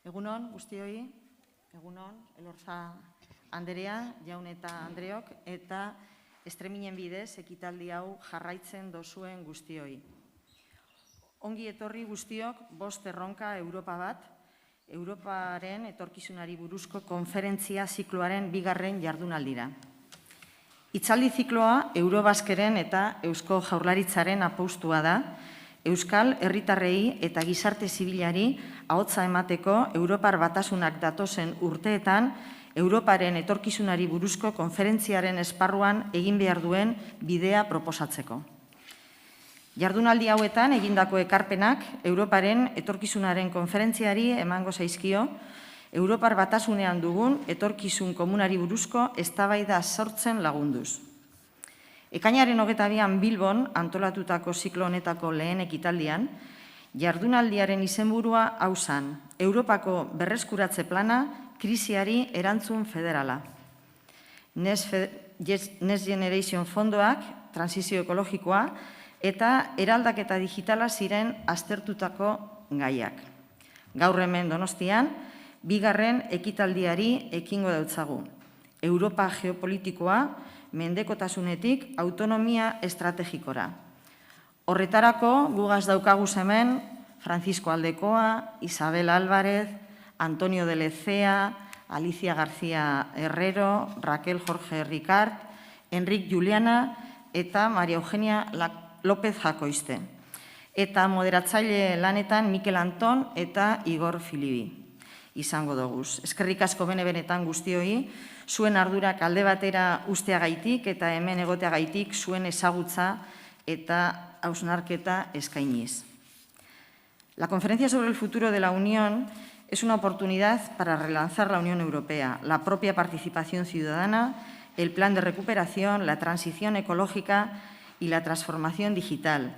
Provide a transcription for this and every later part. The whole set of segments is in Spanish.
Egunon, guztioi, egunon, Elorza Anderea, jaun eta Andreok, eta estreminen bidez ekitaldi hau jarraitzen dozuen guztioi. Ongi etorri guztiok, 5 erronka Europa bat, Europaren etorkizunari buruzko konferentzia zikloaren 2. jardunaldira. Hitzaldi zikloa Eurobaskeren eta Eusko Jaurlaritzaren apostua da, Euskal herritarrei eta gizarte zibilari ahotsa emateko Europar Batasunak datozen urteetan Europaren etorkizunari buruzko konferentziaren esparruan egin behar duen bidea proposatzeko. Jardunaldi hauetan egindako ekarpenak Europaren etorkizunaren konferentziari emango zaizkio, Europar Batasunean dugun etorkizun komunari buruzko eztabaida sortzen lagunduz. Ekainaren 22an Bilbon antolatutako ziklo honetako lehen ekitaldian, jardunaldiaren izenburua hau zen, Europako berreskuratze plana, krisiari erantzun federala. Next Generation fondoak, transizio ekologikoa eta eraldaketa digitala ziren aztertutako gaiak. Gaur hemen Donostian, 2. ekitaldiari ekingo dautzagu. Europa geopolitikoa, mendekotasunetik autonomia estrategikora. Horretarako, gugaz daukaguz hemen, Francisco Aldekoa, Isabel Álvarez, Antonio de Lecea, Alicia García Herrero, Raquel Jorge Ricard, Enric Juliana eta María Eugenia López Jacoiste. Eta moderatzaile lanetan Mikel Anton eta Igor Filibi izango doguz. Eskerrik asko benetan guztioi, zuen ardurak alde batera usteagaitik eta hemen egoteagaitik zuen ezagutza eta hausnarketa eskainiz. La Conferencia sobre el Futuro de la Unión es una oportunidad para relanzar la Unión Europea, la propia participación ciudadana, el plan de recuperación, la transición ecológica y la transformación digital,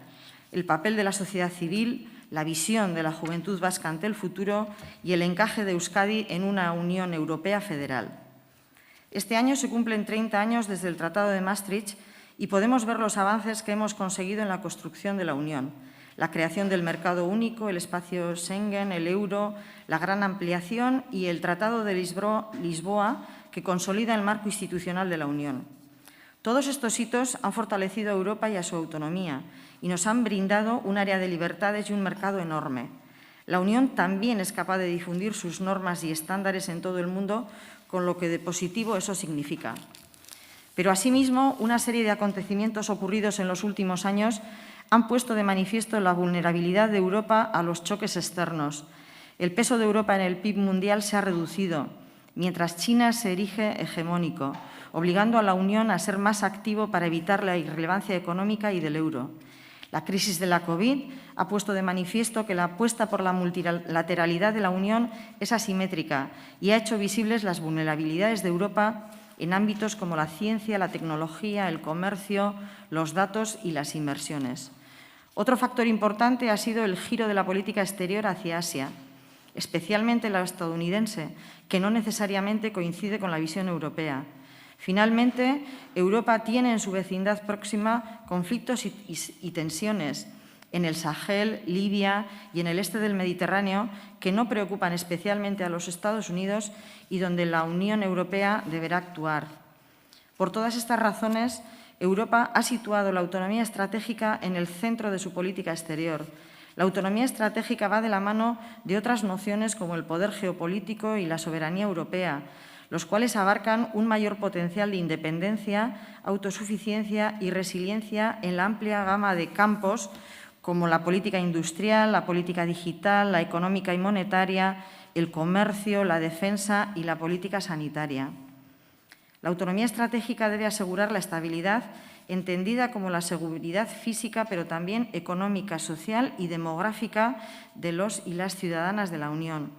el papel de la sociedad civil, la visión de la juventud vasca ante el futuro y el encaje de Euskadi en una Unión Europea federal. Este año se cumplen 30 años desde el Tratado de Maastricht y podemos ver los avances que hemos conseguido en la construcción de la Unión, la creación del mercado único, el espacio Schengen, el euro, la gran ampliación y el Tratado de Lisboa, que consolida el marco institucional de la Unión. Todos estos hitos han fortalecido a Europa y a su autonomía y nos han brindado un área de libertades y un mercado enorme. La Unión también es capaz de difundir sus normas y estándares en todo el mundo, con lo que de positivo eso significa. Pero asimismo, una serie de acontecimientos ocurridos en los últimos años han puesto de manifiesto la vulnerabilidad de Europa a los choques externos. El peso de Europa en el PIB mundial se ha reducido, mientras China se erige hegemónico, obligando a la Unión a ser más activo para evitar la irrelevancia económica y del euro. La crisis de la COVID ha puesto de manifiesto que la apuesta por la multilateralidad de la Unión es asimétrica y ha hecho visibles las vulnerabilidades de Europa en ámbitos como la ciencia, la tecnología, el comercio, los datos y las inversiones. Otro factor importante ha sido el giro de la política exterior hacia Asia, especialmente la estadounidense, que no necesariamente coincide con la visión europea. Finalmente, Europa tiene en su vecindad próxima conflictos y tensiones en el Sahel, Libia y en el este del Mediterráneo que no preocupan especialmente a los Estados Unidos y donde la Unión Europea deberá actuar. Por todas estas razones, Europa ha situado la autonomía estratégica en el centro de su política exterior. La autonomía estratégica va de la mano de otras nociones como el poder geopolítico y la soberanía europea, los cuales abarcan un mayor potencial de independencia, autosuficiencia y resiliencia en la amplia gama de campos como la política industrial, la política digital, la económica y monetaria, el comercio, la defensa y la política sanitaria. La autonomía estratégica debe asegurar la estabilidad entendida como la seguridad física, pero también económica, social y demográfica de los y las ciudadanas de la Unión.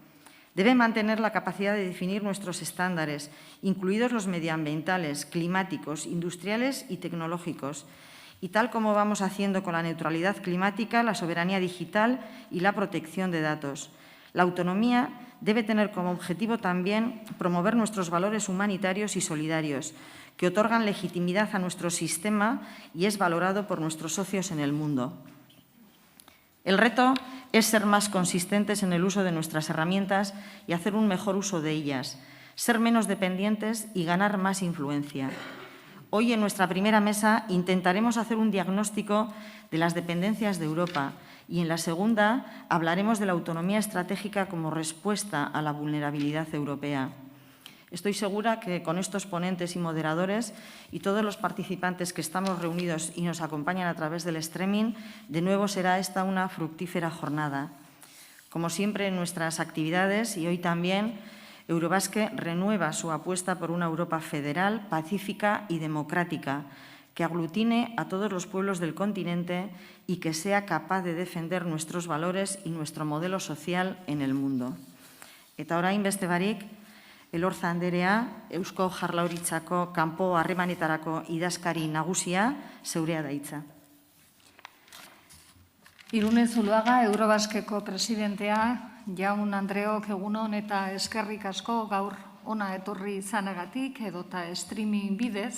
Debe mantener la capacidad de definir nuestros estándares, incluidos los medioambientales, climáticos, industriales y tecnológicos, y tal como vamos haciendo con la neutralidad climática, la soberanía digital y la protección de datos. La autonomía debe tener como objetivo también promover nuestros valores humanitarios y solidarios, que otorgan legitimidad a nuestro sistema y es valorado por nuestros socios en el mundo. El reto es ser más consistentes en el uso de nuestras herramientas y hacer un mejor uso de ellas, ser menos dependientes y ganar más influencia. Hoy, en nuestra primera mesa, intentaremos hacer un diagnóstico de las dependencias de Europa y, en la segunda, hablaremos de la autonomía estratégica como respuesta a la vulnerabilidad europea. Estoy segura que con estos ponentes y moderadores y todos los participantes que estamos reunidos y nos acompañan a través del streaming, de nuevo será esta una fructífera jornada. Como siempre en nuestras actividades, y hoy también, Eurobasque renueva su apuesta por una Europa federal, pacífica y democrática, que aglutine a todos los pueblos del continente y que sea capaz de defender nuestros valores y nuestro modelo social en el mundo. Eta orain beste barik, Elorza Anderea, Eusko Jaurlaritzako kanpo harremanetarako idazkari nagusia, zeurea da hitza. Irune Zuluaga, Eurobaskeko presidentea, Jaun Andreok egunon eta eskerrik asko gaur ona etorri izanagatik edota streaming bidez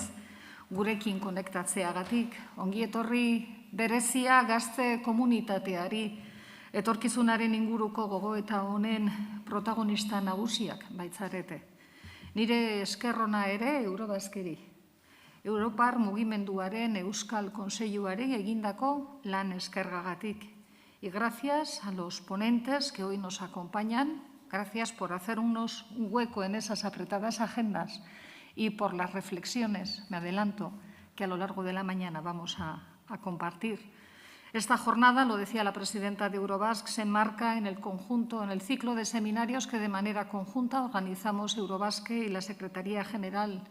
gurekin konektatzeagatik. Ongi etorri berezia gazte komunitateari, etorkizunaren inguruko gogoeta honen protagonista nagusiak baitzarete. Nire eskerrona ere Eurobaskeri. Europar mugimenduaren Euskal Kontseiluari egindako lan eskergagatik. Y gracias a los ponentes que hoy nos acompañan, gracias por hacernos un hueco en esas apretadas agendas y por las reflexiones, me adelanto, que a lo largo de la mañana vamos a compartir. Esta jornada, lo decía la presidenta de Eurobasque, se enmarca en el conjunto, en el ciclo de seminarios que de manera conjunta organizamos Eurobasque y la Secretaría General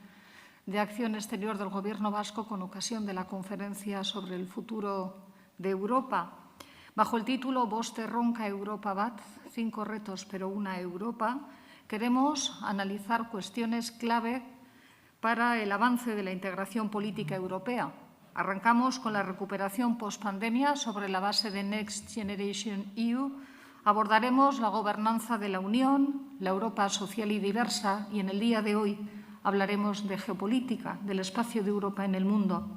de Acción Exterior del Gobierno vasco con ocasión de la conferencia sobre el futuro de Europa. Bajo el título Bost erronka Europa bat, 5 retos pero una Europa, queremos analizar cuestiones clave para el avance de la integración política europea. Arrancamos con la recuperación post-pandemia sobre la base de Next Generation EU. Abordaremos la gobernanza de la Unión, la Europa social y diversa, y en el día de hoy hablaremos de geopolítica, del espacio de Europa en el mundo.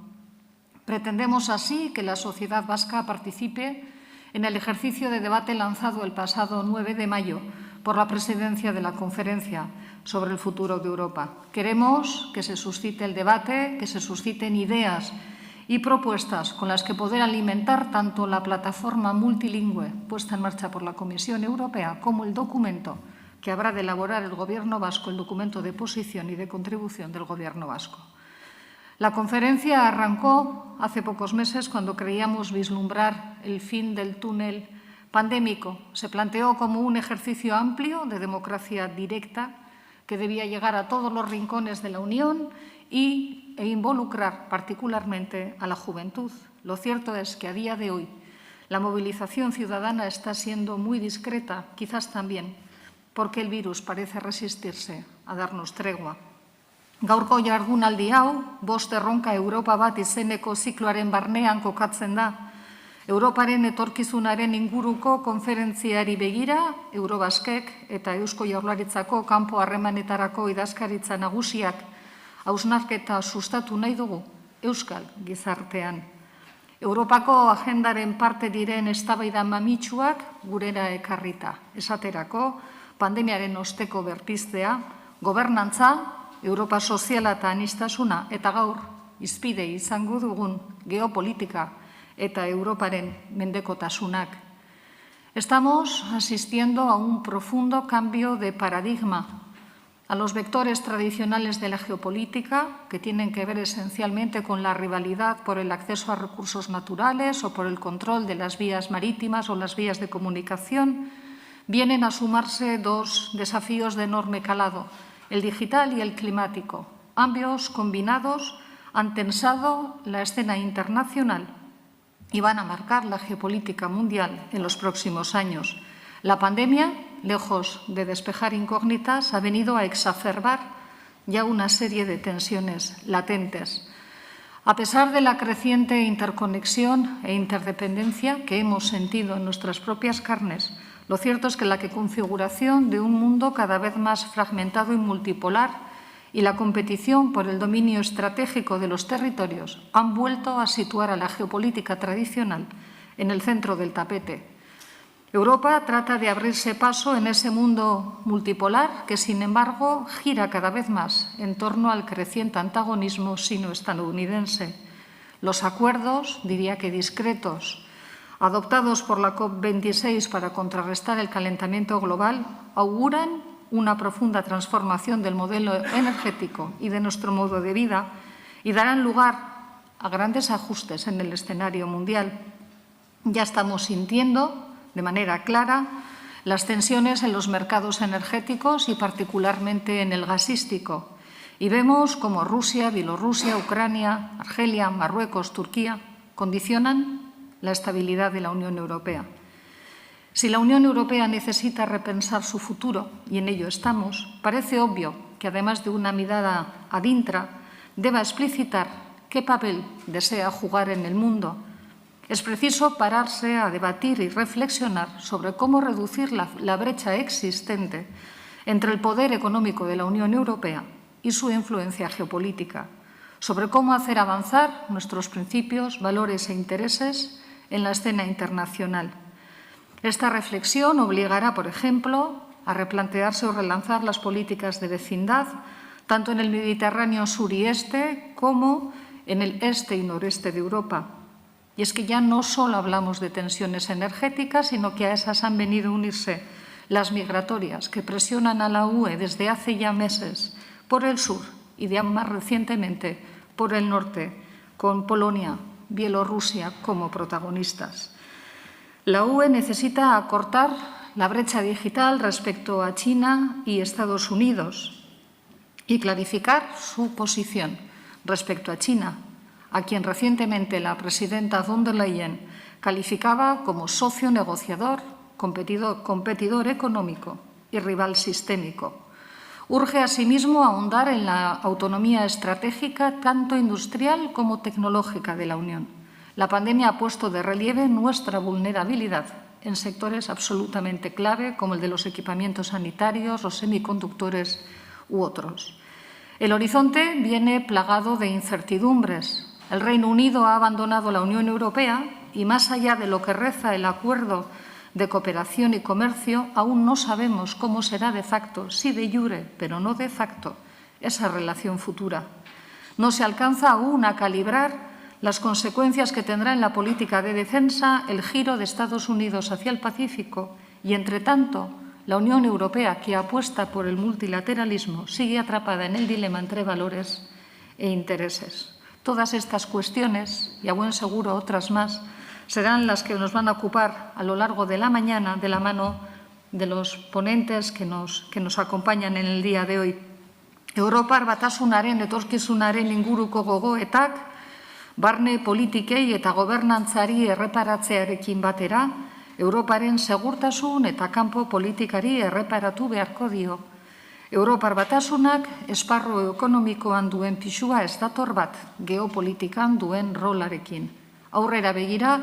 Pretendemos así que la sociedad vasca participe en el ejercicio de debate lanzado el pasado 9 de mayo por la presidencia de la Conferencia sobre el futuro de Europa. Queremos que se suscite el debate, que se susciten ideas y propuestas con las que poder alimentar tanto la plataforma multilingüe puesta en marcha por la Comisión Europea como el documento que habrá de elaborar el Gobierno vasco, el documento de posición y de contribución del Gobierno vasco. La conferencia arrancó hace pocos meses cuando creíamos vislumbrar el fin del túnel pandémico. Se planteó como un ejercicio amplio de democracia directa que debía llegar a todos los rincones de la Unión e involucrar particularmente a la juventud. Lo cierto es que a día de hoy la movilización ciudadana está siendo muy discreta, quizás también porque el virus parece resistirse a darnos tregua. Gaurko jardunaldi hau, bost erronka Europa bat izeneko zikloaren barnean kokatzen da. Europaren etorkizunaren inguruko konferentziari begira, Eurobaskek eta Eusko Jaurlaritzako kanpo harremanetarako idazkaritza nagusiak hausnarketa sustatu nahi dugu Euskal gizartean. Europako agendaren parte diren eztabaida mamitsuak gurera ekarrita. Esaterako, pandemiaren osteko berpiztea, gobernantza, Europa soziala eta aniztasuna eta gaur hizpide izango dugun geopolitika eta Europaren mendekotasunak. Estamos asistiendo a un profundo cambio de paradigma, a los vectores tradicionales de la geopolítica, que tienen que ver esencialmente con la rivalidad por el acceso a recursos naturales o por el control de las vías marítimas o las vías de comunicación, vienen a sumarse dos desafíos de enorme calado, el digital y el climático. Ambos combinados han tensado la escena internacional y van a marcar la geopolítica mundial en los próximos años. La pandemia, lejos de despejar incógnitas, ha venido a exacerbar ya una serie de tensiones latentes. A pesar de la creciente interconexión e interdependencia que hemos sentido en nuestras propias carnes, lo cierto es que la configuración de un mundo cada vez más fragmentado y multipolar y la competición por el dominio estratégico de los territorios han vuelto a situar a la geopolítica tradicional en el centro del tapete. Europa trata de abrirse paso en ese mundo multipolar que, sin embargo, gira cada vez más en torno al creciente antagonismo sino-estadounidense. Los acuerdos, diría que discretos, adoptados por la COP26 para contrarrestar el calentamiento global, auguran una profunda transformación del modelo energético y de nuestro modo de vida y darán lugar a grandes ajustes en el escenario mundial. Ya estamos sintiendo de manera clara las tensiones en los mercados energéticos y particularmente en el gasístico. Y vemos cómo Rusia, Bielorrusia, Ucrania, Argelia, Marruecos, Turquía condicionan la estabilidad de la Unión Europea. Si la Unión Europea necesita repensar su futuro, y en ello estamos, parece obvio que, además de una mirada ad intra, deba explicitar qué papel desea jugar en el mundo. Es preciso pararse a debatir y reflexionar sobre cómo reducir la brecha existente entre el poder económico de la Unión Europea y su influencia geopolítica, sobre cómo hacer avanzar nuestros principios, valores e intereses en la escena internacional. Esta reflexión obligará, por ejemplo, a replantearse o relanzar las políticas de vecindad, tanto en el Mediterráneo sur y este como en el este y noreste de Europa. Y es que ya no solo hablamos de tensiones energéticas, sino que a esas han venido a unirse las migratorias, que presionan a la UE desde hace ya meses por el sur y ya más recientemente por el norte, con Polonia, Bielorrusia como protagonistas. La UE necesita acortar la brecha digital respecto a China y Estados Unidos y clarificar su posición respecto a China, a quien recientemente la presidenta von der Leyen calificaba como socio negociador, competidor económico y rival sistémico. Urge asimismo ahondar en la autonomía estratégica tanto industrial como tecnológica de la Unión. La pandemia ha puesto de relieve nuestra vulnerabilidad en sectores absolutamente clave como el de los equipamientos sanitarios, los semiconductores u otros. El horizonte viene plagado de incertidumbres. El Reino Unido ha abandonado la Unión Europea y, más allá de lo que reza el acuerdo de cooperación y comercio, aún no sabemos cómo será de facto, sí de jure, pero no de facto, esa relación futura. No se alcanza aún a calibrar las consecuencias que tendrá en la política de defensa el giro de Estados Unidos hacia el Pacífico y, entre tanto, la Unión Europea, que apuesta por el multilateralismo, sigue atrapada en el dilema entre valores e intereses. Todas estas cuestiones, y a buen seguro otras más, serán las que nos van a ocupar a lo largo de la mañana de la mano de los ponentes que nos acompañan en el día de hoy. Europar batasunaren, etorkizunaren inguruko gogoetak, barne politikei eta gobernantzari erreparatzearekin batera, Europaren segurtasun eta kanpo politikari erreparatu beharko dio. Europar batasunak esparru ekonomikoan duen pisua ez dator bat geopolitikan duen rolarekin. Aurrera begira,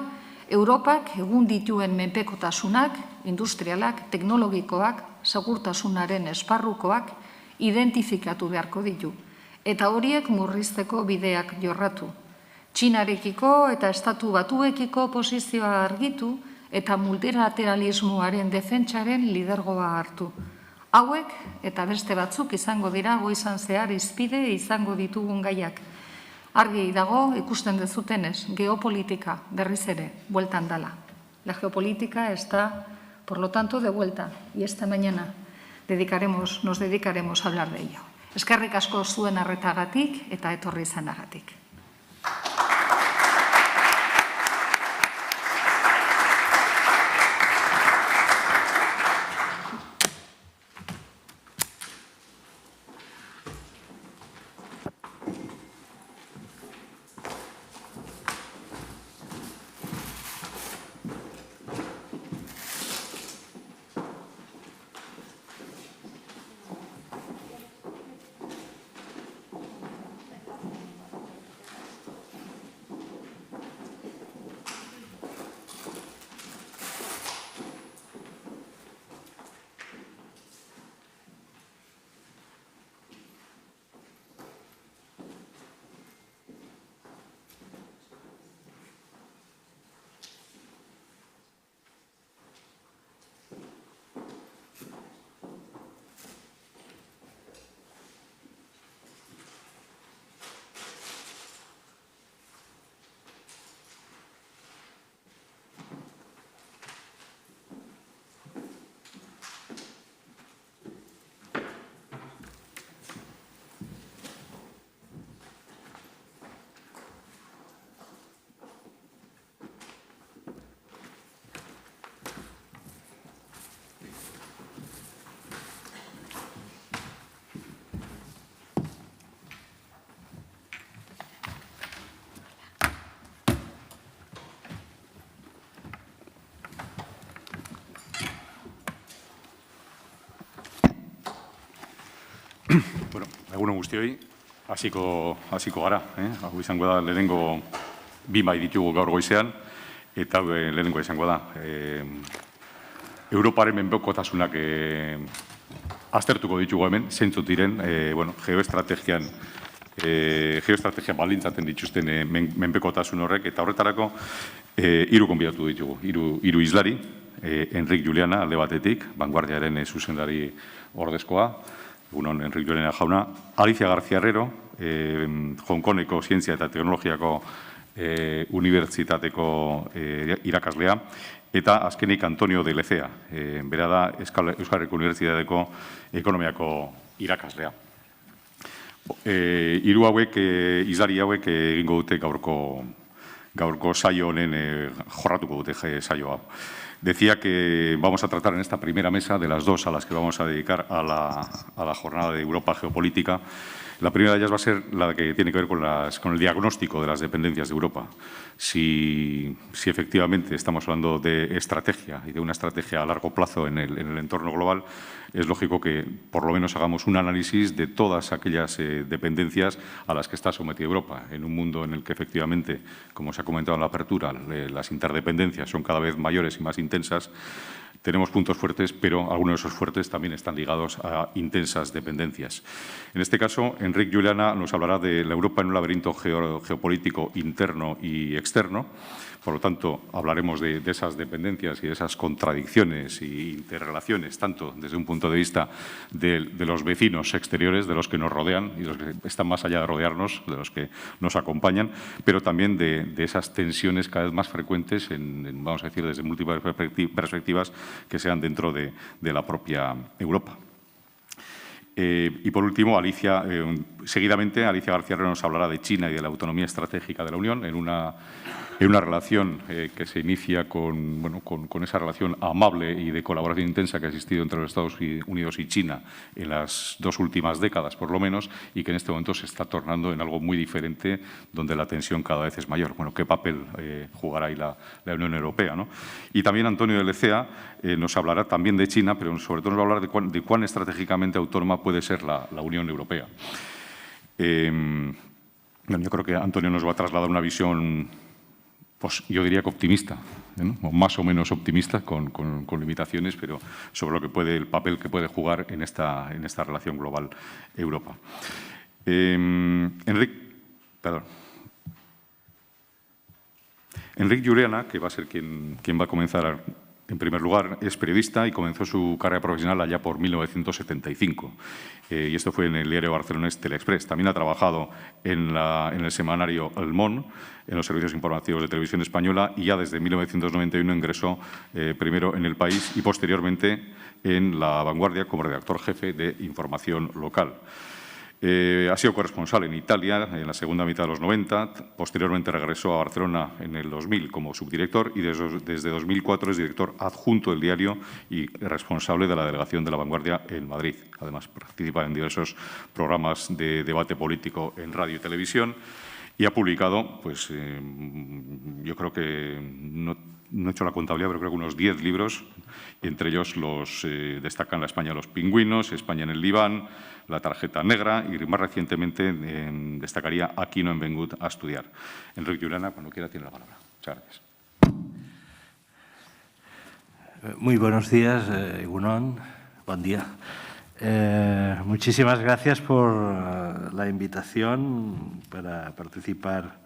Europak egun dituen menpekotasunak, industrialak, teknologikoak, segurtasunaren esparrukoak identifikatu beharko ditu, eta horiek murrizteko bideak jorratu. Txinarekiko eta Estatu Batuekiko posizioa argitu eta multilateralismoaren defentsaren lidergoa hartu. Hauek eta beste batzuk izango dira goizan zehar hizpide izango ditugun gaiak. Argi dago, ikusten dezutenez, geopolítica berriz ere bueltan dala. La geopolítica está, por lo tanto, de vuelta y esta mañana nos dedicaremos a hablar de ello. Eskerrik asko zuen arretagatik eta etorri izanagatik. Bueno, egunon guztioi, hasiko gara. Hau izango da, lehenengo bi mahai ditugu gaur goizean, eta lehenengo izango da. Europaren menpekotasunak aztertuko ditugu hemen, zeintzuk diren, geoestrategia baldintzatzen dituzten menpekotasun horrek, eta horretarako hiru gonbidatu ditugu, hiru hizlari, Enric Juliana alde batetik, Vanguardiaren zuzendari ordezkoa, egunon Enric Juliana jauna, Alicia García Herrero, Hong Kongeko Zientzia eta Teknologiako Unibertsitateko irakaslea, eta azkenik Antonio de Lecea, bera da Euskal Herriko Unibertsitateko Ekonomiako irakaslea. Hiru hauek, hizlari hauek egingo dute gaurko saio honen jorratuko dute saio hau. Decía que vamos a tratar en esta primera mesa, de las dos a las que vamos a dedicar a la jornada de Europa Geopolítica. La primera de ellas va a ser la que tiene que ver con el diagnóstico de las dependencias de Europa. Si efectivamente estamos hablando de estrategia y de una estrategia a largo plazo en el entorno global, es lógico que por lo menos hagamos un análisis de todas aquellas dependencias a las que está sometida Europa. En un mundo en el que efectivamente, como se ha comentado en la apertura, las interdependencias son cada vez mayores y más intensas, tenemos puntos fuertes, pero algunos de esos fuertes también están ligados a intensas dependencias. En este caso, Enric Juliana nos hablará de la Europa en un laberinto geopolítico interno y externo. Por lo tanto, hablaremos de esas dependencias y de esas contradicciones e interrelaciones, tanto desde un punto de vista de los vecinos exteriores, de los que nos rodean y de los que están más allá de rodearnos, de los que nos acompañan, pero también de esas tensiones cada vez más frecuentes, vamos a decir, desde múltiples perspectivas que sean dentro de la propia Europa. Y por último, seguidamente, Alicia García Herrero nos hablará de China y de la autonomía estratégica de la Unión en una relación que se inicia con esa relación amable y de colaboración intensa que ha existido entre los Estados Unidos y China en las dos últimas décadas, por lo menos, y que en este momento se está tornando en algo muy diferente, donde la tensión cada vez es mayor. Bueno, ¿qué papel jugará ahí la Unión Europea, ¿no? Y también Antonio de Lecea nos hablará también de China, pero sobre todo nos va a hablar de cuán estratégicamente autónoma puede ser la Unión Europea. Yo creo que Antonio nos va a trasladar una visión, pues yo diría que optimista, ¿no? O más o menos optimista, con limitaciones, pero sobre el papel que puede jugar en esta relación global Europa. Enric Juliana, que va a ser quien va a comenzar en primer lugar, es periodista y comenzó su carrera profesional allá por 1975. Y esto fue en el diario barcelonés Telexpress. También ha trabajado en el semanario El Món, en los servicios informativos de Televisión Española, y ya desde 1991 ingresó primero en El País y posteriormente en La Vanguardia como redactor jefe de información local. Ha sido corresponsal en Italia en la segunda mitad de los 90, posteriormente regresó a Barcelona en el 2000 como subdirector y desde 2004 es director adjunto del diario y responsable de la delegación de La Vanguardia en Madrid. Además, participa en diversos programas de debate político en radio y televisión y ha publicado, pues yo creo que no he hecho la contabilidad, pero creo que unos 10 libros, y entre ellos destacan La España de los pingüinos, España en el Líban, La tarjeta negra y más recientemente destacaría Aquí no hem vengut a estudiar. Enric Juliana, cuando quiera, tiene la palabra. Muchas gracias. Muy buenos días, egunon, buen día. Muchísimas gracias por la invitación para participar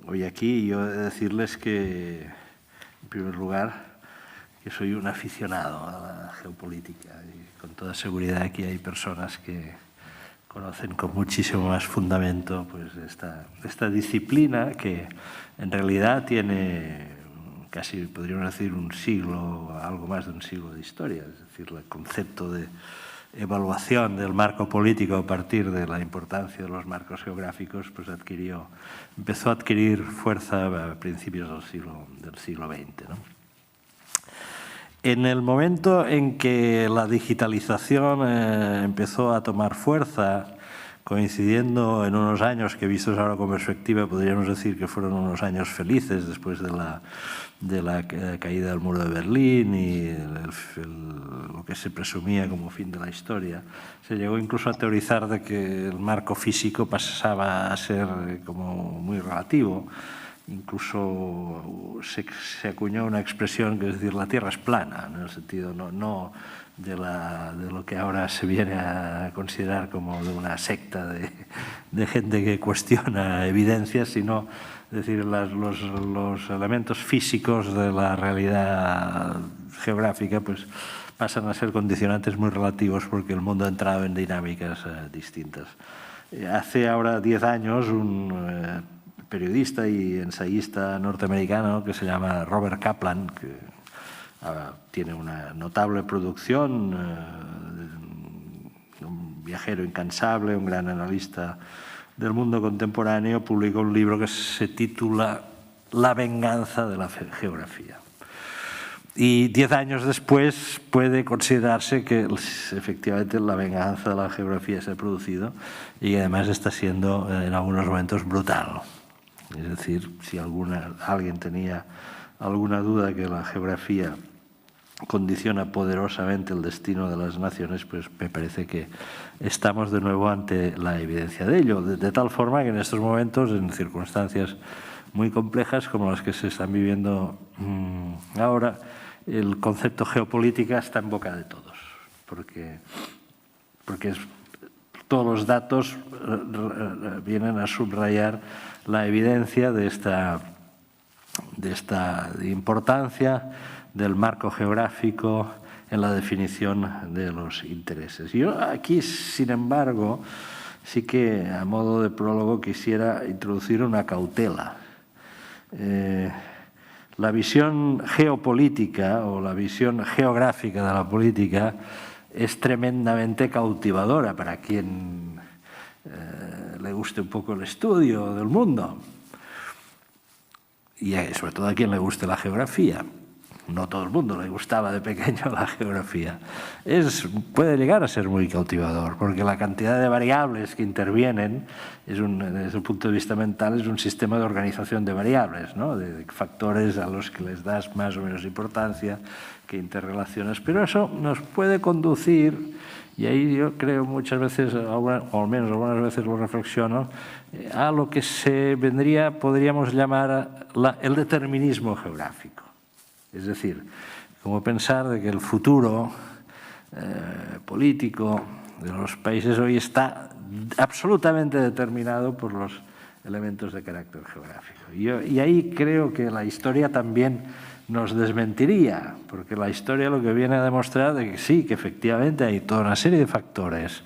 hoy aquí. Yo he de decirles que, en primer lugar, que soy un aficionado a la geopolítica y con toda seguridad aquí hay personas que conocen con muchísimo más fundamento pues, esta disciplina que en realidad tiene casi, podríamos decir, un siglo, algo más de un siglo de historia. Es decir, el concepto de evaluación del marco político a partir de la importancia de los marcos geográficos pues empezó a adquirir fuerza a principios del siglo XX, ¿no? En el momento en que la digitalización empezó a tomar fuerza coincidiendo en unos años que, vistos ahora con perspectiva, podríamos decir que fueron unos años felices después de la caída del muro de Berlín y lo que se presumía como fin de la historia. Se llegó incluso a teorizar de que el marco físico pasaba a ser como muy relativo. Incluso se acuñó una expresión que es decir, la Tierra es plana, en el sentido no de lo que ahora se viene a considerar como de una secta de gente que cuestiona evidencias, sino es decir, los elementos físicos de la realidad geográfica pues pasan a ser condicionantes muy relativos porque el mundo ha entrado en dinámicas distintas. Hace ahora 10 años un periodista y ensayista norteamericano que se llama Robert Kaplan, que tiene una notable producción, un viajero incansable, un gran analista del mundo contemporáneo, publicó un libro que se titula La venganza de la geografía. Y 10 años después puede considerarse que efectivamente la venganza de la geografía se ha producido y además está siendo en algunos momentos brutal. Es decir, si alguien tenía alguna duda que la geografía condiciona poderosamente el destino de las naciones, pues me parece que estamos de nuevo ante la evidencia de ello, de tal forma que en estos momentos, en circunstancias muy complejas como las que se están viviendo ahora, el concepto geopolítica está en boca de todos, porque todos los datos vienen a subrayar la evidencia de esta importancia del marco geográfico en la definición de los intereses. Yo aquí, sin embargo, sí que a modo de prólogo quisiera introducir una cautela. La visión geopolítica o la visión geográfica de la política es tremendamente cautivadora para quien le guste un poco el estudio del mundo y sobre todo a quien le guste la geografía. No todo el mundo le gustaba de pequeño la geografía. Puede llegar a ser muy cautivador, porque la cantidad de variables que intervienen, desde el punto de vista mental, es un sistema de organización de variables, ¿no? De factores a los que les das más o menos importancia, que interrelacionas. Pero eso nos puede conducir, y ahí yo creo muchas veces, o al menos algunas veces lo reflexiono, a lo que podríamos llamar el determinismo geográfico. Es decir, como pensar de que el futuro político de los países hoy está absolutamente determinado por los elementos de carácter geográfico. Y ahí creo que la historia también nos desmentiría, porque la historia lo que viene a demostrar de que sí, que efectivamente hay toda una serie de factores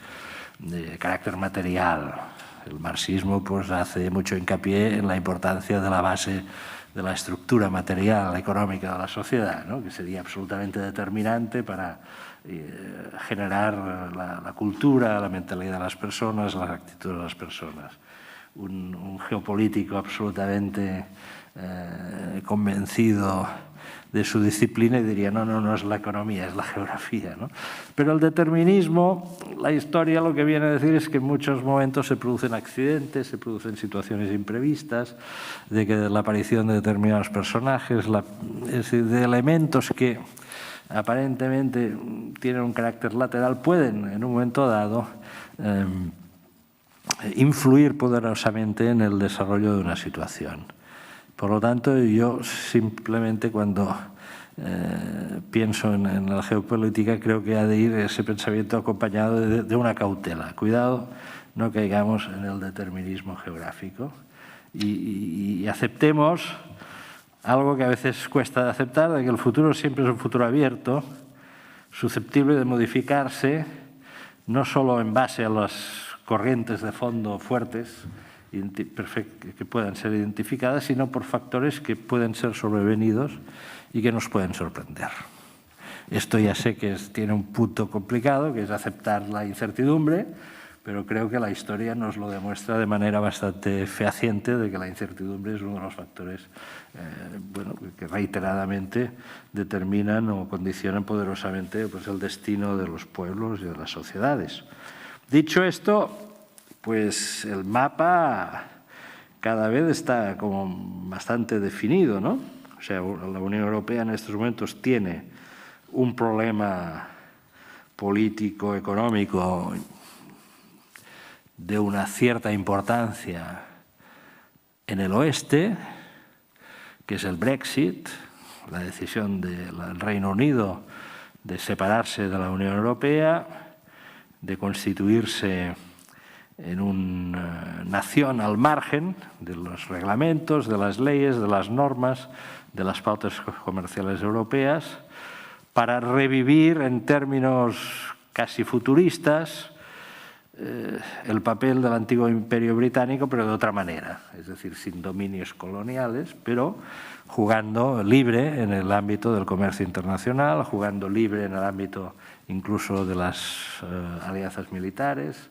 de carácter material. El marxismo pues hace mucho hincapié en la importancia de la base de la estructura material económica de la sociedad, ¿no? Que sería absolutamente determinante para generar la cultura, la mentalidad de las personas, las actitudes de las personas. Un geopolítico absolutamente convencido de su disciplina y diría, no es la economía, es la geografía, ¿no? Pero el determinismo, la historia lo que viene a decir es que en muchos momentos se producen accidentes, se producen situaciones imprevistas, de que la aparición de determinados personajes, es decir, de elementos que aparentemente tienen un carácter lateral, pueden en un momento dado influir poderosamente en el desarrollo de una situación. Por lo tanto, yo simplemente cuando pienso en la geopolítica creo que ha de ir ese pensamiento acompañado de una cautela. Cuidado, no caigamos en el determinismo geográfico y aceptemos algo que a veces cuesta de aceptar, de que el futuro siempre es un futuro abierto, susceptible de modificarse, no solo en base a las corrientes de fondo fuertes, que puedan ser identificadas, sino por factores que pueden ser sobrevenidos y que nos pueden sorprender. Esto ya sé que tiene un punto complicado, que es aceptar la incertidumbre, pero creo que la historia nos lo demuestra de manera bastante fehaciente de que la incertidumbre es uno de los factores que reiteradamente determinan o condicionan poderosamente pues, el destino de los pueblos y de las sociedades. Dicho esto, pues el mapa cada vez está como bastante definido, ¿no? O sea, la Unión Europea en estos momentos tiene un problema político, económico de una cierta importancia en el oeste, que es el Brexit, la decisión del Reino Unido de separarse de la Unión Europea, de constituirse en una nación al margen de los reglamentos, de las leyes, de las normas, de las pautas comerciales europeas, para revivir en términos casi futuristas el papel del antiguo imperio británico, pero de otra manera, es decir, sin dominios coloniales, pero jugando libre en el ámbito del comercio internacional, jugando libre en el ámbito incluso de las alianzas militares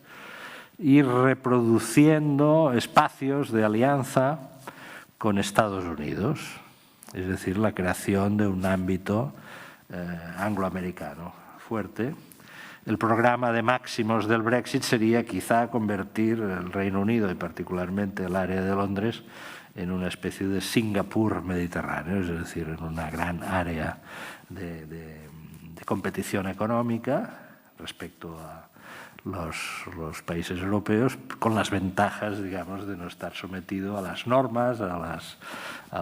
y reproduciendo espacios de alianza con Estados Unidos, es decir, la creación de un ámbito angloamericano fuerte. El programa de máximos del Brexit sería quizá convertir el Reino Unido y particularmente el área de Londres en una especie de Singapur mediterráneo, es decir, en una gran área de competición económica respecto a los países europeos, con las ventajas, digamos, de no estar sometido a las normas, a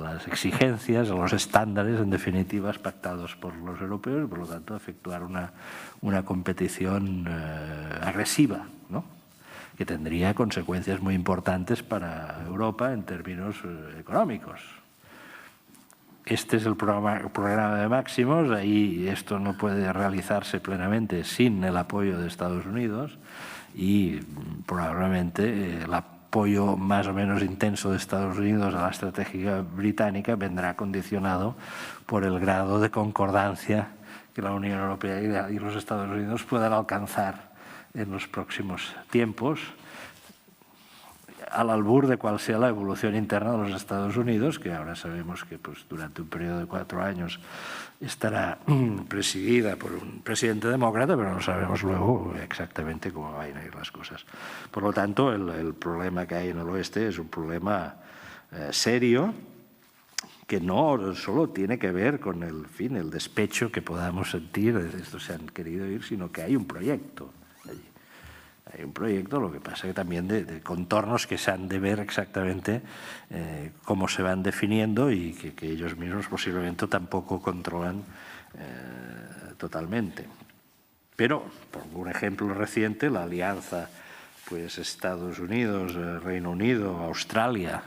las exigencias, a los estándares, en definitiva, pactados por los europeos, y por lo tanto efectuar una competición agresiva, ¿no? Que tendría consecuencias muy importantes para Europa en términos económicos. Este es el programa de máximos, ahí esto no puede realizarse plenamente sin el apoyo de Estados Unidos y probablemente el apoyo más o menos intenso de Estados Unidos a la estrategia británica vendrá condicionado por el grado de concordancia que la Unión Europea y los Estados Unidos puedan alcanzar en los próximos tiempos, al albur de cuál sea la evolución interna de los Estados Unidos, que ahora sabemos que pues, durante un periodo de 4 años estará presidida por un presidente demócrata, pero no sabemos luego exactamente cómo van a ir las cosas. Por lo tanto, el problema que hay en el oeste es un problema serio, que no solo tiene que ver con el despecho que podamos sentir, estos se han querido ir, sino que hay un proyecto allí. Hay un proyecto, lo que pasa que también de contornos que se han de ver exactamente cómo se van definiendo y que ellos mismos posiblemente tampoco controlan totalmente. Pero, por un ejemplo reciente, la alianza pues Estados Unidos, Reino Unido, Australia,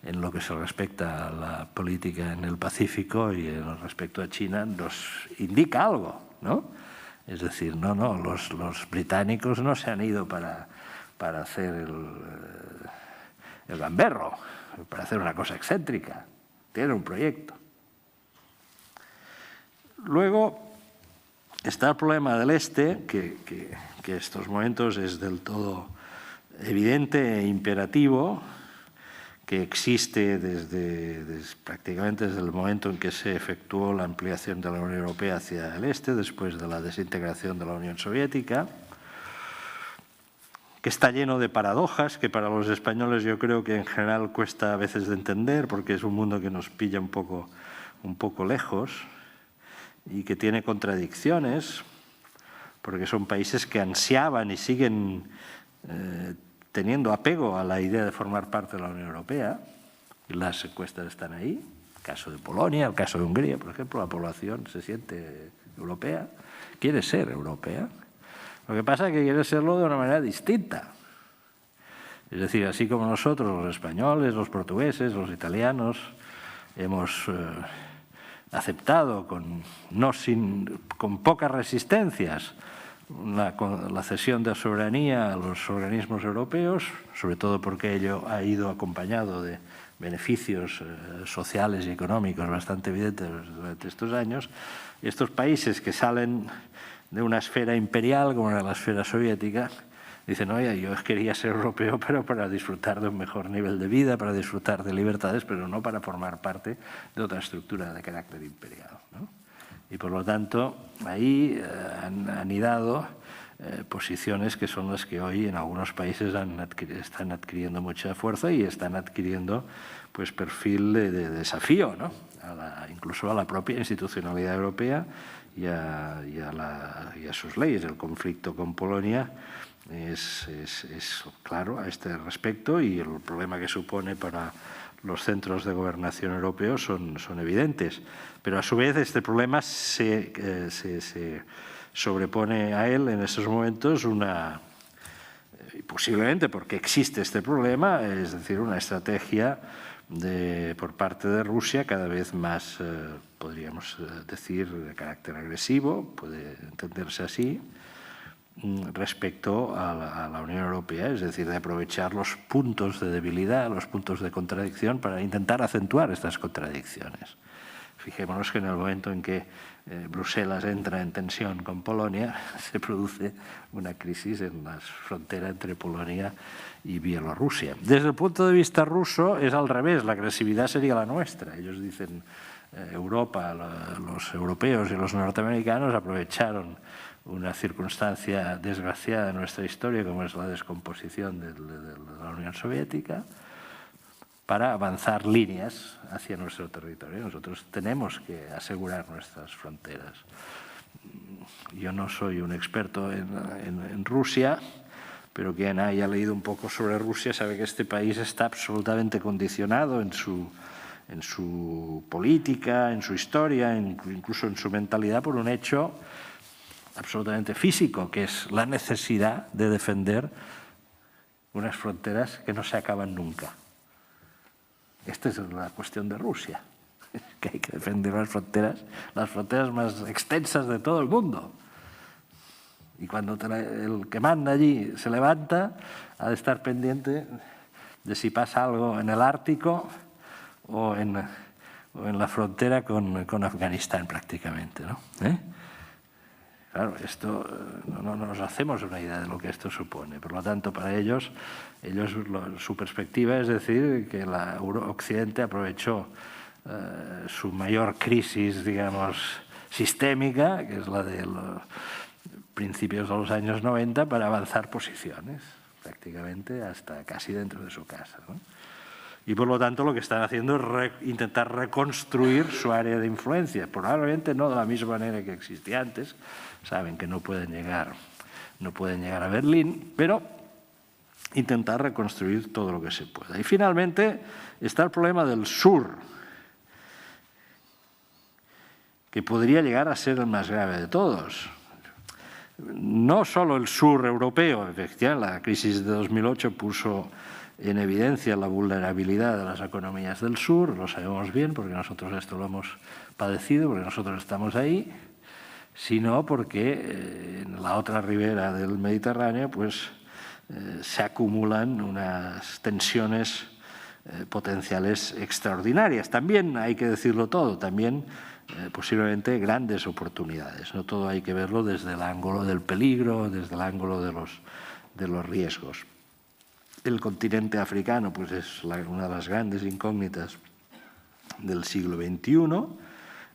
en lo que se respecta a la política en el Pacífico y en respecto a China, nos indica algo, ¿no? Es decir, los británicos no se han ido para hacer el gamberro, para hacer una cosa excéntrica. Tienen un proyecto. Luego está el problema del este, que en estos momentos es del todo evidente e imperativo, que existe prácticamente desde el momento en que se efectuó la ampliación de la Unión Europea hacia el este, después de la desintegración de la Unión Soviética, que está lleno de paradojas, que para los españoles yo creo que en general cuesta a veces de entender, porque es un mundo que nos pilla un poco lejos, y que tiene contradicciones, porque son países que ansiaban y siguen teniendo apego a la idea de formar parte de la Unión Europea, y las encuestas están ahí, el caso de Polonia, el caso de Hungría, por ejemplo, la población se siente europea, quiere ser europea. Lo que pasa es que quiere serlo de una manera distinta. Es decir, así como nosotros, los españoles, los portugueses, los italianos, hemos aceptado con pocas resistencias la cesión de soberanía a los organismos europeos, sobre todo porque ello ha ido acompañado de beneficios sociales y económicos bastante evidentes durante estos años. Estos países que salen de una esfera imperial como era la esfera soviética, dicen, oye, yo quería ser europeo, pero para disfrutar de un mejor nivel de vida, para disfrutar de libertades, pero no para formar parte de otra estructura de carácter imperial, ¿no? Y por lo tanto, ahí han anidado posiciones que son las que hoy en algunos países están adquiriendo mucha fuerza y están adquiriendo pues perfil de desafío, ¿no? Incluso a la propia institucionalidad europea y a sus leyes. El conflicto con Polonia es claro a este respecto, y el problema que supone para los centros de gobernación europeos son evidentes. Pero a su vez este problema se sobrepone a él en estos momentos posiblemente porque existe este problema, es decir, una estrategia por parte de Rusia cada vez más, podríamos decir, de carácter agresivo, puede entenderse así, respecto a la Unión Europea, es decir, de aprovechar los puntos de debilidad, los puntos de contradicción para intentar acentuar estas contradicciones. Fijémonos que en el momento en que Bruselas entra en tensión con Polonia, se produce una crisis en la frontera entre Polonia y Bielorrusia. Desde el punto de vista ruso es al revés, la agresividad sería la nuestra. Ellos dicen, Europa, los europeos y los norteamericanos aprovecharon una circunstancia desgraciada en nuestra historia, como es la descomposición de la Unión Soviética, para avanzar líneas hacia nuestro territorio. Nosotros tenemos que asegurar nuestras fronteras. Yo no soy un experto en Rusia, pero quien haya leído un poco sobre Rusia sabe que este país está absolutamente condicionado en su política, en su historia, incluso en su mentalidad, por un hecho absolutamente físico, que es la necesidad de defender unas fronteras que no se acaban nunca. Esta es la cuestión de Rusia, que hay que defender las fronteras más extensas de todo el mundo. Y cuando el que manda allí se levanta, ha de estar pendiente de si pasa algo en el Ártico o en la frontera con Afganistán prácticamente, ¿no? Claro, esto no nos hacemos una idea de lo que esto supone. Por lo tanto, para ellos su perspectiva es decir que Occidente aprovechó su mayor crisis, digamos, sistémica, que es la de los principios de los años 90, para avanzar posiciones, prácticamente hasta casi dentro de su casa, ¿no? Y por lo tanto lo que están haciendo es intentar reconstruir su área de influencia, probablemente no de la misma manera que existía antes, saben que no pueden llegar a Berlín, pero intentar reconstruir todo lo que se pueda. Y finalmente está el problema del sur, que podría llegar a ser el más grave de todos. No solo el sur europeo, efectivamente, la crisis de 2008 puso en evidencia la vulnerabilidad de las economías del sur, lo sabemos bien porque nosotros esto lo hemos padecido, porque nosotros estamos ahí, sino porque en la otra ribera del Mediterráneo pues se acumulan unas tensiones potenciales extraordinarias. También hay que decirlo todo, también posiblemente grandes oportunidades. No todo hay que verlo desde el ángulo del peligro, desde el ángulo de los riesgos. El continente africano pues es una de las grandes incógnitas del siglo XXI,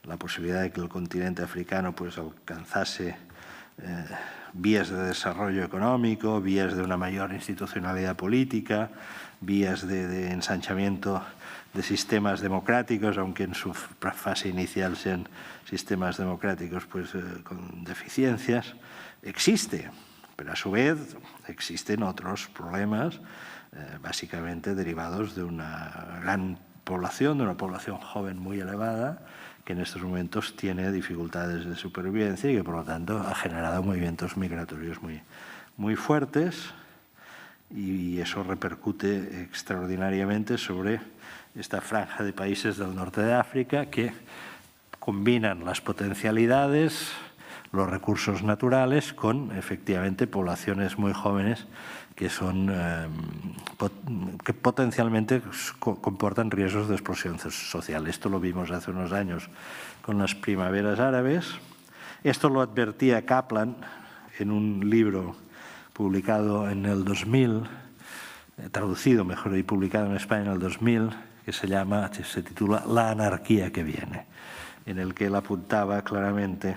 la posibilidad de que el continente africano pues alcanzase vías de desarrollo económico, vías de una mayor institucionalidad política, vías de ensanchamiento de sistemas democráticos, aunque en su fase inicial sean sistemas democráticos pues con deficiencias, existe. Pero a su vez existen otros problemas, básicamente derivados de una gran población, de una población joven muy elevada, que en estos momentos tiene dificultades de supervivencia y que por lo tanto ha generado movimientos migratorios muy fuertes, y eso repercute extraordinariamente sobre esta franja de países del norte de África que combinan las potencialidades, los recursos naturales con efectivamente poblaciones muy jóvenes que potencialmente comportan riesgos de explosión social. Esto lo vimos hace unos años con las primaveras árabes. Esto lo advertía Kaplan en un libro publicado en el 2000, traducido mejor y publicado en España en el 2000, que se titula La anarquía que viene, en el que él apuntaba claramente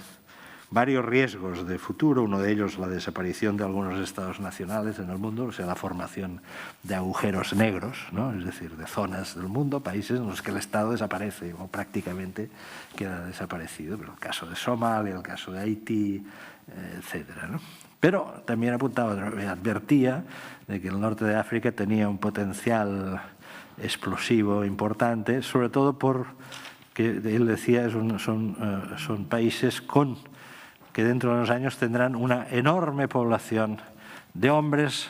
varios riesgos de futuro, uno de ellos la desaparición de algunos estados nacionales en el mundo, o sea, la formación de agujeros negros, ¿no? Es decir, de zonas del mundo, países en los que el Estado desaparece o prácticamente queda desaparecido, pero el caso de Somalia, el caso de Haití, etcétera, ¿no? Pero también apuntaba, advertía de que el norte de África tenía un potencial explosivo importante, sobre todo porque él decía son países que dentro de unos años tendrán una enorme población de hombres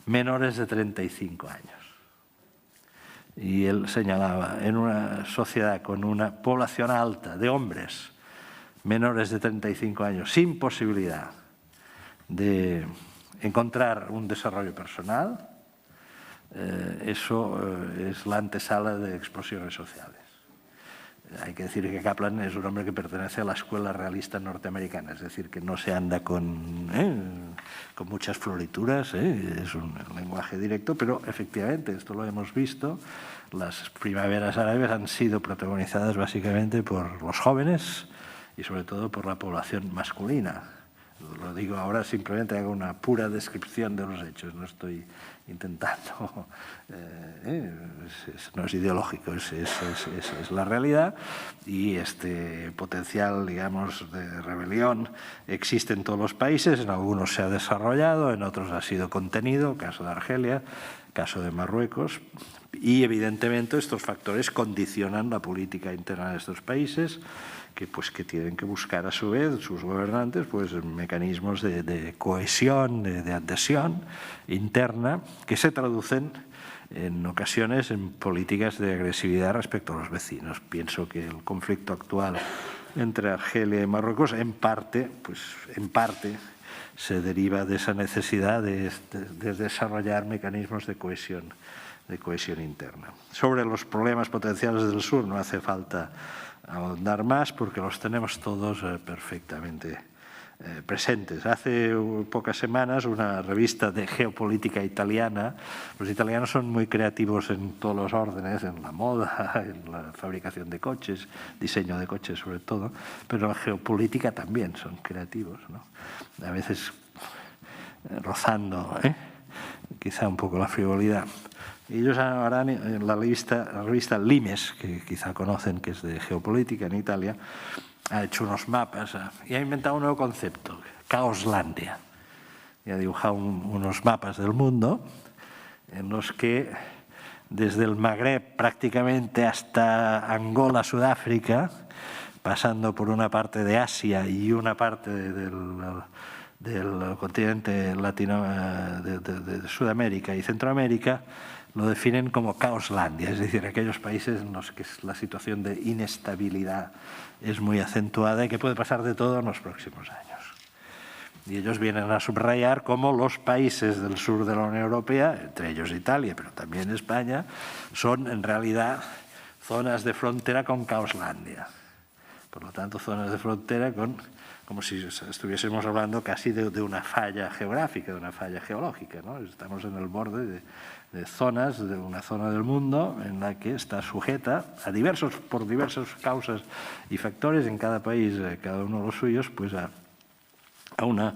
menores de 35 años. Y él señalaba, en una sociedad con una población alta de hombres menores de 35 años, sin posibilidad de encontrar un desarrollo personal, eso es la antesala de explosiones sociales. Hay que decir que Kaplan es un hombre que pertenece a la escuela realista norteamericana, es decir, que no se anda con muchas florituras, es un lenguaje directo, pero efectivamente, esto lo hemos visto, las primaveras árabes han sido protagonizadas básicamente por los jóvenes y sobre todo por la población masculina. Lo digo ahora, simplemente hago una pura descripción de los hechos, no estoy intentando, no es ideológico, es la realidad, y este potencial, digamos, de rebelión existe en todos los países, en algunos se ha desarrollado, en otros ha sido contenido, caso de Argelia, caso de Marruecos, y evidentemente estos factores condicionan la política interna de estos países, que tienen que buscar a su vez sus gobernantes mecanismos de cohesión, de adhesión interna, que se traducen en ocasiones en políticas de agresividad respecto a los vecinos. Pienso que el conflicto actual entre Argelia y Marruecos en parte se deriva de esa necesidad de desarrollar mecanismos de cohesión interna. Sobre los problemas potenciales del sur no hace falta ahondar más porque los tenemos todos perfectamente presentes. Hace pocas semanas una revista de geopolítica italiana, los italianos son muy creativos en todos los órdenes, en la moda, en la fabricación de coches, diseño de coches sobre todo, pero en la geopolítica también son creativos, ¿no? A veces rozando quizá un poco la frivolidad. Ellos harán en la revista Limes, que quizá conocen, que es de geopolítica en Italia, ha hecho unos mapas y ha inventado un nuevo concepto, Caoslandia. Y ha dibujado unos mapas del mundo en los que desde el Magreb prácticamente hasta Angola, Sudáfrica, pasando por una parte de Asia y una parte del continente latino, de Sudamérica y Centroamérica, lo definen como Caoslandia, es decir, aquellos países en los que la situación de inestabilidad es muy acentuada y que puede pasar de todo en los próximos años. Y ellos vienen a subrayar cómo los países del sur de la Unión Europea, entre ellos Italia, pero también España, son en realidad zonas de frontera con Caoslandia. Por lo tanto, zonas de frontera como si estuviésemos hablando casi de una falla geográfica, de una falla geológica, ¿no? Estamos en el borde de zonas, de una zona del mundo en la que está sujeta por diversas causas y factores en cada país, cada uno de los suyos, pues a una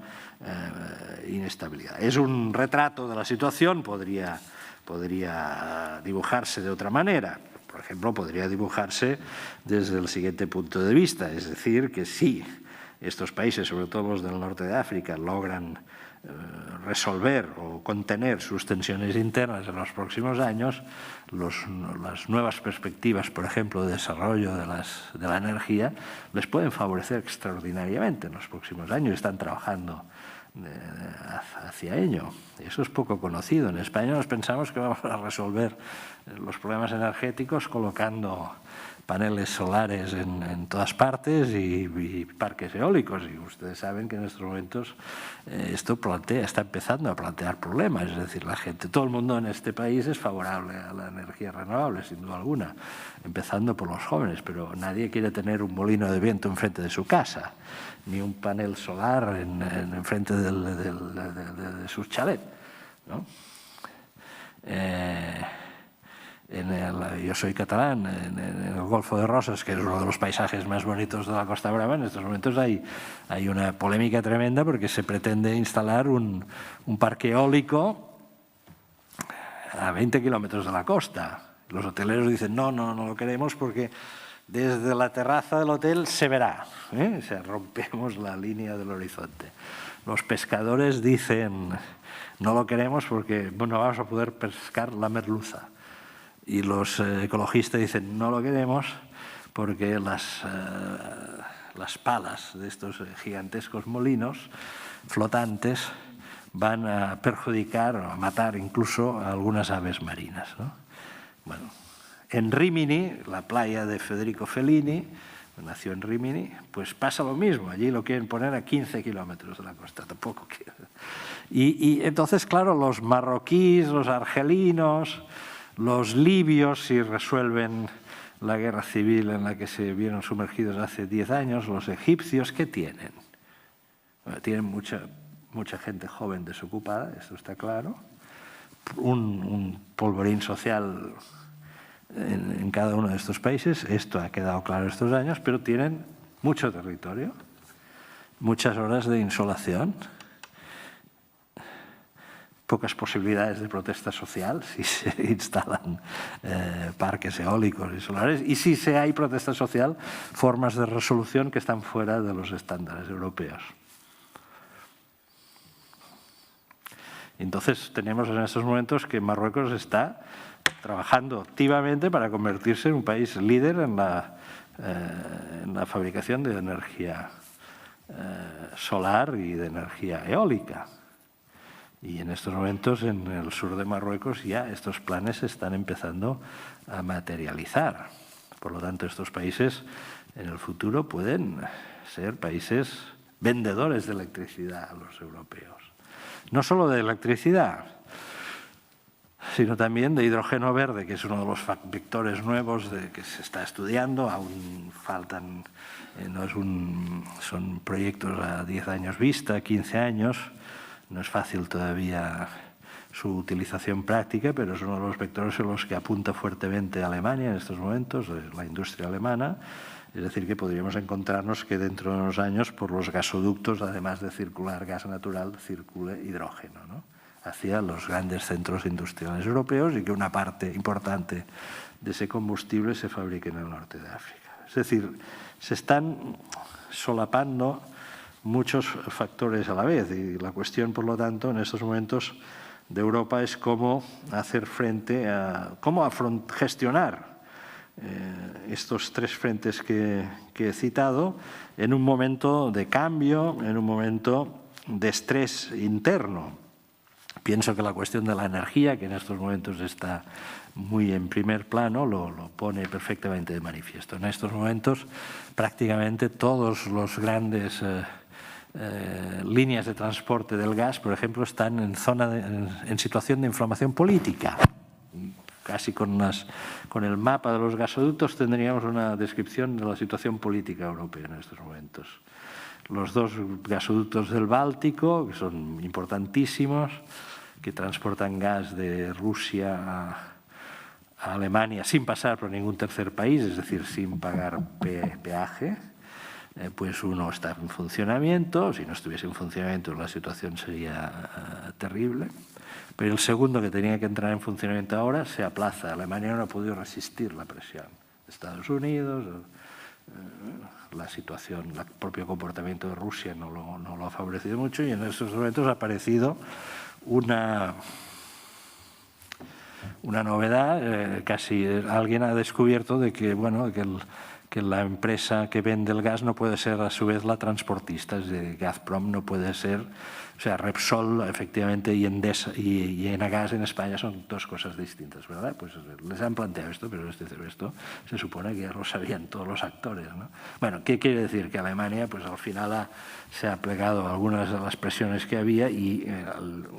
inestabilidad. Es un retrato de la situación, podría dibujarse de otra manera. Por ejemplo, podría dibujarse desde el siguiente punto de vista, es decir, que si estos países, sobre todo los del norte de África, logran resolver o contener sus tensiones internas en los próximos años, las nuevas perspectivas, por ejemplo, de desarrollo de la energía, les pueden favorecer extraordinariamente en los próximos años. Están trabajando hacia ello. Eso es poco conocido. En España nos pensamos que vamos a resolver los problemas energéticos colocando paneles solares en todas partes y parques eólicos. Y ustedes saben que en estos momentos esto está empezando a plantear problemas. Es decir, todo el mundo en este país es favorable a la energía renovable, sin duda alguna, empezando por los jóvenes, pero nadie quiere tener un molino de viento enfrente de su casa, ni un panel solar enfrente de su chalet, ¿no? yo soy catalán, en el Golfo de Rosas, que es uno de los paisajes más bonitos de la Costa Brava, en estos momentos hay una polémica tremenda porque se pretende instalar un parque eólico a 20 kilómetros de la costa. Los hoteleros dicen, no lo queremos porque desde la terraza del hotel se verá, o sea, rompemos la línea del horizonte. Los pescadores dicen, no lo queremos porque no vamos a poder pescar la merluza. Y los ecologistas dicen, no lo queremos porque las palas de estos gigantescos molinos flotantes van a perjudicar o a matar incluso a algunas aves marinas, ¿no? Bueno, en Rimini, la playa de Federico Fellini, nació en Rimini, pues pasa lo mismo. Allí lo quieren poner a 15 kilómetros de la costa, tampoco quieren. Y entonces, claro, los marroquíes, los argelinos, los libios, si resuelven la guerra civil en la que se vieron sumergidos hace 10 años, los egipcios, ¿qué tienen? Bueno, tienen mucha gente joven desocupada, esto está claro, un polvorín social en cada uno de estos países, esto ha quedado claro estos años, pero tienen mucho territorio, muchas horas de insolación, pocas posibilidades de protesta social si se instalan parques eólicos y solares, y si hay protesta social, formas de resolución que están fuera de los estándares europeos. Entonces tenemos en estos momentos que Marruecos está trabajando activamente para convertirse en un país líder en la fabricación de energía solar y de energía eólica. Y en estos momentos en el sur de Marruecos ya estos planes se están empezando a materializar. Por lo tanto, estos países en el futuro pueden ser países vendedores de electricidad a los europeos. No solo de electricidad, sino también de hidrógeno verde, que es uno de los vectores nuevos que se está estudiando. Aún faltan, son proyectos a 10 años vista, 15 años. No es fácil todavía su utilización práctica, pero es uno de los vectores en los que apunta fuertemente Alemania en estos momentos, la industria alemana. Es decir, que podríamos encontrarnos que dentro de unos años por los gasoductos, además de circular gas natural, circule hidrógeno, ¿no?, hacia los grandes centros industriales europeos y que una parte importante de ese combustible se fabrique en el norte de África. Es decir, se están solapando muchos factores a la vez y la cuestión, por lo tanto, en estos momentos de Europa es cómo hacer frente cómo gestionar estos tres frentes que he citado en un momento de cambio, en un momento de estrés interno. Pienso que la cuestión de la energía, que en estos momentos está muy en primer plano, lo pone perfectamente de manifiesto. En estos momentos prácticamente todos los grandes líneas de transporte del gas, por ejemplo, están en situación de inflamación política. Casi con el mapa de los gasoductos tendríamos una descripción de la situación política europea en estos momentos. Los dos gasoductos del Báltico, que son importantísimos, que transportan gas de Rusia a Alemania sin pasar por ningún tercer país, es decir, sin pagar peaje, pues uno está en funcionamiento. Si no estuviese en funcionamiento la situación sería terrible. Pero el segundo, que tenía que entrar en funcionamiento ahora, se aplaza. Alemania no ha podido resistir la presión. Estados Unidos, la situación, el propio comportamiento de Rusia no lo ha favorecido mucho, y en estos momentos ha aparecido una novedad. Casi alguien ha descubierto de que, bueno, que la empresa que vende el gas no puede ser a su vez la transportista. Es decir, Gazprom no puede ser, o sea, Repsol efectivamente y Endesa y Enagas en España son dos cosas distintas, ¿verdad? Pues les han planteado esto, pero esto se supone que ya lo sabían todos los actores, ¿no? Bueno, ¿qué quiere decir? Que Alemania pues al final se ha plegado a algunas de las presiones que había y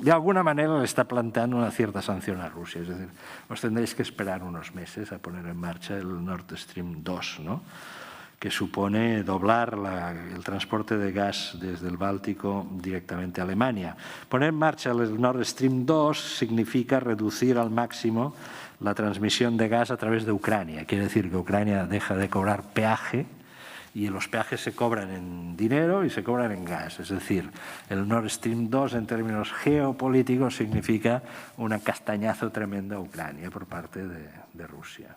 de alguna manera le está planteando una cierta sanción a Rusia. Es decir, os tendréis que esperar unos meses a poner en marcha el Nord Stream 2, ¿no?, que supone doblar el transporte de gas desde el Báltico directamente a Alemania. Poner en marcha el Nord Stream 2 significa reducir al máximo la transmisión de gas a través de Ucrania. Quiere decir que Ucrania deja de cobrar peaje y los peajes se cobran en dinero y se cobran en gas. Es decir, el Nord Stream 2 en términos geopolíticos significa un castañazo tremendo a Ucrania por parte de Rusia.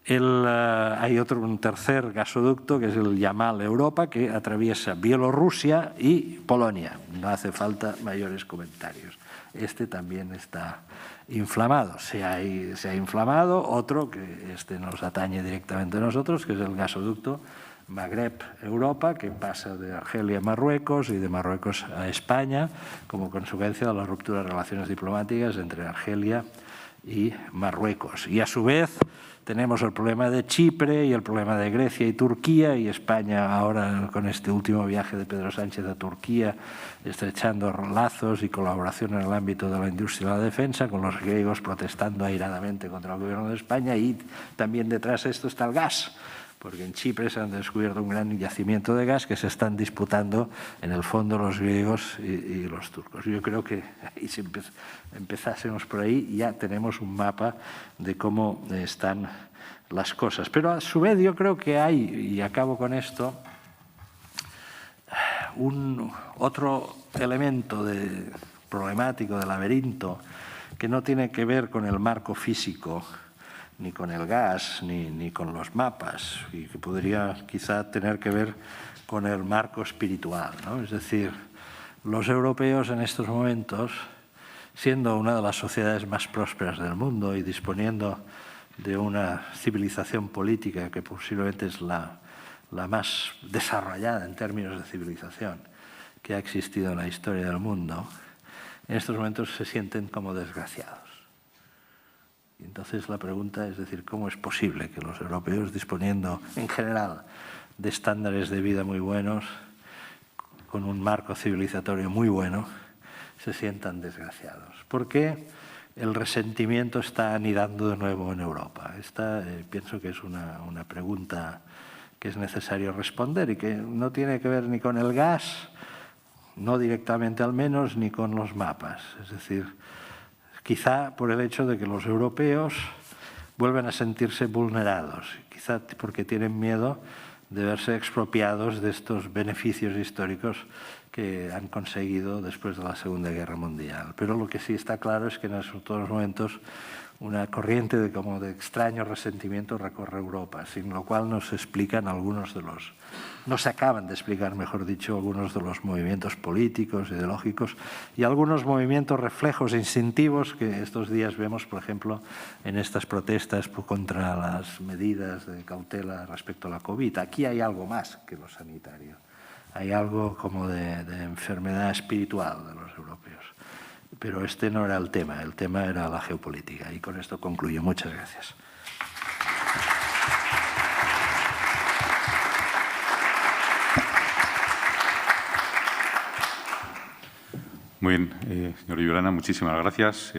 Hay un tercer gasoducto, que es el Yamal Europa, que atraviesa Bielorrusia y Polonia. No hace falta mayores comentarios. Este también está inflamado. Se ha inflamado otro, que nos atañe directamente a nosotros, que es el gasoducto Magreb-Europa, que pasa de Argelia a Marruecos y de Marruecos a España, como consecuencia de la ruptura de relaciones diplomáticas entre Argelia y Marruecos. Y a su vez tenemos el problema de Chipre y el problema de Grecia y Turquía, y España ahora con este último viaje de Pedro Sánchez a Turquía estrechando lazos y colaboración en el ámbito de la industria y la defensa, con los griegos protestando airadamente contra el gobierno de España, y también detrás de esto está el gas, porque en Chipre se han descubierto un gran yacimiento de gas que se están disputando en el fondo los griegos y los turcos. Yo creo que si empezásemos por ahí ya tenemos un mapa de cómo están las cosas. Pero a su vez yo creo que hay, y acabo con esto, otro elemento problemático de laberinto que no tiene que ver con el marco físico, ni con el gas, ni con los mapas, y que podría quizá tener que ver con el marco espiritual, ¿no? Es decir, los europeos en estos momentos, siendo una de las sociedades más prósperas del mundo y disponiendo de una civilización política que posiblemente es la más desarrollada en términos de civilización que ha existido en la historia del mundo, en estos momentos se sienten como desgraciados. Y entonces la pregunta es decir, ¿cómo es posible que los europeos, disponiendo en general de estándares de vida muy buenos, con un marco civilizatorio muy bueno, se sientan desgraciados? ¿Por qué el resentimiento está anidando de nuevo en Europa? Esta pienso que es una pregunta que es necesario responder y que no tiene que ver ni con el gas, no directamente al menos, ni con los mapas. Es decir, quizá por el hecho de que los europeos vuelven a sentirse vulnerados, quizá porque tienen miedo de verse expropiados de estos beneficios históricos que han conseguido después de la Segunda Guerra Mundial. Pero lo que sí está claro es que en todos los momentos una corriente de extraño resentimiento recorre Europa, sin lo cual no se acaban de explicar, mejor dicho, algunos de los movimientos políticos, ideológicos y algunos movimientos reflejos instintivos que estos días vemos, por ejemplo, en estas protestas contra las medidas de cautela respecto a la COVID. Aquí hay algo más que lo sanitario. Hay algo como de enfermedad espiritual de los europeos. Pero este no era el tema era la geopolítica. Y con esto concluyo. Muchas gracias. Muy bien, señor Violana, muchísimas gracias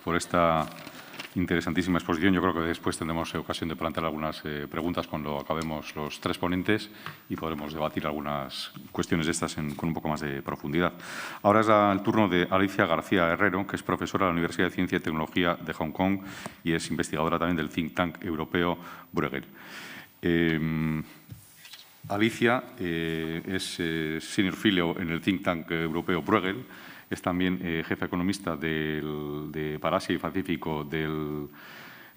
por esta interesantísima exposición. Yo creo que después tendremos ocasión de plantear algunas preguntas cuando acabemos los tres ponentes y podremos debatir algunas cuestiones de estas con un poco más de profundidad. Ahora es el turno de Alicia García Herrero, que es profesora de la Universidad de Ciencia y Tecnología de Hong Kong y es investigadora también del think tank europeo Bruegel. Alicia es senior fellow en el think tank europeo Bruegel. Es también jefa economista para Asia y Pacífico del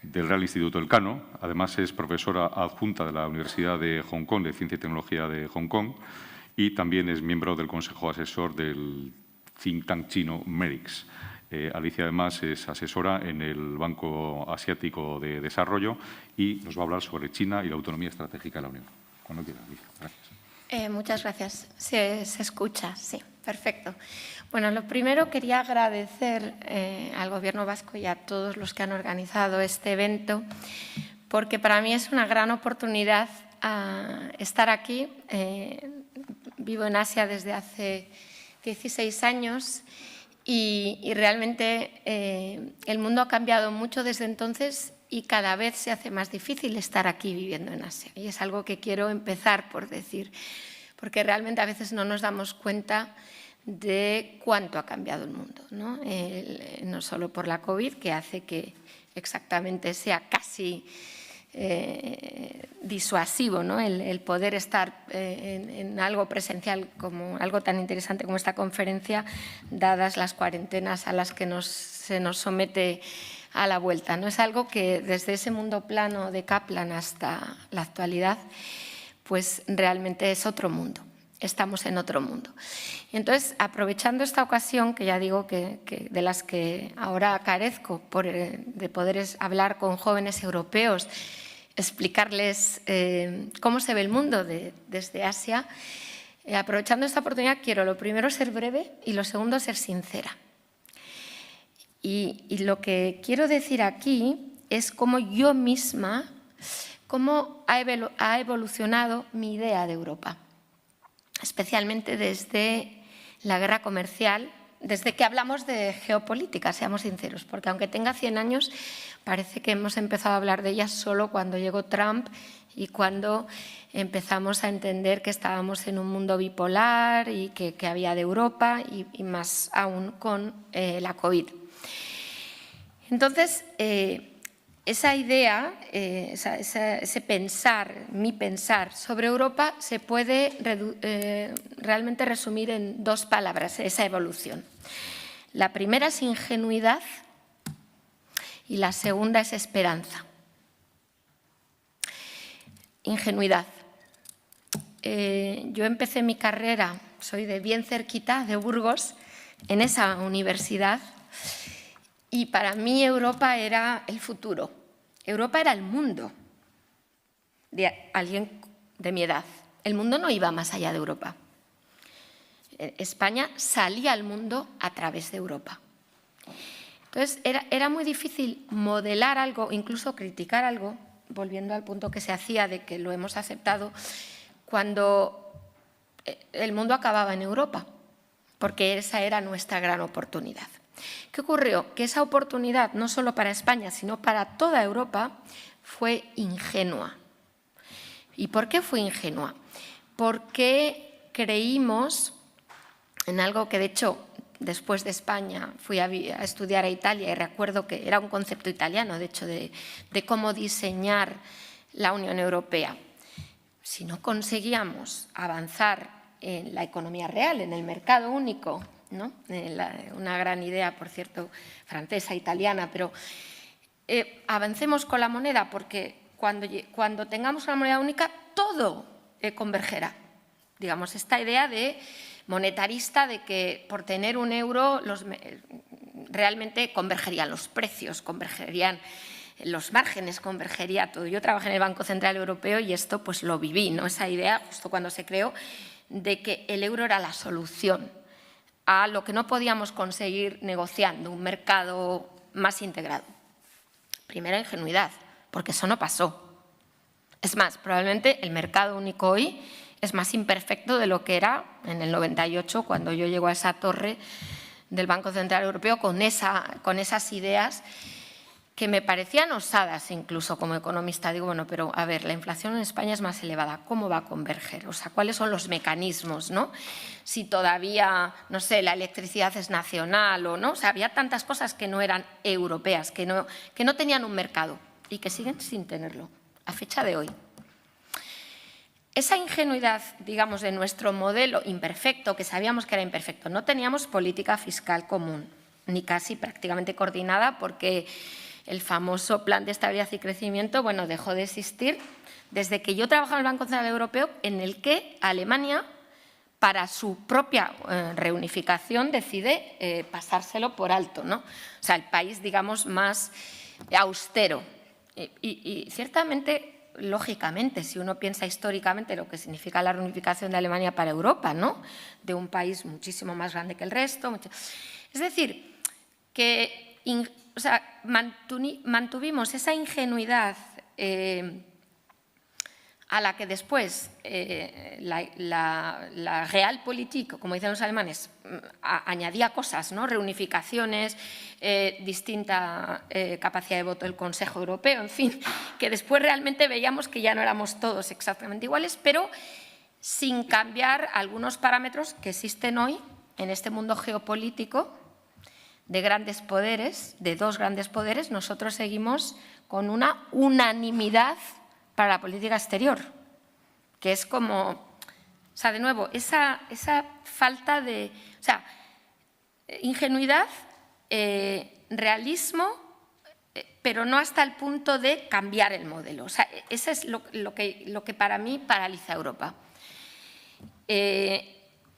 Real Instituto Elcano. Además, es profesora adjunta de la Universidad de Hong Kong, de Ciencia y Tecnología de Hong Kong, y también es miembro del Consejo Asesor del think tank chino MERIX. Alicia, además, es asesora en el Banco Asiático de Desarrollo y nos va a hablar sobre China y la autonomía estratégica de la Unión. Cuando quiera, Alicia. Gracias. Muchas gracias. Se escucha, sí, perfecto. Bueno, lo primero quería agradecer al Gobierno vasco y a todos los que han organizado este evento, porque para mí es una gran oportunidad estar aquí. Vivo en Asia desde hace 16 años y realmente el mundo ha cambiado mucho desde entonces y cada vez se hace más difícil estar aquí viviendo en Asia. Y es algo que quiero empezar por decir, porque realmente a veces no nos damos cuenta de cuánto ha cambiado el mundo, ¿no? No solo por la COVID, que hace que exactamente sea casi disuasivo, ¿no? El poder estar en algo presencial, como algo tan interesante como esta conferencia, dadas las cuarentenas a las que se nos somete a la vuelta, ¿no? Es algo que desde ese mundo plano de Kaplan hasta la actualidad, pues realmente es otro mundo. Estamos en otro mundo. Y entonces, aprovechando esta ocasión, que ya digo que de las que ahora carezco de poder hablar con jóvenes europeos, explicarles cómo se ve el mundo desde Asia, aprovechando esta oportunidad quiero lo primero ser breve y lo segundo ser sincera. Y lo que quiero decir aquí es cómo yo misma, cómo ha evolucionado mi idea de Europa, especialmente desde la guerra comercial, desde que hablamos de geopolítica, seamos sinceros, porque aunque tenga 100 años, parece que hemos empezado a hablar de ella solo cuando llegó Trump y cuando empezamos a entender que estábamos en un mundo bipolar y que había de Europa y más aún con la COVID. Entonces, esa idea, ese pensar, mi pensar sobre Europa se puede realmente resumir en dos palabras, esa evolución. La primera es ingenuidad y la segunda es esperanza. Ingenuidad. Yo empecé mi carrera, soy de bien cerquita, de Burgos, en esa universidad. Y para mí Europa era el futuro. Europa era el mundo de alguien de mi edad. El mundo no iba más allá de Europa. España salía al mundo a través de Europa. Entonces, era muy difícil modelar algo, incluso criticar algo, volviendo al punto que se hacía de que lo hemos aceptado, cuando el mundo acababa en Europa, porque esa era nuestra gran oportunidad. ¿Qué ocurrió? Que esa oportunidad, no solo para España, sino para toda Europa, fue ingenua. ¿Y por qué fue ingenua? Porque creímos en algo que, de hecho, después de España fui a estudiar a Italia y recuerdo que era un concepto italiano, de hecho, de cómo diseñar la Unión Europea. Si no conseguíamos avanzar en la economía real, en el mercado único, ¿no? Una gran idea, por cierto, francesa, italiana, pero avancemos con la moneda porque cuando tengamos una moneda única todo convergerá. Digamos, esta idea de monetarista de que por tener un euro realmente convergerían los precios, convergerían los márgenes, convergería todo. Yo trabajé en el Banco Central Europeo y esto pues lo viví, ¿no? Esa idea, justo cuando se creó, de que el euro era la solución a lo que no podíamos conseguir negociando, un mercado más integrado. Primera ingenuidad, porque eso no pasó. Es más, probablemente el mercado único hoy es más imperfecto de lo que era en el 98, cuando yo llego a esa torre del Banco Central Europeo con esas ideas que me parecían osadas incluso como economista. Digo, bueno, pero a ver, la inflación en España es más elevada, ¿cómo va a converger? O sea, ¿cuáles son los mecanismos, no? Si todavía, no sé, la electricidad es nacional o no. O sea, había tantas cosas que no eran europeas, que no tenían un mercado y que siguen sin tenerlo a fecha de hoy. Esa ingenuidad, digamos, de nuestro modelo imperfecto, que sabíamos que era imperfecto, no teníamos política fiscal común, ni casi prácticamente coordinada, porque el famoso Plan de Estabilidad y Crecimiento, bueno, dejó de existir desde que yo trabajaba en el Banco Central Europeo, en el que Alemania, para su propia reunificación, decide pasárselo por alto, ¿no? O sea, el país, digamos, más austero. Y ciertamente, lógicamente, si uno piensa históricamente lo que significa la reunificación de Alemania para Europa, ¿no? De un país muchísimo más grande que el resto. Es decir, que mantuvimos esa ingenuidad a la que después la Realpolitik, como dicen los alemanes, añadía cosas, ¿no? Reunificaciones, distinta capacidad de voto del Consejo Europeo, en fin, que después realmente veíamos que ya no éramos todos exactamente iguales, pero sin cambiar algunos parámetros que existen hoy en este mundo geopolítico de grandes poderes, de dos grandes poderes. Nosotros seguimos con una unanimidad para la política exterior, que es como, o sea, de nuevo, esa falta de, o sea, ingenuidad, realismo, pero no hasta el punto de cambiar el modelo. O sea, eso es lo que para mí paraliza a Europa.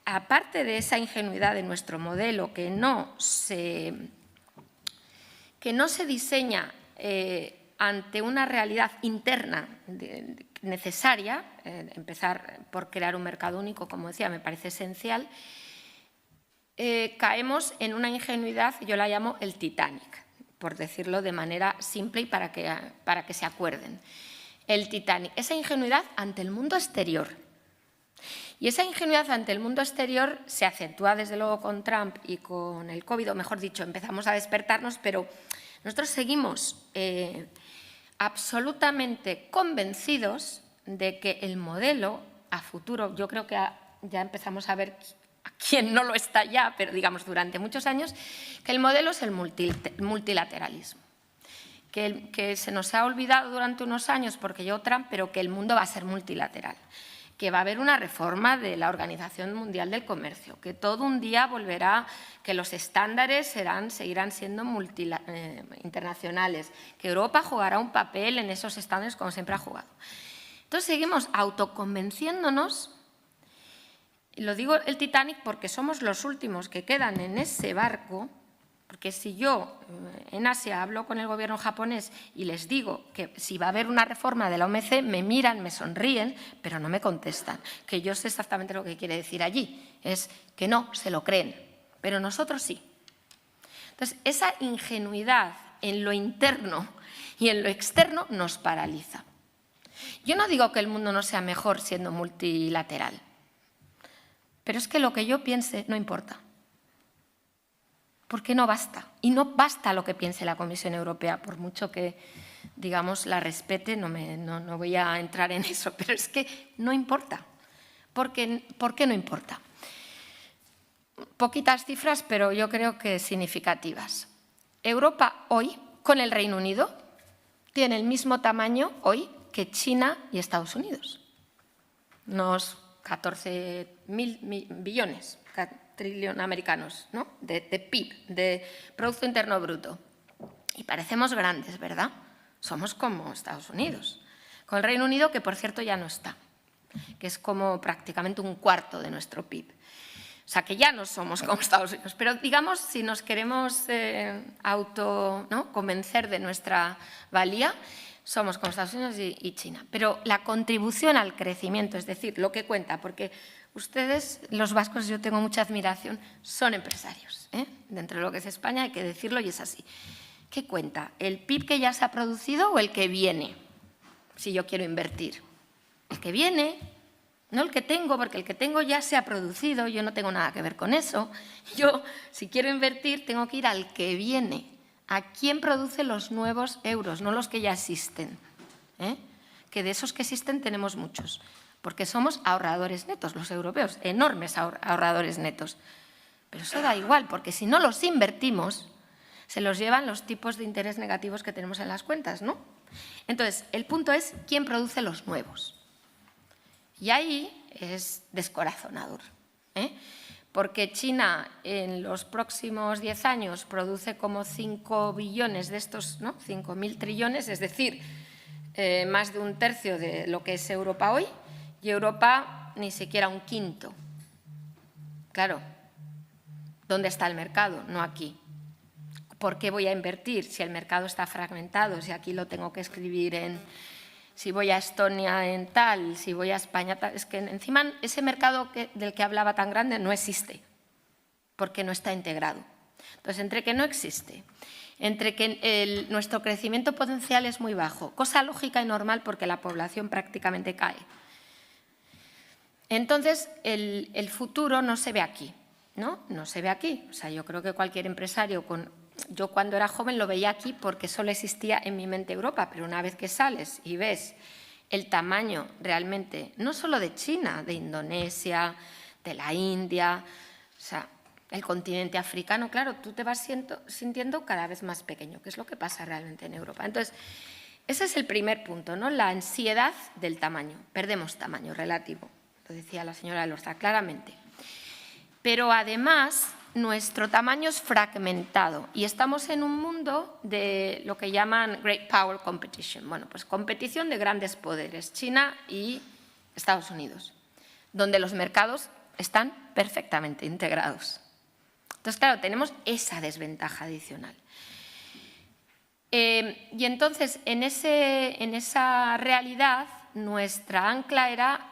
Aparte de esa ingenuidad de nuestro modelo que no se diseña ante una realidad interna necesaria, empezar por crear un mercado único, como decía, me parece esencial, caemos en una ingenuidad, yo la llamo el Titanic, por decirlo de manera simple y para que se acuerden. El Titanic, esa ingenuidad ante el mundo exterior. Y esa ingenuidad ante el mundo exterior se acentúa desde luego con Trump y con el COVID, o mejor dicho, empezamos a despertarnos, pero nosotros seguimos absolutamente convencidos de que el modelo a futuro, yo creo que ya empezamos a ver a quién no lo está ya, pero digamos durante muchos años, que el modelo es el multilateralismo. Que se nos ha olvidado durante unos años porque llegó Trump, pero que el mundo va a ser multilateral, que va a haber una reforma de la Organización Mundial del Comercio, que todo un día volverá, que los estándares seguirán siendo internacionales, que Europa jugará un papel en esos estándares como siempre ha jugado. Entonces seguimos autoconvenciéndonos, lo digo el Titanic porque somos los últimos que quedan en ese barco, porque si yo en Asia hablo con el gobierno japonés y les digo que si va a haber una reforma de la OMC, me miran, me sonríen, pero no me contestan, que yo sé exactamente lo que quiere decir allí, es que no, se lo creen, pero nosotros sí. Entonces, esa ingenuidad en lo interno y en lo externo nos paraliza. Yo no digo que el mundo no sea mejor siendo multilateral, pero es que lo que yo piense no importa. Porque no basta. Y no basta lo que piense la Comisión Europea, por mucho que, digamos, la respete, no voy a entrar en eso, pero es que no importa. ¿Por qué no importa? Poquitas cifras, pero yo creo que significativas. Europa hoy, con el Reino Unido, tiene el mismo tamaño hoy que China y Estados Unidos. Unos 14.000 billones, trillón americanos, ¿no? de PIB, de Producto Interno Bruto. Y parecemos grandes, ¿verdad? Somos como Estados Unidos. Con el Reino Unido, que por cierto ya no está, que es como prácticamente un cuarto de nuestro PIB. O sea, que ya no somos como Estados Unidos. Pero, digamos, si nos queremos convencer de nuestra valía, somos como Estados Unidos y China. Pero la contribución al crecimiento, es decir, lo que cuenta, porque ustedes, los vascos, yo tengo mucha admiración, son empresarios. Dentro de lo que es España hay que decirlo y es así. ¿Qué cuenta? ¿El PIB que ya se ha producido o el que viene? Si yo quiero invertir. El que viene, no el que tengo, porque el que tengo ya se ha producido, yo no tengo nada que ver con eso. Yo, si quiero invertir, tengo que ir al que viene. ¿A quién produce los nuevos euros? No los que ya existen. Que de esos que existen tenemos muchos. Porque somos ahorradores netos, los europeos, enormes ahorradores netos. Pero eso da igual, porque si no los invertimos, se los llevan los tipos de interés negativos que tenemos en las cuentas, ¿no? Entonces, el punto es quién produce los nuevos. Y ahí es descorazonador, porque China en los próximos 10 años produce como 5 billones de estos, ¿no? 5.000 trillones, es decir, más de un tercio de lo que es Europa hoy, y Europa ni siquiera un quinto. Claro, ¿dónde está el mercado? No aquí. ¿Por qué voy a invertir si el mercado está fragmentado? Si aquí lo tengo que escribir en... Si voy a Estonia en tal, si voy a España tal... Es que encima ese mercado del que hablaba tan grande no existe, porque no está integrado. Entonces, entre que no existe, entre que nuestro crecimiento potencial es muy bajo, cosa lógica y normal porque la población prácticamente cae. Entonces, el futuro no se ve aquí, ¿no? No se ve aquí. O sea, yo creo que cualquier empresario con yo cuando era joven lo veía aquí porque solo existía en mi mente Europa, pero una vez que sales y ves el tamaño realmente, no solo de China, de Indonesia, de la India, o sea, el continente africano, claro, tú te vas sintiendo cada vez más pequeño, que es lo que pasa realmente en Europa. Entonces, ese es el primer punto, ¿no? La ansiedad del tamaño. Perdemos tamaño relativo, lo decía la señora Elorza, claramente. Pero además, nuestro tamaño es fragmentado y estamos en un mundo de lo que llaman Great Power Competition. Bueno, pues competición de grandes poderes, China y Estados Unidos, donde los mercados están perfectamente integrados. Entonces, claro, tenemos esa desventaja adicional. Y entonces, en esa realidad, nuestra ancla era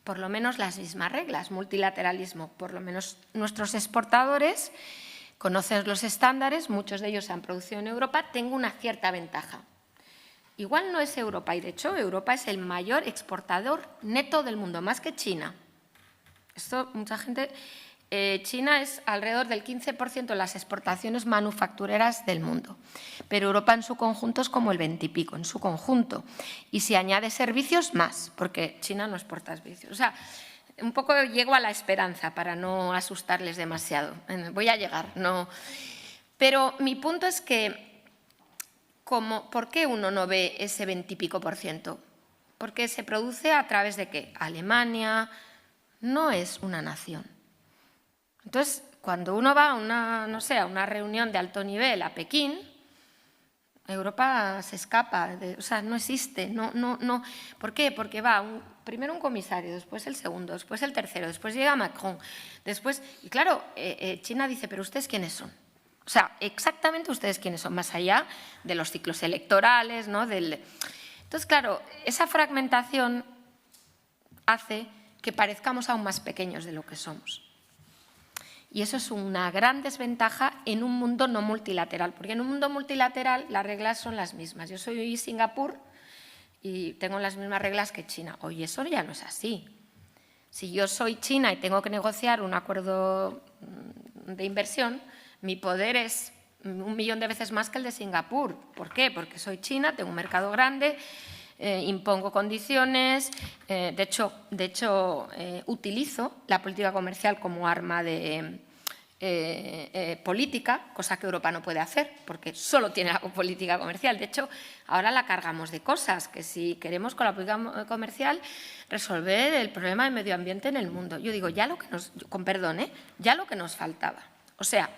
por lo menos las mismas reglas, multilateralismo. Por lo menos nuestros exportadores conocen los estándares, muchos de ellos se han producido en Europa, tengo una cierta ventaja. Igual no es Europa, y de hecho Europa es el mayor exportador neto del mundo, más que China. Esto mucha gente... China es alrededor del 15% de las exportaciones manufactureras del mundo, pero Europa en su conjunto es como el 20 y pico, en su conjunto. Y si añade servicios, más, porque China no exporta servicios. O sea, un poco llego a la esperanza para no asustarles demasiado. Voy a llegar, no. Pero mi punto es que, ¿por qué uno no ve ese 20 y pico %? Porque se produce a través de ¿qué? Alemania no es una nación. Entonces, cuando uno va a una reunión de alto nivel a Pekín, Europa se escapa, o sea, no existe, no. ¿Por qué? Porque va primero un comisario, después el segundo, después el tercero, después llega Macron, después… Y claro, China dice, ¿pero ustedes quiénes son? O sea, exactamente ustedes quiénes son, más allá de los ciclos electorales, ¿no? Entonces, claro, esa fragmentación hace que parezcamos aún más pequeños de lo que somos. Y eso es una gran desventaja en un mundo no multilateral, porque en un mundo multilateral las reglas son las mismas. Yo soy Singapur y tengo las mismas reglas que China. Oye, eso ya no es así. Si yo soy China y tengo que negociar un acuerdo de inversión, mi poder es 1 millón de veces más que el de Singapur. ¿Por qué? Porque soy China, tengo un mercado grande, impongo condiciones, de hecho, utilizo la política comercial como arma de política, cosa que Europa no puede hacer, porque solo tiene la política comercial. De hecho, ahora la cargamos de cosas, que si queremos con la política comercial resolver el problema del medio ambiente en el mundo. Yo digo, ya lo que nos faltaba. O sea,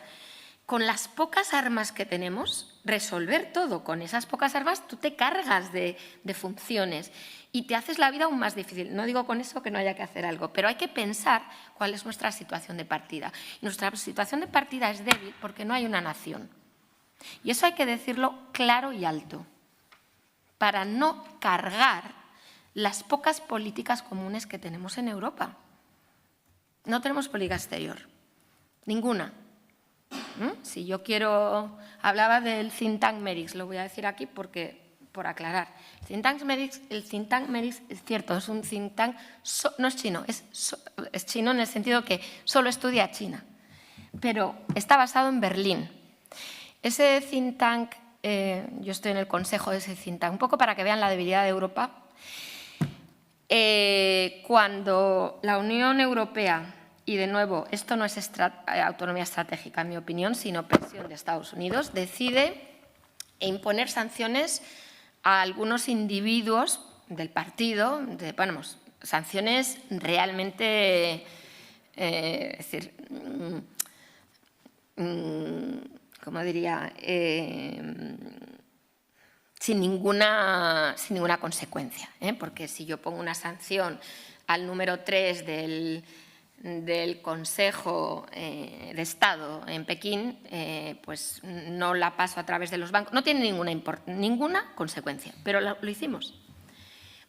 con las pocas armas que tenemos, resolver todo con esas pocas armas, tú te cargas de funciones y te haces la vida aún más difícil. No digo con eso que no haya que hacer algo, pero hay que pensar cuál es nuestra situación de partida. Nuestra situación de partida es débil porque no hay una nación. Y eso hay que decirlo claro y alto, para no cargar las pocas políticas comunes que tenemos en Europa. No tenemos política exterior, ninguna. Si yo quiero… Hablaba del think tank MERIX, lo voy a decir aquí por aclarar. El think tank MERIX es cierto, es un think tank, no es chino, es chino en el sentido que solo estudia China, pero está basado en Berlín. Ese think tank, yo estoy en el consejo de ese think tank, un poco para que vean la debilidad de Europa. Cuando la Unión Europea… Y, de nuevo, esto no es autonomía estratégica, en mi opinión, sino presión de Estados Unidos, decide imponer sanciones a algunos individuos del partido, sanciones realmente, es decir, ¿cómo diría?, sin ninguna consecuencia, porque si yo pongo una sanción al número 3 del Consejo de Estado en Pekín, pues no la paso a través de los bancos. No tiene ninguna consecuencia, pero lo hicimos.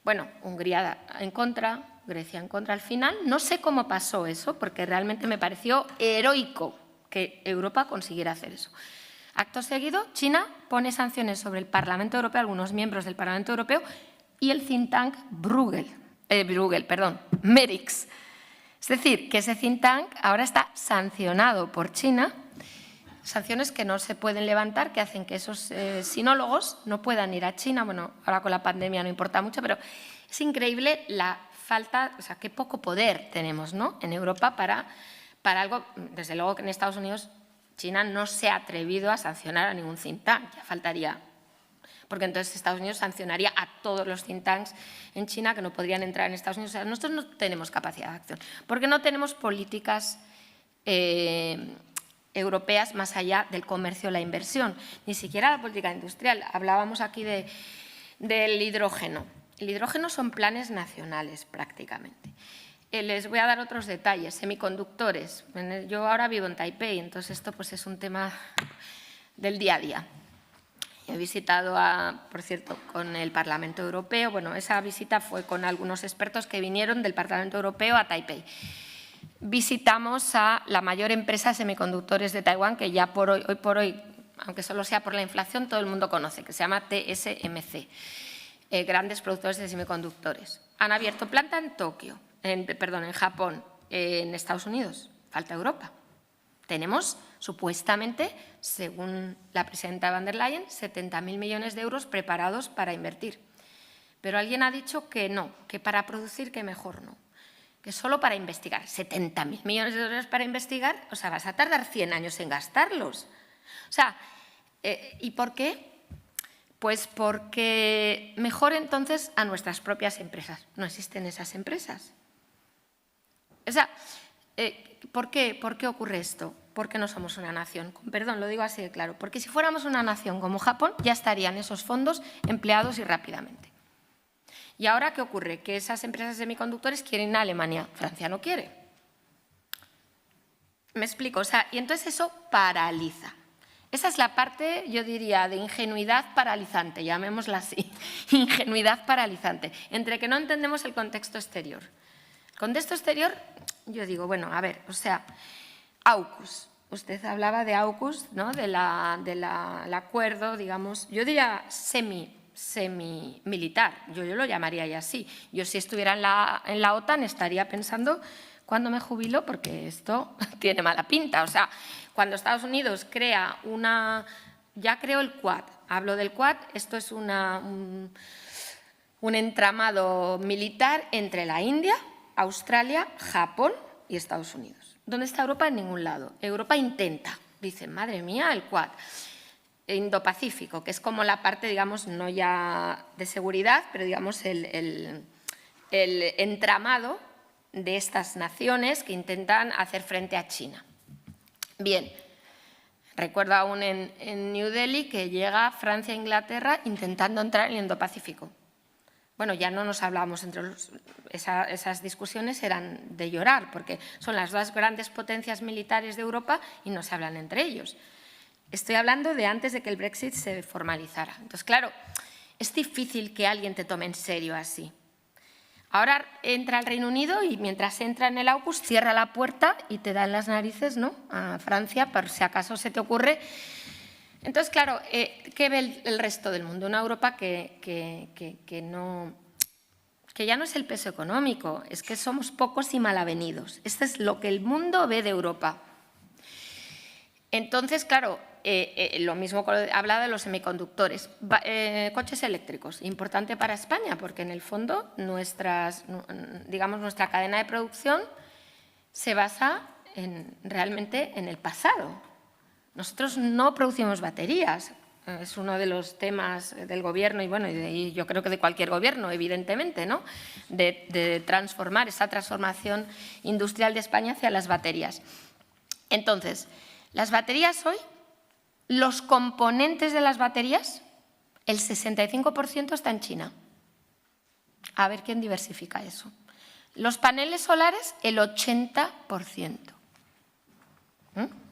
Bueno, Hungría en contra, Grecia en contra al final. No sé cómo pasó eso, porque realmente me pareció heroico que Europa consiguiera hacer eso. Acto seguido, China pone sanciones sobre el Parlamento Europeo, algunos miembros del Parlamento Europeo, y el think tank MERIX. Es decir, que ese think tank ahora está sancionado por China sanciones que no se pueden levantar, que hacen que esos sinólogos no puedan ir a China. Bueno, ahora con la pandemia no importa mucho, pero es increíble la falta, o sea, qué poco poder tenemos, ¿no?, en Europa para algo. Desde luego que en Estados Unidos China no se ha atrevido a sancionar a ningún think tank, ya faltaría, porque entonces Estados Unidos sancionaría a todos los think tanks en China que no podrían entrar en Estados Unidos. O sea, nosotros no tenemos capacidad de acción, porque no tenemos políticas europeas más allá del comercio o la inversión, ni siquiera la política industrial. Hablábamos aquí del hidrógeno. El hidrógeno son planes nacionales prácticamente. Les voy a dar otros detalles. Semiconductores. Yo ahora vivo en Taipei, entonces esto pues es un tema del día a día. He visitado, por cierto, con el Parlamento Europeo. Bueno, esa visita fue con algunos expertos que vinieron del Parlamento Europeo a Taipei. Visitamos a la mayor empresa de semiconductores de Taiwán, que ya hoy por hoy, aunque solo sea por la inflación, todo el mundo conoce, que se llama TSMC, grandes productores de semiconductores. Han abierto planta en Tokio, en Japón, en Estados Unidos. Falta Europa. Tenemos, supuestamente, según la presidenta van der Leyen, 70.000 millones de euros preparados para invertir. Pero alguien ha dicho que no, que para producir que mejor no, que solo para investigar. 70.000 millones de euros para investigar, o sea, vas a tardar 100 años en gastarlos. O sea, ¿y por qué? Pues porque mejor entonces a nuestras propias empresas. No existen esas empresas. O sea, ¿por qué ocurre esto? Porque no somos una nación. Perdón, lo digo así de claro. Porque si fuéramos una nación como Japón, ya estarían esos fondos empleados y rápidamente. ¿Y ahora qué ocurre? Que esas empresas de semiconductores quieren ir a Alemania. Francia no quiere. ¿Me explico? O sea, y entonces eso paraliza. Esa es la parte, yo diría, de ingenuidad paralizante, llamémosla así. Ingenuidad paralizante. Entre que no entendemos el contexto exterior. El contexto exterior, yo digo, bueno, a ver, o sea, AUKUS. Usted hablaba de AUKUS, ¿no?, del acuerdo, digamos, yo diría semi-militar, yo lo llamaría ya así. Yo si estuviera en la OTAN estaría pensando cuándo me jubilo, porque esto tiene mala pinta. O sea, cuando Estados Unidos crea ya creó el Quad, hablo del Quad, esto es un entramado militar entre la India, Australia, Japón y Estados Unidos. ¿Dónde está Europa? En ningún lado. Europa intenta, dicen, madre mía, el Quad. Indo-Pacífico, que es como la parte, digamos, no ya de seguridad, pero digamos el entramado de estas naciones que intentan hacer frente a China. Bien, recuerdo aún en New Delhi que llega Francia e Inglaterra intentando entrar en el Indo-Pacífico. Bueno, ya no nos hablábamos entre esas discusiones eran de llorar, porque son las dos grandes potencias militares de Europa y no se hablan entre ellos. Estoy hablando de antes de que el Brexit se formalizara. Entonces, claro, es difícil que alguien te tome en serio así. Ahora entra el Reino Unido y mientras entra en el AUKUS cierra la puerta y te da en las narices, ¿no?, a Francia, por si acaso se te ocurre. Entonces, claro, ¿qué ve el resto del mundo? Una Europa que ya no es el peso económico, es que somos pocos y malavenidos. Esto es lo que el mundo ve de Europa. Entonces, claro, lo mismo habla de los semiconductores. Coches eléctricos, importante para España, porque en el fondo nuestra cadena de producción se basa realmente en el pasado. Nosotros no producimos baterías. Es uno de los temas del Gobierno y, bueno, y yo creo que de cualquier gobierno, evidentemente, ¿no?, de transformar esa transformación industrial de España hacia las baterías. Entonces, las baterías hoy, los componentes de las baterías, el 65% está en China. A ver quién diversifica eso. Los paneles solares, el 80%.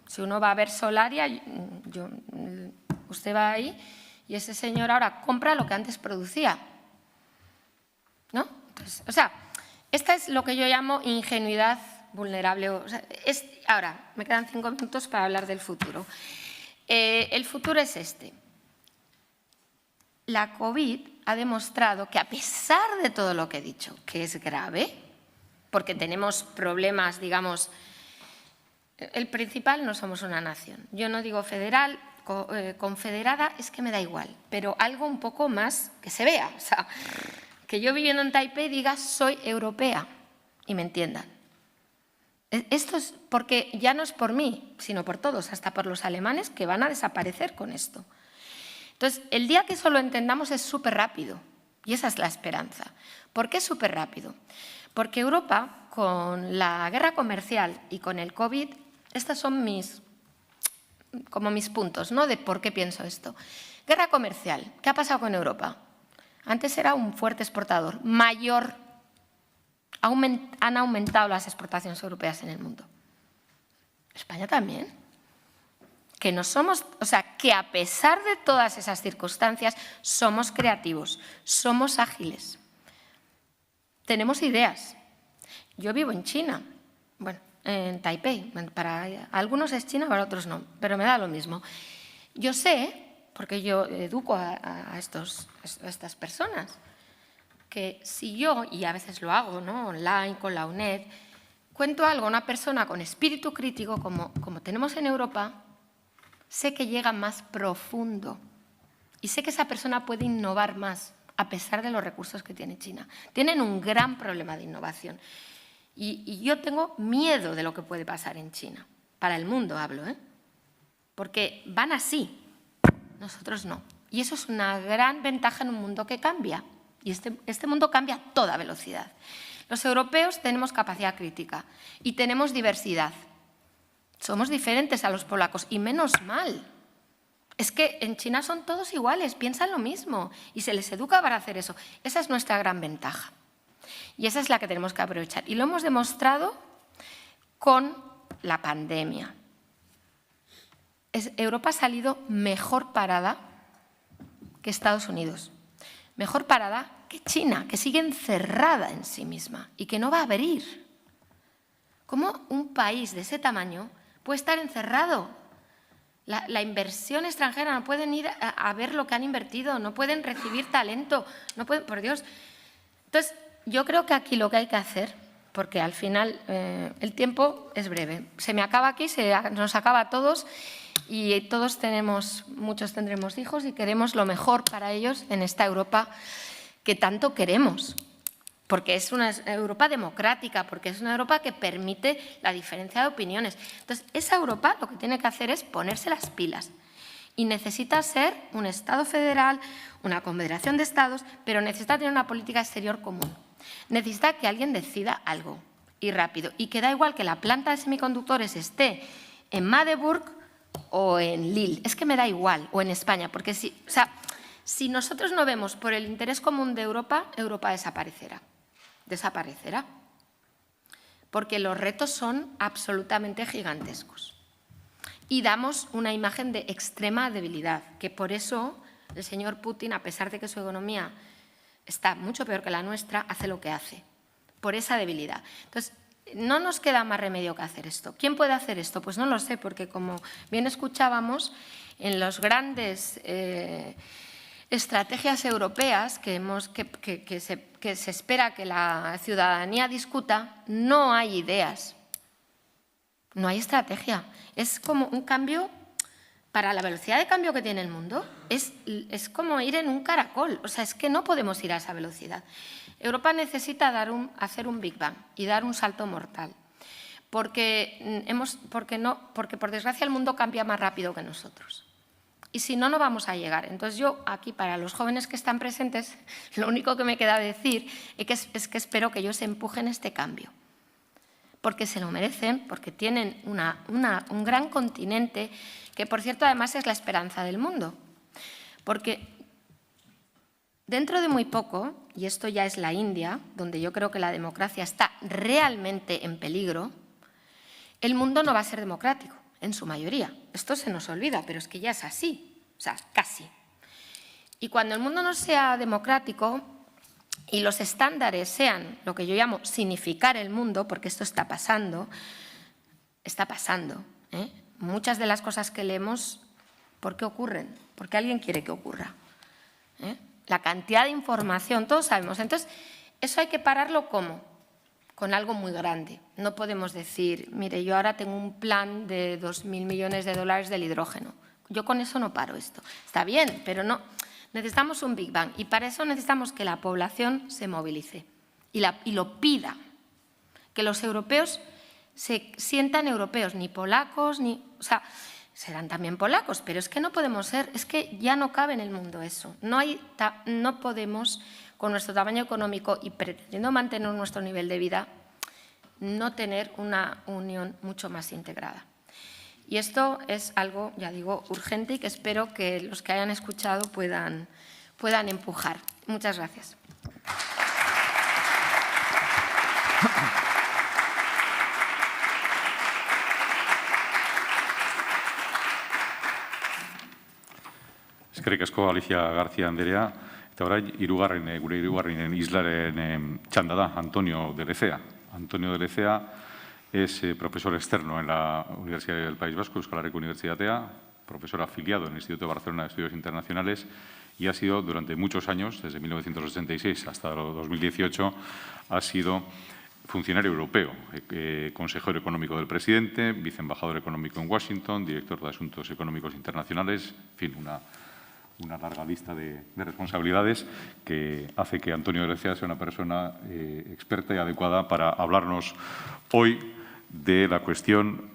Si uno va a ver Solaria, usted va ahí y ese señor ahora compra lo que antes producía, ¿no? Entonces, o sea, esta es lo que yo llamo ingenuidad vulnerable. O sea, ahora, me quedan 5 minutos para hablar del futuro. El futuro es este. La COVID ha demostrado que, a pesar de todo lo que he dicho, que es grave, porque tenemos problemas, digamos, El principal, no somos una nación. Yo no digo federal, confederada, es que me da igual, pero algo un poco más que se vea. O sea, que yo viviendo en Taipei diga soy europea y me entiendan. Esto es porque ya no es por mí, sino por todos, hasta por los alemanes que van a desaparecer con esto. Entonces, el día que eso lo entendamos es súper rápido y esa es la esperanza. ¿Por qué es súper rápido? Porque Europa, con la guerra comercial y con el COVID, estos son mis puntos, ¿no?, de por qué pienso esto. Guerra comercial. ¿Qué ha pasado con Europa? Antes era un fuerte exportador, mayor. Han aumentado las exportaciones europeas en el mundo. España también. Que no somos, o sea, que a pesar de todas esas circunstancias, somos creativos, somos ágiles. Tenemos ideas. Yo vivo en China, bueno, en Taipei. Para algunos es China, para otros no, pero me da lo mismo. Yo sé, porque yo educo a estas personas, que si yo, y a veces lo hago, ¿no?, online, con la UNED, cuento algo a una persona con espíritu crítico, como tenemos en Europa, sé que llega más profundo y sé que esa persona puede innovar más a pesar de los recursos que tiene China. Tienen un gran problema de innovación y yo tengo miedo de lo que puede pasar en China. Para el mundo hablo, porque van así, nosotros no. Y eso es una gran ventaja en un mundo que cambia. Y este mundo cambia a toda velocidad. Los europeos tenemos capacidad crítica y tenemos diversidad. Somos diferentes a los polacos y menos mal. Es que en China son todos iguales, piensan lo mismo y se les educa para hacer eso. Esa es nuestra gran ventaja y esa es la que tenemos que aprovechar. Y lo hemos demostrado con la pandemia. Europa ha salido mejor parada que Estados Unidos. Mejor parada que China, que sigue encerrada en sí misma y que no va a abrir. ¿Cómo un país de ese tamaño puede estar encerrado? La inversión extranjera, no pueden ir a ver lo que han invertido, no pueden recibir talento, no pueden, por Dios. Entonces, yo creo que aquí lo que hay que hacer, porque al final el tiempo es breve, se me acaba aquí, nos acaba a todos. Y todos muchos tendremos hijos y queremos lo mejor para ellos en esta Europa que tanto queremos, porque es una Europa democrática, porque es una Europa que permite la diferencia de opiniones. Entonces, esa Europa lo que tiene que hacer es ponerse las pilas y necesita ser un Estado federal, una confederación de Estados, pero necesita tener una política exterior común. Necesita que alguien decida algo y rápido y que da igual que la planta de semiconductores esté en Magdeburg o en Lille, es que me da igual, o en España, porque si nosotros no vemos por el interés común de Europa, Europa desaparecerá. Desaparecerá. Porque los retos son absolutamente gigantescos. Y damos una imagen de extrema debilidad, que por eso el señor Putin, a pesar de que su economía está mucho peor que la nuestra, hace lo que hace, por esa debilidad. Entonces, no nos queda más remedio que hacer esto. ¿Quién puede hacer esto? Pues no lo sé, porque como bien escuchábamos, en las grandes estrategias europeas que se espera que la ciudadanía discuta, no hay ideas, no hay estrategia. Es como un cambio, para la velocidad de cambio que tiene el mundo, es como ir en un caracol. O sea, es que no podemos ir a esa velocidad. Europa necesita hacer un Big Bang y dar un salto mortal, porque por desgracia el mundo cambia más rápido que nosotros. Y si no, no vamos a llegar. Entonces yo aquí, para los jóvenes que están presentes, lo único que me queda decir es que espero que ellos empujen este cambio, porque se lo merecen, porque tienen un gran continente que, por cierto, además es la esperanza del mundo. Porque dentro de muy poco, y esto ya es la India, donde yo creo que la democracia está realmente en peligro, el mundo no va a ser democrático, en su mayoría. Esto se nos olvida, pero es que ya es así, o sea, casi. Y cuando el mundo no sea democrático y los estándares sean lo que yo llamo significar el mundo, porque esto está pasando, Muchas de las cosas que leemos, ¿por qué ocurren? Porque alguien quiere que ocurra. La cantidad de información, todos sabemos. Entonces, eso hay que pararlo ¿cómo? con algo muy grande. No podemos decir, mire, yo ahora tengo un plan de 2.000 millones de dólares del hidrógeno. Yo con eso no paro esto. Está bien, pero no. Necesitamos un Big Bang y para eso necesitamos que la población se movilice y lo pida. Que los europeos se sientan europeos, ni polacos, o sea, serán también polacos, pero es que no podemos ser, es que ya no cabe en el mundo eso. No podemos, con nuestro tamaño económico y pretendiendo mantener nuestro nivel de vida, no tener una unión mucho más integrada. Y esto es algo, ya digo, urgente y que espero que los que hayan escuchado puedan empujar. Muchas gracias. Eskerrik asko Alicia García Anderea. Eta orain, gure hirugarren islaren txanda da, Antonio de Lecea. Antonio de Lecea es profesor externo en la Universidad del País Vasco, Euskal Herriko Unibertsitatea, profesor afiliado en el Instituto de Barcelona de Estudios Internacionales y ha sido durante muchos años, desde 1986 hasta 2018, ha sido funcionario europeo, consejero económico del presidente, viceembajador económico en Washington, director de Asuntos Económicos Internacionales, en fin, una larga lista de responsabilidades que hace que Antonio de Lecea sea una persona experta y adecuada para hablarnos hoy de la cuestión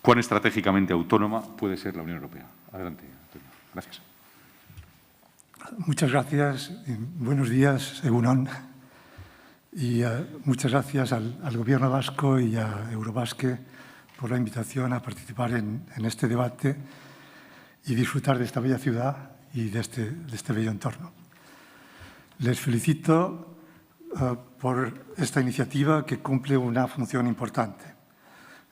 cuán estratégicamente autónoma puede ser la Unión Europea. Adelante, Antonio. Gracias. Muchas gracias. Buenos días, Egunon. Y muchas gracias al Gobierno vasco y a Eurobasque por la invitación a participar en este debate y disfrutar de esta bella ciudad y de este bello entorno. Les felicito por esta iniciativa que cumple una función importante,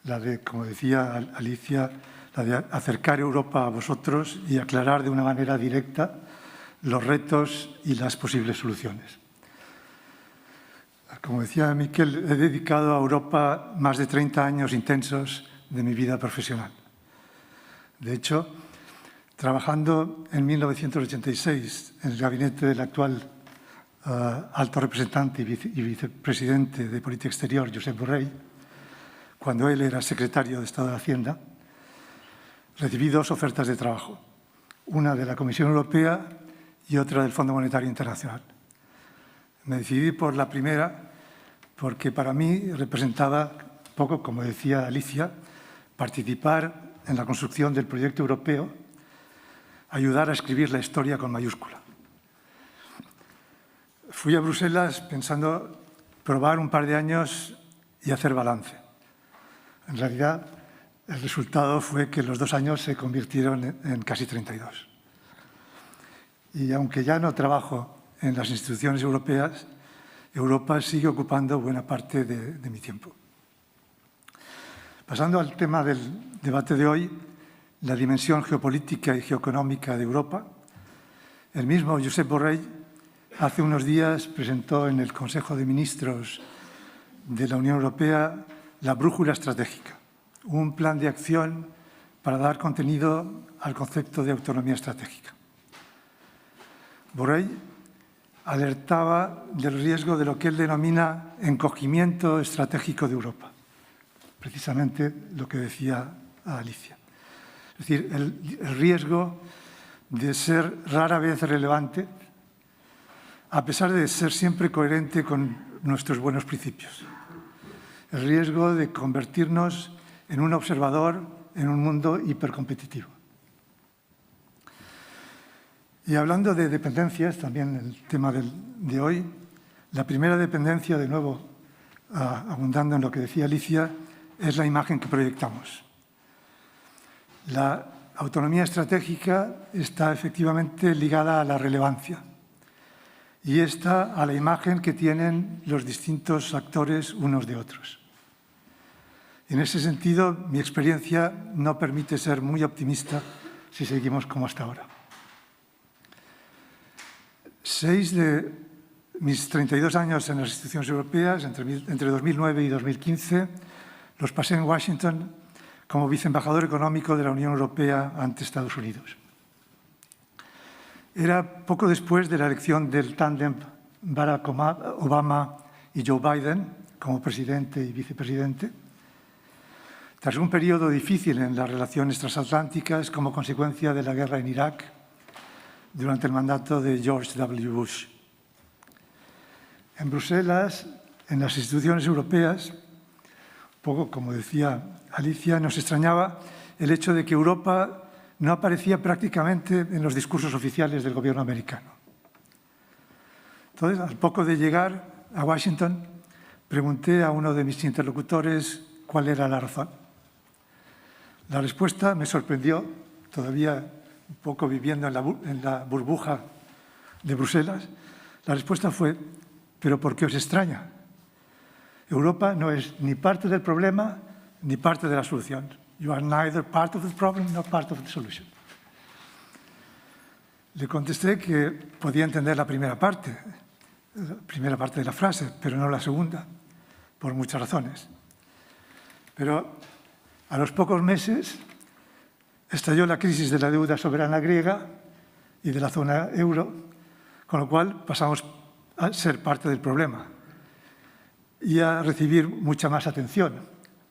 la de, como decía Alicia, la de acercar Europa a vosotros y aclarar de una manera directa los retos y las posibles soluciones. Como decía Miquel, he dedicado a Europa más de 30 años intensos de mi vida profesional. De hecho, trabajando en 1986 en el gabinete del actual alto representante y vicepresidente de Política Exterior, Josep Borrell, cuando él era secretario de Estado de Hacienda, recibí dos ofertas de trabajo, una de la Comisión Europea y otra del Fondo Monetario Internacional. Me decidí por la primera porque para mí representaba poco, como decía Alicia, participar en la construcción del proyecto europeo, ayudar a escribir la historia con mayúscula. Fui a Bruselas pensando probar un par de años y hacer balance. En realidad, el resultado fue que los 2 años se convirtieron en casi 32. Y aunque ya no trabajo en las instituciones europeas, Europa sigue ocupando buena parte de mi tiempo. Pasando al tema del debate de hoy, la dimensión geopolítica y geoeconómica de Europa, el mismo Josep Borrell hace unos días presentó en el Consejo de Ministros de la Unión Europea la brújula estratégica, un plan de acción para dar contenido al concepto de autonomía estratégica. Borrell alertaba del riesgo de lo que él denomina encogimiento estratégico de Europa, precisamente lo que decía Alicia. Es decir, el riesgo de ser rara vez relevante, a pesar de ser siempre coherente con nuestros buenos principios. El riesgo de convertirnos en un observador en un mundo hipercompetitivo. Y hablando de dependencias, también el tema de hoy, la primera dependencia, de nuevo, abundando en lo que decía Alicia, es la imagen que proyectamos. La autonomía estratégica está efectivamente ligada a la relevancia y esta a la imagen que tienen los distintos actores unos de otros. En ese sentido, mi experiencia no permite ser muy optimista si seguimos como hasta ahora. 6 de mis 32 años en las instituciones europeas, entre 2009 y 2015, los pasé en Washington como viceembajador económico de la Unión Europea ante Estados Unidos. Era poco después de la elección del tándem Barack Obama y Joe Biden como presidente y vicepresidente. Tras un periodo difícil en las relaciones transatlánticas como consecuencia de la guerra en Irak durante el mandato de George W. Bush. En Bruselas, en las instituciones europeas, un poco como decía Alicia, nos extrañaba el hecho de que Europa no aparecía prácticamente en los discursos oficiales del gobierno americano. Entonces, al poco de llegar a Washington, pregunté a uno de mis interlocutores cuál era la razón. La respuesta me sorprendió, todavía un poco viviendo en la burbuja de Bruselas. La respuesta fue: ¿pero por qué os extraña? Europa no es ni parte del problema ni parte de la solución. You are neither part of the problem nor part of the solution. Le contesté que podía entender la primera parte de la frase, pero no la segunda, por muchas razones. Pero a los pocos meses estalló la crisis de la deuda soberana griega y de la zona euro, con lo cual pasamos a ser parte del problema y a recibir mucha más atención,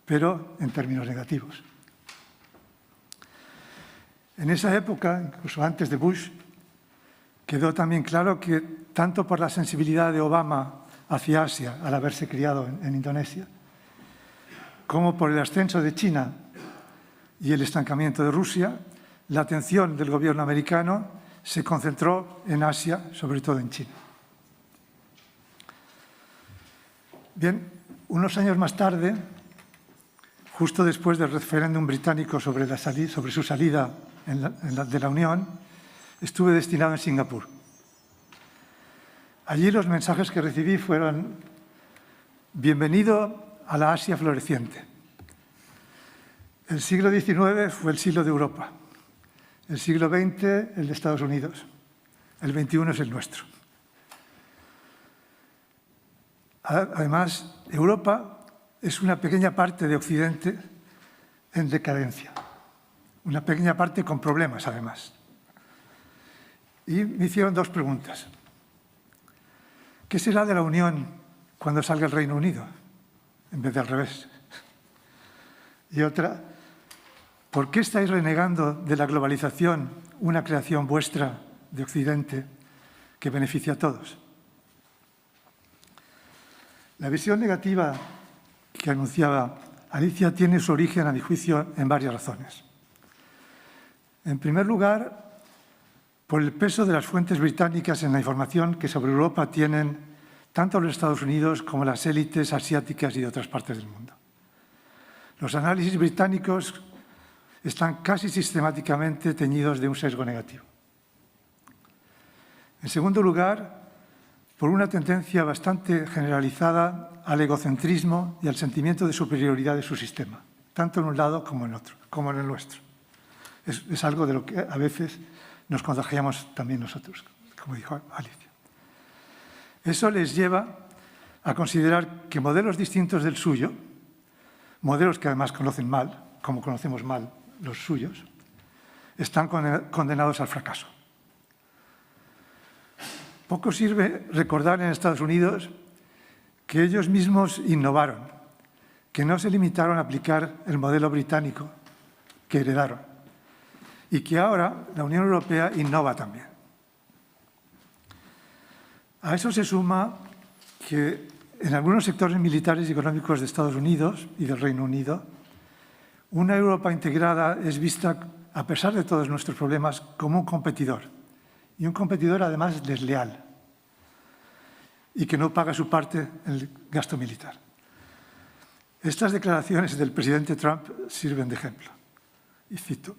pero en términos negativos. En esa época, incluso antes de Bush, quedó también claro que, tanto por la sensibilidad de Obama hacia Asia al haberse criado en Indonesia, como por el ascenso de China y el estancamiento de Rusia, la atención del gobierno americano se concentró en Asia, sobre todo en China. Bien, unos años más tarde, justo después del referéndum británico sobre su salida de la Unión, estuve destinado en Singapur. Allí los mensajes que recibí fueron: bienvenido a la Asia floreciente. El siglo XIX fue el siglo de Europa, el siglo XX el de Estados Unidos, el XXI es el nuestro. Además, Europa es una pequeña parte de Occidente en decadencia, una pequeña parte con problemas, además. Y me hicieron dos preguntas. ¿Qué será de la Unión cuando salga el Reino Unido, en vez de al revés? Y otra: ¿por qué estáis renegando de la globalización, una creación vuestra de Occidente que beneficia a todos? La visión negativa que anunciaba Alicia tiene su origen, a mi juicio, en varias razones. En primer lugar, por el peso de las fuentes británicas en la información que sobre Europa tienen tanto los Estados Unidos como las élites asiáticas y de otras partes del mundo. Los análisis británicos están casi sistemáticamente teñidos de un sesgo negativo. En segundo lugar, por una tendencia bastante generalizada al egocentrismo y al sentimiento de superioridad de su sistema, tanto en un lado como en otro, como en el nuestro. Es algo de lo que a veces nos contagiamos también nosotros, como dijo Alicia. Eso les lleva a considerar que modelos distintos del suyo, modelos que además conocen mal, como conocemos mal los suyos, están condenados al fracaso. Poco sirve recordar en Estados Unidos que ellos mismos innovaron, que no se limitaron a aplicar el modelo británico que heredaron y que ahora la Unión Europea innova también. A eso se suma que en algunos sectores militares y económicos de Estados Unidos y del Reino Unido, una Europa integrada es vista, a pesar de todos nuestros problemas, como un competidor. Y un competidor, además, desleal y que no paga su parte en el gasto militar. Estas declaraciones del presidente Trump sirven de ejemplo. Y cito: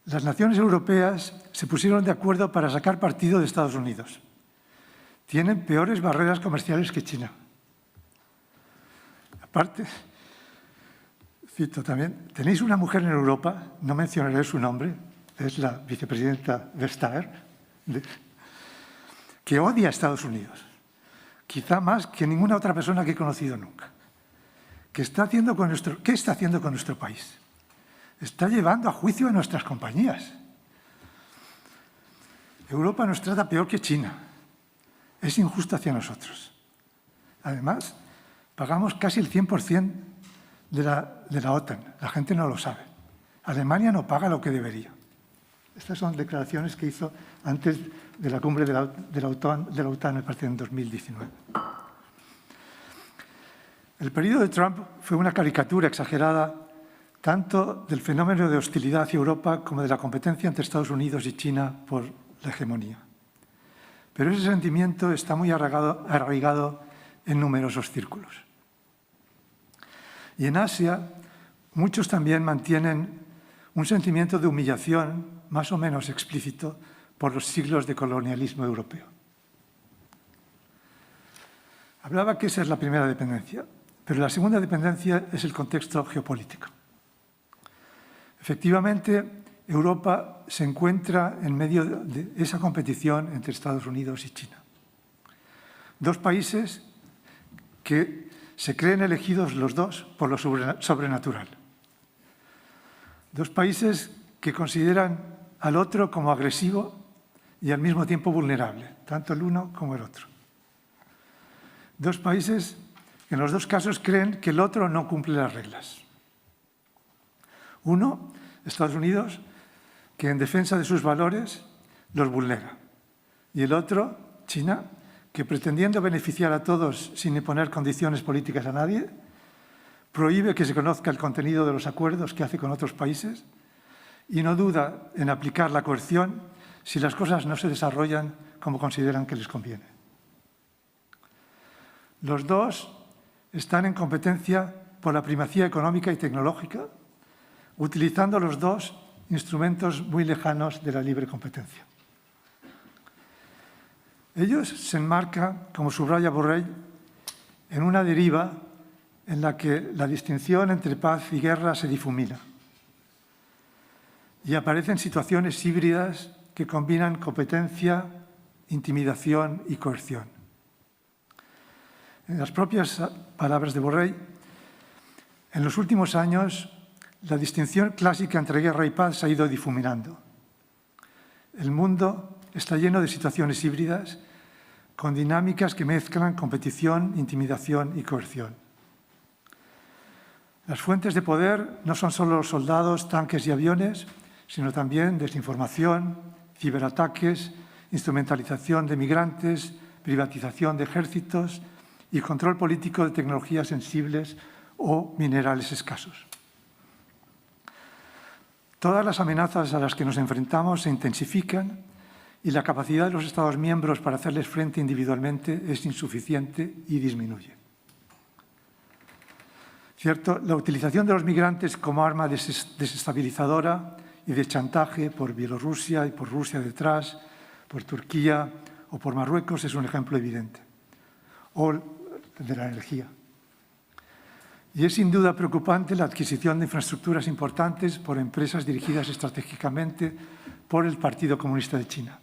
las naciones europeas se pusieron de acuerdo para sacar partido de Estados Unidos. Tienen peores barreras comerciales que China. Aparte, cito también, tenéis una mujer en Europa, no mencionaré su nombre, es la vicepresidenta Vestager, que odia a Estados Unidos, quizá más que ninguna otra persona que he conocido nunca. ¿Qué está haciendo con nuestro país? Está llevando a juicio a nuestras compañías. Europa nos trata peor que China. es injusto hacia nosotros. Además, pagamos casi el 100% de la OTAN. La gente no lo sabe. Alemania no paga lo que debería. Estas son declaraciones que hizo antes de la cumbre de la OTAN, me parece, en 2019. El periodo de Trump fue una caricatura exagerada tanto del fenómeno de hostilidad hacia Europa como de la competencia entre Estados Unidos y China por la hegemonía. Pero ese sentimiento está muy arraigado en numerosos círculos. Y en Asia, muchos también mantienen un sentimiento de humillación más o menos explícito por los siglos de colonialismo europeo. Hablaba que esa es la primera dependencia, pero la segunda dependencia es el contexto geopolítico. Efectivamente, Europa se encuentra en medio de esa competición entre Estados Unidos y China. Dos países que se creen elegidos los dos por lo sobrenatural. Dos países que consideran al otro como agresivo y al mismo tiempo vulnerable, tanto el uno como el otro. Dos países que en los dos casos creen que el otro no cumple las reglas. Uno, Estados Unidos, que en defensa de sus valores los vulnera. Y el otro, China, que pretendiendo beneficiar a todos sin imponer condiciones políticas a nadie, prohíbe que se conozca el contenido de los acuerdos que hace con otros países y no duda en aplicar la coerción si las cosas no se desarrollan como consideran que les conviene. Los dos están en competencia por la primacía económica y tecnológica, utilizando los dos instrumentos muy lejanos de la libre competencia. Ellos se enmarcan, como subraya Borrell, en una deriva en la que la distinción entre paz y guerra se difumina. Y aparecen situaciones híbridas que combinan competencia, intimidación y coerción. En las propias palabras de Borrell, en los últimos años la distinción clásica entre guerra y paz se ha ido difuminando. El mundo está lleno de situaciones híbridas con dinámicas que mezclan competición, intimidación y coerción. Las fuentes de poder no son solo los soldados, tanques y aviones, sino también desinformación, ciberataques, instrumentalización de migrantes, privatización de ejércitos y control político de tecnologías sensibles o minerales escasos. Todas las amenazas a las que nos enfrentamos se intensifican y la capacidad de los Estados miembros para hacerles frente individualmente es insuficiente y disminuye. Cierto, la utilización de los migrantes como arma desestabilizadora y de chantaje por Bielorrusia y por Rusia detrás, por Turquía o por Marruecos es un ejemplo evidente. O de la energía. Y es sin duda preocupante la adquisición de infraestructuras importantes por empresas dirigidas estratégicamente por el Partido Comunista de China.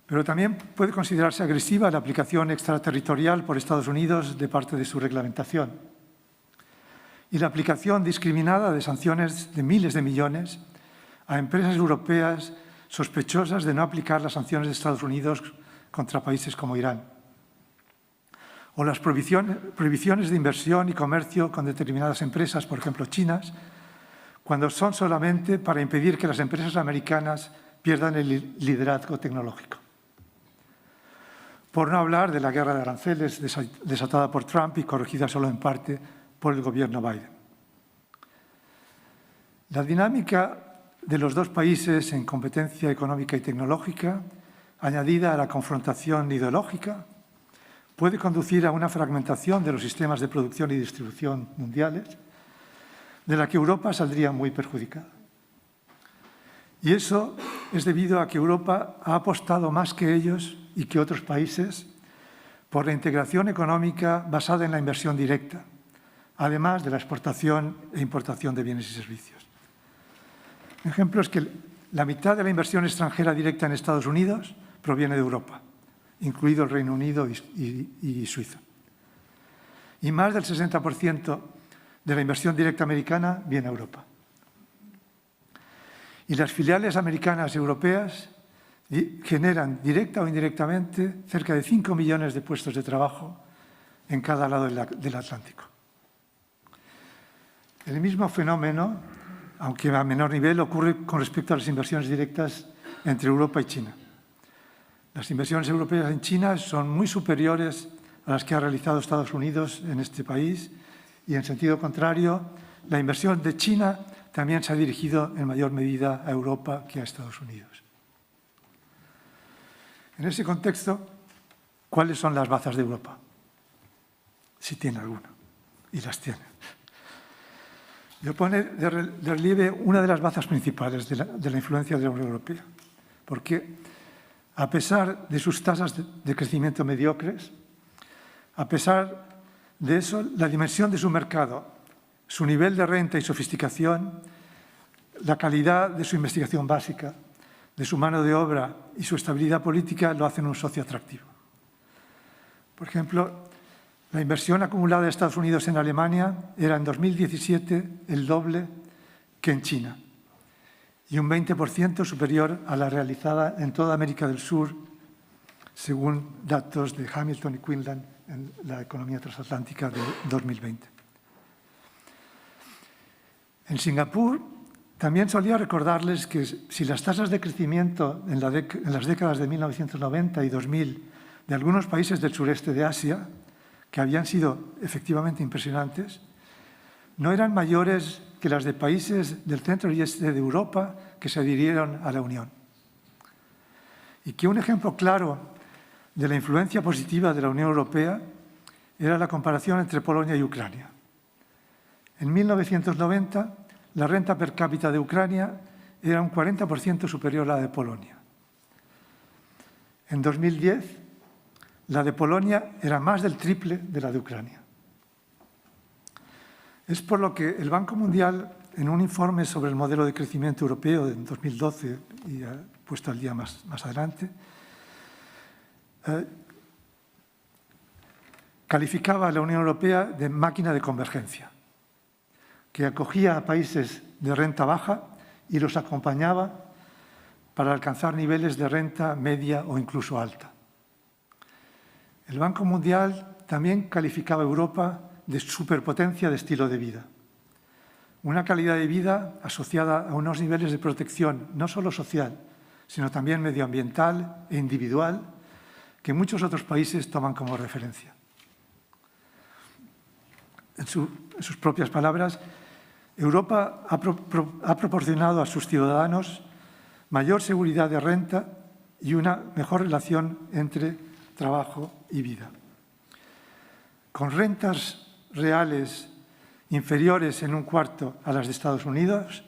Pero también puede considerarse agresiva la aplicación extraterritorial por Estados Unidos de parte de su reglamentación y la aplicación discriminada de sanciones de miles de millones a empresas europeas sospechosas de no aplicar las sanciones de Estados Unidos contra países como Irán. O las prohibiciones de inversión y comercio con determinadas empresas, por ejemplo chinas, cuando son solamente para impedir que las empresas americanas pierdan el liderazgo tecnológico. Por no hablar de la guerra de aranceles desatada por Trump y corregida solo en parte por el gobierno Biden. La dinámica de los dos países en competencia económica y tecnológica, añadida a la confrontación ideológica, puede conducir a una fragmentación de los sistemas de producción y distribución mundiales, de la que Europa saldría muy perjudicada. Y eso es debido a que Europa ha apostado más que ellos y que otros países por la integración económica basada en la inversión directa, además de la exportación e importación de bienes y servicios. Un ejemplo es que la mitad de la inversión extranjera directa en Estados Unidos proviene de Europa, incluido el Reino Unido y Suiza. Y más del 60% de la inversión directa americana viene a Europa. Y las filiales americanas y europeas generan directa o indirectamente cerca de 5 millones de puestos de trabajo en cada lado del Atlántico. El mismo fenómeno, aunque a menor nivel, ocurre con respecto a las inversiones directas entre Europa y China. Las inversiones europeas en China son muy superiores a las que ha realizado Estados Unidos en este país y, en sentido contrario, la inversión de China también se ha dirigido en mayor medida a Europa que a Estados Unidos. En ese contexto, ¿cuáles son las bazas de Europa? Si tiene alguna, y las tiene. Yo pone de relieve una de las bazas principales de la influencia de la Unión Europea, porque a pesar de sus tasas de crecimiento mediocres, a pesar de eso, la dimensión de su mercado, su nivel de renta y sofisticación, la calidad de su investigación básica, de su mano de obra y su estabilidad política lo hacen un socio atractivo. Por ejemplo, la inversión acumulada de Estados Unidos en Alemania era en 2017 el doble que en China y un 20% superior a la realizada en toda América del Sur, según datos de Hamilton y Quinlan en la economía transatlántica de 2020. En Singapur también solía recordarles que si las tasas de crecimiento en las décadas de 1990 y 2000 de algunos países del sureste de Asia, que habían sido efectivamente impresionantes, no eran mayores que las de países del centro y este de Europa que se adhirieron a la Unión. Y que un ejemplo claro de la influencia positiva de la Unión Europea era la comparación entre Polonia y Ucrania. En 1990, la renta per cápita de Ucrania era un 40% superior a la de Polonia. En 2010, la de Polonia era más del triple de la de Ucrania. Es por lo que el Banco Mundial, en un informe sobre el modelo de crecimiento europeo de 2012, y puesto al día más adelante, calificaba a la Unión Europea de máquina de convergencia, que acogía a países de renta baja y los acompañaba para alcanzar niveles de renta media o incluso alta. El Banco Mundial también calificaba a Europa de superpotencia de estilo de vida. Una calidad de vida asociada a unos niveles de protección no solo social, sino también medioambiental e individual, que muchos otros países toman como referencia. En sus propias palabras, Europa ha proporcionado a sus ciudadanos mayor seguridad de renta y una mejor relación entre trabajo y vida. Con rentas reales inferiores en un cuarto a las de Estados Unidos,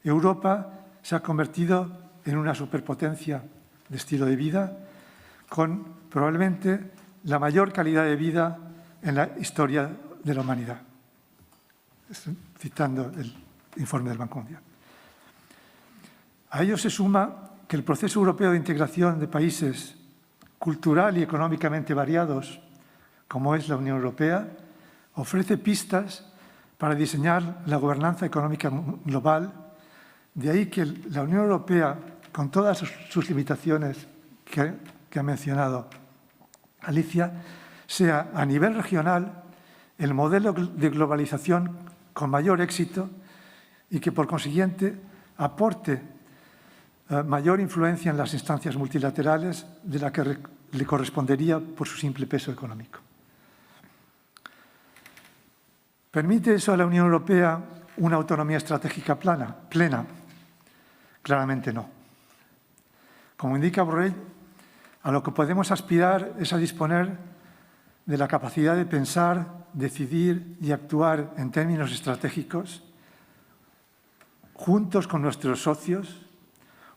Europa se ha convertido en una superpotencia de estilo de vida con probablemente la mayor calidad de vida en la historia de la humanidad. Estoy citando el informe del Banco Mundial. A ello se suma que el proceso europeo de integración de países cultural y económicamente variados, como es la Unión Europea, ofrece pistas para diseñar la gobernanza económica global. De ahí que la Unión Europea, con todas sus limitaciones que ha mencionado Alicia, sea a nivel regional el modelo de globalización con mayor éxito y que, por consiguiente, aporte mayor influencia en las instancias multilaterales de la que le correspondería por su simple peso económico. ¿Permite eso a la Unión Europea una autonomía estratégica plena? Claramente no. Como indica Borrell, a lo que podemos aspirar es a disponer de la capacidad de pensar, decidir y actuar en términos estratégicos juntos con nuestros socios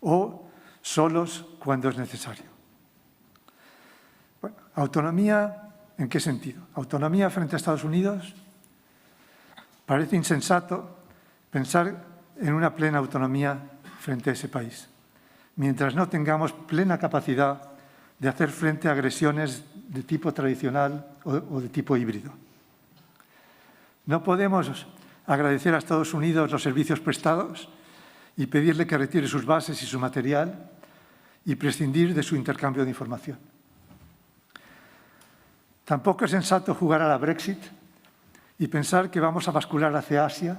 o solos cuando es necesario. Bueno, ¿autonomía en qué sentido? ¿Autonomía frente a Estados Unidos? Parece insensato pensar en una plena autonomía frente a ese país, mientras no tengamos plena capacidad de hacer frente a agresiones de tipo tradicional o de tipo híbrido. No podemos agradecer a Estados Unidos los servicios prestados y pedirle que retire sus bases y su material y prescindir de su intercambio de información. Tampoco es sensato jugar a la Brexit y pensar que vamos a bascular hacia Asia,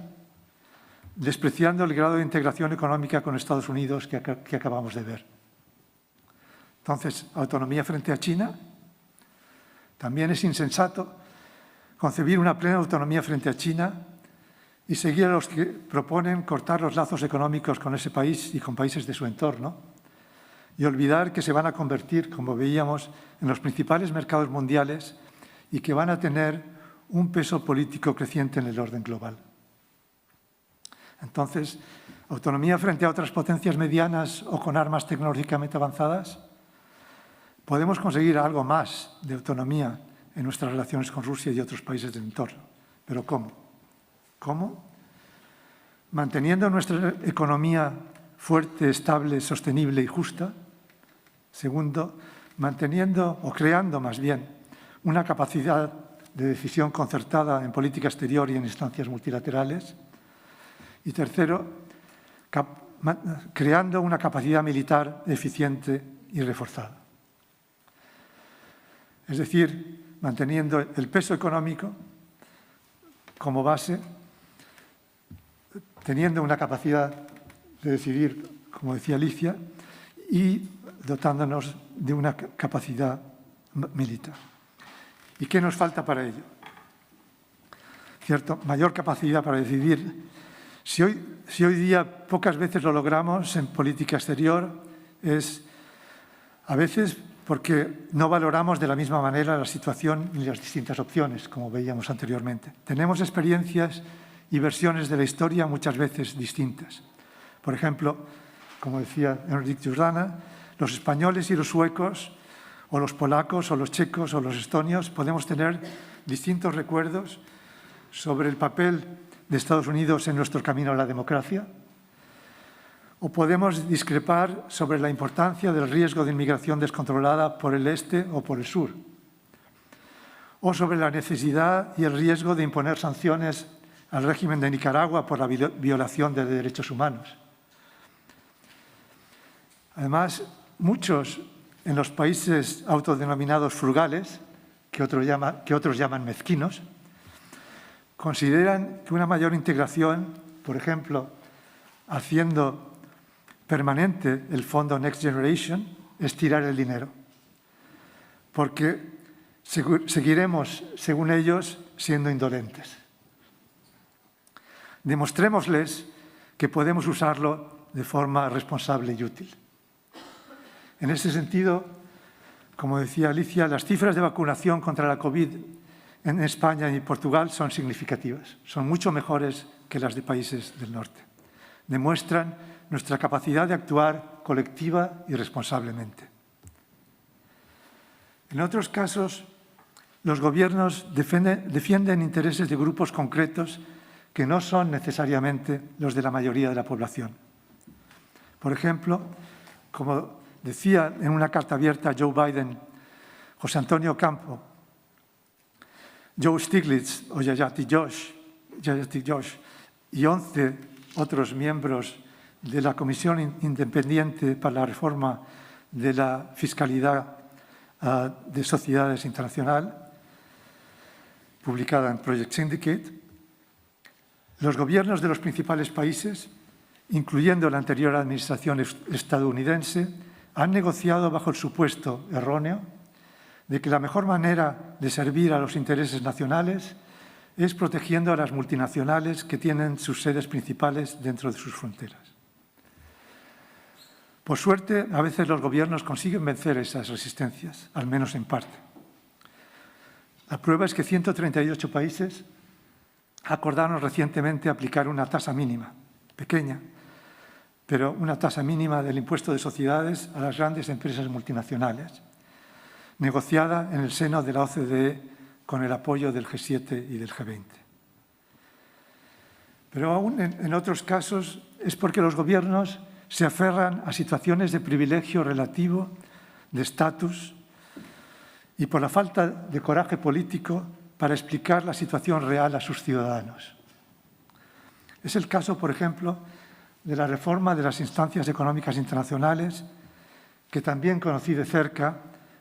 despreciando el grado de integración económica con Estados Unidos que acabamos de ver. Entonces, autonomía frente a China. También es insensato concebir una plena autonomía frente a China y seguir a los que proponen cortar los lazos económicos con ese país y con países de su entorno, y olvidar que se van a convertir, como veíamos, en los principales mercados mundiales y que van a tener un peso político creciente en el orden global. Entonces, ¿autonomía frente a otras potencias medianas o con armas tecnológicamente avanzadas? Podemos conseguir algo más de autonomía en nuestras relaciones con Rusia y otros países del entorno. ¿Pero cómo? ¿Cómo? Manteniendo nuestra economía fuerte, estable, sostenible y justa. Segundo, manteniendo o creando más bien una capacidad de decisión concertada en política exterior y en instancias multilaterales. Y tercero, creando una capacidad militar eficiente y reforzada. Es decir, manteniendo el peso económico como base, teniendo una capacidad de decidir, como decía Alicia, y dotándonos de una capacidad militar. ¿Y qué nos falta para ello? ¿Cierto? Mayor capacidad para decidir. Si hoy día pocas veces lo logramos en política exterior, es a veces porque no valoramos de la misma manera la situación y las distintas opciones, como veíamos anteriormente. Tenemos experiencias y versiones de la historia muchas veces distintas. Por ejemplo, como decía Enric Jordana, los españoles y los suecos, o los polacos, o los checos, o los estonios, podemos tener distintos recuerdos sobre el papel de Estados Unidos en nuestro camino a la democracia, o podemos discrepar sobre la importancia del riesgo de inmigración descontrolada por el este o por el sur, o sobre la necesidad y el riesgo de imponer sanciones al régimen de Nicaragua por la violación de derechos humanos. Además, muchos en los países autodenominados frugales, que otros llaman mezquinos, consideran que una mayor integración, por ejemplo, haciendo permanente el fondo Next Generation, es tirar el dinero, porque seguiremos, según ellos, siendo indolentes. Demostrémosles que podemos usarlo de forma responsable y útil. En ese sentido, como decía Alicia, las cifras de vacunación contra la COVID en España y Portugal son significativas, son mucho mejores que las de países del norte. Demuestran nuestra capacidad de actuar colectiva y responsablemente. En otros casos, los gobiernos defienden intereses de grupos concretos que no son necesariamente los de la mayoría de la población. Por ejemplo, como decía en una carta abierta a Joe Biden, José Antonio Campo, Joe Stiglitz o Yayati Josh y 11 otros miembros de la Comisión Independiente para la Reforma de la Fiscalidad de Sociedades Internacional, publicada en Project Syndicate, los gobiernos de los principales países, incluyendo la anterior administración estadounidense, han negociado bajo el supuesto erróneo de que la mejor manera de servir a los intereses nacionales es protegiendo a las multinacionales que tienen sus sedes principales dentro de sus fronteras. Por suerte, a veces los gobiernos consiguen vencer esas resistencias, al menos en parte. La prueba es que 138 países acordaron recientemente aplicar una tasa mínima, pequeña, pero una tasa mínima del impuesto de sociedades a las grandes empresas multinacionales, negociada en el seno de la OCDE con el apoyo del G7 y del G20. Pero aún en otros casos es porque los gobiernos se aferran a situaciones de privilegio relativo, de estatus, y por la falta de coraje político para explicar la situación real a sus ciudadanos. Es el caso, por ejemplo, de la reforma de las instancias económicas internacionales que también conocí de cerca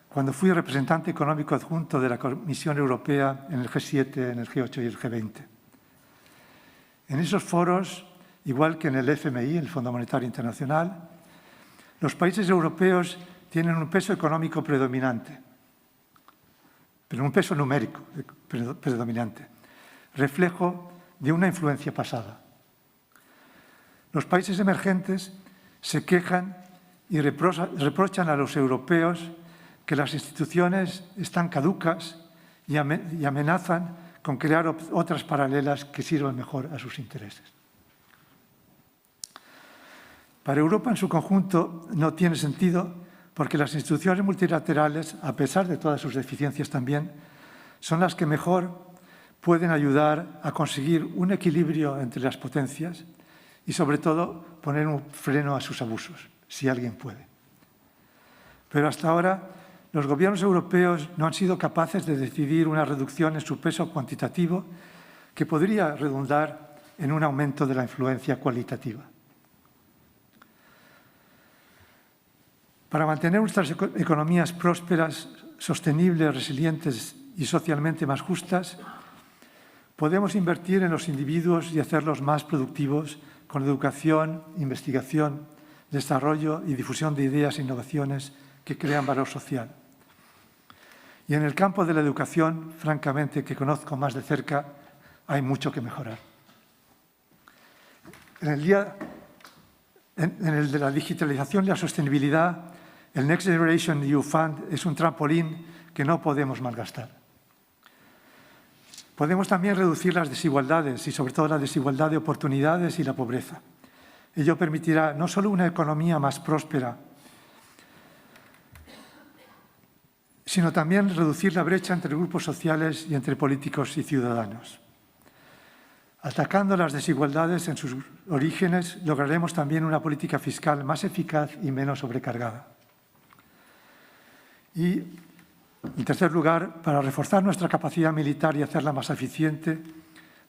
cuando fui representante económico adjunto de la Comisión Europea en el G7, en el G8 y el G20. En esos foros, igual que en el FMI, el Fondo Monetario Internacional, los países europeos tienen un peso económico predominante, pero un peso numérico predominante, reflejo de una influencia pasada. Los países emergentes se quejan y reprochan a los europeos que las instituciones están caducas y amenazan con crear otras paralelas que sirvan mejor a sus intereses. Para Europa en su conjunto no tiene sentido porque las instituciones multilaterales, a pesar de todas sus deficiencias también, son las que mejor pueden ayudar a conseguir un equilibrio entre las potencias y, sobre todo, poner un freno a sus abusos, si alguien puede. Pero hasta ahora, los gobiernos europeos no han sido capaces de decidir una reducción en su peso cuantitativo que podría redundar en un aumento de la influencia cualitativa. Para mantener nuestras economías prósperas, sostenibles, resilientes y socialmente más justas, podemos invertir en los individuos y hacerlos más productivos con educación, investigación, desarrollo y difusión de ideas e innovaciones que crean valor social. Y en el campo de la educación, francamente, que conozco más de cerca, hay mucho que mejorar. En el de la digitalización y la sostenibilidad, el Next Generation EU Fund es un trampolín que no podemos malgastar. Podemos también reducir las desigualdades y, sobre todo, la desigualdad de oportunidades y la pobreza. Ello permitirá no solo una economía más próspera, sino también reducir la brecha entre grupos sociales y entre políticos y ciudadanos. Atacando las desigualdades en sus orígenes, lograremos también una política fiscal más eficaz y menos sobrecargada. Y, en tercer lugar, para reforzar nuestra capacidad militar y hacerla más eficiente,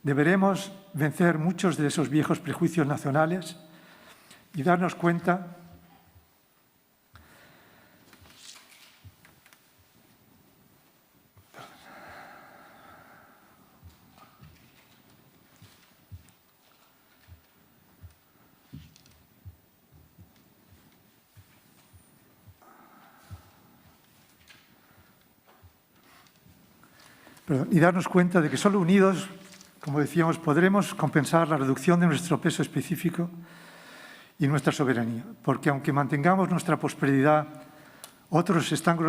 deberemos vencer muchos de esos viejos prejuicios nacionales y darnos cuenta de que solo unidos, como decíamos, podremos compensar la reducción de nuestro peso específico y nuestra soberanía, porque aunque mantengamos nuestra prosperidad, otros están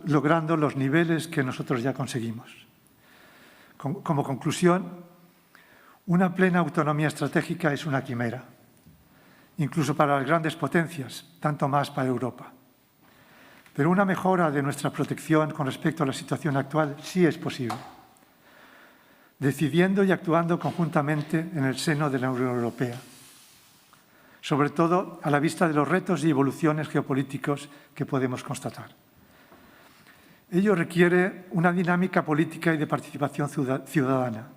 logrando los niveles que nosotros ya conseguimos. Como conclusión, una plena autonomía estratégica es una quimera, incluso para las grandes potencias, tanto más para Europa. Pero una mejora de nuestra protección con respecto a la situación actual sí es posible, decidiendo y actuando conjuntamente en el seno de la Unión Europea, sobre todo a la vista de los retos y evoluciones geopolíticos que podemos constatar. Ello requiere una dinámica política y de participación ciudadana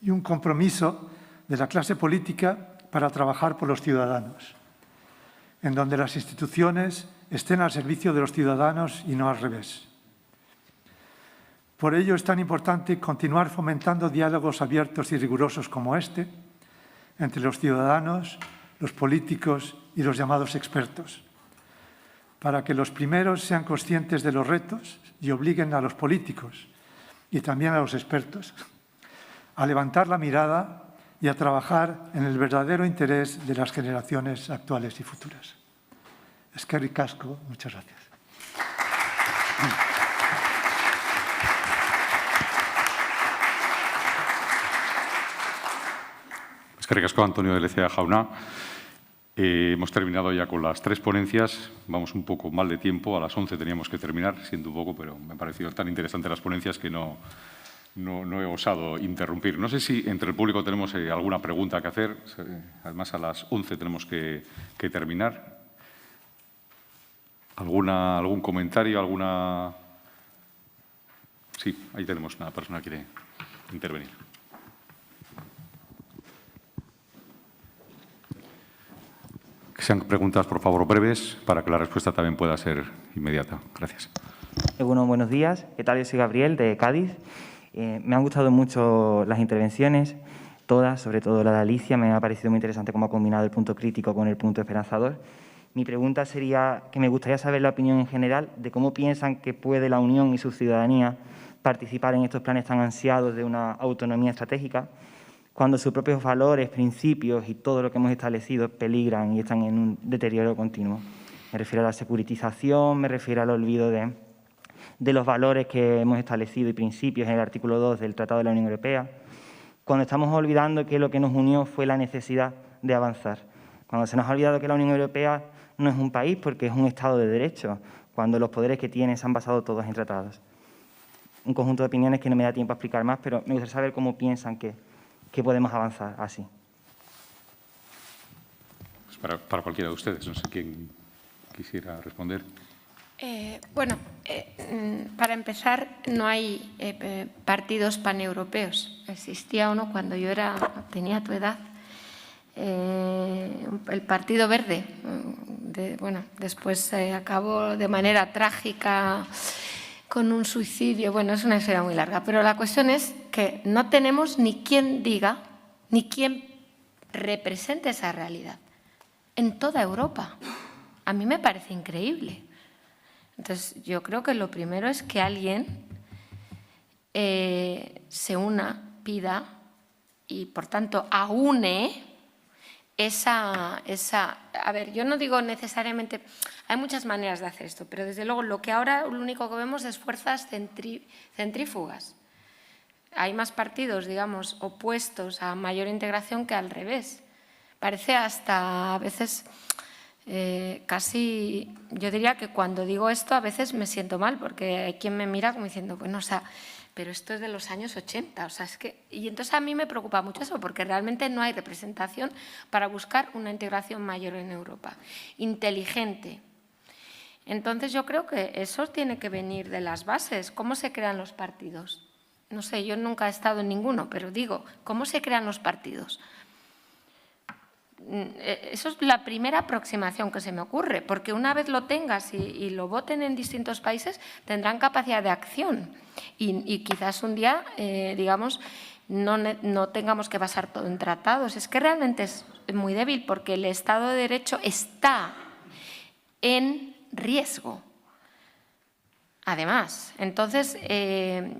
y un compromiso de la clase política para trabajar por los ciudadanos, en donde las instituciones estén al servicio de los ciudadanos y no al revés. Por ello es tan importante continuar fomentando diálogos abiertos y rigurosos como este entre los ciudadanos, los políticos y los llamados expertos, para que los primeros sean conscientes de los retos y obliguen a los políticos y también a los expertos a levantar la mirada y a trabajar en el verdadero interés de las generaciones actuales y futuras. Eskerrik asko, muchas gracias. Eskerrik asko, Antonio de Lecea Jauna. Hemos terminado ya con las tres ponencias. Vamos un poco mal de tiempo. A las 11 teníamos que terminar, siento un poco, pero me han parecido tan interesantes las ponencias que no he osado interrumpir. No sé si entre el público tenemos alguna pregunta que hacer. Además, a las 11 tenemos que terminar. ¿Algún comentario? Sí, ahí tenemos una persona que quiere intervenir. Que sean preguntas, por favor, breves, para que la respuesta también pueda ser inmediata. Gracias. Bueno, buenos días. ¿Qué tal? Yo soy Gabriel, de Cádiz. Me han gustado mucho las intervenciones, todas, sobre todo la de Alicia. Me ha parecido muy interesante cómo ha combinado el punto crítico con el punto esperanzador. Mi pregunta sería que me gustaría saber la opinión en general de cómo piensan que puede la Unión y su ciudadanía participar en estos planes tan ansiados de una autonomía estratégica, cuando sus propios valores, principios y todo lo que hemos establecido peligran y están en un deterioro continuo. Me refiero a la securitización, me refiero al olvido de los valores que hemos establecido y principios en el artículo 2 del Tratado de la Unión Europea, cuando estamos olvidando que lo que nos unió fue la necesidad de avanzar, cuando se nos ha olvidado que la Unión Europea no es un país porque es un Estado de Derecho, cuando los poderes que tiene se han basado todos en tratados. Un conjunto de opiniones que no me da tiempo a explicar más, pero me gustaría saber cómo piensan que podemos avanzar así. Pues para cualquiera de ustedes, no sé quién quisiera responder. Para empezar, no hay partidos paneuropeos. Existía uno cuando yo tenía tu edad, el Partido Verde. Después acabó de manera trágica con un suicidio. Bueno, es una historia muy larga, pero la cuestión es que no tenemos ni quien diga, ni quien represente esa realidad en toda Europa. A mí me parece increíble. Entonces, yo creo que lo primero es que alguien se una, pida y, por tanto, aúne esa... A ver, yo no digo necesariamente... Hay muchas maneras de hacer esto, pero desde luego lo único que vemos es fuerzas centrífugas. Hay más partidos, digamos, opuestos a mayor integración que al revés. Parece hasta a veces... casi, yo diría que cuando digo esto a veces me siento mal porque hay quien me mira como diciendo, bueno, o sea, pero esto es de los años 80, o sea, es que... Y entonces a mí me preocupa mucho eso porque realmente no hay representación para buscar una integración mayor en Europa, inteligente. Entonces yo creo que eso tiene que venir de las bases. ¿Cómo se crean los partidos? No sé, yo nunca he estado en ninguno, pero digo, ¿cómo se crean los partidos? Eso es la primera aproximación que se me ocurre, porque una vez lo tengas y lo voten en distintos países, tendrán capacidad de acción y quizás un día, digamos, no tengamos que basar todo en tratados. Es que realmente es muy débil porque el Estado de Derecho está en riesgo. Además, entonces,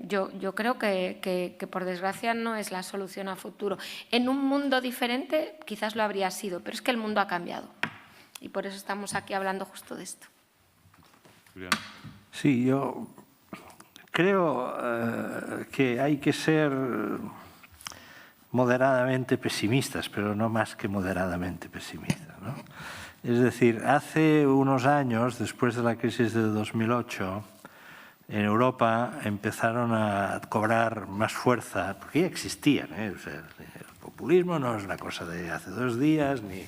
yo creo que por desgracia no es la solución a futuro. En un mundo diferente quizás lo habría sido, pero es que el mundo ha cambiado y por eso estamos aquí hablando justo de esto. Sí, yo creo que hay que ser moderadamente pesimistas, pero no más que moderadamente pesimistas, ¿no? Es decir, hace unos años, después de la crisis de 2008, en Europa empezaron a cobrar más fuerza, porque ya existían, o sea, el populismo no es una cosa de hace 2 días, ni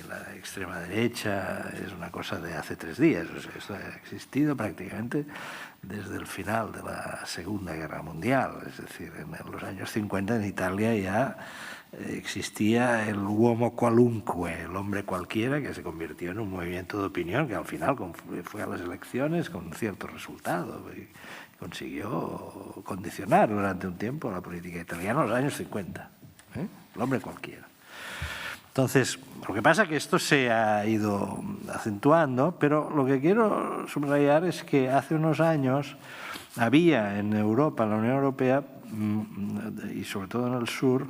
la extrema derecha es una cosa de hace 3 días. O sea, esto ha existido prácticamente desde el final de la Segunda Guerra Mundial. Es decir, en los años 50 en Italia ya existía el uomo qualunque, el hombre cualquiera, que se convirtió en un movimiento de opinión que al final fue a las elecciones con cierto resultado y consiguió condicionar durante un tiempo la política italiana en los años 50. El hombre cualquiera. Entonces, lo que pasa es que esto se ha ido acentuando, pero lo que quiero subrayar es que hace unos años había en Europa, en la Unión Europea, y sobre todo en el sur,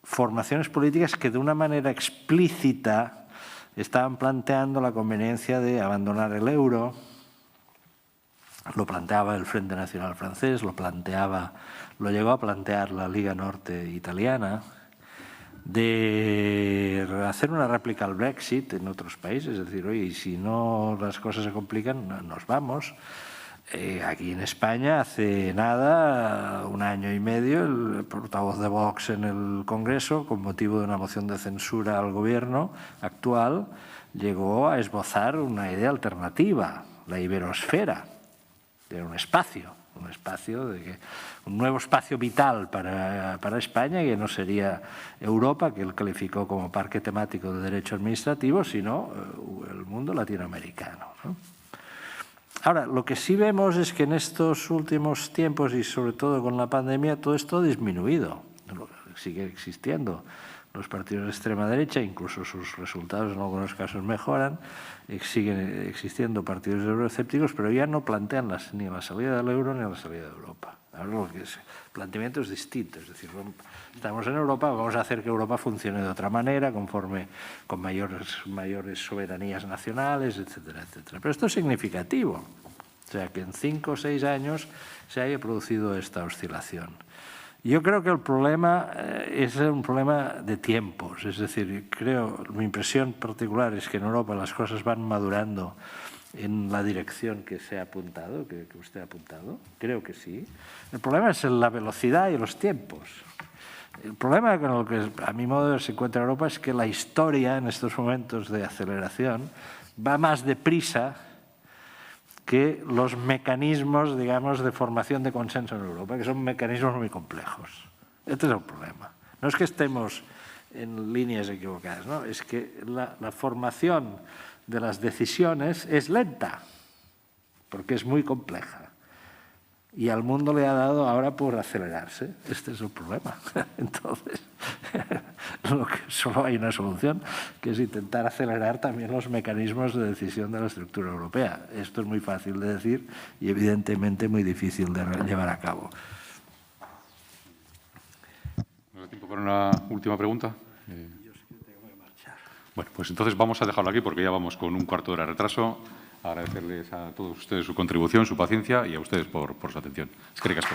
formaciones políticas que de una manera explícita estaban planteando la conveniencia de abandonar el euro. Lo planteaba el Frente Nacional francés, lo llegó a plantear la Liga Norte italiana, de hacer una réplica al Brexit en otros países, es decir, oye, si no las cosas se complican, nos vamos. Aquí en España, hace nada, 1 año y medio, el portavoz de Vox en el Congreso, con motivo de una moción de censura al gobierno actual, llegó a esbozar una idea alternativa, la iberosfera, de un espacio de que un nuevo espacio vital para España, que no sería Europa, que él calificó como parque temático de derecho administrativo, sino el mundo latinoamericano, ¿no? Ahora, lo que sí vemos es que en estos últimos tiempos y sobre todo con la pandemia todo esto ha disminuido, sigue existiendo. Los partidos de extrema derecha, incluso sus resultados en algunos casos mejoran, siguen existiendo partidos euroescépticos, pero ya no plantean ni la salida del euro ni la salida de Europa. Ahora lo que es, el planteamiento es distinto, es decir, estamos en Europa, vamos a hacer que Europa funcione de otra manera, conforme con mayores soberanías nacionales, etcétera, etcétera. Pero esto es significativo, o sea, que en 5 o 6 años se haya producido esta oscilación. Yo creo que el problema es un problema de tiempos, es decir, mi impresión particular es que en Europa las cosas van madurando en la dirección que se ha apuntado, que usted ha apuntado, creo que sí. El problema es la velocidad y los tiempos. El problema con el que a mi modo de ver se encuentra Europa es que la historia en estos momentos de aceleración va más deprisa que los mecanismos, digamos, de formación de consenso en Europa, que son mecanismos muy complejos. Este es el problema. No es que estemos en líneas equivocadas, ¿no? Es que la formación de las decisiones es lenta, porque es muy compleja. Y al mundo le ha dado ahora por acelerarse. Este es el problema. Entonces, solo hay una solución, que es intentar acelerar también los mecanismos de decisión de la estructura europea. Esto es muy fácil de decir y evidentemente muy difícil de llevar a cabo. ¿No hay tiempo para una última pregunta? Bueno, pues entonces vamos a dejarlo aquí porque ya vamos con un cuarto de hora de retraso. Agradecerles a todos ustedes su contribución, su paciencia y a ustedes por su atención. Eskerrik asko.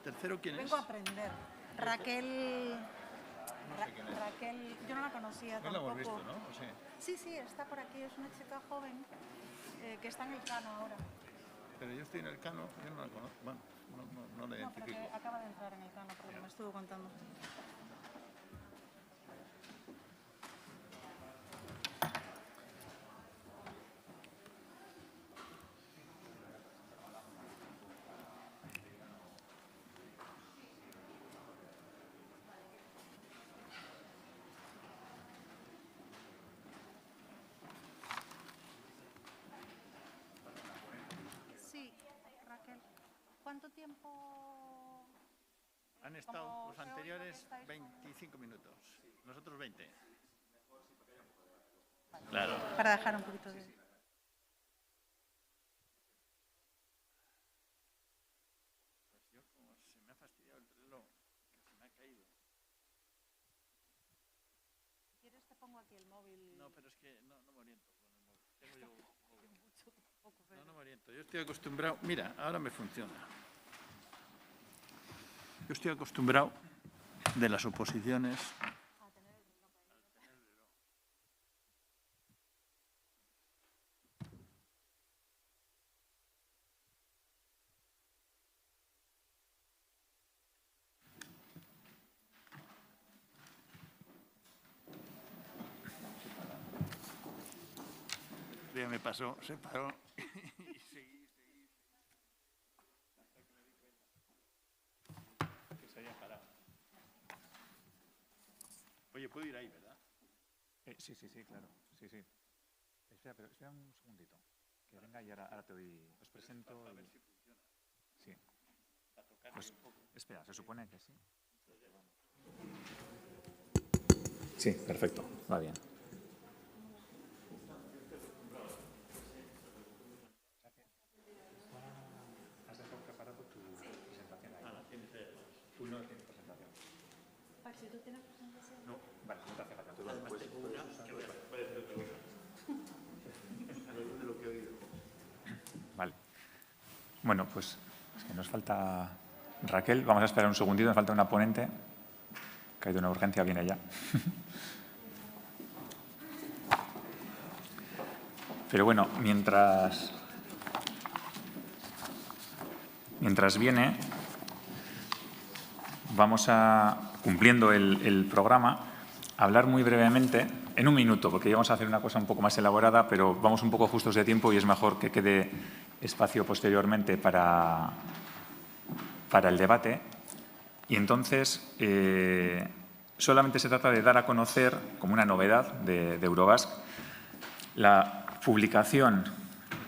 tercero quién es? Vengo a aprender. Raquel... Raquel, yo no la conocía No la tampoco. hemos visto, ¿no? ¿O sí? Sí, sí, está por aquí. Es una chica joven que está en el Cano ahora. Pero yo estoy en el Cano, yo no la conozco. Bueno, no la No, pero identifico. que acaba de entrar en el Cano, porque me estuvo contando. Sí, Raquel. ¿Cuánto tiempo...? Han estado Como los se oye lo que anteriores estáis 25 minutos, nosotros 20. Claro. Para dejar un poquito de... Pues yo como se me ha fastidiado el reloj, que se me ha caído. Si quieres te pongo aquí el móvil. No, pero es que no me oriento con el móvil. Tengo yo móvil. No me oriento. Yo estoy acostumbrado... Mira, ahora me funciona. Yo estoy acostumbrado de las oposiciones... Ya me pasó, se paró y seguí. Hasta que me di cuenta que se había parado. Oye, puedo ir ahí, ¿verdad? Sí, claro. Sí. Espera un segundito. Que venga y ahora te doy... Os presento... A ver si funciona. Sí. A tocar Pues, un poco. espera, se supone que sí. Sí, perfecto. Va bien. ¿Has dejado preparado tu presentación ahí? Tú no tienes presentación. Paxi, ¿tú tienes presentación? No, vale, no te hace falta. Tú Además tengo una que voy a parecer otra cosa. A lo de lo que he oído. Vale. Bueno, pues es que nos falta Raquel. Vamos a esperar un segundito, nos falta una ponente. Que hay de una urgencia, viene ya. Pero bueno, mientras viene, vamos a, cumpliendo el programa, hablar muy brevemente, en un minuto, porque íbamos a hacer una cosa un poco más elaborada, pero vamos un poco justos de tiempo y es mejor que quede espacio posteriormente para el debate. Y entonces, solamente se trata de dar a conocer, como una novedad de Eurobasc, la publicación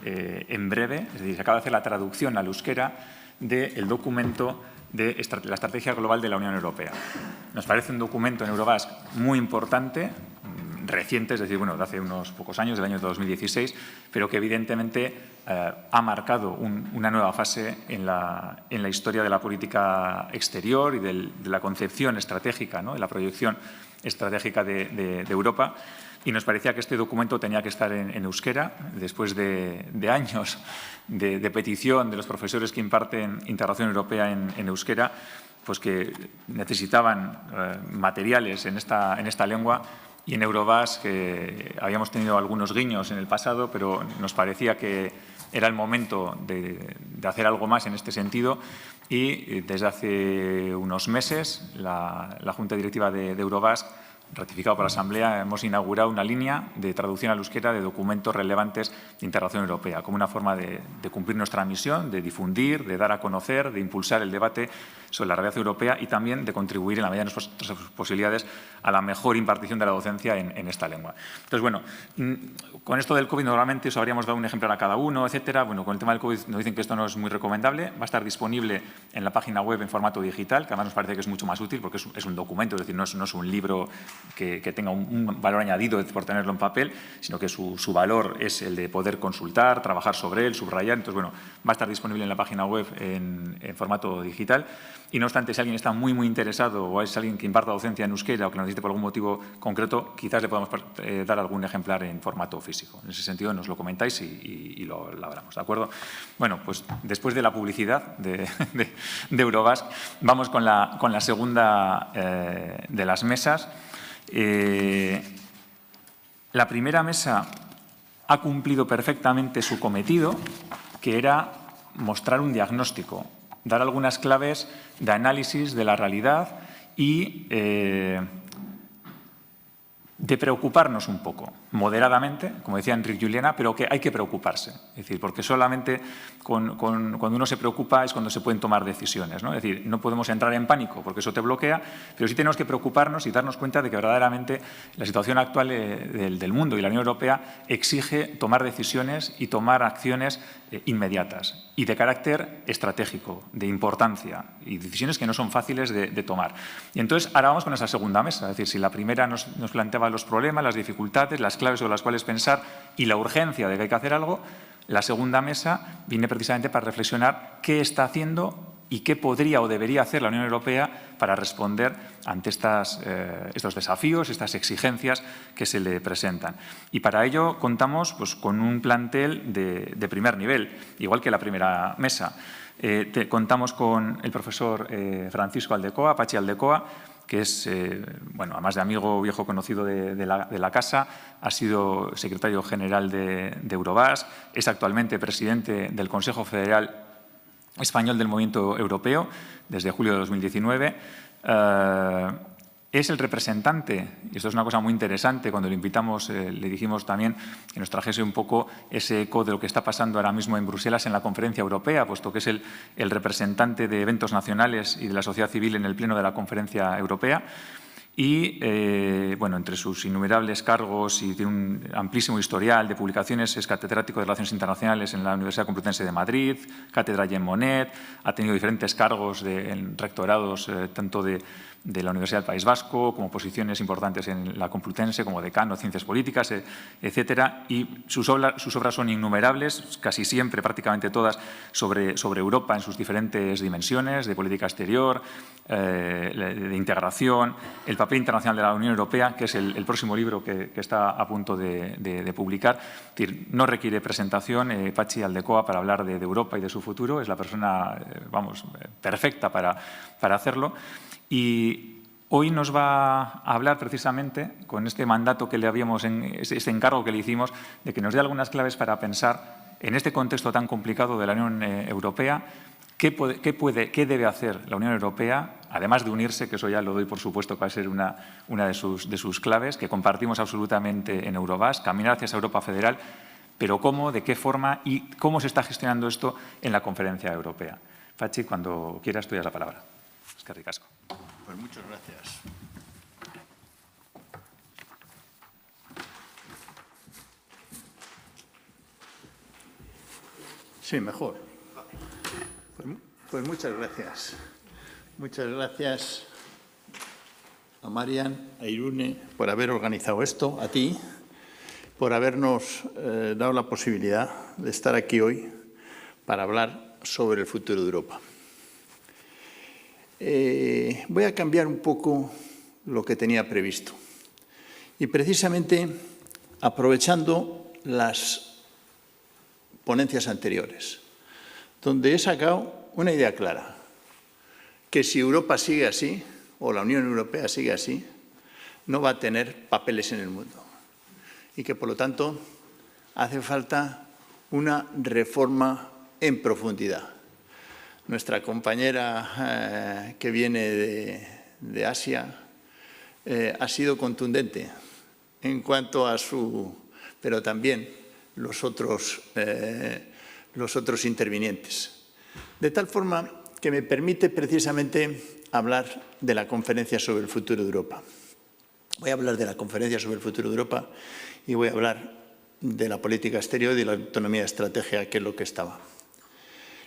en breve, es decir, se acaba de hacer la traducción al euskera del documento de la Estrategia Global de la Unión Europea. Nos parece un documento en Eurobasc muy importante, reciente, es decir, bueno, de hace unos pocos años, del año 2016, pero que evidentemente ha marcado una nueva fase en la historia de la política exterior y de la concepción estratégica, ¿no?, de la proyección estratégica de Europa. Y nos parecía que este documento tenía que estar en euskera, después de años de petición de los profesores que imparten integración europea en euskera, pues que necesitaban materiales en esta lengua. Y en Eurobasc habíamos tenido algunos guiños en el pasado, pero nos parecía que era el momento de hacer algo más en este sentido. Y desde hace unos meses la Junta Directiva de Eurobasc, ratificado por la Asamblea, hemos inaugurado una línea de traducción al euskera de documentos relevantes de integración europea, como una forma de cumplir nuestra misión, de difundir, de dar a conocer, de impulsar el debate sobre la realidad europea y también de contribuir, en la medida de nuestras posibilidades, a la mejor impartición de la docencia en esta lengua. Entonces, bueno, con esto del COVID normalmente os habríamos dado un ejemplar a cada uno, etcétera. Bueno, con el tema del COVID nos dicen que esto no es muy recomendable. Va a estar disponible en la página web en formato digital, que además nos parece que es mucho más útil porque es un documento, es decir, no es un libro que tenga un valor añadido por tenerlo en papel, sino que su valor es el de poder consultar, trabajar sobre él, subrayar. Entonces, bueno, va a estar disponible en la página web en formato digital. Y no obstante, si alguien está muy interesado o es alguien que imparta docencia en euskera o que lo necesite por algún motivo concreto, quizás le podamos dar algún ejemplar en formato físico. En ese sentido, nos lo comentáis y lo hablamos, ¿de acuerdo? Bueno, pues después de la publicidad de Eurobasque, vamos con la segunda de las mesas. La primera mesa ha cumplido perfectamente su cometido, que era mostrar un diagnóstico, dar algunas claves de análisis de la realidad y de preocuparnos un poco, moderadamente, como decía Enric Juliana, pero que hay que preocuparse. Es decir, porque solamente cuando uno se preocupa es cuando se pueden tomar decisiones, ¿no? Es decir, no podemos entrar en pánico porque eso te bloquea, pero sí tenemos que preocuparnos y darnos cuenta de que verdaderamente la situación actual del mundo y la Unión Europea exige tomar decisiones y tomar acciones inmediatas y de carácter estratégico, de importancia y decisiones que no son fáciles de tomar. Y entonces ahora vamos con esa segunda mesa, es decir, si la primera nos planteaba los problemas, las dificultades, las claves sobre las cuales pensar y la urgencia de que hay que hacer algo, la segunda mesa viene precisamente para reflexionar qué está haciendo y qué podría o debería hacer la Unión Europea para responder ante estos desafíos, estas exigencias que se le presentan. Y para ello contamos pues, con un plantel de primer nivel, igual que la primera mesa. Contamos con el profesor Francisco Aldecoa, Patxi Aldecoa, que es, bueno, además de amigo viejo conocido de la casa, ha sido secretario general de Eurobasque, es actualmente presidente del Consejo Federal Español del Movimiento Europeo desde julio de 2019. Es el representante, y esto es una cosa muy interesante, cuando le invitamos le dijimos también que nos trajese un poco ese eco de lo que está pasando ahora mismo en Bruselas en la Conferencia Europea, puesto que es el representante de eventos nacionales y de la sociedad civil en el Pleno de la Conferencia Europea. Y, bueno, entre sus innumerables cargos y tiene un amplísimo historial de publicaciones, es catedrático de Relaciones Internacionales en la Universidad Complutense de Madrid, cátedra Jean Monnet, ha tenido diferentes cargos en rectorados tanto de la Universidad del País Vasco, como posiciones importantes en la Complutense, como decano de Ciencias Políticas, etcétera. Y sus obras son innumerables, casi siempre, prácticamente todas, sobre Europa en sus diferentes dimensiones, de política exterior, de integración, el papel internacional de la Unión Europea, que es el próximo libro que está a punto de publicar. Es decir, no requiere presentación. Patxi Aldecoa, para hablar de Europa y de su futuro, es la persona, vamos, perfecta para hacerlo. Y hoy nos va a hablar precisamente, con este mandato que le habíamos, este encargo que le hicimos, de que nos dé algunas claves para pensar en este contexto tan complicado de la Unión Europea, qué debe hacer la Unión Europea, además de unirse, que eso ya lo doy por supuesto que va a ser una de sus claves, que compartimos absolutamente en Eurobasque, caminar hacia esa Europa federal, pero cómo, de qué forma y cómo se está gestionando esto en la Conferencia Europea. Patxi, cuando quieras, tú ya la palabra. Eskerrik asko. Pues muchas gracias. Sí, mejor. Pues muchas gracias. Muchas gracias a Marian, a Irune, por haber organizado esto, a ti, por habernos dado la posibilidad de estar aquí hoy para hablar sobre el futuro de Europa. Voy a cambiar un poco lo que tenía previsto. Y precisamente aprovechando las ponencias anteriores, donde he sacado una idea clara, que si Europa sigue así, o la Unión Europea sigue así, no va a tener papeles en el mundo. Y que, por lo tanto, hace falta una reforma en profundidad. Nuestra compañera que viene de Asia ha sido contundente en cuanto a su... pero también los otros intervinientes. De tal forma que me permite precisamente hablar de la Conferencia sobre el Futuro de Europa. Voy a hablar de la Conferencia sobre el Futuro de Europa y voy a hablar de la política exterior y de la autonomía de estrategia, que es lo que estaba.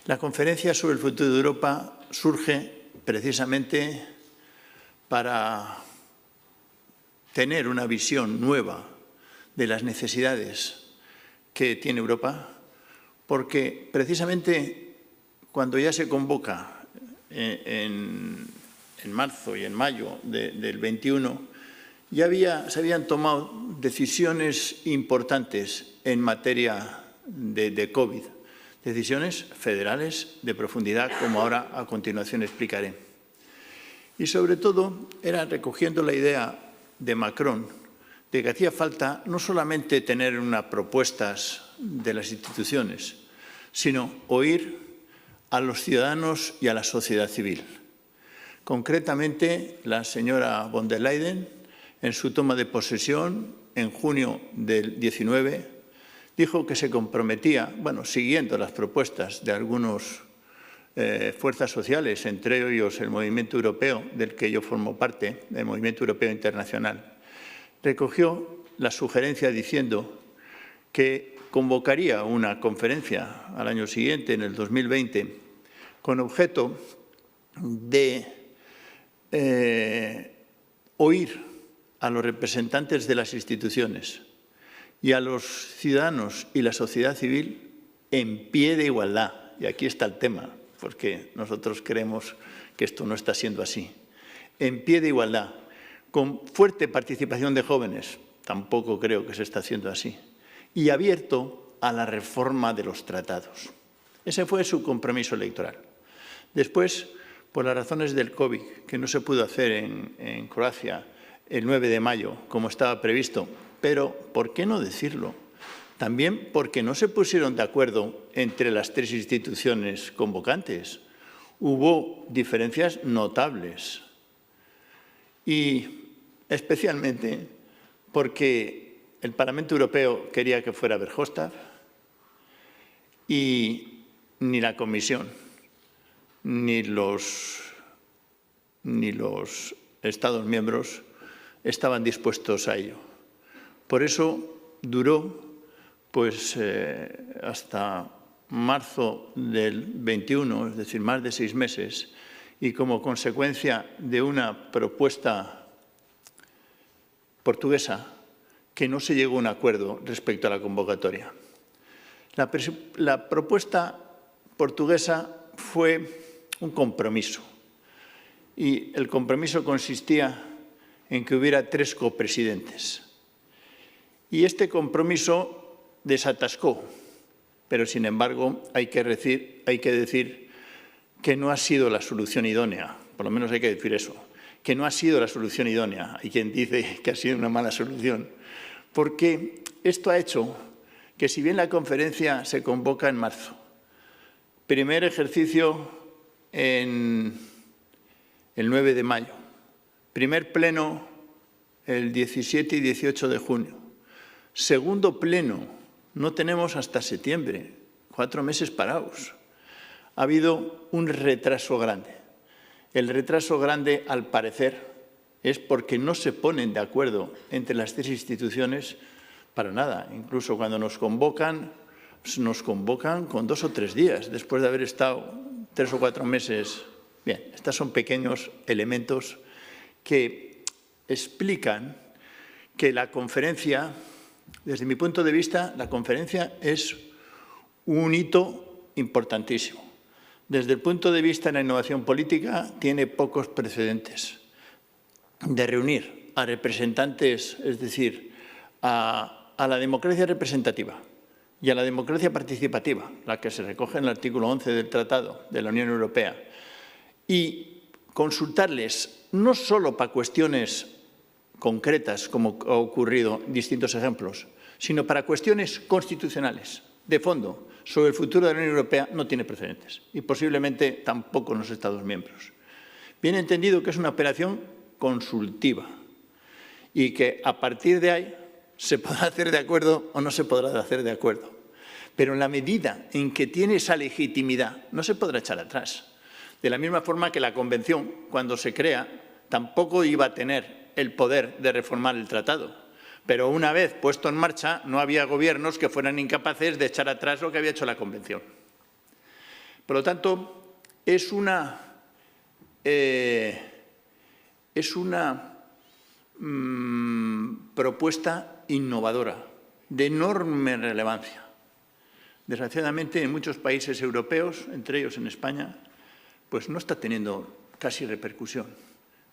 La Conferencia sobre el Futuro de Europa surge precisamente para tener una visión nueva de las necesidades que tiene Europa, porque precisamente cuando ya se convoca en marzo y en mayo del 21, ya se habían tomado decisiones importantes en materia de COVID, decisiones federales de profundidad, como ahora a continuación explicaré. Y sobre todo era recogiendo la idea de Macron de que hacía falta no solamente tener unas propuestas de las instituciones, sino oír a los ciudadanos y a la sociedad civil. Concretamente, la señora von der Leyen, en su toma de posesión en junio del 19, dijo que se comprometía, siguiendo las propuestas de algunas fuerzas sociales, entre ellos el Movimiento Europeo, del que yo formo parte, el Movimiento Europeo Internacional, recogió la sugerencia diciendo que convocaría una conferencia al año siguiente, en el 2020, con objeto de oír a los representantes de las instituciones y a los ciudadanos y la sociedad civil en pie de igualdad. Y aquí está el tema, porque nosotros creemos que esto no está siendo así. En pie de igualdad, con fuerte participación de jóvenes, tampoco creo que se está haciendo así, y abierto a la reforma de los tratados. Ese fue su compromiso electoral. Después, por las razones del COVID, que no se pudo hacer en Croacia el 9 de mayo, como estaba previsto, pero ¿por qué no decirlo? También porque no se pusieron de acuerdo entre las tres instituciones convocantes. Hubo diferencias notables. Y especialmente porque el Parlamento Europeo quería que fuera Verhofstadt y ni la Comisión ni los Estados miembros estaban dispuestos a ello. Por eso duró hasta marzo del 21, es decir, más de 6 meses, y como consecuencia de una propuesta portuguesa que no se llegó a un acuerdo respecto a la convocatoria. La propuesta portuguesa fue un compromiso, y el compromiso consistía en que hubiera 3 copresidentes. Y este compromiso desatascó, pero sin embargo hay que decir que no ha sido la solución idónea, por lo menos hay que decir eso, que no ha sido la solución idónea. Hay quien dice que ha sido una mala solución, porque esto ha hecho que si bien la conferencia se convoca en marzo, primer ejercicio en el 9 de mayo, primer pleno el 17 y 18 de junio, segundo pleno no tenemos hasta septiembre, 4 meses parados. Ha habido un retraso grande. El retraso grande, al parecer, es porque no se ponen de acuerdo entre las 3 instituciones para nada. Incluso cuando nos convocan con 2 o 3 días, después de haber estado 3 o 4 meses. Bien, estos son pequeños elementos que explican que la conferencia, desde mi punto de vista, la conferencia es un hito importantísimo. Desde el punto de vista de la innovación política, tiene pocos precedentes de reunir a representantes, es decir, a la democracia representativa y a la democracia participativa, la que se recoge en el artículo 11 del Tratado de la Unión Europea, y consultarles no solo para cuestiones concretas, como ha ocurrido en distintos ejemplos, sino para cuestiones constitucionales, de fondo, sobre el futuro de la Unión Europea, no tiene precedentes, y posiblemente tampoco en los Estados miembros. Bien entendido que es una operación consultiva y que a partir de ahí se podrá hacer de acuerdo o no se podrá hacer de acuerdo. Pero en la medida en que tiene esa legitimidad, no se podrá echar atrás. De la misma forma que la Convención, cuando se crea, tampoco iba a tener el poder de reformar el tratado. Pero una vez puesto en marcha, no había gobiernos que fueran incapaces de echar atrás lo que había hecho la Convención. Por lo tanto, es una propuesta innovadora, de enorme relevancia. Desgraciadamente, en muchos países europeos, entre ellos en España, pues no está teniendo casi repercusión.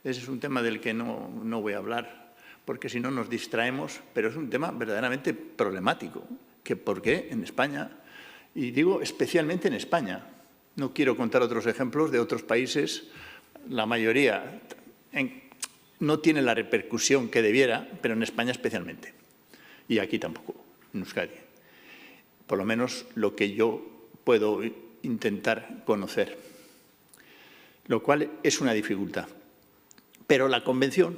Ese es un tema del que no voy a hablar, porque si no nos distraemos, pero es un tema verdaderamente problemático, que por qué en España, y digo especialmente en España, no quiero contar otros ejemplos de otros países, la mayoría no tiene la repercusión que debiera, pero en España especialmente, y aquí tampoco, en Euskadi. Por lo menos lo que yo puedo intentar conocer, lo cual es una dificultad. Pero la Convención,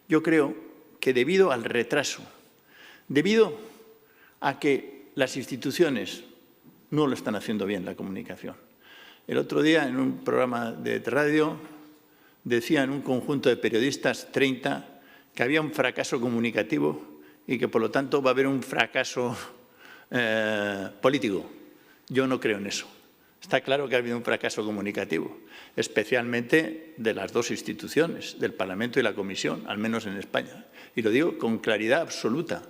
yo creo que debido al retraso, debido a que las instituciones no lo están haciendo bien, la comunicación. El otro día, en un programa de radio, decían un conjunto de periodistas, 30, que había un fracaso comunicativo y que, por lo tanto, va a haber un fracaso político. Yo no creo en eso. Está claro que ha habido un fracaso comunicativo, especialmente de las dos instituciones, del Parlamento y la Comisión, al menos en España. Y lo digo con claridad absoluta.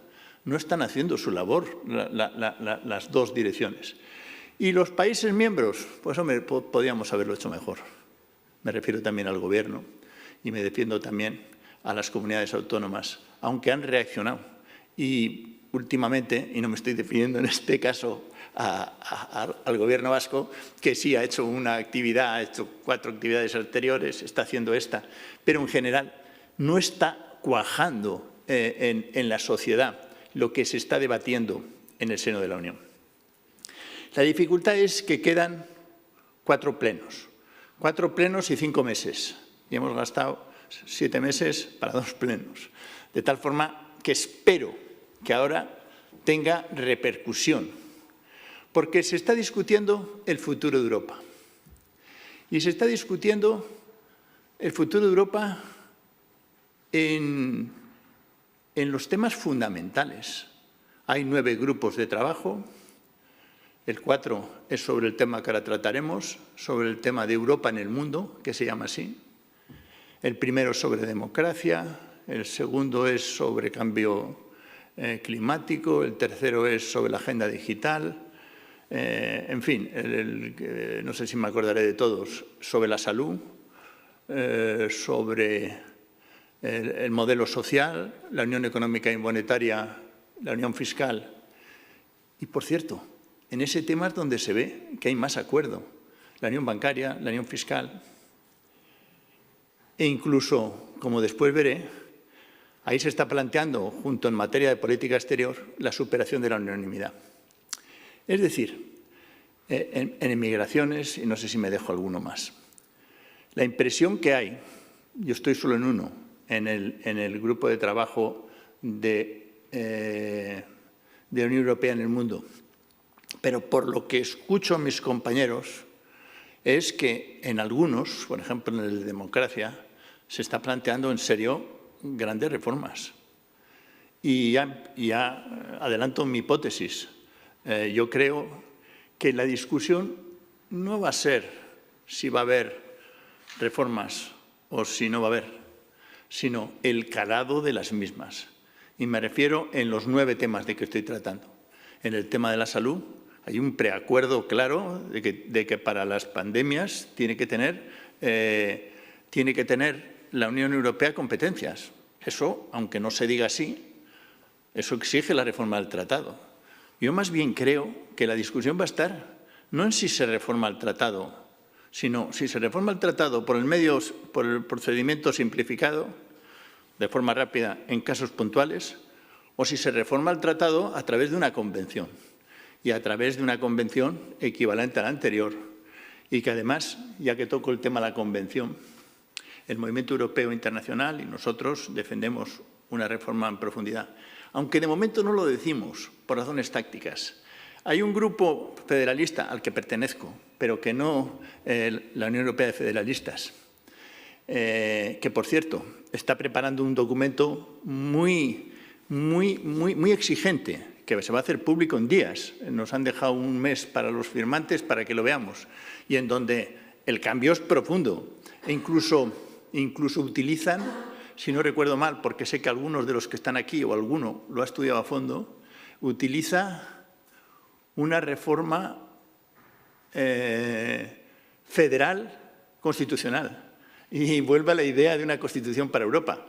No están haciendo su labor las dos direcciones. Y los países miembros, pues hombre, podíamos haberlo hecho mejor. Me refiero también al Gobierno y me defiendo también a las comunidades autónomas, aunque han reaccionado. Y últimamente, y no me estoy definiendo en este caso al Gobierno vasco, que sí ha hecho una actividad, ha hecho 4 actividades anteriores, está haciendo esta, pero en general no está cuajando en la sociedad lo que se está debatiendo en el seno de la Unión. La dificultad es que quedan 4 plenos. 4 plenos y 5 meses. Y hemos gastado 7 meses para 2 plenos. De tal forma que espero que ahora tenga repercusión. Porque se está discutiendo el futuro de Europa. Y se está discutiendo el futuro de Europa en los temas fundamentales. Hay 9 grupos de trabajo. El 4 es sobre el tema que ahora trataremos, sobre el tema de Europa en el mundo, que se llama así. El primero es sobre democracia, el segundo es sobre cambio climático, el tercero es sobre la agenda digital, en fin, no sé si me acordaré de todos, sobre la salud, sobre el modelo social, la unión económica y monetaria, la unión fiscal. Y, por cierto, en ese tema es donde se ve que hay más acuerdo. La unión bancaria, la unión fiscal. E incluso, como después veré, ahí se está planteando, junto en materia de política exterior, la superación de la unanimidad. Es decir, en inmigraciones, y no sé si me dejo alguno más, la impresión que hay, yo estoy solo en uno, en el grupo de trabajo de la Unión Europea en el mundo, pero por lo que escucho a mis compañeros es que en algunos, por ejemplo en el de democracia, se está planteando en serio grandes reformas. Y ya adelanto mi hipótesis. Yo creo que la discusión no va a ser si va a haber reformas o si no va a haber, sino el calado de las mismas. Y me refiero en los 9 temas de que estoy tratando. En el tema de la salud hay un preacuerdo claro de que para las pandemias tiene que tener la Unión Europea competencias. Eso, aunque no se diga así, eso exige la reforma del tratado. Yo más bien creo que la discusión va a estar no en si se reforma el tratado, sino si se reforma el tratado por el procedimiento simplificado, de forma rápida en casos puntuales, o si se reforma el tratado a través de una convención, y a través de una convención equivalente a la anterior, y que además, ya que toco el tema de la convención, el Movimiento Europeo Internacional y nosotros defendemos una reforma en profundidad, aunque de momento no lo decimos por razones tácticas. Hay un grupo federalista al que pertenezco, pero que no la Unión Europea de Federalistas, que, por cierto, está preparando un documento muy exigente, que se va a hacer público en días. Nos han dejado un mes para los firmantes para que lo veamos, y en donde el cambio es profundo. E incluso utilizan si no recuerdo mal, porque sé que algunos de los que están aquí o alguno lo ha estudiado a fondo, utiliza una reforma federal constitucional y vuelve a la idea de una constitución para Europa.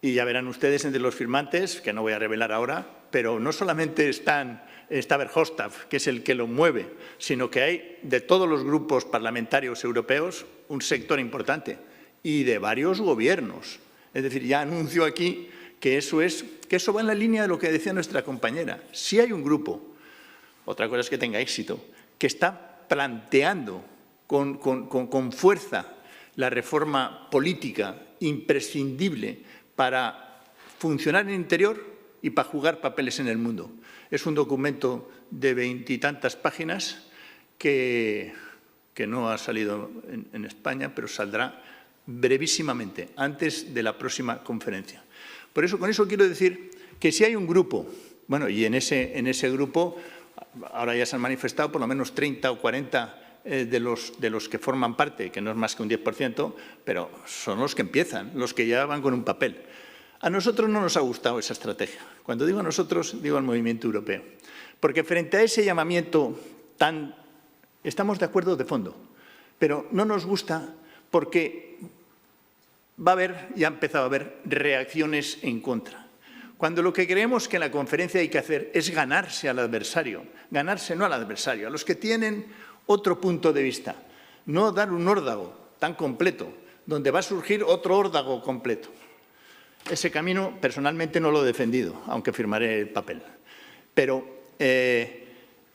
Y ya verán ustedes entre los firmantes, que no voy a revelar ahora, pero no solamente está Verhofstadt, que es el que lo mueve, sino que hay de todos los grupos parlamentarios europeos un sector importante y de varios gobiernos. Es decir, ya anuncio aquí que eso va en la línea de lo que decía nuestra compañera. Si hay un grupo, otra cosa es que tenga éxito, que está planteando con fuerza la reforma política imprescindible para funcionar en el interior y para jugar papeles en el mundo. Es un documento de 20 y tantas páginas que no ha salido en España, pero saldrá brevísimamente, antes de la próxima conferencia. Por eso, con eso quiero decir que si hay un grupo, bueno, y en ese grupo ahora ya se han manifestado por lo menos 30 o 40 de los que forman parte, que no es más que un 10%, pero son los que empiezan, los que ya van con un papel. A nosotros no nos ha gustado esa estrategia. Cuando digo a nosotros, digo al movimiento europeo. Porque frente a ese llamamiento estamos de acuerdo de fondo, pero no nos gusta porque va a haber, ya ha empezado a haber, reacciones en contra. Cuando lo que creemos que en la conferencia hay que hacer es ganarse al adversario, ganarse no al adversario, a los que tienen otro punto de vista, no dar un órdago tan completo, donde va a surgir otro órdago completo. Ese camino personalmente no lo he defendido, aunque firmaré el papel. Pero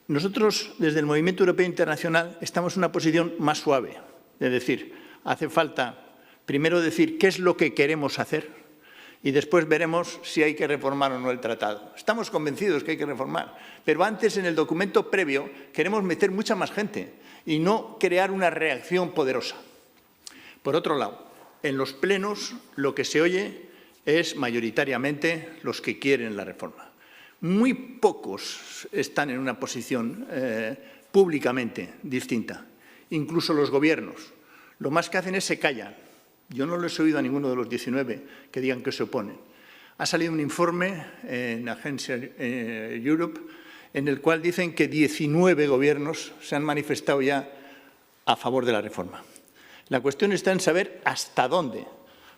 nosotros, desde el Movimiento Europeo Internacional, estamos en una posición más suave. Es decir, hace falta primero decir qué es lo que queremos hacer y después veremos si hay que reformar o no el tratado. Estamos convencidos que hay que reformar, pero antes, en el documento previo, queremos meter mucha más gente y no crear una reacción poderosa. Por otro lado, en los plenos lo que se oye es mayoritariamente los que quieren la reforma. Muy pocos están en una posición públicamente distinta, incluso los gobiernos. Lo más que hacen es se callan. Yo no les he oído a ninguno de los 19 que digan que se oponen. Ha salido un informe en Agencia Europe en el cual dicen que 19 gobiernos se han manifestado ya a favor de la reforma. La cuestión está en saber hasta dónde,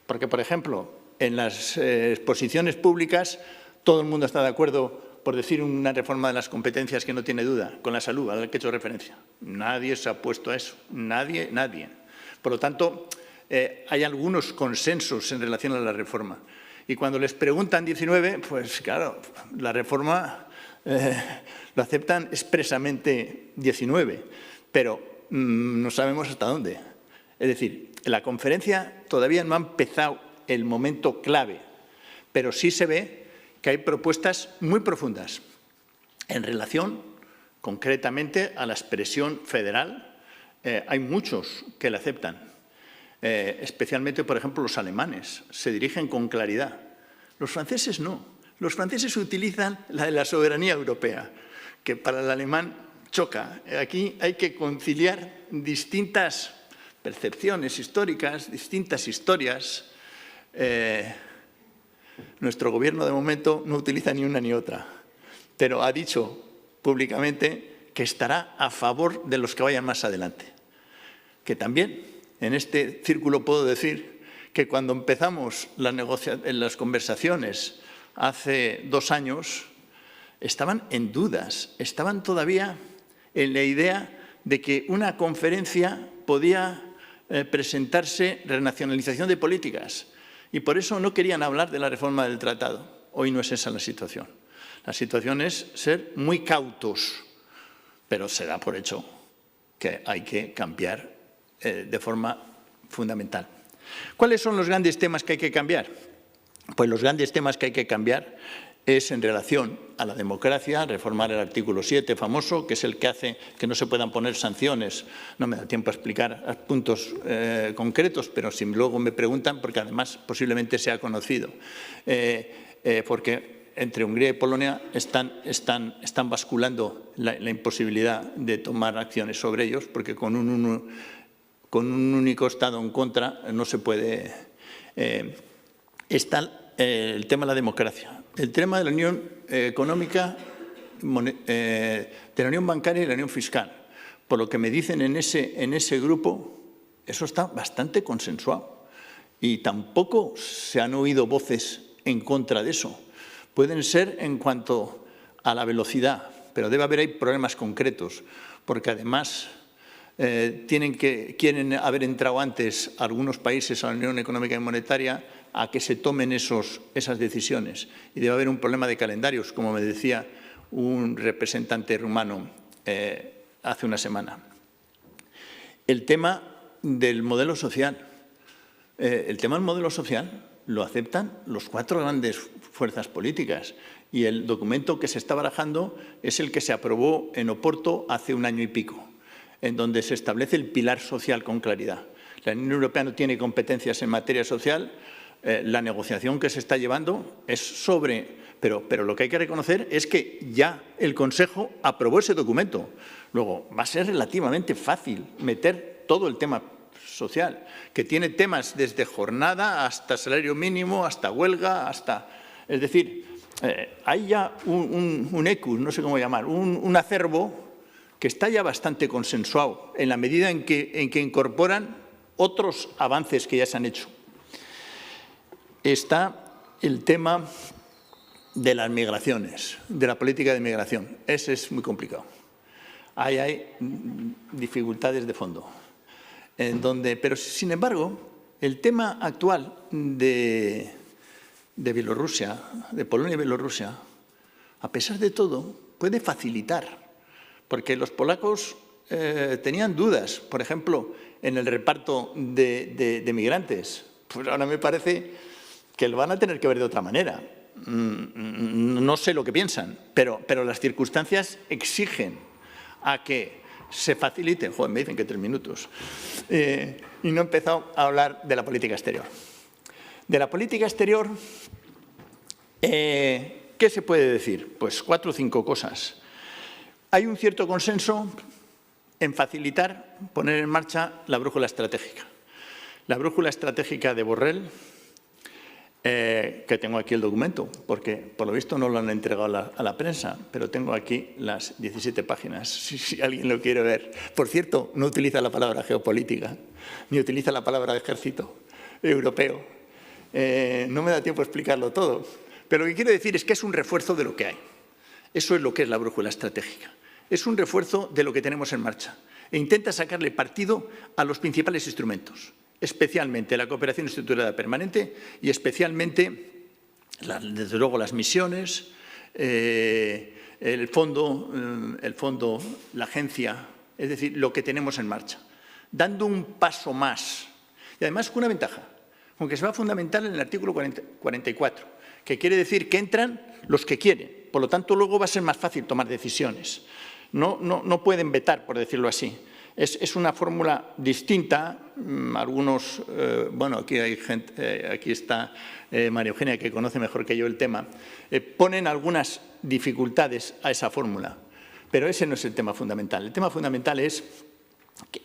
porque, por ejemplo, en las exposiciones públicas todo el mundo está de acuerdo, por decir una reforma de las competencias que no tiene duda, con la salud, a la que he hecho referencia. Nadie se ha opuesto a eso, nadie. Por lo tanto, hay algunos consensos en relación a la reforma. Y cuando les preguntan 19, pues claro, la reforma lo aceptan expresamente 19, pero no sabemos hasta dónde. Es decir, la conferencia todavía no ha empezado el momento clave, pero sí se ve que hay propuestas muy profundas en relación concretamente a la expresión federal. Hay muchos que la aceptan. Especialmente, por ejemplo, los alemanes, se dirigen con claridad. Los franceses no. Los franceses utilizan la de la soberanía europea, que para el alemán choca. Aquí hay que conciliar distintas percepciones históricas, distintas historias. Nuestro gobierno, de momento, no utiliza ni una ni otra, pero ha dicho públicamente que estará a favor de los que vayan más adelante. Que también, en este círculo puedo decir que cuando empezamos las conversaciones hace 2 años, estaban en dudas, estaban todavía en la idea de que una conferencia podía presentarse renacionalización de políticas y por eso no querían hablar de la reforma del tratado. Hoy no es esa la situación. La situación es ser muy cautos, pero se da por hecho que hay que cambiar de forma fundamental. ¿Cuáles son los grandes temas que hay que cambiar? Pues los grandes temas que hay que cambiar es en relación a la democracia, reformar el artículo 7 famoso, que es el que hace que no se puedan poner sanciones. No me da tiempo a explicar puntos concretos, pero si luego me preguntan, porque además posiblemente sea conocido, porque entre Hungría y Polonia están basculando la imposibilidad de tomar acciones sobre ellos, porque con un único Estado en contra no se puede está el tema de la democracia, el tema de la unión económica, de la unión bancaria y la unión fiscal. Por lo que me dicen en ese grupo, eso está bastante consensuado y tampoco se han oído voces en contra de eso. Pueden ser en cuanto a la velocidad, pero debe haber ahí problemas concretos, porque además quieren haber entrado antes algunos países a la Unión Económica y Monetaria a que se tomen esas decisiones. Y debe haber un problema de calendarios, como me decía un representante rumano hace una semana. El tema del modelo social. El tema del modelo social lo aceptan los 4 grandes fuerzas políticas y el documento que se está barajando es el que se aprobó en Oporto hace 1 año y pico, en donde se establece el pilar social con claridad. La Unión Europea no tiene competencias en materia social. La negociación que se está llevando es sobre... Pero lo que hay que reconocer es que ya el Consejo aprobó ese documento. Luego, va a ser relativamente fácil meter todo el tema social, que tiene temas desde jornada hasta salario mínimo, hasta huelga, hasta... Es decir, hay ya un ecus, no sé cómo llamar, un acervo que está ya bastante consensuado en la medida en que incorporan otros avances que ya se han hecho. Está el tema de las migraciones, de la política de migración. Ese es muy complicado. Ahí hay dificultades de fondo. Pero, sin embargo, el tema actual de Bielorrusia, de Polonia y Bielorrusia, a pesar de todo, puede facilitar, porque los polacos tenían dudas, por ejemplo, en el reparto de migrantes. Pues ahora me parece que lo van a tener que ver de otra manera. No sé lo que piensan, pero las circunstancias exigen a que se facilite. Joder, me dicen que 3 minutos. Y no he empezado a hablar de la política exterior. De la política exterior, ¿qué se puede decir? Pues 4 o 5 cosas. Hay un cierto consenso en facilitar, poner en marcha la brújula estratégica. La brújula estratégica de Borrell, que tengo aquí el documento, porque por lo visto no lo han entregado a la prensa, pero tengo aquí las 17 páginas, si alguien lo quiere ver. Por cierto, no utiliza la palabra geopolítica, ni utiliza la palabra ejército europeo. No me da tiempo a explicarlo todo, pero lo que quiero decir es que es un refuerzo de lo que hay. Eso es lo que es la brújula estratégica. Es un refuerzo de lo que tenemos en marcha e intenta sacarle partido a los principales instrumentos, especialmente la cooperación estructurada permanente y especialmente, desde luego, las misiones, el fondo, la agencia, es decir, lo que tenemos en marcha, dando un paso más. Y además con una ventaja, aunque se va a fundamentar en el artículo 44, que quiere decir que entran los que quieren. Por lo tanto, luego va a ser más fácil tomar decisiones. No pueden vetar, por decirlo así. Es una fórmula distinta. Algunos, bueno, aquí hay gente, aquí está María Eugenia, que conoce mejor que yo el tema, ponen algunas dificultades a esa fórmula, pero ese no es el tema fundamental. El tema fundamental es que,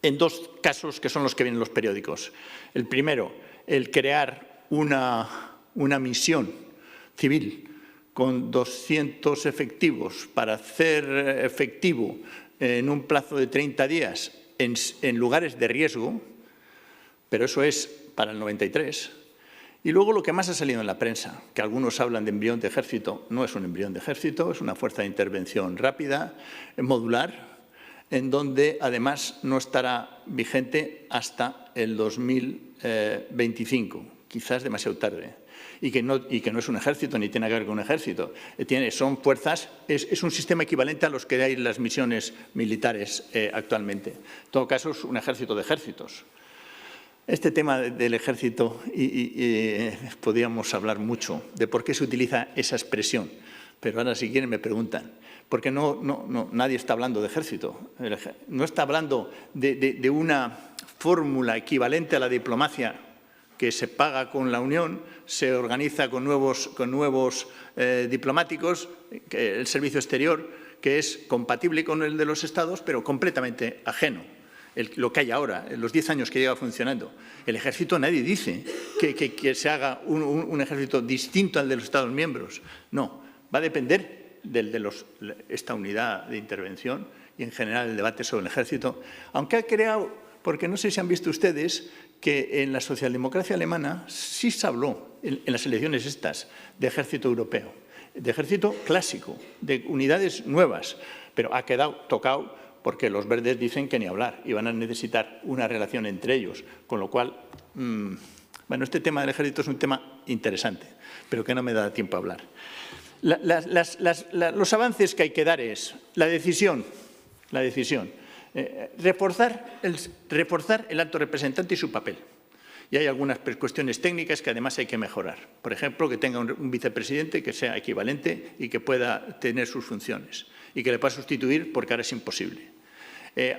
en 2 casos que son los que vienen en los periódicos. El primero, el crear una misión civil con 200 efectivos para hacer efectivo en un plazo de 30 días en lugares de riesgo, pero eso es para el 93. Y luego lo que más ha salido en la prensa, que algunos hablan de embrión de ejército, no es un embrión de ejército, es una fuerza de intervención rápida, modular, en donde además no estará vigente hasta el 2025, quizás demasiado tarde. Y que no es un ejército, ni tiene que ver con un ejército. Son fuerzas, es un sistema equivalente a los que hay en las misiones militares actualmente. En todo caso, es un ejército de ejércitos. Este tema del ejército, podríamos hablar mucho de por qué se utiliza esa expresión, pero ahora si quieren me preguntan. Porque nadie está hablando de ejército, no está hablando de una fórmula equivalente a la diplomacia que se paga con la Unión, se organiza con nuevos diplomáticos, el servicio exterior, que es compatible con el de los Estados, pero completamente ajeno. lo que hay ahora, en los 10 años que lleva funcionando. El ejército, nadie dice que se haga un ejército distinto al de los Estados miembros. No, va a depender de esta unidad de intervención y, en general, el debate sobre el ejército. Aunque ha creado, porque no sé si han visto ustedes, que en la socialdemocracia alemana sí se habló, en las elecciones estas, de ejército europeo, de ejército clásico, de unidades nuevas, pero ha quedado tocado porque los verdes dicen que ni hablar y van a necesitar una relación entre ellos, con lo cual, bueno, este tema del ejército es un tema interesante, pero que no me da tiempo a hablar. Los avances que hay que dar es la decisión, reforzar el alto representante y su papel. Y hay algunas cuestiones técnicas que además hay que mejorar. Por ejemplo, que tenga un vicepresidente que sea equivalente y que pueda tener sus funciones y que le pueda sustituir porque ahora es imposible.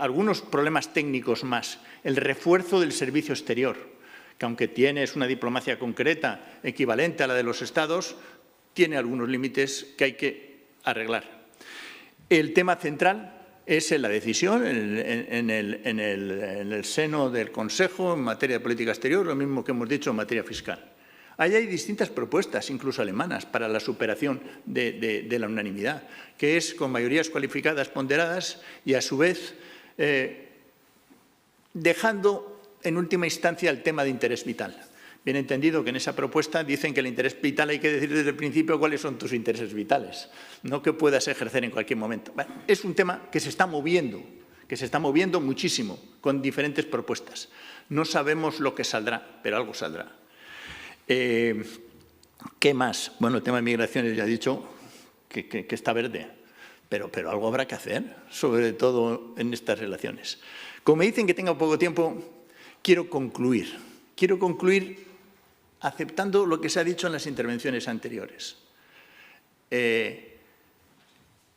Algunos problemas técnicos más. El refuerzo del servicio exterior, que aunque tienes una diplomacia concreta equivalente a la de los Estados, tiene algunos límites que hay que arreglar. El tema central es la decisión en el seno del Consejo en materia de política exterior, lo mismo que hemos dicho en materia fiscal. Ahí hay distintas propuestas, incluso alemanas, para la superación de la unanimidad, que es con mayorías cualificadas ponderadas y, a su vez, dejando en última instancia el tema de interés vital. Bien entendido que en esa propuesta dicen que el interés vital hay que decir desde el principio cuáles son tus intereses vitales, no que puedas ejercer en cualquier momento. Bueno, es un tema que se está moviendo muchísimo con diferentes propuestas. No sabemos lo que saldrá, pero algo saldrá. ¿Qué más? Bueno, el tema de migraciones ya he dicho que está verde, pero algo habrá que hacer, sobre todo en estas relaciones. Como me dicen que tengo poco tiempo, quiero concluir aceptando lo que se ha dicho en las intervenciones anteriores.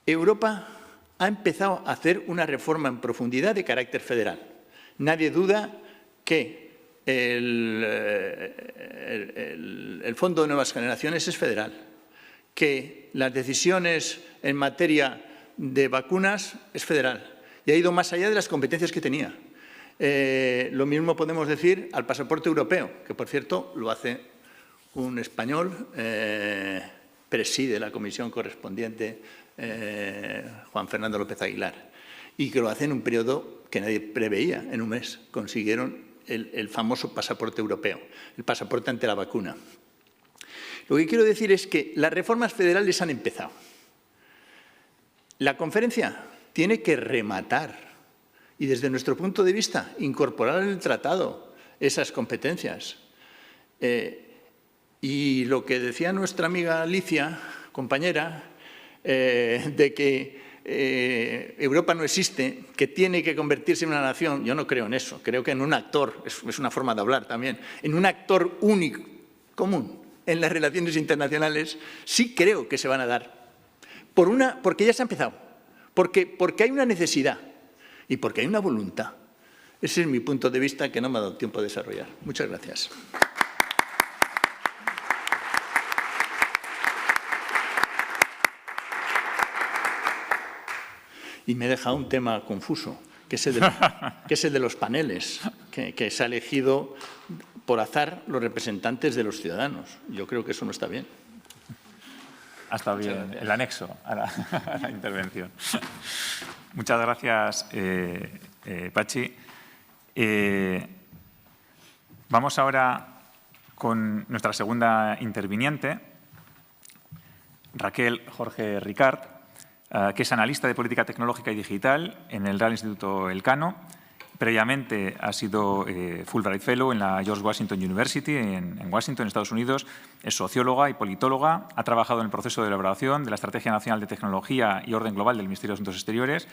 Europa ha empezado a hacer una reforma en profundidad de carácter federal. Nadie duda que el Fondo de Nuevas Generaciones es federal, que las decisiones en materia de vacunas es federal y ha ido más allá de las competencias que tenía. Lo mismo podemos decir al pasaporte europeo, que por cierto lo hace un español, preside la comisión correspondiente Juan Fernando López Aguilar, y que lo hace en un periodo que nadie preveía, en un mes. Consiguieron el famoso pasaporte europeo, el pasaporte ante la vacuna. Lo que quiero decir es que las reformas federales han empezado. La conferencia tiene que rematar y, desde nuestro punto de vista, incorporar en el tratado esas competencias. Y lo que decía nuestra amiga Alicia, compañera, de que Europa no existe, que tiene que convertirse en una nación, yo no creo en eso. Creo que en un actor, es una forma de hablar también, en un actor único, común, en las relaciones internacionales, sí creo que se van a dar. Porque ya se ha empezado, porque hay una necesidad y porque hay una voluntad. Ese es mi punto de vista que no me ha dado tiempo de desarrollar. Muchas gracias. Y me he dejado un tema confuso, que es el de los paneles, que se ha elegido por azar los representantes de los ciudadanos. Yo creo que eso no está bien. Ha estado bien el anexo a la intervención. Muchas gracias, Pachi. Vamos ahora con nuestra segunda interviniente, Raquel Jorge Ricart, que es analista de política tecnológica y digital en el Real Instituto Elcano. Previamente ha sido Fulbright Fellow en la George Washington University en Washington, Estados Unidos. Es socióloga y politóloga. Ha trabajado en el proceso de elaboración de la Estrategia Nacional de Tecnología y Orden Global del Ministerio de Asuntos Exteriores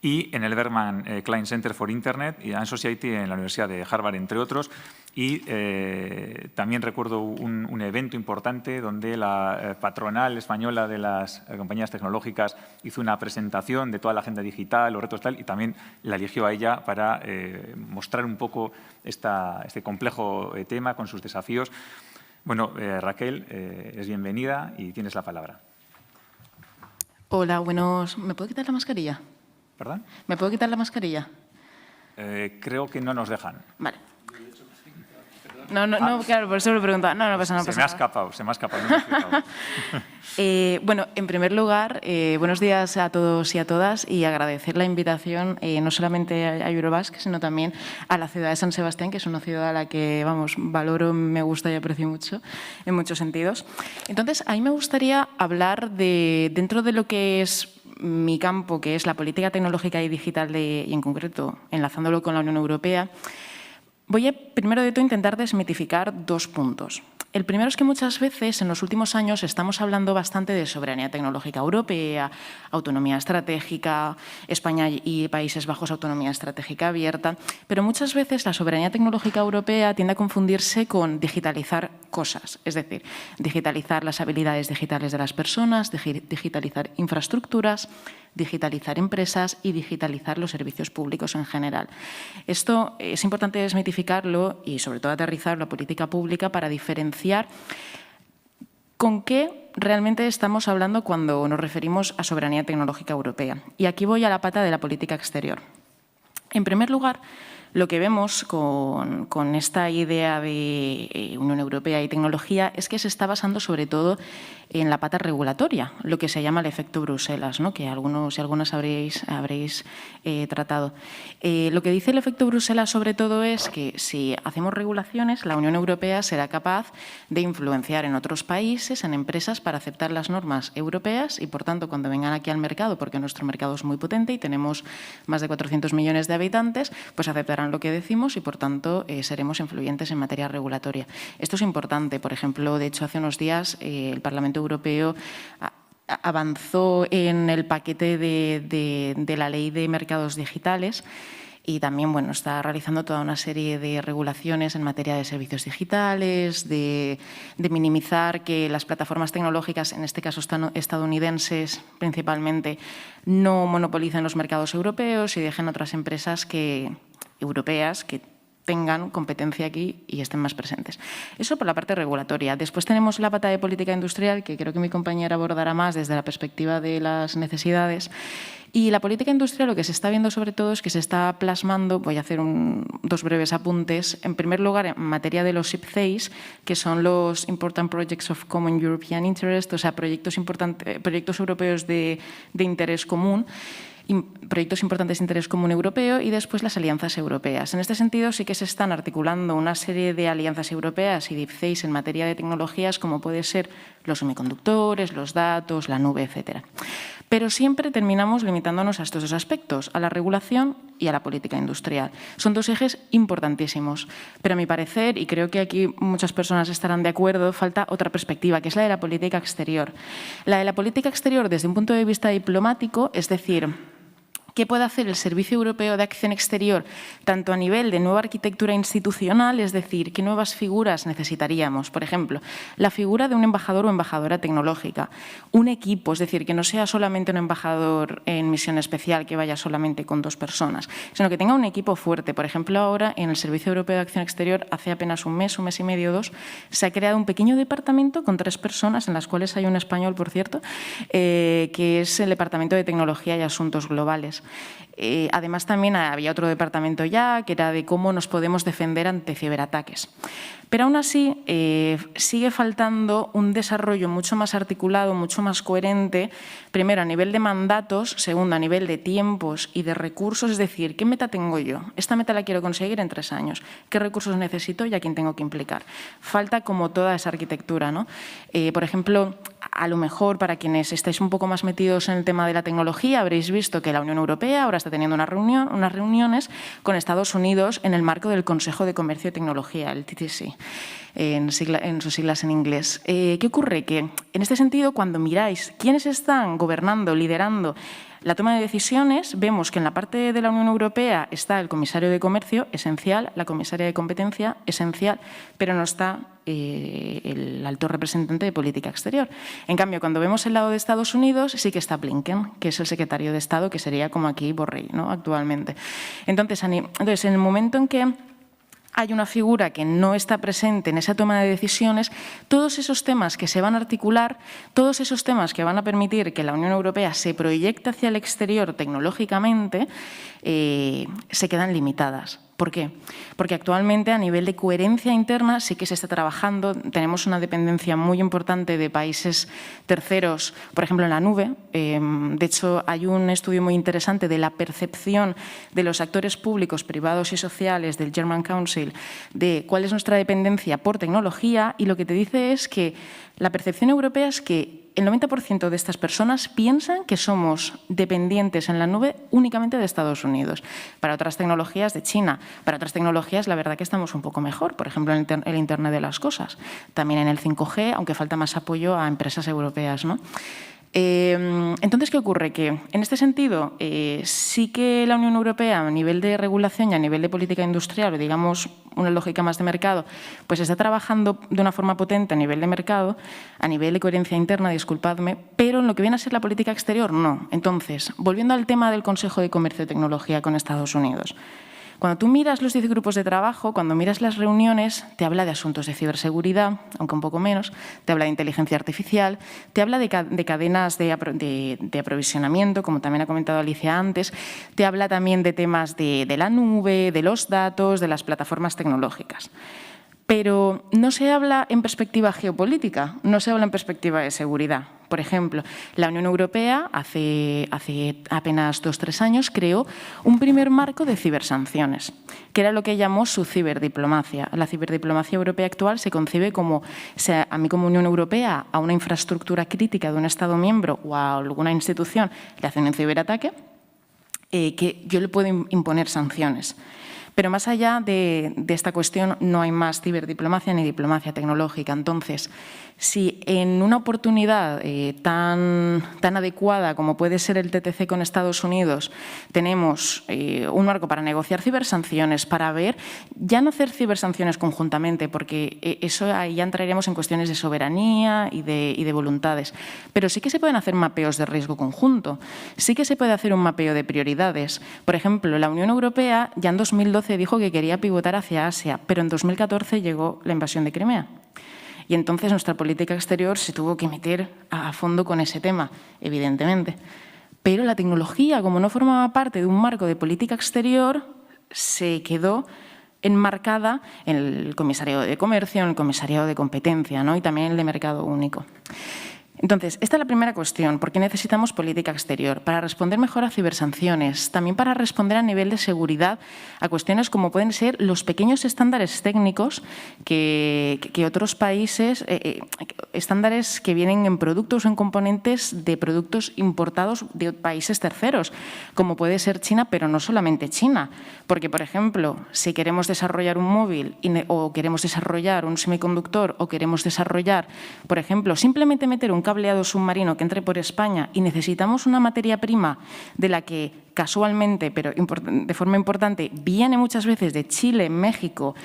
y en el Berman Klein Center for Internet and Society en la Universidad de Harvard, entre otros. Y también recuerdo un evento importante donde la patronal española de las compañías tecnológicas hizo una presentación de toda la agenda digital, los retos tal, y también la eligió a ella para mostrar un poco este complejo tema con sus desafíos. Bueno, Raquel, es bienvenida y tienes la palabra. Hola, buenos. ¿Me puedo quitar la mascarilla? ¿Perdón? ¿Me puedo quitar la mascarilla? creo que no nos dejan. Vale. No, claro, por eso lo preguntaba. No pasa nada. Se me ha escapado, no me he fijado. Bueno, en primer lugar, buenos días a todos y a todas y agradecer la invitación no solamente a Eurobasque, sino también a la ciudad de San Sebastián, que es una ciudad a la que, valoro, me gusta y aprecio mucho en muchos sentidos. Entonces, a mí me gustaría hablar dentro de lo que es mi campo, que es la política tecnológica y digital y en concreto enlazándolo con la Unión Europea. Voy a, primero de todo, intentar desmitificar 2 puntos. El primero es que muchas veces en los últimos años estamos hablando bastante de soberanía tecnológica europea, autonomía estratégica, España y Países Bajos, autonomía estratégica abierta, pero muchas veces la soberanía tecnológica europea tiende a confundirse con digitalizar cosas, es decir, digitalizar las habilidades digitales de las personas, digitalizar infraestructuras, digitalizar empresas y digitalizar los servicios públicos en general. Esto es importante desmitificarlo y, sobre todo, aterrizar la política pública para diferenciar con qué realmente estamos hablando cuando nos referimos a soberanía tecnológica europea. Y aquí voy a la pata de la política exterior. En primer lugar, lo que vemos con esta idea de Unión Europea y tecnología es que se está basando sobre todo en la pata regulatoria, lo que se llama el efecto Bruselas, ¿no? Que algunos y algunas habréis tratado. Lo que dice el efecto Bruselas sobre todo es que si hacemos regulaciones, la Unión Europea será capaz de influenciar en otros países, en empresas, para aceptar las normas europeas y, por tanto, cuando vengan aquí al mercado, porque nuestro mercado es muy potente y tenemos más de 400 millones de habitantes, pues aceptarán lo que decimos y, por tanto, seremos influyentes en materia regulatoria. Esto es importante. Por ejemplo, de hecho, hace unos días el Parlamento Europeo avanzó en el paquete de la Ley de Mercados Digitales y también está realizando toda una serie de regulaciones en materia de servicios digitales, de minimizar que las plataformas tecnológicas, en este caso estadounidenses principalmente, no monopolicen los mercados europeos y dejen otras empresas europeas que tengan competencia aquí y estén más presentes. Eso por la parte regulatoria. Después tenemos la pata de política industrial, que creo que mi compañera abordará más desde la perspectiva de las necesidades. Y la política industrial, lo que se está viendo sobre todo es que se está plasmando, voy a hacer 2 breves apuntes, en primer lugar en materia de los IPCEIs, que son los Important Projects of Common European Interest, o sea, proyectos europeos de interés común, proyectos importantes de interés común europeo, y después las alianzas europeas. En este sentido, sí que se están articulando una serie de alianzas europeas y de IPCEIs en materia de tecnologías, como puede ser los semiconductores, los datos, la nube, etcétera. Pero siempre terminamos limitándonos a estos 2 aspectos, a la regulación y a la política industrial. Son 2 ejes importantísimos, pero a mi parecer, y creo que aquí muchas personas estarán de acuerdo, falta otra perspectiva, que es la de la política exterior. La de la política exterior desde un punto de vista diplomático, es decir, ¿qué puede hacer el Servicio Europeo de Acción Exterior, tanto a nivel de nueva arquitectura institucional, es decir, qué nuevas figuras necesitaríamos? Por ejemplo, la figura de un embajador o embajadora tecnológica, un equipo, es decir, que no sea solamente un embajador en misión especial que vaya solamente con 2 personas, sino que tenga un equipo fuerte. Por ejemplo, ahora en el Servicio Europeo de Acción Exterior, hace apenas un mes y medio, 2, se ha creado un pequeño departamento con 3 personas, en las cuales hay un español, por cierto, que es el Departamento de Tecnología y Asuntos Globales. Además, también había otro departamento ya, que era de cómo nos podemos defender ante ciberataques. Pero aún así, sigue faltando un desarrollo mucho más articulado, mucho más coherente, primero a nivel de mandatos, segundo a nivel de tiempos y de recursos, es decir, ¿qué meta tengo yo? Esta meta la quiero conseguir en 3 años. ¿Qué recursos necesito y a quién tengo que implicar? Falta como toda esa arquitectura, ¿no? Por ejemplo, a lo mejor para quienes estáis un poco más metidos en el tema de la tecnología, habréis visto que la Unión Europea ahora está teniendo unas reuniones con Estados Unidos en el marco del Consejo de Comercio y Tecnología, el TTC, en sus siglas en inglés. ¿Qué ocurre? Que en este sentido, cuando miráis quiénes están gobernando, liderando la toma de decisiones, vemos que en la parte de la Unión Europea está el comisario de Comercio, esencial, la comisaria de Competencia, esencial, pero no está el alto representante de Política Exterior. En cambio, cuando vemos el lado de Estados Unidos, sí que está Blinken, que es el secretario de Estado, que sería como aquí Borrell, ¿no? Actualmente. Entonces, en el momento en que hay una figura que no está presente en esa toma de decisiones, todos esos temas que se van a articular, todos esos temas que van a permitir que la Unión Europea se proyecte hacia el exterior tecnológicamente, se quedan limitadas. ¿Por qué? Porque actualmente a nivel de coherencia interna sí que se está trabajando, tenemos una dependencia muy importante de países terceros, por ejemplo en la nube. De hecho, hay un estudio muy interesante de la percepción de los actores públicos, privados y sociales del German Council de cuál es nuestra dependencia por tecnología, y lo que te dice es que la percepción europea es que el 90% de estas personas piensan que somos dependientes en la nube únicamente de Estados Unidos. Para otras tecnologías de China, para otras tecnologías la verdad que estamos un poco mejor, por ejemplo en el Internet de las cosas, también en el 5G, aunque falta más apoyo a empresas europeas, ¿no? Entonces, ¿qué ocurre? Que en este sentido sí que la Unión Europea a nivel de regulación y a nivel de política industrial, o digamos una lógica más de mercado, pues está trabajando de una forma potente a nivel de mercado, a nivel de coherencia interna, disculpadme, pero en lo que viene a ser la política exterior, no. Entonces, volviendo al tema del Consejo de Comercio y Tecnología con Estados Unidos. Cuando tú miras los 10 grupos de trabajo, cuando miras las reuniones, te habla de asuntos de ciberseguridad, aunque un poco menos, te habla de inteligencia artificial, te habla de cadenas de aprovisionamiento, como también ha comentado Alicia antes, te habla también de temas de la nube, de los datos, de las plataformas tecnológicas. Pero no se habla en perspectiva geopolítica, no se habla en perspectiva de seguridad. Por ejemplo, la Unión Europea hace apenas 2 o 3 años creó un primer marco de cibersanciones, que era lo que llamó su ciberdiplomacia. La ciberdiplomacia europea actual se concibe como, a mí como Unión Europea, a una infraestructura crítica de un Estado miembro o a alguna institución le hacen un ciberataque, que yo le puedo imponer sanciones. Pero más allá de esta cuestión no hay más ciberdiplomacia ni diplomacia tecnológica. Entonces, si en una oportunidad tan adecuada como puede ser el TTC con Estados Unidos tenemos un marco para negociar cibersanciones, para ver, ya no hacer cibersanciones conjuntamente, porque eso ahí ya entraríamos en cuestiones de soberanía y de voluntades, pero sí que se pueden hacer mapeos de riesgo conjunto, sí que se puede hacer un mapeo de prioridades. Por ejemplo, la Unión Europea ya en 2012 dijo que quería pivotar hacia Asia, pero en 2014 llegó la invasión de Crimea. Y entonces nuestra política exterior se tuvo que meter a fondo con ese tema, evidentemente. Pero la tecnología, como no formaba parte de un marco de política exterior, se quedó enmarcada en el Comisariado de Comercio, en el Comisariado de Competencia, ¿no? Y también en el de Mercado Único. Entonces, esta es la primera cuestión. ¿Por qué necesitamos política exterior? Para responder mejor a cibersanciones, también para responder a nivel de seguridad a cuestiones como pueden ser los pequeños estándares técnicos que otros países, estándares que vienen en productos o en componentes de productos importados de países terceros, como puede ser China, pero no solamente China. Porque, por ejemplo, si queremos desarrollar un móvil o queremos desarrollar un semiconductor o queremos desarrollar, por ejemplo, simplemente meter un cableado submarino que entre por España y necesitamos una materia prima de la que casualmente, pero de forma importante, viene muchas veces de Chile, México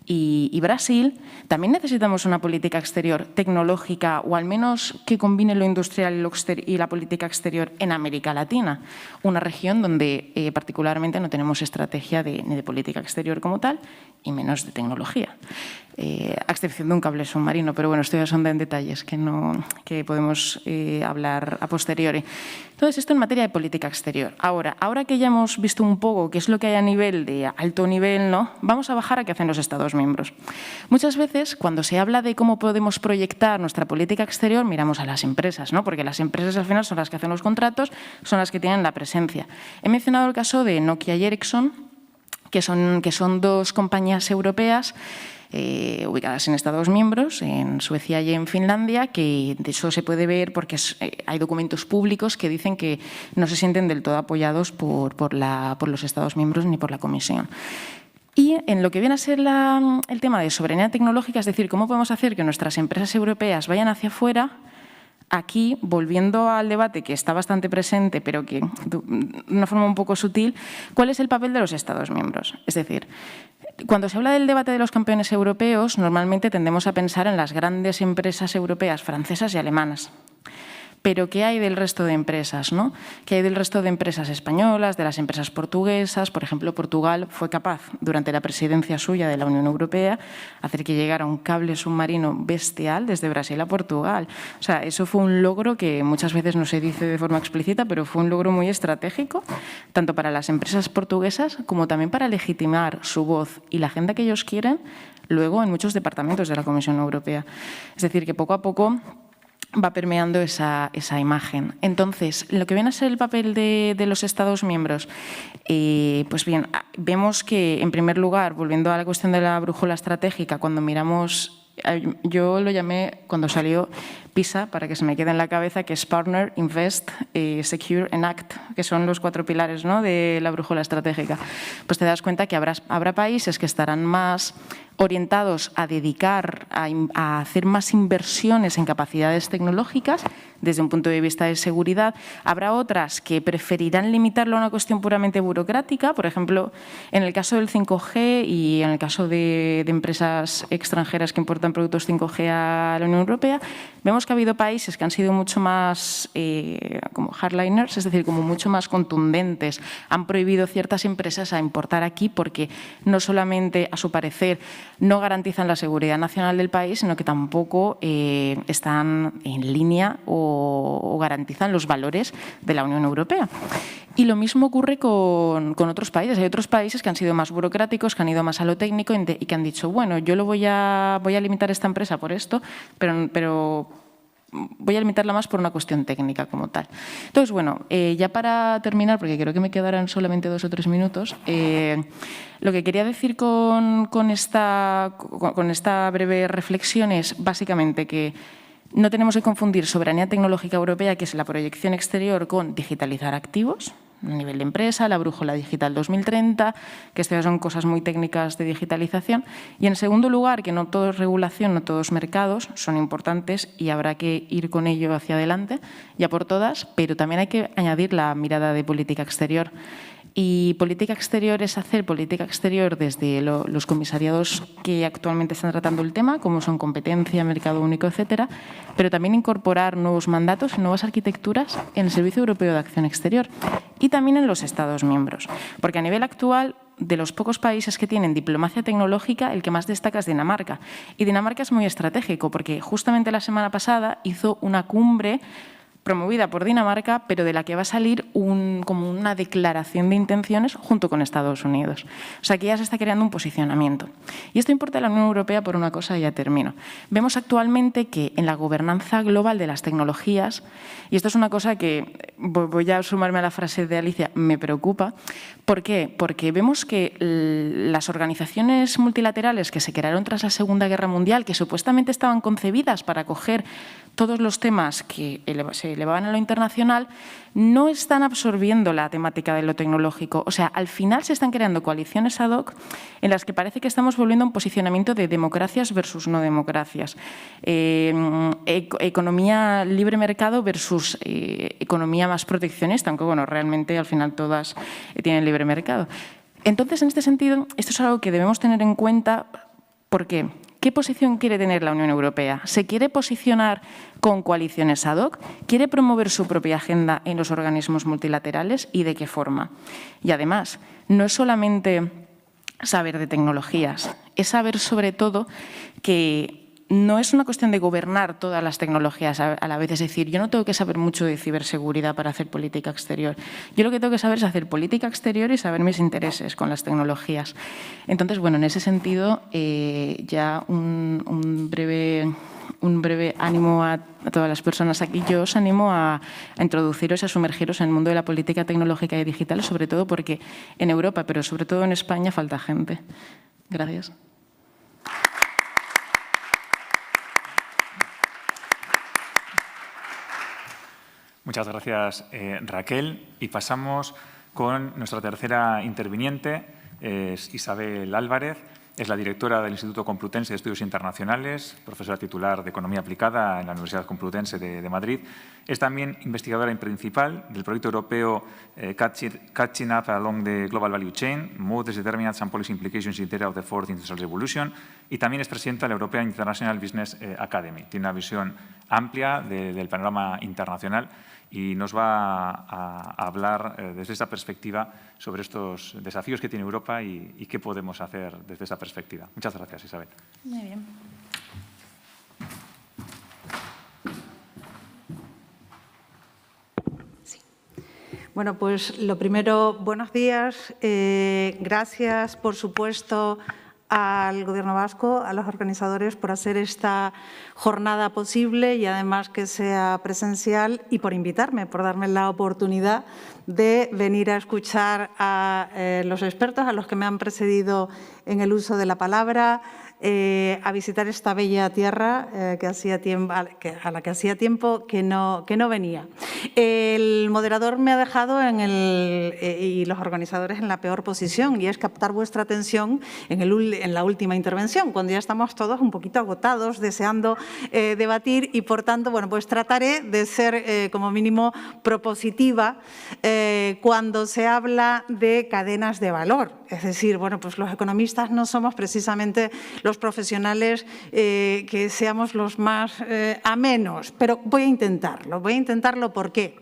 y Brasil, también necesitamos una política exterior tecnológica o al menos que combine lo industrial y la política exterior en América Latina, una región donde particularmente no tenemos estrategia ni de política exterior como tal y menos de tecnología. A excepción de un cable submarino, pero bueno, esto ya son detalles que podemos hablar a posteriori. Entonces, esto en materia de política exterior. Ahora que ya hemos visto un poco qué es lo que hay a nivel de alto nivel, ¿no? Vamos a bajar a qué hacen los Estados miembros. Muchas veces, cuando se habla de cómo podemos proyectar nuestra política exterior, miramos a las empresas, ¿no? Porque las empresas al final son las que hacen los contratos, son las que tienen la presencia. He mencionado el caso de Nokia y Ericsson, que son 2 compañías europeas ubicadas en Estados miembros, en Suecia y en Finlandia, que de eso se puede ver porque hay documentos públicos que dicen que no se sienten del todo apoyados por los Estados miembros ni por la Comisión. Y en lo que viene a ser el tema de soberanía tecnológica, es decir, cómo podemos hacer que nuestras empresas europeas vayan hacia afuera, aquí, volviendo al debate que está bastante presente, pero que de una forma un poco sutil, ¿cuál es el papel de los Estados miembros? Es decir, cuando se habla del debate de los campeones europeos, normalmente tendemos a pensar en las grandes empresas europeas francesas y alemanas. pero ¿qué hay del resto de empresas, ¿no? ¿Qué hay del resto de empresas españolas, de las empresas portuguesas? Por ejemplo, Portugal fue capaz, durante la presidencia suya de la Unión Europea, hacer que llegara un cable submarino bestial desde Brasil a Portugal. O sea, eso fue un logro que muchas veces no se dice de forma explícita, pero fue un logro muy estratégico, tanto para las empresas portuguesas como también para legitimar su voz y la agenda que ellos quieren luego en muchos departamentos de la Comisión Europea. Es decir, que poco a poco va permeando esa imagen. Entonces, lo que viene a ser el papel de los Estados miembros, pues bien, vemos que, en primer lugar, volviendo a la cuestión de la brújula estratégica, cuando miramos, yo lo llamé, cuando salió PISA, para que se me quede en la cabeza, que es Partner, Invest, Secure and Act, que son los 4 pilares, ¿no?, de la brújula estratégica. Pues te das cuenta que habrá países que estarán más orientados a dedicar, a hacer más inversiones en capacidades tecnológicas desde un punto de vista de seguridad. Habrá otras que preferirán limitarlo a una cuestión puramente burocrática, por ejemplo, en el caso del 5G y en el caso de empresas extranjeras que importan productos 5G a la Unión Europea, vemos que ha habido países que han sido mucho más como hardliners, es decir, como mucho más contundentes. Han prohibido ciertas empresas a importar aquí porque no solamente, a su parecer, no garantizan la seguridad nacional del país, sino que tampoco están en línea o garantizan los valores de la Unión Europea. Y lo mismo ocurre con otros países. Hay otros países que han sido más burocráticos, que han ido más a lo técnico y que han dicho, bueno, yo voy a limitar esta empresa por esto, pero voy a limitarla más por una cuestión técnica como tal. Entonces, bueno, ya para terminar, porque creo que me quedarán solamente 2 o 3 minutos, lo que quería decir con esta breve reflexión es básicamente que no tenemos que confundir soberanía tecnológica europea, que es la proyección exterior, con digitalizar activos a nivel de empresa, la brújula digital 2030, que estas son cosas muy técnicas de digitalización. Y, en segundo lugar, que no todo es regulación, no todos mercados, son importantes y habrá que ir con ello hacia adelante, ya por todas, pero también hay que añadir la mirada de política exterior. Y política exterior es hacer política exterior desde los comisariados que actualmente están tratando el tema, como son competencia, mercado único, etcétera, pero también incorporar nuevos mandatos y nuevas arquitecturas en el Servicio Europeo de Acción Exterior y también en los Estados miembros. Porque a nivel actual, de los pocos países que tienen diplomacia tecnológica, el que más destaca es Dinamarca. Y Dinamarca es muy estratégico porque justamente la semana pasada hizo una cumbre promovida por Dinamarca, pero de la que va a salir como una declaración de intenciones junto con Estados Unidos. O sea, que ya se está creando un posicionamiento. Y esto importa a la Unión Europea por una cosa, y ya termino. Vemos actualmente que en la gobernanza global de las tecnologías, y esto es una cosa que voy a sumarme a la frase de Alicia, me preocupa. ¿Por qué? Porque vemos que las organizaciones multilaterales que se crearon tras la Segunda Guerra Mundial, que supuestamente estaban concebidas para acoger todos los temas que se elevaban a lo internacional, no están absorbiendo la temática de lo tecnológico. O sea, al final se están creando coaliciones ad hoc en las que parece que estamos volviendo a un posicionamiento de democracias versus no democracias. Economía libre mercado versus economía más proteccionista, aunque bueno, realmente al final todas tienen libre mercado. Entonces, en este sentido, esto es algo que debemos tener en cuenta. ¿Por qué? ¿Qué posición quiere tener la Unión Europea? ¿Se quiere posicionar con coaliciones ad hoc? ¿Quiere promover su propia agenda en los organismos multilaterales? ¿Y de qué forma? Y además, no es solamente saber de tecnologías, es saber sobre todo que no es una cuestión de gobernar todas las tecnologías a la vez. Es decir, yo no tengo que saber mucho de ciberseguridad para hacer política exterior. Yo lo que tengo que saber es hacer política exterior y saber mis intereses con las tecnologías. Entonces, bueno, en ese sentido, ya un breve ánimo a todas las personas aquí. Yo os animo a introduciros, a sumergiros en el mundo de la política tecnológica y digital, sobre todo porque en Europa, pero sobre todo en España, falta gente. Gracias. Muchas gracias, Raquel. Y pasamos con nuestra tercera interviniente, es Isabel Álvarez. Es la directora del Instituto Complutense de Estudios Internacionales, profesora titular de Economía Aplicada en la Universidad Complutense de Madrid. Es también investigadora principal del proyecto europeo Catching Up Along the Global Value Chain, Modes, Determinants and Policy Implications in the Era of the Fourth Industrial Revolution, y también es presidenta de la European International Business Academy. Tiene una visión amplia del panorama internacional y nos va a hablar desde esa perspectiva sobre estos desafíos que tiene Europa y qué podemos hacer desde esa perspectiva. Muchas gracias, Isabel. Muy bien. Bueno, pues lo primero, buenos días. Gracias, por supuesto, al Gobierno vasco, a los organizadores por hacer esta jornada posible y además que sea presencial y por invitarme, por darme la oportunidad de venir a escuchar a los expertos, a los que me han precedido en el uso de la palabra, a visitar esta bella tierra a la que hacía tiempo que no venía. El moderador me ha dejado y los organizadores en la peor posición, y es captar vuestra atención en la última intervención, cuando ya estamos todos un poquito agotados, deseando debatir, y por tanto, bueno, pues trataré de ser como mínimo propositiva cuando se habla de cadenas de valor. Es decir, bueno, pues los economistas no somos precisamente los profesionales que seamos los más amenos, pero voy a intentarlo. ¿Por qué?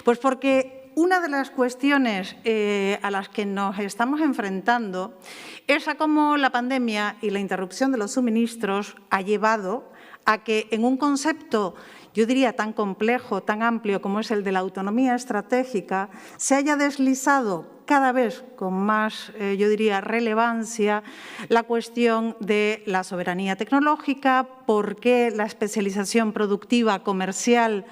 Pues porque una de las cuestiones a las que nos estamos enfrentando es a cómo la pandemia y la interrupción de los suministros ha llevado a que en un concepto, yo diría, tan complejo, tan amplio como es el de la autonomía estratégica, se haya deslizado cada vez con más, yo diría, relevancia la cuestión de la soberanía tecnológica, porque la especialización productiva, comercial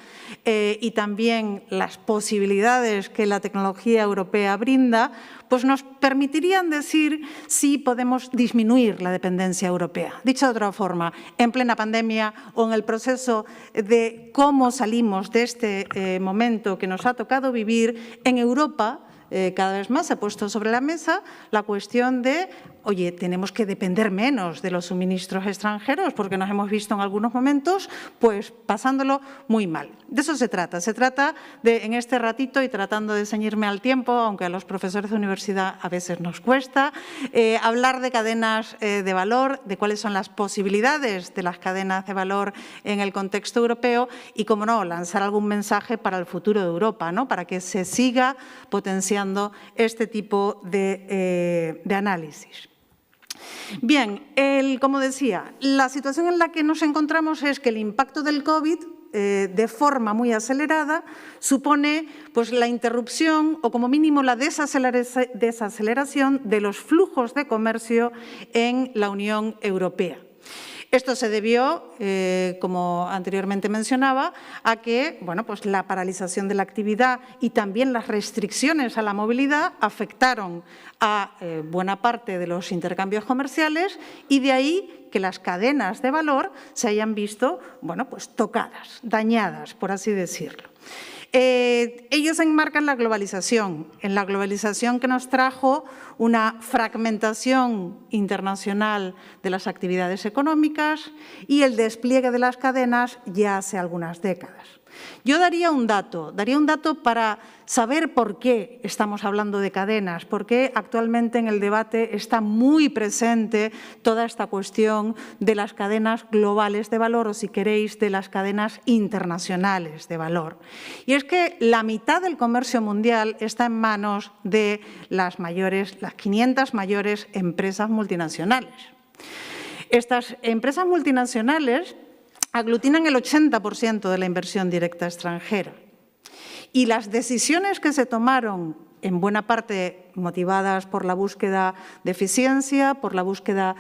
y también las posibilidades que la tecnología europea brinda, pues nos permitirían decir si podemos disminuir la dependencia europea. Dicho de otra forma, en plena pandemia o en el proceso de cómo salimos de este momento que nos ha tocado vivir, en Europa cada vez más se ha puesto sobre la mesa la cuestión de, oye, tenemos que depender menos de los suministros extranjeros porque nos hemos visto en algunos momentos pues pasándolo muy mal. De eso se trata de, en este ratito y tratando de ceñirme al tiempo, aunque a los profesores de universidad a veces nos cuesta, hablar de cadenas de valor, de cuáles son las posibilidades de las cadenas de valor en el contexto europeo y, como no, lanzar algún mensaje para el futuro de Europa, ¿no? Para que se siga potenciando este tipo de análisis. Bien, como decía, la situación en la que nos encontramos es que el impacto del COVID, de forma muy acelerada, supone pues, la interrupción o, como mínimo, la desaceleración de los flujos de comercio en la Unión Europea. Esto se debió, como anteriormente mencionaba, a que bueno, pues la paralización de la actividad y también las restricciones a la movilidad afectaron a buena parte de los intercambios comerciales, y de ahí que las cadenas de valor se hayan visto bueno, pues tocadas, dañadas, por así decirlo. Ellos enmarcan la globalización, en la globalización que nos trajo una fragmentación internacional de las actividades económicas y el despliegue de las cadenas ya hace algunas décadas. Yo daría un dato para saber por qué estamos hablando de cadenas, por qué actualmente en el debate está muy presente toda esta cuestión de las cadenas globales de valor o, si queréis, de las cadenas internacionales de valor. Y es que la mitad del comercio mundial está en manos de las 500 mayores empresas multinacionales. Estas empresas multinacionales aglutinan el 80% de la inversión directa extranjera. Y las decisiones que se tomaron, en buena parte motivadas por la búsqueda de eficiencia, por la búsqueda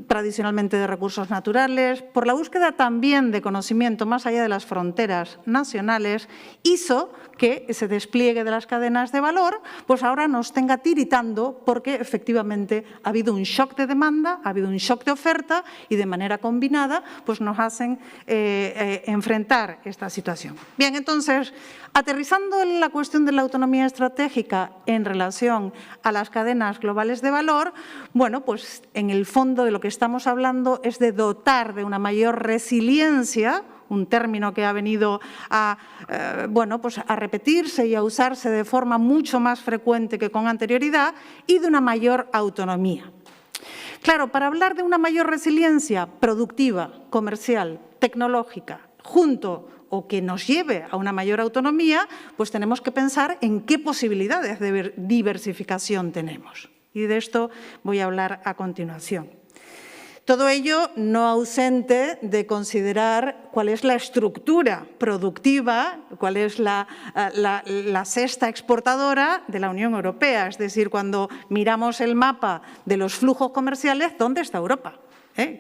tradicionalmente de recursos naturales, por la búsqueda también de conocimiento más allá de las fronteras nacionales, hizo que ese despliegue de las cadenas de valor pues ahora nos tenga tiritando, porque efectivamente ha habido un shock de demanda, ha habido un shock de oferta y de manera combinada pues nos hacen enfrentar esta situación. Bien, entonces, aterrizando en la cuestión de la autonomía estratégica en relación a las cadenas globales de valor, bueno, pues en el fondo de lo que estamos hablando es de dotar de una mayor resiliencia, un término que ha venido a repetirse y a usarse de forma mucho más frecuente que con anterioridad, y de una mayor autonomía. Claro, para hablar de una mayor resiliencia productiva, comercial, tecnológica, junto o que nos lleve a una mayor autonomía, pues tenemos que pensar en qué posibilidades de diversificación tenemos. Y de esto voy a hablar a continuación. Todo ello no ausente de considerar cuál es la estructura productiva, cuál es la cesta exportadora de la Unión Europea. Es decir, cuando miramos el mapa de los flujos comerciales, ¿dónde está Europa?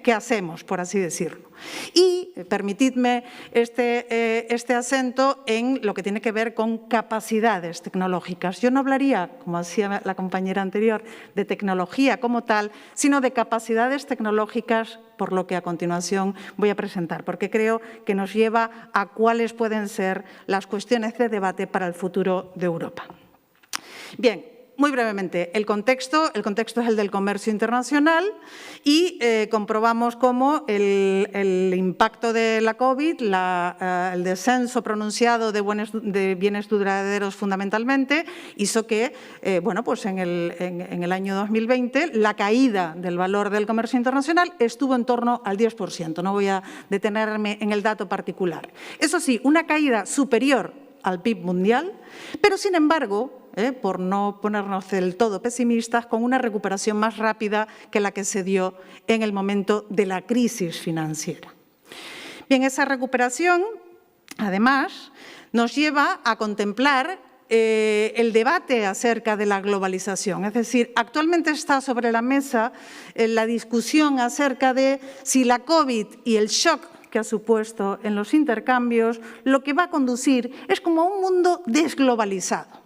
¿Qué hacemos, por así decirlo? Y permitidme este acento en lo que tiene que ver con capacidades tecnológicas. Yo no hablaría, como hacía la compañera anterior, de tecnología como tal, sino de capacidades tecnológicas, por lo que a continuación voy a presentar, porque creo que nos lleva a cuáles pueden ser las cuestiones de debate para el futuro de Europa. Bien. Muy brevemente, el contexto es el del comercio internacional y comprobamos cómo el impacto de la COVID, el descenso pronunciado de bienes duraderos fundamentalmente, hizo que pues en el año 2020 la caída del valor del comercio internacional estuvo en torno al 10%. No voy a detenerme en el dato particular. Eso sí, una caída superior al PIB mundial, pero sin embargo, por no ponernos del todo pesimistas, con una recuperación más rápida que la que se dio en el momento de la crisis financiera. Bien, esa recuperación, además, nos lleva a contemplar el debate acerca de la globalización. Es decir, actualmente está sobre la mesa la discusión acerca de si la COVID y el shock que ha supuesto en los intercambios, lo que va a conducir es como a un mundo desglobalizado.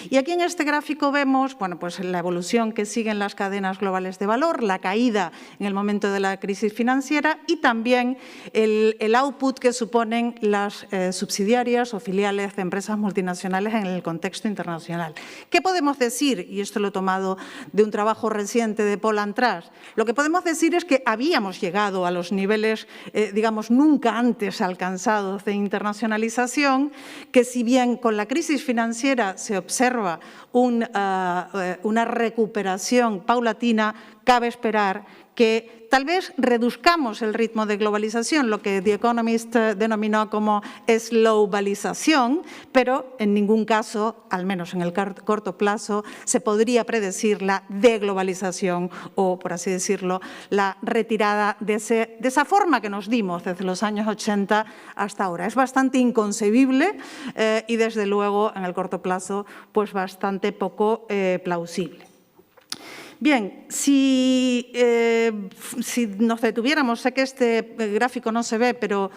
Y aquí en este gráfico vemos pues la evolución que siguen las cadenas globales de valor, la caída en el momento de la crisis financiera y también el output que suponen las subsidiarias o filiales de empresas multinacionales en el contexto internacional. ¿Qué podemos decir? Y esto lo he tomado de un trabajo reciente de Paul Antras. Lo que podemos decir es que habíamos llegado a los niveles, digamos, nunca antes alcanzados de internacionalización, que si bien con la crisis financiera se observa una recuperación paulatina, cabe esperar que tal vez reduzcamos el ritmo de globalización, lo que The Economist denominó como slowbalización, pero en ningún caso, al menos en el corto plazo, se podría predecir la deglobalización o, por así decirlo, la retirada de esa forma que nos dimos desde los años 80 hasta ahora. Es bastante inconcebible y, desde luego, en el corto plazo, pues bastante poco plausible. Bien, si nos detuviéramos, sé que este gráfico no se ve, pero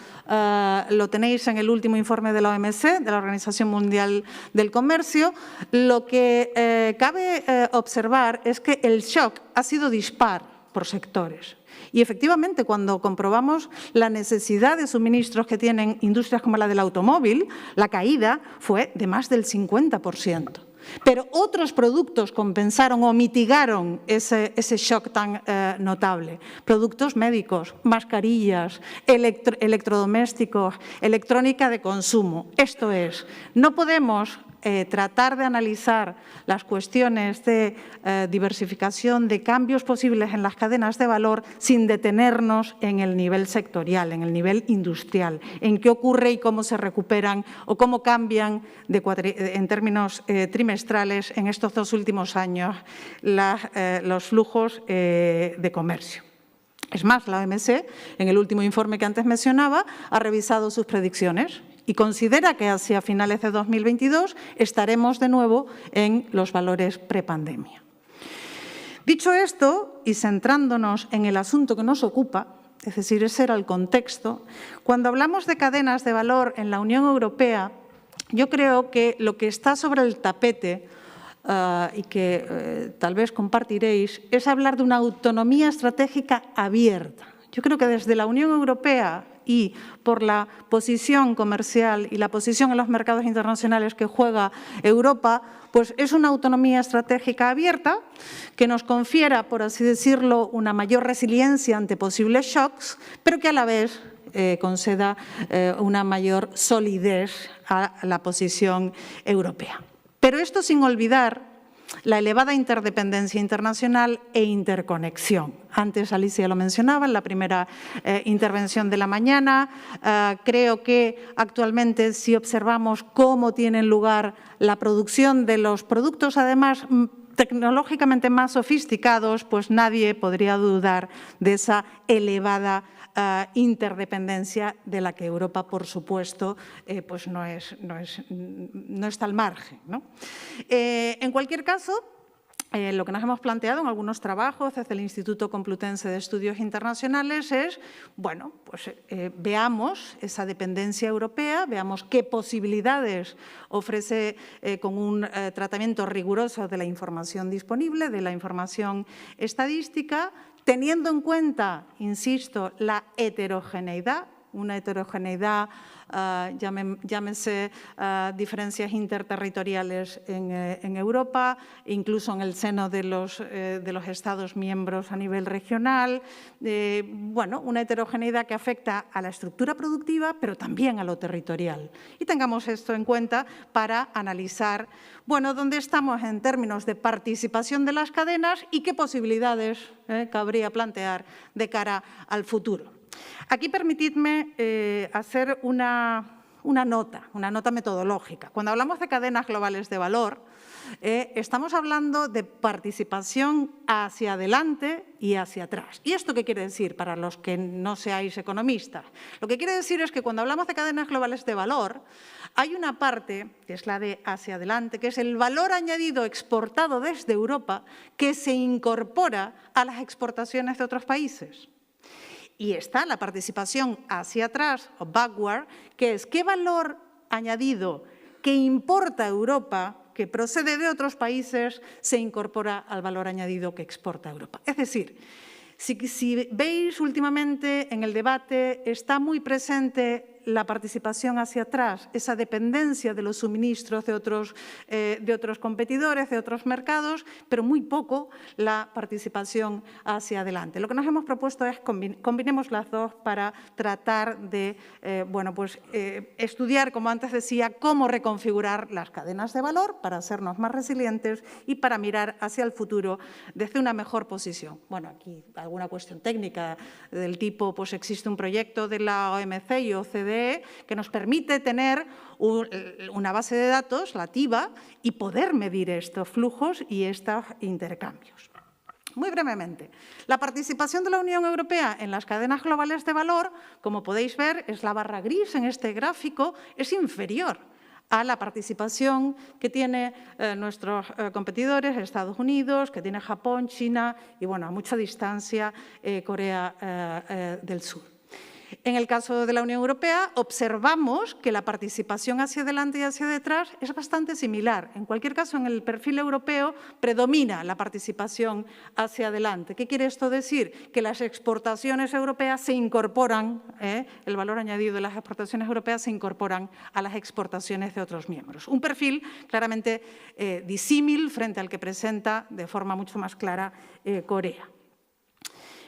lo tenéis en el último informe de la OMC, de la Organización Mundial del Comercio, lo que cabe observar es que el shock ha sido dispar por sectores. Y efectivamente, cuando comprobamos la necesidad de suministros que tienen industrias como la del automóvil, la caída fue de más del 50%. Pero otros productos compensaron o mitigaron ese shock tan notable. Productos médicos, mascarillas, electrodomésticos, electrónica de consumo. Esto es, no podemos tratar de analizar las cuestiones de diversificación, de cambios posibles en las cadenas de valor sin detenernos en el nivel sectorial, en el nivel industrial, en qué ocurre y cómo se recuperan o cómo cambian en términos trimestrales en estos 2 últimos años los flujos de comercio. Es más, la OMC, en el último informe que antes mencionaba, ha revisado sus predicciones y considera que hacia finales de 2022 estaremos de nuevo en los valores prepandemia. Dicho esto, y centrándonos en el asunto que nos ocupa, es decir, ese era el contexto, cuando hablamos de cadenas de valor en la Unión Europea, yo creo que lo que está sobre el tapete y que tal vez compartiréis es hablar de una autonomía estratégica abierta. Yo creo que desde la Unión Europea y por la posición comercial y la posición en los mercados internacionales que juega Europa, pues es una autonomía estratégica abierta que nos confiera, por así decirlo, una mayor resiliencia ante posibles shocks, pero que a la vez conceda una mayor solidez a la posición europea. Pero esto sin olvidar la elevada interdependencia internacional e interconexión. Antes Alicia lo mencionaba en la primera intervención de la mañana. Creo que actualmente, si observamos cómo tienen lugar la producción de los productos, además tecnológicamente más sofisticados, pues nadie podría dudar de esa elevada interdependencia de la que Europa, por supuesto, pues no está al margen, ¿no? En cualquier caso, lo que nos hemos planteado en algunos trabajos desde el Instituto Complutense de Estudios Internacionales es, bueno, pues veamos esa dependencia europea, veamos qué posibilidades ofrece con un tratamiento riguroso de la información disponible, de la información estadística, teniendo en cuenta, insisto, la heterogeneidad, una heterogeneidad, llámense diferencias interterritoriales en Europa, incluso en el seno de los Estados miembros a nivel regional, bueno, una heterogeneidad que afecta a la estructura productiva, pero también a lo territorial. Y tengamos esto en cuenta para analizar, bueno, dónde estamos en términos de participación de las cadenas y qué posibilidades cabría plantear de cara al futuro. Aquí permitidme hacer una nota metodológica. Cuando hablamos de cadenas globales de valor, estamos hablando de participación hacia adelante y hacia atrás. ¿Y esto qué quiere decir para los que no seáis economistas? Lo que quiere decir es que cuando hablamos de cadenas globales de valor, hay una parte, que es la de hacia adelante, que es el valor añadido exportado desde Europa que se incorpora a las exportaciones de otros países. Y está la participación hacia atrás, o backward, que es qué valor añadido que importa Europa, que procede de otros países, se incorpora al valor añadido que exporta Europa. Es decir, si veis últimamente en el debate, está muy presente la participación hacia atrás, esa dependencia de los suministros de otros competidores, de otros mercados, pero muy poco la participación hacia adelante. Lo que nos hemos propuesto es combinemos las dos para tratar de estudiar, como antes decía, cómo reconfigurar las cadenas de valor para hacernos más resilientes y para mirar hacia el futuro desde una mejor posición. Bueno, aquí alguna cuestión técnica del tipo, pues existe un proyecto de la OMC y OCDE que nos permite tener una base de datos, la TIVA, y poder medir estos flujos y estos intercambios. Muy brevemente, la participación de la Unión Europea en las cadenas globales de valor, como podéis ver, es la barra gris en este gráfico, es inferior a la participación que tienen nuestros competidores, Estados Unidos, que tiene Japón, China y, bueno, a mucha distancia, Corea del Sur. En el caso de la Unión Europea, observamos que la participación hacia adelante y hacia detrás es bastante similar. En cualquier caso, en el perfil europeo predomina la participación hacia adelante. ¿Qué quiere esto decir? Que las exportaciones europeas se incorporan, el valor añadido de las exportaciones europeas se incorporan a las exportaciones de otros miembros. Un perfil claramente disímil frente al que presenta de forma mucho más clara Corea.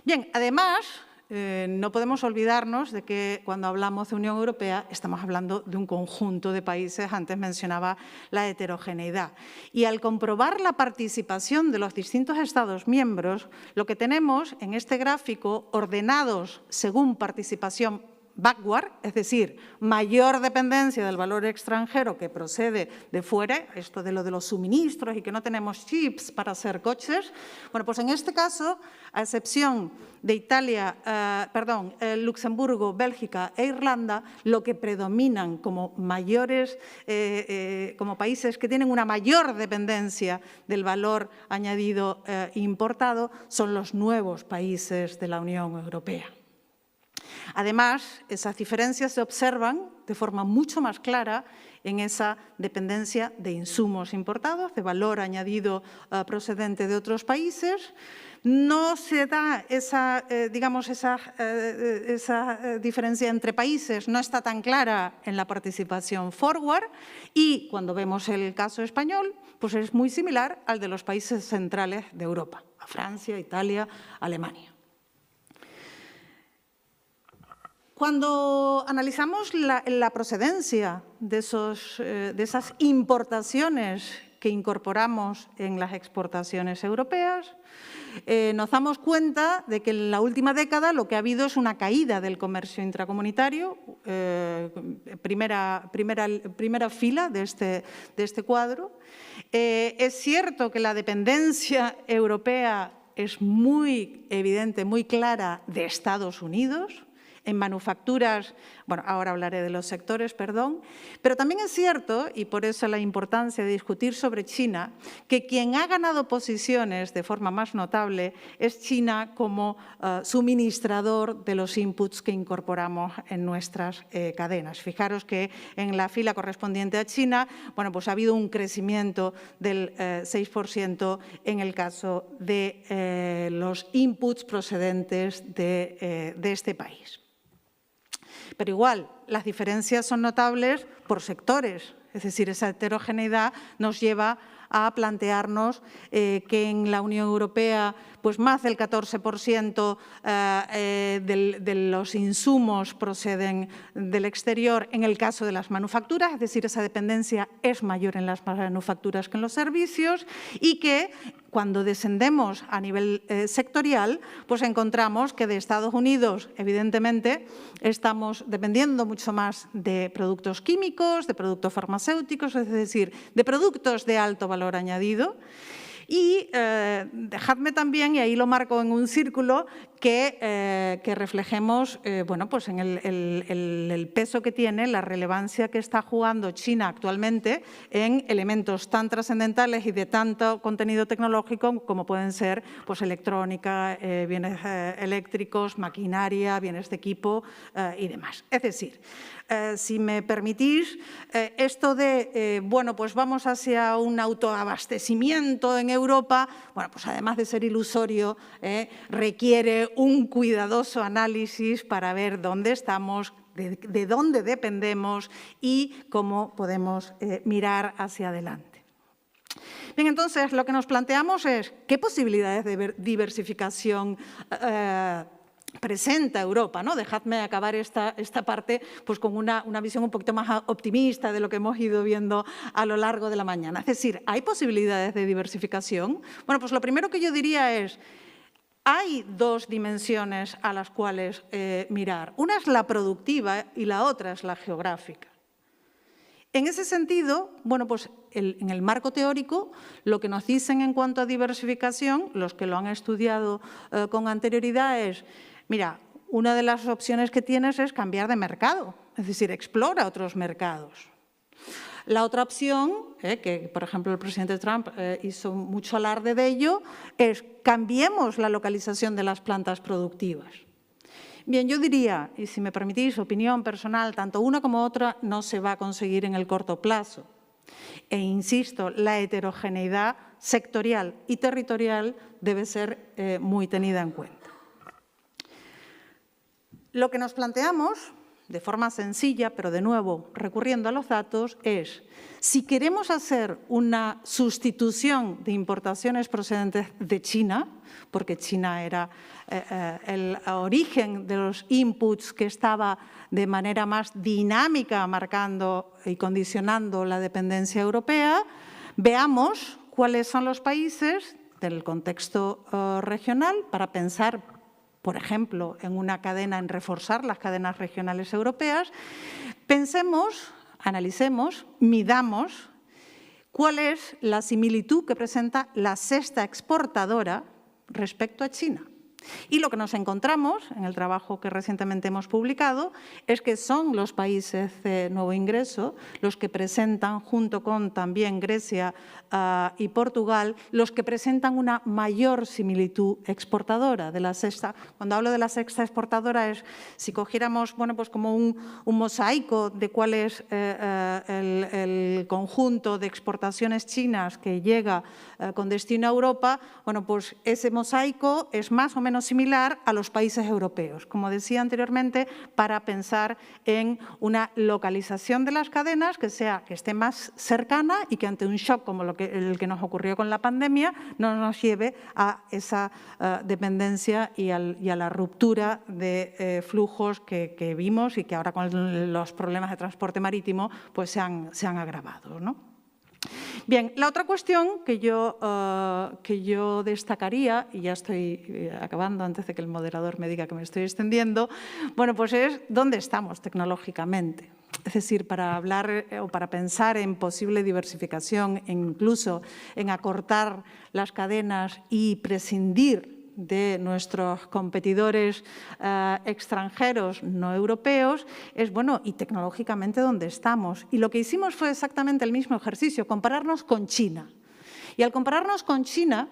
Bien, además, no podemos olvidarnos de que cuando hablamos de Unión Europea estamos hablando de un conjunto de países, antes mencionaba la heterogeneidad. Y al comprobar la participación de los distintos Estados miembros, lo que tenemos en este gráfico, ordenados según participación backward, es decir, mayor dependencia del valor extranjero que procede de fuera, esto de lo de los suministros y que no tenemos chips para hacer coches. Bueno, pues en este caso, a excepción de Italia, Luxemburgo, Bélgica e Irlanda, lo que predominan como como países que tienen una mayor dependencia del valor añadido importado son los nuevos países de la Unión Europea. Además, esas diferencias se observan de forma mucho más clara en esa dependencia de insumos importados, de valor añadido procedente de otros países. No se da esa diferencia entre países, no está tan clara en la participación forward y cuando vemos el caso español, pues es muy similar al de los países centrales de Europa, a Francia, Italia, Alemania. Cuando analizamos la procedencia de esas importaciones que incorporamos en las exportaciones europeas, nos damos cuenta de que en la última década lo que ha habido es una caída del comercio intracomunitario, primera fila de este cuadro. Es cierto que la dependencia europea es muy evidente, muy clara de Estados Unidos. En manufacturas, bueno, ahora hablaré de los sectores, perdón, pero también es cierto, y por eso la importancia de discutir sobre China, que quien ha ganado posiciones de forma más notable es China como suministrador de los inputs que incorporamos en nuestras cadenas. Fijaros que en la fila correspondiente a China, bueno, pues ha habido un crecimiento del 6% en el caso de los inputs procedentes de este país. Pero igual, las diferencias son notables por sectores, es decir, esa heterogeneidad nos lleva a plantearnos que en la Unión Europea pues más del 14% de los insumos proceden del exterior en el caso de las manufacturas, es decir, esa dependencia es mayor en las manufacturas que en los servicios, y que cuando descendemos a nivel sectorial, pues encontramos que de Estados Unidos, evidentemente, estamos dependiendo mucho más de productos químicos, de productos farmacéuticos, es decir, de productos de alto valor añadido. Y dejadme también, y ahí lo marco en un círculo, que reflejemos bueno, pues en el peso que tiene, la relevancia que está jugando China actualmente en elementos tan trascendentales y de tanto contenido tecnológico como pueden ser pues, electrónica, bienes eléctricos, maquinaria, bienes de equipo y demás. Es decir, si me permitís, esto de, bueno, pues vamos hacia un autoabastecimiento en Europa, bueno, pues además de ser ilusorio, requiere un cuidadoso análisis para ver dónde estamos, de dónde dependemos y cómo podemos mirar hacia adelante. Bien, entonces, lo que nos planteamos es qué posibilidades de diversificación presenta Europa, ¿no? Dejadme acabar esta parte pues, con una visión un poquito más optimista de lo que hemos ido viendo a lo largo de la mañana. Es decir, ¿hay posibilidades de diversificación? Bueno, pues lo primero que yo diría es, hay dos dimensiones a las cuales mirar. Una es la productiva y la otra es la geográfica. En ese sentido, bueno, pues en el marco teórico, lo que nos dicen en cuanto a diversificación, los que lo han estudiado con anterioridad es, mira, una de las opciones que tienes es cambiar de mercado, es decir, explora otros mercados. La otra opción, que por ejemplo el presidente Trump hizo mucho alarde de ello, es cambiemos la localización de las plantas productivas. Bien, yo diría, y si me permitís, opinión personal, tanto una como otra no se va a conseguir en el corto plazo. E insisto, la heterogeneidad sectorial y territorial debe ser muy tenida en cuenta. Lo que nos planteamos, de forma sencilla, pero de nuevo recurriendo a los datos, es si queremos hacer una sustitución de importaciones procedentes de China, porque China era el origen de los inputs que estaba de manera más dinámica marcando y condicionando la dependencia europea, veamos cuáles son los países del contexto regional para pensar, por ejemplo, en una cadena, en reforzar las cadenas regionales europeas. Pensemos, analicemos, midamos cuál es la similitud que presenta la sexta exportadora respecto a China. Y lo que nos encontramos en el trabajo que recientemente hemos publicado es que son los países de nuevo ingreso los que presentan, junto con también Grecia y Portugal, los que presentan una mayor similitud exportadora de la sexta. Cuando hablo de la sexta exportadora es, si cogiéramos, bueno, pues como un mosaico de cuál es el conjunto de exportaciones chinas que llega con destino a Europa, bueno, pues ese mosaico es más o menos similar a los países europeos, como decía anteriormente, para pensar en una localización de las cadenas que esté más cercana y que ante un shock como el que nos ocurrió con la pandemia no nos lleve a esa dependencia y a la ruptura de flujos que vimos y que ahora con los problemas de transporte marítimo pues se han agravado, ¿no? Bien, la otra cuestión que yo destacaría, y ya estoy acabando antes de que el moderador me diga que me estoy extendiendo, bueno, pues es dónde estamos tecnológicamente. Es decir, para hablar o para pensar en posible diversificación e incluso en acortar las cadenas y prescindir de nuestros competidores extranjeros no europeos, es, bueno, y tecnológicamente dónde estamos. Y lo que hicimos fue exactamente el mismo ejercicio, compararnos con China. Y al compararnos con China,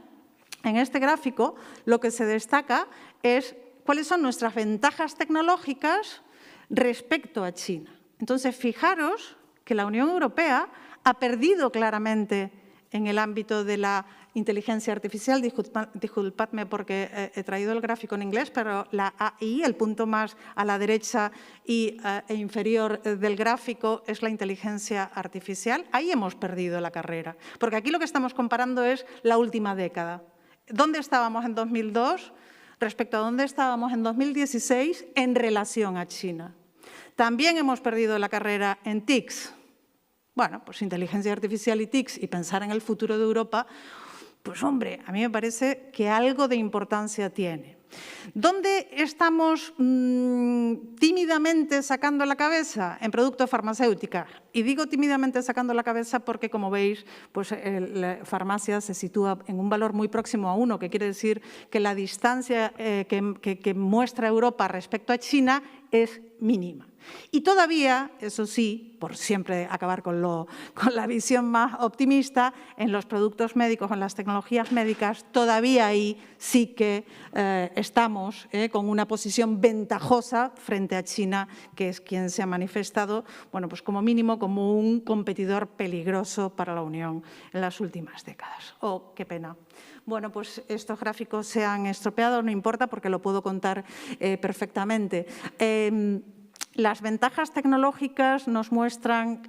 en este gráfico, lo que se destaca es cuáles son nuestras ventajas tecnológicas respecto a China. Entonces, fijaros que la Unión Europea ha perdido claramente en el ámbito de la inteligencia artificial. Disculpadme porque he traído el gráfico en inglés, pero la AI, el punto más a la derecha e inferior del gráfico, es la inteligencia artificial. Ahí hemos perdido la carrera, porque aquí lo que estamos comparando es la última década. ¿Dónde estábamos en 2002 respecto a dónde estábamos en 2016 en relación a China? También hemos perdido la carrera en TICs. Bueno, pues inteligencia artificial y TICs y pensar en el futuro de Europa, pues hombre, a mí me parece que algo de importancia tiene. ¿Dónde estamos tímidamente sacando la cabeza? En productos farmacéuticos. Y digo tímidamente sacando la cabeza porque, como veis, pues la farmacia se sitúa en un valor muy próximo a 1, que quiere decir que la distancia que muestra Europa respecto a China es mínima. Y todavía, eso sí, por siempre acabar con la visión más optimista, en los productos médicos, en las tecnologías médicas, todavía ahí sí que estamos con una posición ventajosa frente a China, que es quien se ha manifestado, bueno, pues como mínimo como un competidor peligroso para la Unión en las últimas décadas. Oh, qué pena. Bueno, pues estos gráficos se han estropeado, no importa porque lo puedo contar perfectamente. Las ventajas tecnológicas nos muestran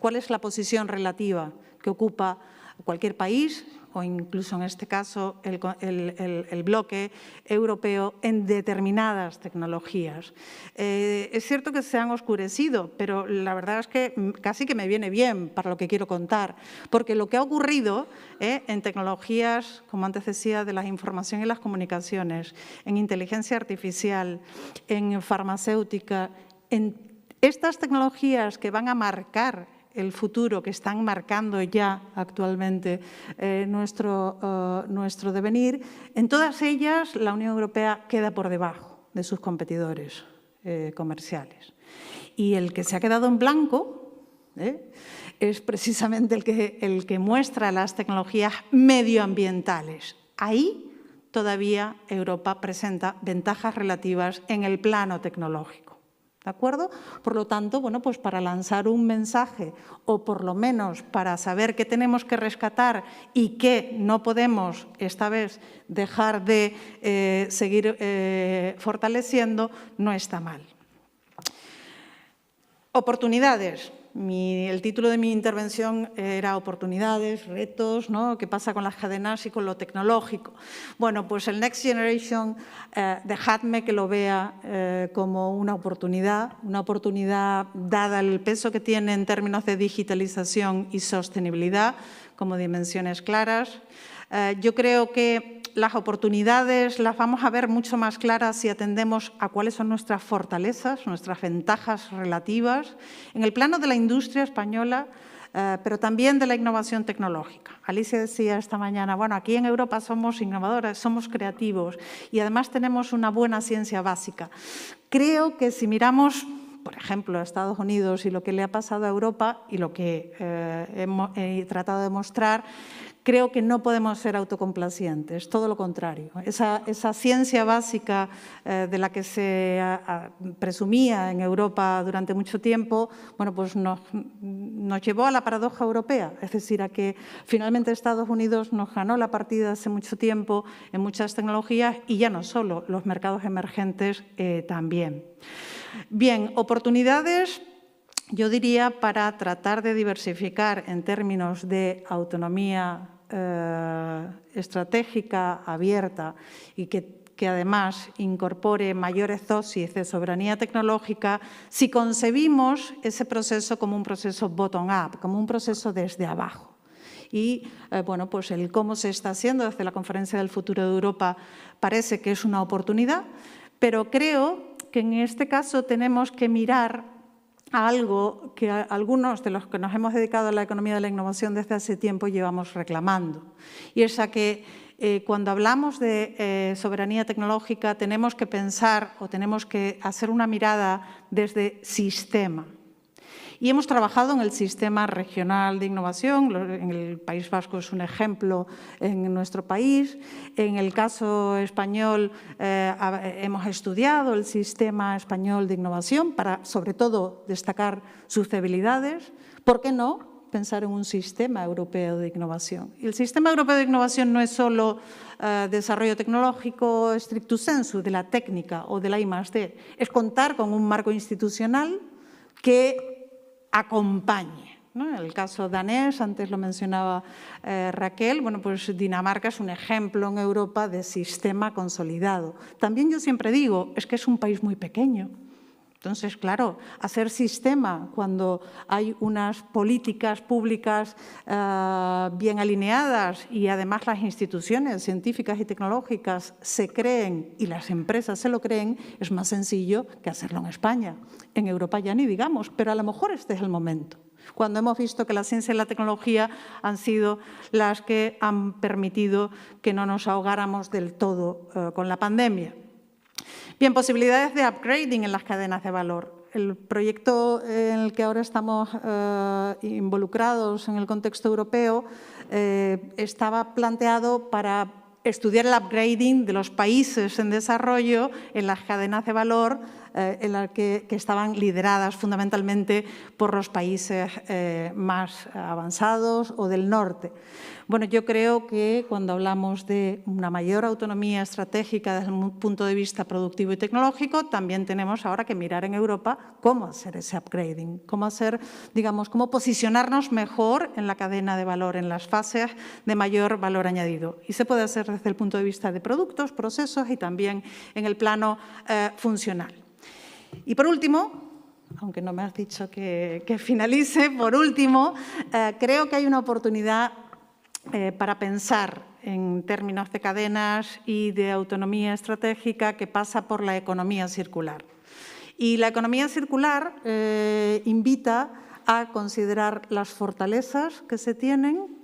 cuál es la posición relativa que ocupa cualquier país o incluso en este caso el bloque europeo en determinadas tecnologías. Es cierto que se han oscurecido, pero la verdad es que casi que me viene bien para lo que quiero contar, porque lo que ha ocurrido en tecnologías, como antes decía, de la información y las comunicaciones, en inteligencia artificial, en farmacéutica, en estas tecnologías que van a marcar el futuro, que están marcando ya actualmente nuestro devenir, en todas ellas la Unión Europea queda por debajo de sus competidores comerciales. Y el que se ha quedado en blanco es precisamente el que muestra las tecnologías medioambientales. Ahí todavía Europa presenta ventajas relativas en el plano tecnológico. ¿De acuerdo? Por lo tanto, bueno, pues para lanzar un mensaje o por lo menos para saber qué tenemos que rescatar y qué no podemos esta vez dejar de seguir fortaleciendo, no está mal. Oportunidades. El título de mi intervención era oportunidades, retos, ¿no? ¿Qué pasa con las cadenas y con lo tecnológico? Bueno, pues el Next Generation, dejadme que lo vea como una oportunidad dada el peso que tiene en términos de digitalización y sostenibilidad como dimensiones claras. Yo creo que las oportunidades las vamos a ver mucho más claras si atendemos a cuáles son nuestras fortalezas, nuestras ventajas relativas, en el plano de la industria española, pero también de la innovación tecnológica. Alicia decía esta mañana, bueno, aquí en Europa somos innovadores, somos creativos y además tenemos una buena ciencia básica. Creo que si miramos, por ejemplo, a Estados Unidos y lo que le ha pasado a Europa y lo que he tratado de mostrar, creo que no podemos ser autocomplacientes, todo lo contrario. Esa ciencia básica de la que se presumía en Europa durante mucho tiempo, bueno, pues nos llevó a la paradoja europea, es decir, a que finalmente Estados Unidos nos ganó la partida hace mucho tiempo en muchas tecnologías y ya no solo, los mercados emergentes también. Bien, oportunidades, yo diría, para tratar de diversificar en términos de autonomía estratégica abierta y que que además incorpore mayores dosis de soberanía tecnológica si concebimos ese proceso como un proceso bottom-up, como un proceso desde abajo. Y bueno, pues el cómo se está haciendo desde la Conferencia del Futuro de Europa parece que es una oportunidad, pero creo que en este caso tenemos que mirar a algo que algunos de los que nos hemos dedicado a la economía de la innovación desde hace tiempo llevamos reclamando. Y es a que cuando hablamos de soberanía tecnológica tenemos que pensar o tenemos que hacer una mirada desde sistema. Y hemos trabajado en el sistema regional de innovación, en el País Vasco es un ejemplo en nuestro país. En el caso español hemos estudiado el sistema español de innovación para, sobre todo, destacar sus debilidades. ¿Por qué no pensar en un sistema europeo de innovación? Y el sistema europeo de innovación no es solo desarrollo tecnológico stricto sensu, de la técnica o de la I+D, es contar con un marco institucional que acompañe, ¿no? En el caso danés, antes lo mencionaba Raquel, bueno, pues Dinamarca es un ejemplo en Europa de sistema consolidado. También yo siempre digo, es que es un país muy pequeño. Entonces, claro, hacer sistema cuando hay unas políticas públicas bien alineadas y además las instituciones científicas y tecnológicas se creen y las empresas se lo creen, es más sencillo que hacerlo en España. En Europa ya ni digamos, pero a lo mejor este es el momento. Cuando hemos visto que la ciencia y la tecnología han sido las que han permitido que no nos ahogáramos del todo con la pandemia. Bien, posibilidades de upgrading en las cadenas de valor. El proyecto en el que ahora estamos involucrados en el contexto europeo estaba planteado para estudiar el upgrading de los países en desarrollo en las cadenas de valor en las que estaban lideradas fundamentalmente por los países más avanzados o del norte. Bueno, yo creo que cuando hablamos de una mayor autonomía estratégica desde un punto de vista productivo y tecnológico, también tenemos ahora que mirar en Europa cómo hacer ese upgrading, cómo hacer, digamos, cómo posicionarnos mejor en la cadena de valor, en las fases de mayor valor añadido. Y se puede hacer desde el punto de vista de productos, procesos y también en el plano funcional. Y por último, aunque no me has dicho que finalice, por último, creo que hay una oportunidad para pensar en términos de cadenas y de autonomía estratégica que pasa por la economía circular. Y la economía circular invita a considerar las fortalezas que se tienen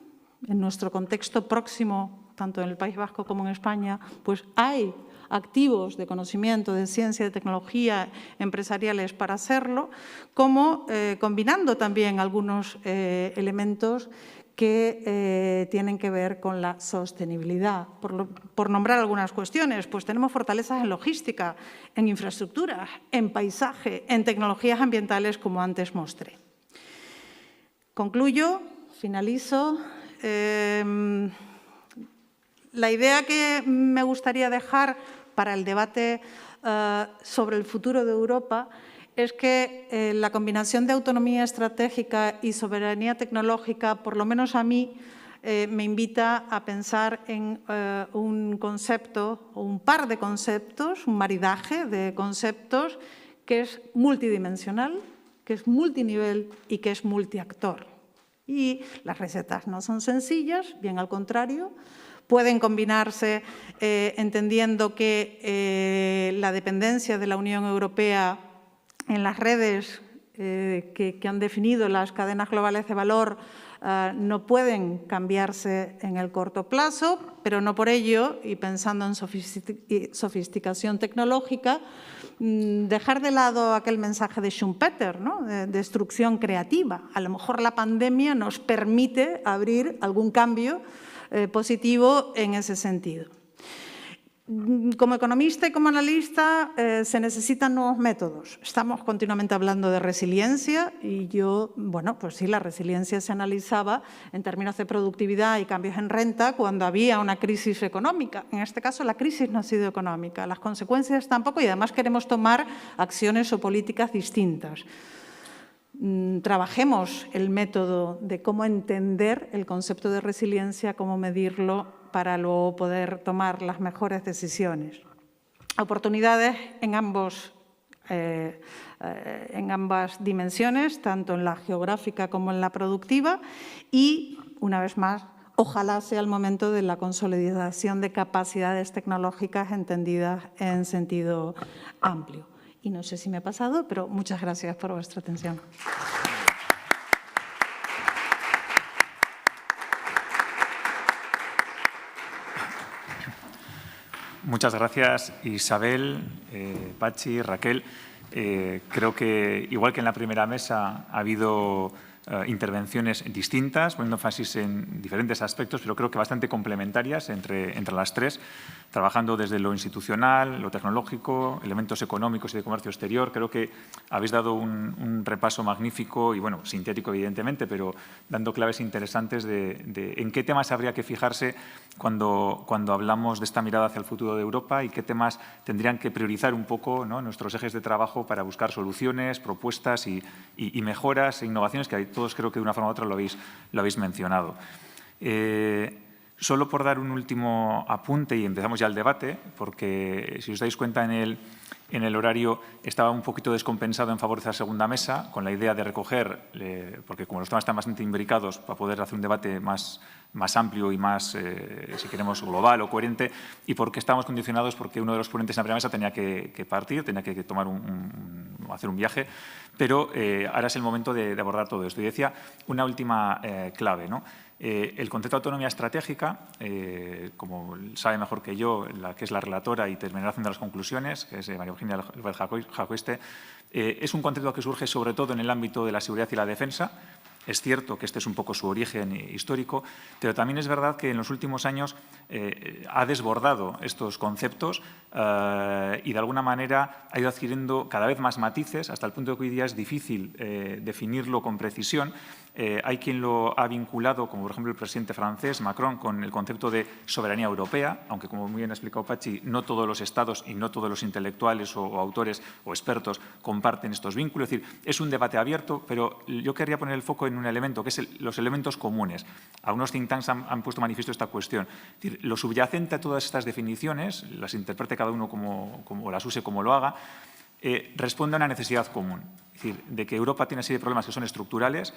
en nuestro contexto próximo, tanto en el País Vasco como en España, pues hay activos de conocimiento, de ciencia, de tecnología empresariales para hacerlo, como combinando también algunos elementos que tienen que ver con la sostenibilidad. Por nombrar algunas cuestiones, pues tenemos fortalezas en logística, en infraestructuras, en paisaje, en tecnologías ambientales, como antes mostré. Concluyo, finalizo. La idea que me gustaría dejar para el debate sobre el futuro de Europa es que la combinación de autonomía estratégica y soberanía tecnológica, por lo menos a mí, me invita a pensar en un concepto o un par de conceptos, un maridaje de conceptos que es multidimensional, que es multinivel y que es multiactor. Y las recetas no son sencillas, bien al contrario. Pueden combinarse entendiendo que la dependencia de la Unión Europea en las redes que han definido las cadenas globales de valor no pueden cambiarse en el corto plazo, pero no por ello, y pensando en sofisticación tecnológica, dejar de lado aquel mensaje de Schumpeter, ¿no? De destrucción creativa. A lo mejor la pandemia nos permite abrir algún cambio positivo en ese sentido. Como economista y como analista se necesitan nuevos métodos. Estamos continuamente hablando de resiliencia y yo, bueno, pues sí, la resiliencia se analizaba en términos de productividad y cambios en renta cuando había una crisis económica. En este caso, la crisis no ha sido económica, las consecuencias tampoco, y además queremos tomar acciones o políticas distintas. Trabajemos el método de cómo entender el concepto de resiliencia, cómo medirlo para luego poder tomar las mejores decisiones. oportunidades en ambas dimensiones, tanto en la geográfica como en la productiva, y, una vez más, ojalá sea el momento de la consolidación de capacidades tecnológicas entendidas en sentido amplio. Y no sé si me he pasado, pero muchas gracias por vuestra atención. Muchas gracias, Isabel, Pachi, Raquel. Creo que, igual que en la primera mesa, ha habido intervenciones distintas, poniendo énfasis en diferentes aspectos, pero creo que bastante complementarias entre las tres, trabajando desde lo institucional, lo tecnológico, elementos económicos y de comercio exterior. Creo que habéis dado un repaso magnífico y, bueno, sintético, evidentemente, pero dando claves interesantes de en qué temas habría que fijarse cuando hablamos de esta mirada hacia el futuro de Europa y qué temas tendrían que priorizar un poco, ¿no?, nuestros ejes de trabajo para buscar soluciones, propuestas y mejoras e innovaciones que todos creo que de una forma u otra lo habéis mencionado. Solo por dar un último apunte y empezamos ya el debate, porque si os dais cuenta en el horario estaba un poquito descompensado en favor de esa segunda mesa, con la idea de recoger, porque como los temas están bastante imbricados, para poder hacer un debate más amplio y más, si queremos, global o coherente, y porque estábamos condicionados porque uno de los ponentes en la primera mesa tenía que partir, tenía que tomar hacer un viaje, pero ahora es el momento de abordar todo esto. Y decía una última clave, ¿no? El concepto de autonomía estratégica, como sabe mejor que yo, la que es la relatora y terminará haciendo las conclusiones, que es María Eugenia López-Jacoiste, es un concepto que surge sobre todo en el ámbito de la seguridad y la defensa. Es cierto que este es un poco su origen histórico, pero también es verdad que en los últimos años ha desbordado estos conceptos y de alguna manera ha ido adquiriendo cada vez más matices, hasta el punto de que hoy día es difícil definirlo con precisión. Hay quien lo ha vinculado, como por ejemplo el presidente francés, Macron, con el concepto de soberanía europea, aunque como muy bien ha explicado Pachi, no todos los estados y no todos los intelectuales o autores o expertos comparten estos vínculos. Es decir, es un debate abierto, pero yo querría poner el foco en un elemento, que es los elementos comunes. Algunos think tanks han puesto manifiesto esta cuestión. Es decir, lo subyacente a todas estas definiciones, las interprete cada uno como las use, como lo haga, responde a una necesidad común. Es decir, de que Europa tiene una serie de problemas que son estructurales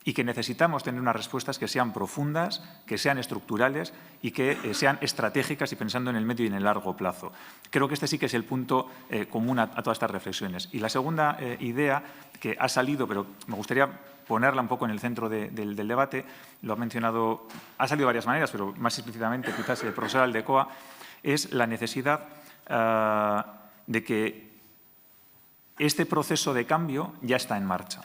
y que necesitamos tener unas respuestas que sean profundas, que sean estructurales y que sean estratégicas y pensando en el medio y en el largo plazo. Creo que este sí que es el punto común a todas estas reflexiones. Y la segunda idea que ha salido, pero me gustaría ponerla un poco en el centro del debate, lo ha mencionado, ha salido de varias maneras, pero más explícitamente quizás el profesor Aldecoa, es la necesidad de que este proceso de cambio ya está en marcha.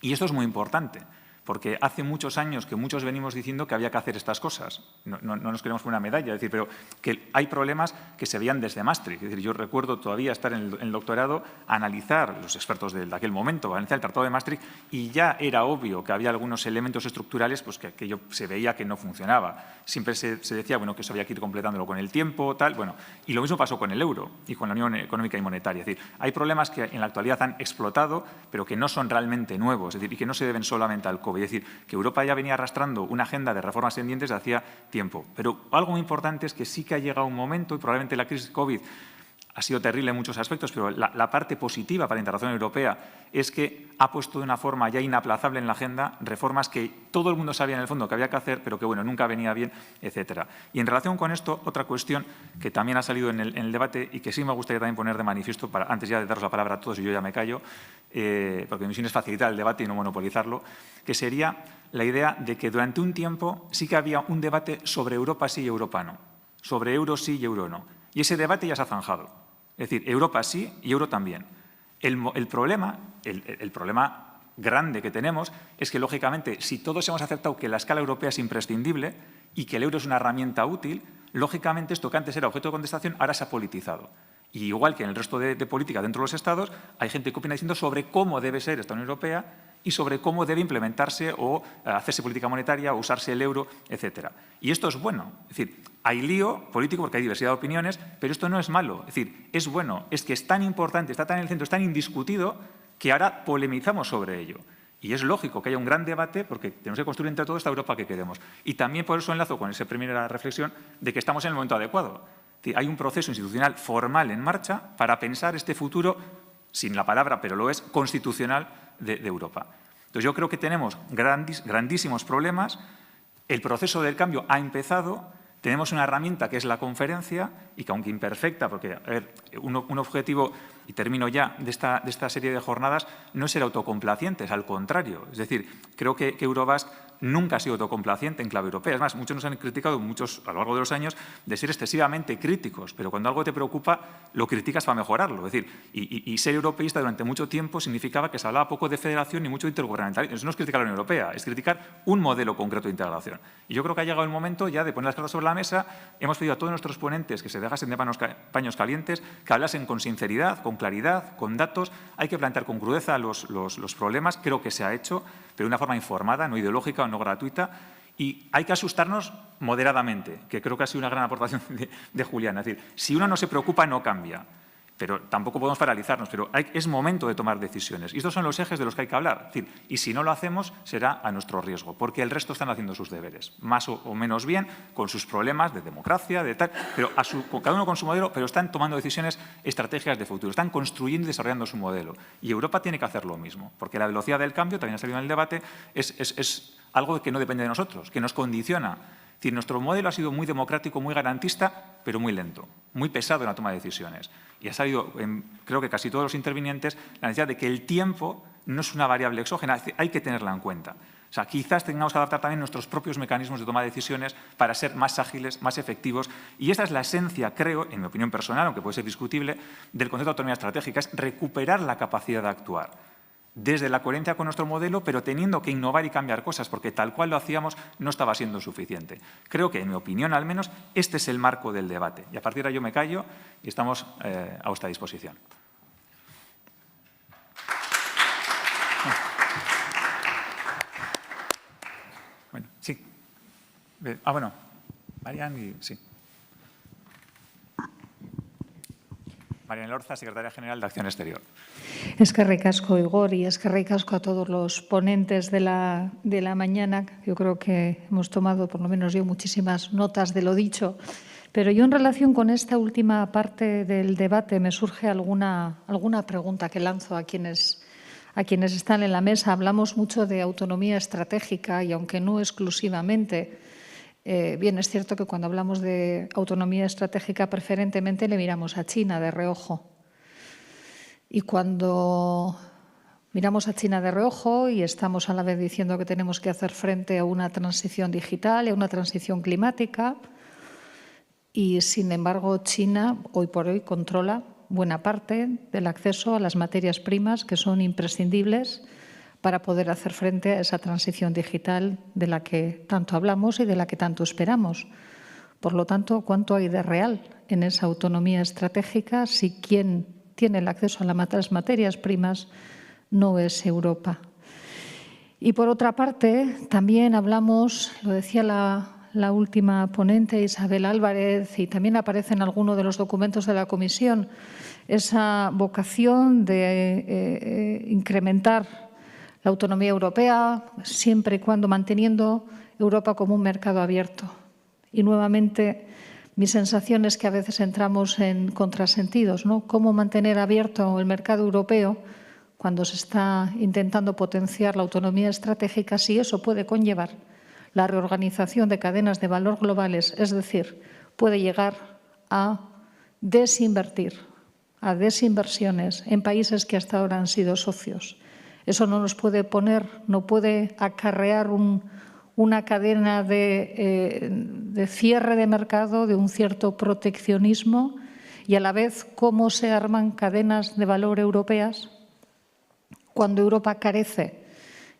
Y esto es muy importante, porque hace muchos años que muchos venimos diciendo que había que hacer estas cosas. No nos queremos poner una medalla, es decir, pero que hay problemas que se veían desde Maastricht. Es decir, yo recuerdo todavía estar en el doctorado, analizar, los expertos de aquel momento, analizar el Tratado de Maastricht, y ya era obvio que había algunos elementos estructurales pues, que aquello se veía que no funcionaba. Siempre se decía bueno, que eso había que ir completándolo con el tiempo, tal. Bueno, y lo mismo pasó con el euro y con la Unión Económica y Monetaria. Es decir, hay problemas que en la actualidad han explotado, pero que no son realmente nuevos, es decir, y que no se deben solamente al COVID. Es decir, que Europa ya venía arrastrando una agenda de reformas pendientes de hacía tiempo. Pero algo muy importante es que sí que ha llegado un momento, y probablemente la crisis COVID ha sido terrible en muchos aspectos, pero la parte positiva para la integración europea es que ha puesto de una forma ya inaplazable en la agenda reformas que todo el mundo sabía en el fondo que había que hacer, pero que bueno, nunca venía bien, etcétera. Y en relación con esto, otra cuestión que también ha salido en el debate y que sí me gustaría también poner de manifiesto, antes ya de daros la palabra a todos y yo ya me callo, porque mi misión es facilitar el debate y no monopolizarlo, que sería la idea de que durante un tiempo sí que había un debate sobre Europa sí y Europa no, sobre euro sí y euro no. Y ese debate ya se ha zanjado. Es decir, Europa sí y euro también. El problema grande que tenemos es que, lógicamente, si todos hemos aceptado que la escala europea es imprescindible y que el euro es una herramienta útil, lógicamente esto que antes era objeto de contestación ahora se ha politizado. Y igual que en el resto de política dentro de los Estados, hay gente que opina diciendo sobre cómo debe ser esta Unión Europea y sobre cómo debe implementarse o hacerse política monetaria o usarse el euro, etcétera. Y esto es bueno. Es decir, hay lío político porque hay diversidad de opiniones, pero esto no es malo. Es decir, es bueno. Es que es tan importante, está tan en el centro, es tan indiscutido que ahora polemizamos sobre ello. Y es lógico que haya un gran debate porque tenemos que construir entre todos esta Europa que queremos. Y también por eso enlazo con esa primera reflexión de que estamos en el momento adecuado. Hay un proceso institucional formal en marcha para pensar este futuro, sin la palabra, pero lo es, constitucional de Europa. Entonces, yo creo que tenemos grandísimos problemas. El proceso del cambio ha empezado. Tenemos una herramienta que es la conferencia y que, aunque imperfecta, porque un objetivo, y termino ya, de esta serie de jornadas no es ser autocomplacientes, al contrario. Es decir, creo que Eurobasque nunca ha sido autocomplaciente en clave europea. Es más, muchos nos han criticado, muchos a lo largo de los años, de ser excesivamente críticos, pero cuando algo te preocupa, lo criticas para mejorarlo. Es decir, y ser europeísta durante mucho tiempo significaba que se hablaba poco de federación y mucho de intergubernamentalismo. Eso no es criticar a la Unión Europea, es criticar un modelo concreto de integración. Y yo creo que ha llegado el momento ya de poner las cartas sobre la mesa. Hemos pedido a todos nuestros ponentes que se dejasen de paños calientes, que hablasen con sinceridad, con claridad, con datos. Hay que plantear con crudeza los problemas. Creo que se ha hecho, pero de una forma informada, no ideológica o no gratuita. Y hay que asustarnos moderadamente, que creo que ha sido una gran aportación de Julián. Es decir, si uno no se preocupa, no cambia. Pero tampoco podemos paralizarnos, pero es momento de tomar decisiones. Y estos son los ejes de los que hay que hablar. Es decir, y si no lo hacemos, será a nuestro riesgo, porque el resto están haciendo sus deberes, más o menos bien, con sus problemas de democracia, de tal, pero cada uno con su modelo, pero están tomando decisiones estratégicas de futuro, están construyendo y desarrollando su modelo. Y Europa tiene que hacer lo mismo, porque la velocidad del cambio, también ha salido en el debate, es algo que no depende de nosotros, que nos condiciona. Es decir, nuestro modelo ha sido muy democrático, muy garantista, pero muy lento, muy pesado en la toma de decisiones. Y ha salido, creo que casi todos los intervinientes, la necesidad de que el tiempo no es una variable exógena, hay que tenerla en cuenta. O sea, quizás tengamos que adaptar también nuestros propios mecanismos de toma de decisiones para ser más ágiles, más efectivos. Y esa es la esencia, creo, en mi opinión personal, aunque puede ser discutible, del concepto de autonomía estratégica, es recuperar la capacidad de actuar desde la coherencia con nuestro modelo, pero teniendo que innovar y cambiar cosas, porque tal cual lo hacíamos no estaba siendo suficiente. Creo que, en mi opinión al menos, este es el marco del debate. Y a partir de ahí yo me callo y estamos a vuestra disposición. Bueno, sí. Bueno, Marian y sí. Marian Elorza, Secretaria General de Acción Exterior. Eskerrik asko, Igor, y eskerrik asko a todos los ponentes de la mañana. Yo creo que hemos tomado, por lo menos yo, muchísimas notas de lo dicho. Pero yo, en relación con esta última parte del debate, me surge alguna pregunta que lanzo a quienes están en la mesa. Hablamos mucho de autonomía estratégica y, aunque no exclusivamente, bien, es cierto que cuando hablamos de autonomía estratégica preferentemente le miramos a China de reojo. Y cuando miramos a China de reojo y estamos a la vez diciendo que tenemos que hacer frente a una transición digital y a una transición climática, y sin embargo China hoy por hoy controla buena parte del acceso a las materias primas que son imprescindibles para poder hacer frente a esa transición digital de la que tanto hablamos y de la que tanto esperamos. Por lo tanto, ¿cuánto hay de real en esa autonomía estratégica si quien tiene el acceso a las materias primas no es Europa? Y por otra parte, también hablamos, lo decía la última ponente, Isabel Álvarez, y también aparece en alguno de los documentos de la Comisión, esa vocación de incrementar la autonomía europea, siempre y cuando manteniendo Europa como un mercado abierto. Y nuevamente, mi sensación es que a veces entramos en contrasentidos, ¿no? ¿Cómo mantener abierto el mercado europeo cuando se está intentando potenciar la autonomía estratégica si eso puede conllevar la reorganización de cadenas de valor globales? Es decir, puede llegar a desinvertir, a desinversiones en países que hasta ahora han sido socios. Eso no nos puede no puede acarrear una cadena de cierre de mercado, de un cierto proteccionismo, y a la vez cómo se arman cadenas de valor europeas cuando Europa carece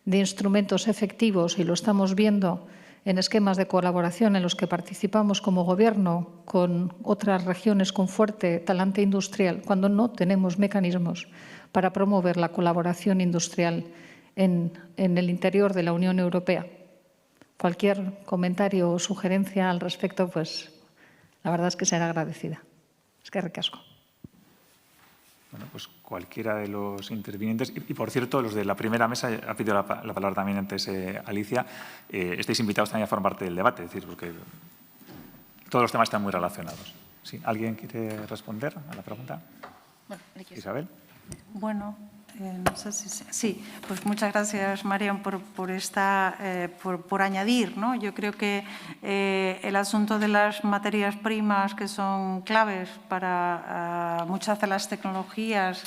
de instrumentos efectivos, y lo estamos viendo en esquemas de colaboración en los que participamos como Gobierno con otras regiones con fuerte talante industrial, cuando no tenemos mecanismos para promover la colaboración industrial en el interior de la Unión Europea. Cualquier comentario o sugerencia al respecto, pues la verdad es que será agradecida. Eskerrik asko. Bueno, pues cualquiera de los intervinientes, y por cierto, los de la primera mesa, ha pedido la palabra también antes Alicia, estáis invitados también a formar parte del debate, es decir, porque todos los temas están muy relacionados. Sí, ¿alguien quiere responder a la pregunta? Isabel. Bueno, no sé si... Sí, pues muchas gracias, Marian, por añadir, ¿no? Yo creo que el asunto de las materias primas, que son claves para muchas de las tecnologías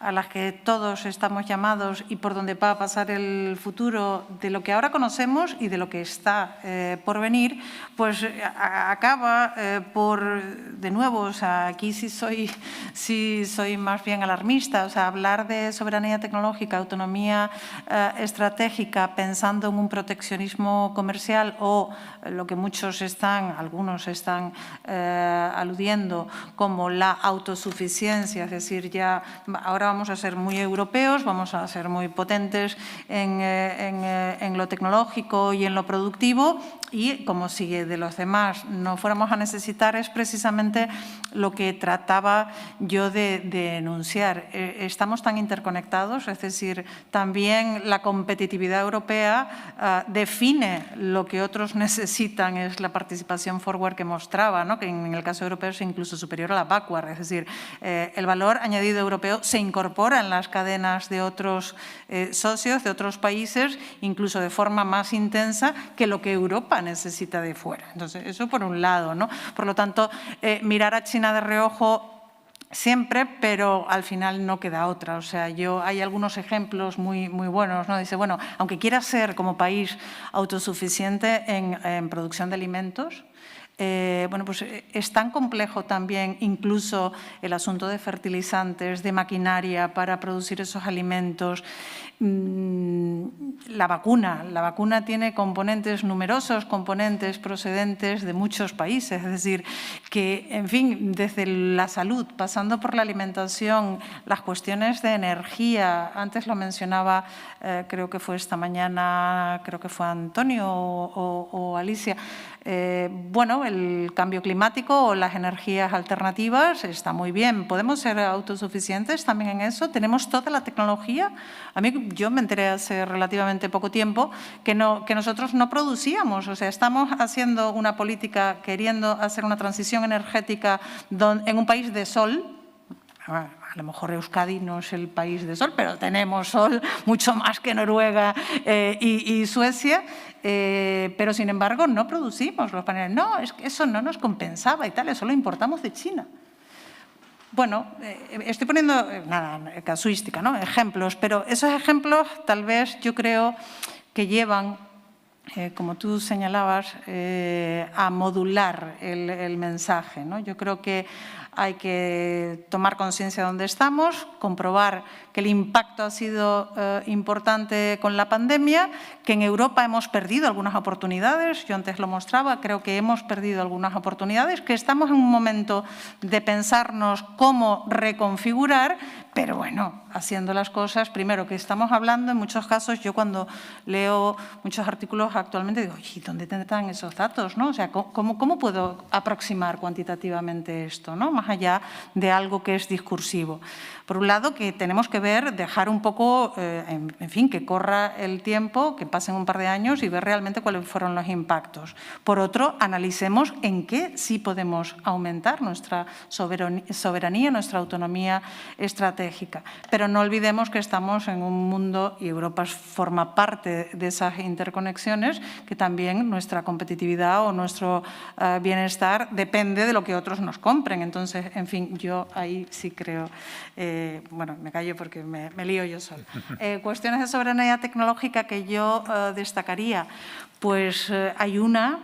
a las que todos estamos llamados y por donde va a pasar el futuro de lo que ahora conocemos y de lo que está por venir, pues acaba por, de nuevo, o sea, aquí sí soy más bien alarmista, o sea, hablar de soberanía tecnológica, autonomía estratégica, pensando en un proteccionismo comercial o lo que algunos están aludiendo como la autosuficiencia, es decir, ya ahora vamos a ser muy europeos, vamos a ser muy potentes en lo tecnológico y en lo productivo y como si de los demás no fuéramos a necesitar es precisamente lo que trataba yo de enunciar. Estamos tan interconectados, es decir, también la competitividad europea define lo que otros necesitan, es la participación forward que mostraba, ¿no? Que en el caso europeo es incluso superior a la backward, es decir, el valor añadido europeo se incorpora en las cadenas de otros socios, de otros países, incluso de forma más intensa que lo que Europa necesita de fuera. Entonces, eso por un lado, ¿no? Por lo tanto, mirar a China de reojo siempre, pero al final no queda otra. O sea, hay algunos ejemplos muy buenos, ¿no? Dice, bueno, aunque quiera ser como país autosuficiente en producción de alimentos, bueno, pues es tan complejo también incluso el asunto de fertilizantes, de maquinaria para producir esos alimentos. La vacuna tiene numerosos componentes procedentes de muchos países, es decir, que, en fin, desde la salud, pasando por la alimentación, las cuestiones de energía, antes lo mencionaba, creo que fue esta mañana, creo que fue Antonio o Alicia, bueno, el cambio climático o las energías alternativas está muy bien. ¿Podemos ser autosuficientes también en eso? ¿Tenemos toda la tecnología? Yo me enteré hace relativamente poco tiempo que nosotros no producíamos. O sea, estamos haciendo una política, queriendo hacer una transición energética en un país de sol. A lo mejor Euskadi no es el país de sol, pero tenemos sol mucho más que Noruega y Suecia, pero sin embargo no producimos los paneles. No, es que eso no nos compensaba y tal, eso lo importamos de China. Bueno, estoy poniendo, nada, casuística, ¿no? Ejemplos, pero esos ejemplos tal vez yo creo que llevan, como tú señalabas, a modular el mensaje, ¿no? Yo creo que hay que tomar conciencia de dónde estamos, comprobar que el impacto ha sido importante con la pandemia, que en Europa hemos perdido algunas oportunidades, yo antes lo mostraba, creo que hemos perdido algunas oportunidades, que estamos en un momento de pensarnos cómo reconfigurar, pero bueno, haciendo las cosas, primero que estamos hablando, en muchos casos, yo cuando leo muchos artículos actualmente digo, oye, ¿dónde tendrán esos datos? ¿No? O sea, ¿cómo puedo aproximar cuantitativamente esto, ¿no? Más allá de algo que es discursivo. Por un lado, que tenemos que dejar un poco, en fin, que corra el tiempo, que pasen un par de años y ver realmente cuáles fueron los impactos. Por otro, analicemos en qué sí podemos aumentar nuestra soberanía, nuestra autonomía estratégica. Pero no olvidemos que estamos en un mundo, y Europa forma parte de esas interconexiones, que también nuestra competitividad o nuestro bienestar depende de lo que otros nos compren. Entonces, en fin, yo ahí sí creo, bueno, me callo porque me lío yo sola. Cuestiones de soberanía tecnológica que yo destacaría, pues hay una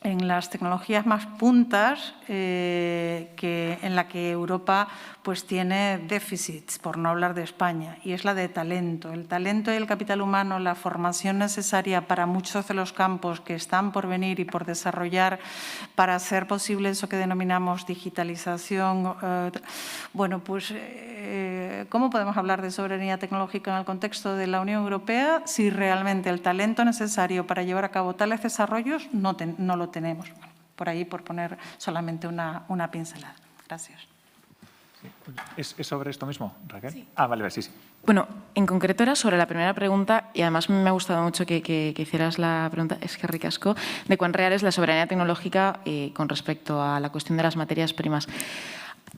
en las tecnologías más puntas en la que Europa pues tiene déficits, por no hablar de España, y es la de talento. El talento y el capital humano, la formación necesaria para muchos de los campos que están por venir y por desarrollar para hacer posible eso que denominamos digitalización. Bueno, pues ¿cómo podemos hablar de soberanía tecnológica en el contexto de la Unión Europea si realmente el talento necesario para llevar a cabo tales desarrollos no lo tenemos? Bueno, por ahí, por poner solamente una pincelada. Gracias. ¿Es sobre esto mismo, Raquel? Sí. Ah, vale, sí. Bueno, en concreto era sobre la primera pregunta y además me ha gustado mucho que hicieras la pregunta, es que ricasco, de cuán real es la soberanía tecnológica con respecto a la cuestión de las materias primas.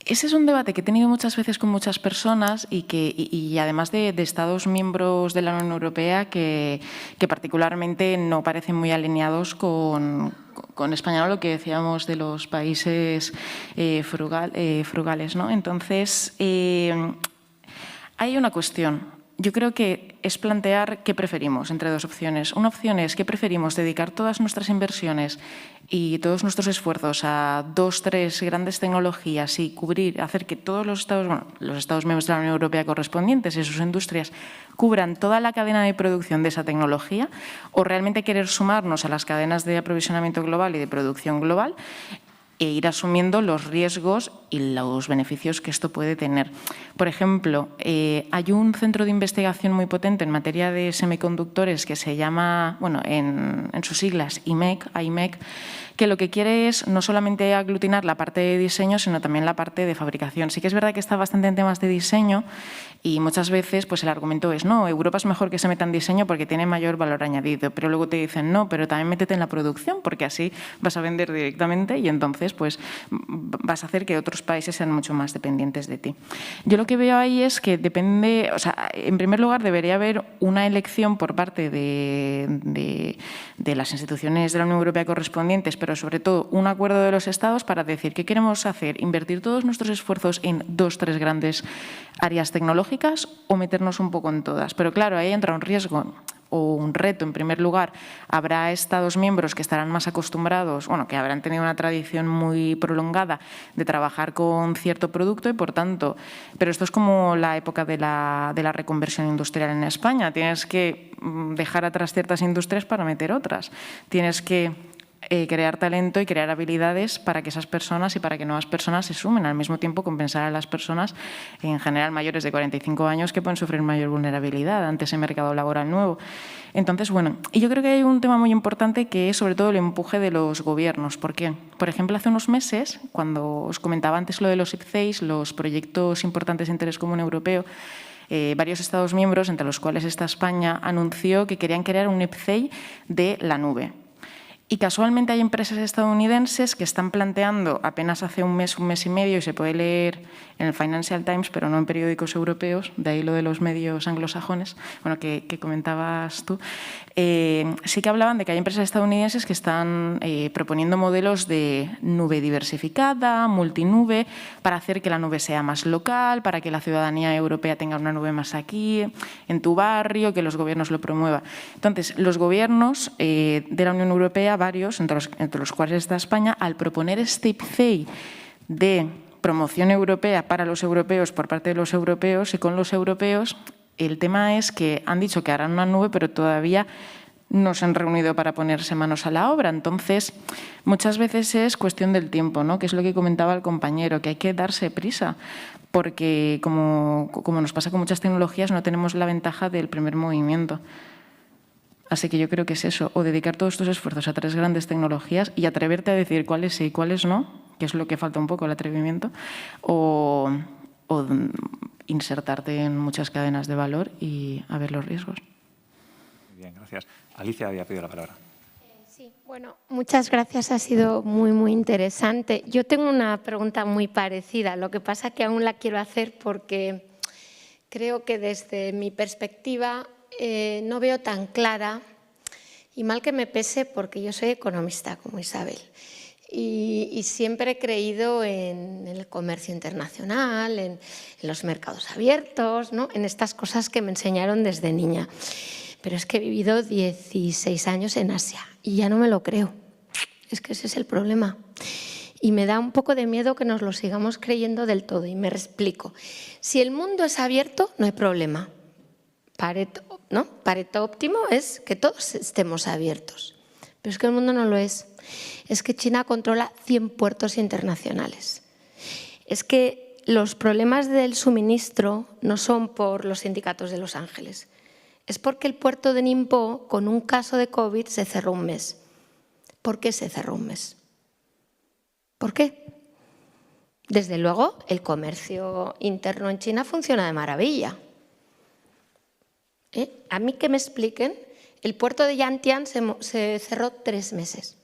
Ese es un debate que he tenido muchas veces con muchas personas y además de Estados miembros de la Unión Europea que particularmente no parecen muy alineados con España, ¿no? Lo que decíamos de los países frugales, ¿no? Entonces, hay una cuestión. Yo creo que es plantear qué preferimos entre dos opciones. Una opción es que preferimos dedicar todas nuestras inversiones y todos nuestros esfuerzos a 2, 3 grandes tecnologías y hacer que todos los Estados miembros de la Unión Europea correspondientes y sus industrias cubran toda la cadena de producción de esa tecnología, o realmente querer sumarnos a las cadenas de aprovisionamiento global y de producción global e ir asumiendo los riesgos y los beneficios que esto puede tener. Por ejemplo, hay un centro de investigación muy potente en materia de semiconductores que se llama, bueno, en sus siglas IMEC, que lo que quiere es no solamente aglutinar la parte de diseño, sino también la parte de fabricación. Sí que es verdad que está bastante en temas de diseño y muchas veces pues el argumento es no, Europa es mejor que se meta en diseño porque tiene mayor valor añadido, pero luego te dicen no, pero también métete en la producción porque así vas a vender directamente y entonces pues vas a hacer que otros países sean mucho más dependientes de ti. Yo lo que veo ahí es que depende, o sea, en primer lugar debería haber una elección por parte de las instituciones de la Unión Europea correspondientes, pero sobre todo un acuerdo de los Estados para decir qué queremos hacer, invertir todos nuestros esfuerzos en 2, 3 grandes áreas tecnológicas o meternos un poco en todas. Pero claro, ahí entra un riesgo o un reto. En primer lugar, habrá Estados miembros que estarán más acostumbrados, bueno, que habrán tenido una tradición muy prolongada de trabajar con cierto producto y, por tanto, pero esto es como la época de la reconversión industrial en España. Tienes que dejar atrás ciertas industrias para meter otras. Tienes que crear talento y crear habilidades para que esas personas y para que nuevas personas se sumen. Al mismo tiempo, compensar a las personas, en general mayores de 45 años, que pueden sufrir mayor vulnerabilidad ante ese mercado laboral nuevo. Entonces, bueno, y yo creo que hay un tema muy importante que es sobre todo el empuje de los gobiernos. ¿Por qué? Por ejemplo, hace unos meses, cuando os comentaba antes lo de los IPCEIs, los proyectos importantes de interés común europeo, varios Estados miembros, entre los cuales está España, anunció que querían crear un IPCEI de la nube. Y casualmente hay empresas estadounidenses que están planteando, apenas hace un mes y medio, y se puede leer en el Financial Times, pero no en periódicos europeos, de ahí lo de los medios anglosajones, bueno, que comentabas tú, sí que hablaban de que hay empresas estadounidenses que están proponiendo modelos de nube diversificada, multinube, para hacer que la nube sea más local, para que la ciudadanía europea tenga una nube más aquí, en tu barrio, que los gobiernos lo promuevan. Entonces, los gobiernos de la Unión Europea, varios, entre los cuales está España, al proponer este IPCEI de promoción europea para los europeos por parte de los europeos y con los europeos, el tema es que han dicho que harán una nube, pero todavía no se han reunido para ponerse manos a la obra. Entonces, muchas veces es cuestión del tiempo, ¿no? Que es lo que comentaba el compañero, que hay que darse prisa, porque como nos pasa con muchas tecnologías, no tenemos la ventaja del primer movimiento. Así que yo creo que es eso, o dedicar todos estos esfuerzos a 3 grandes tecnologías y atreverte a decir cuáles sí y cuáles no, que es lo que falta un poco, el atrevimiento, o insertarte en muchas cadenas de valor y a ver los riesgos. Muy bien, gracias. Alicia había pedido la palabra. Sí, bueno, muchas gracias, ha sido muy, muy interesante. Yo tengo una pregunta muy parecida, lo que pasa que aún la quiero hacer porque creo que desde mi perspectiva no veo tan clara, y mal que me pese porque yo soy economista como Isabel y siempre he creído en el comercio internacional, en los mercados abiertos, ¿no? En estas cosas que me enseñaron desde niña. Pero es que he vivido 16 años en Asia y ya no me lo creo. Es que ese es el problema. Y me da un poco de miedo que nos lo sigamos creyendo del todo. Y me explico. Si el mundo es abierto, no hay problema. Pareto óptimo es que todos estemos abiertos. Pero es que el mundo no lo es. Es que China controla 100 puertos internacionales. Es que los problemas del suministro no son por los sindicatos de Los Ángeles. Es porque el puerto de Ningbo, con un caso de COVID, se cerró un mes. ¿Por qué se cerró un mes? ¿Por qué? Desde luego, el comercio interno en China funciona de maravilla. A mí que me expliquen, el puerto de Yantian se cerró 3 meses.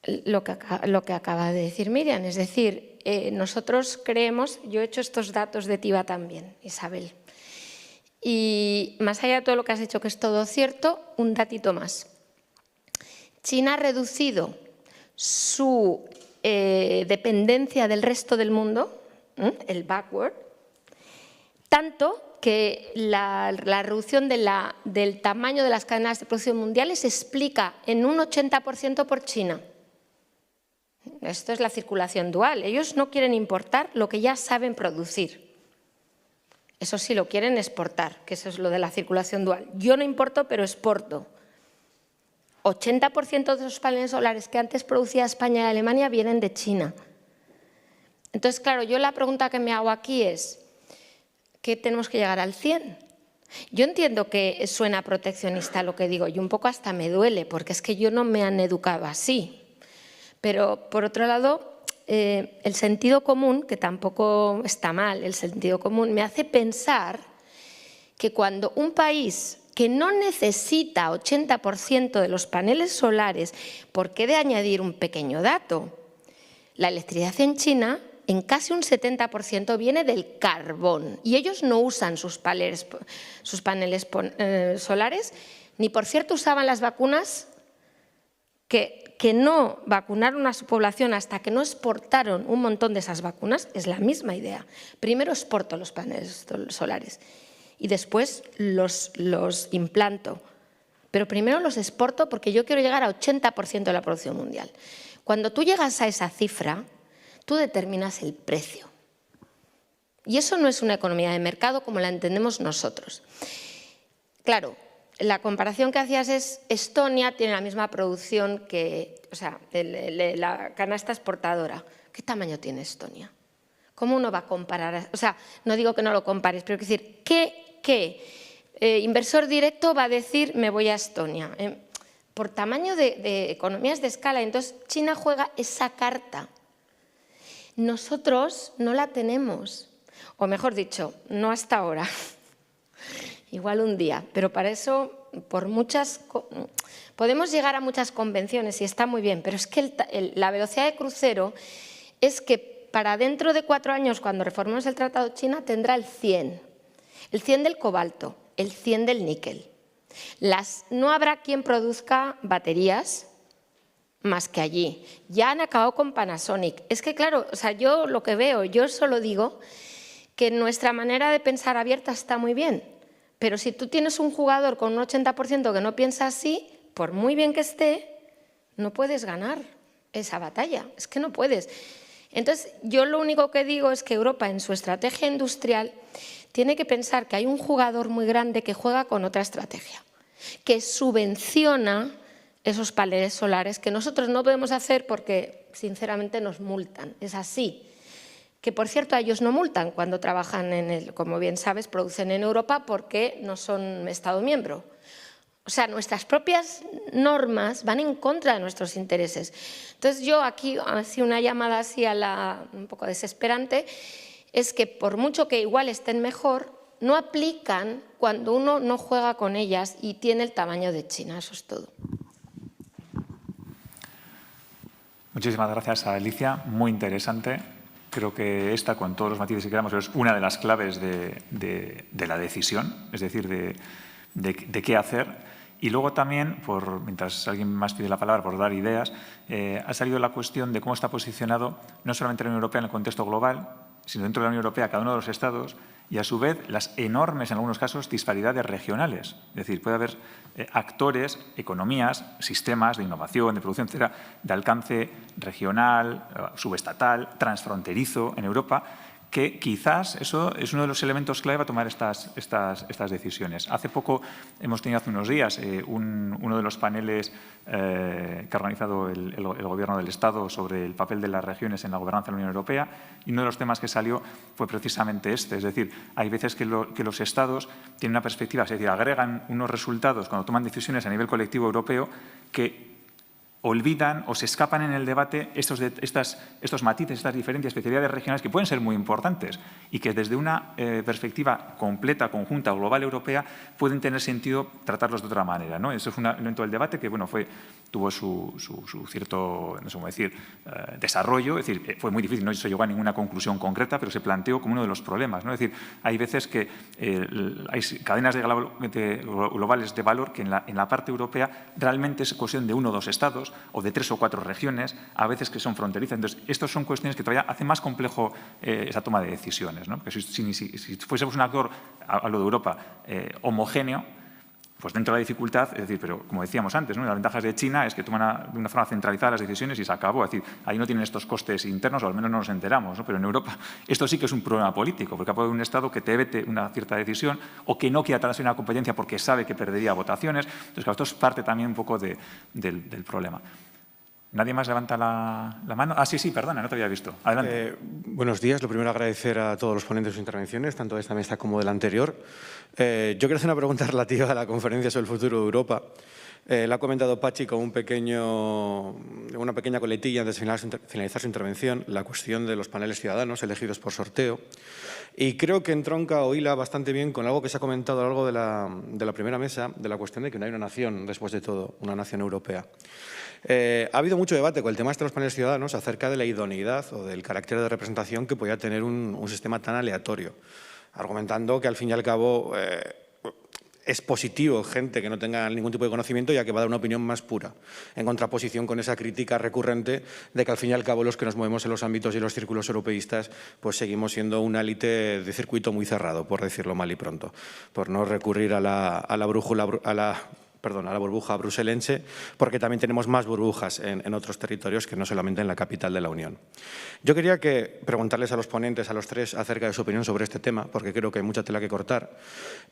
Lo que acaba de decir Miriam, es decir, nosotros creemos, yo he hecho estos datos de TIVA también, Isabel, y más allá de todo lo que has dicho, que es todo cierto, un datito más. China ha reducido su dependencia del resto del mundo, el backward, tanto que la reducción del tamaño de las cadenas de producción mundiales se explica en un 80% por China. Esto es la circulación dual. Ellos no quieren importar lo que ya saben producir. Eso sí, lo quieren exportar, que eso es lo de la circulación dual. Yo no importo, pero exporto. 80% de los paneles solares que antes producía España y Alemania vienen de China. Entonces, claro, yo la pregunta que me hago aquí es, ¿qué tenemos que llegar al 100? Yo entiendo que suena proteccionista lo que digo y un poco hasta me duele, porque es que yo no me han educado así. Pero, por otro lado, el sentido común, que tampoco está mal, el sentido común me hace pensar que cuando un país que no necesita 80% de los paneles solares, porque he de añadir un pequeño dato, la electricidad en China en casi un 70% viene del carbón y ellos no usan sus paneles solares, ni por cierto usaban las vacunas que no vacunaron a su población hasta que no exportaron un montón de esas vacunas, es la misma idea. Primero exporto los paneles solares y después los implanto. Pero primero los exporto porque yo quiero llegar a 80% de la producción mundial. Cuando tú llegas a esa cifra, tú determinas el precio. Y eso no es una economía de mercado como la entendemos nosotros. Claro, la comparación que hacías es Estonia tiene la misma producción que, o sea, la canasta exportadora. ¿Qué tamaño tiene Estonia? ¿Cómo uno va a comparar? O sea, no digo que no lo compares, pero quiero decir, ¿qué inversor directo va a decir me voy a Estonia? Por tamaño de economías de escala. Entonces, China juega esa carta. Nosotros no la tenemos, o mejor dicho, no hasta ahora. Igual un día, pero para eso podemos llegar a muchas convenciones y está muy bien, pero es que la velocidad de crucero es que para dentro de 4 años, cuando reformemos el Tratado de China, tendrá el 100 del cobalto, el 100 del níquel. No habrá quien produzca baterías más que allí. Ya han acabado con Panasonic. Es que claro, o sea, yo lo que veo, yo solo digo que nuestra manera de pensar abierta está muy bien. Pero si tú tienes un jugador con un 80% que no piensa así, por muy bien que esté, no puedes ganar esa batalla. Es que no puedes. Entonces, yo lo único que digo es que Europa, en su estrategia industrial, tiene que pensar que hay un jugador muy grande que juega con otra estrategia, que subvenciona esos paneles solares que nosotros no podemos hacer porque, sinceramente, nos multan. Es así. Que, por cierto, a ellos no multan cuando trabajan como bien sabes, producen en Europa porque no son Estado miembro. O sea, nuestras propias normas van en contra de nuestros intereses. Entonces, yo aquí, así una llamada así un poco desesperante, es que por mucho que igual estén mejor, no aplican cuando uno no juega con ellas y tiene el tamaño de China. Eso es todo. Muchísimas gracias a Alicia, muy interesante. Creo que esta, con todos los matices que queramos, es una de las claves de la decisión, es decir, de qué hacer. Y luego también, mientras alguien más pide la palabra, por dar ideas, ha salido la cuestión de cómo está posicionado no solamente la Unión Europea en el contexto global, sino dentro de la Unión Europea cada uno de los estados y, a su vez, las enormes, en algunos casos, disparidades regionales. Es decir, puede haber actores, economías, sistemas de innovación, de producción, etcétera, de alcance regional, subestatal, transfronterizo en Europa, que quizás eso es uno de los elementos clave para tomar estas decisiones. Hace poco hemos tenido, hace unos días, uno de los paneles que ha organizado el Gobierno del Estado sobre el papel de las regiones en la gobernanza de la Unión Europea, y uno de los temas que salió fue precisamente este. Es decir, hay veces que los Estados tienen una perspectiva, es decir, agregan unos resultados cuando toman decisiones a nivel colectivo europeo que olvidan o se escapan en el debate estos matices, estas diferencias, especialidades regionales que pueden ser muy importantes y que desde una perspectiva completa, conjunta o global europea pueden tener sentido tratarlos de otra manera, ¿no? Eso es un elemento del debate que bueno, tuvo su cierto, no sé cómo decir, desarrollo. Es decir, fue muy difícil, no se llegó a ninguna conclusión concreta, pero se planteó como uno de los problemas, ¿no? Es decir, hay veces que hay cadenas globales de valor que en la parte europea realmente es cuestión de 1 o 2 estados o de 3 o 4 regiones, a veces que son fronterizas. Entonces, estas son cuestiones que todavía hacen más complejo esa toma de decisiones, ¿no? Porque si fuésemos un actor, a lo de Europa, homogéneo, pues dentro de la dificultad, es decir, pero como decíamos antes, ¿no? Las ventajas de China es que toman de una forma centralizada las decisiones y se acabó. Es decir, ahí no tienen estos costes internos, o al menos no nos enteramos, ¿no? Pero en Europa esto sí que es un problema político, porque puede haber un Estado que te vete una cierta decisión o que no quiera transferir una competencia porque sabe que perdería votaciones. Entonces, claro, esto es parte también un poco del problema. ¿Nadie más levanta la mano? Ah, sí, perdona, no te había visto. Adelante. Buenos días. Lo primero, agradecer a todos los ponentes sus intervenciones, tanto de esta mesa como de la anterior. Yo quiero hacer una pregunta relativa a la conferencia sobre el futuro de Europa. La ha comentado Pachi con una pequeña coletilla antes de finalizar su intervención, la cuestión de los paneles ciudadanos elegidos por sorteo. Y creo que entronca o hila bastante bien con algo que se ha comentado a lo largo de la primera mesa, de la cuestión de que no hay una nación, después de todo, una nación europea. Ha habido mucho debate con el tema de los paneles ciudadanos acerca de la idoneidad o del carácter de representación que podía tener un sistema tan aleatorio, argumentando que al fin y al cabo es positivo gente que no tenga ningún tipo de conocimiento, ya que va a dar una opinión más pura, en contraposición con esa crítica recurrente de que al fin y al cabo los que nos movemos en los ámbitos y los círculos europeístas pues seguimos siendo una élite de circuito muy cerrado, por decirlo mal y pronto, por no recurrir a la burbuja bruselense, porque también tenemos más burbujas en otros territorios que no solamente en la capital de la Unión. Yo quería preguntarles a los ponentes, a los tres, acerca de su opinión sobre este tema, porque creo que hay mucha tela que cortar,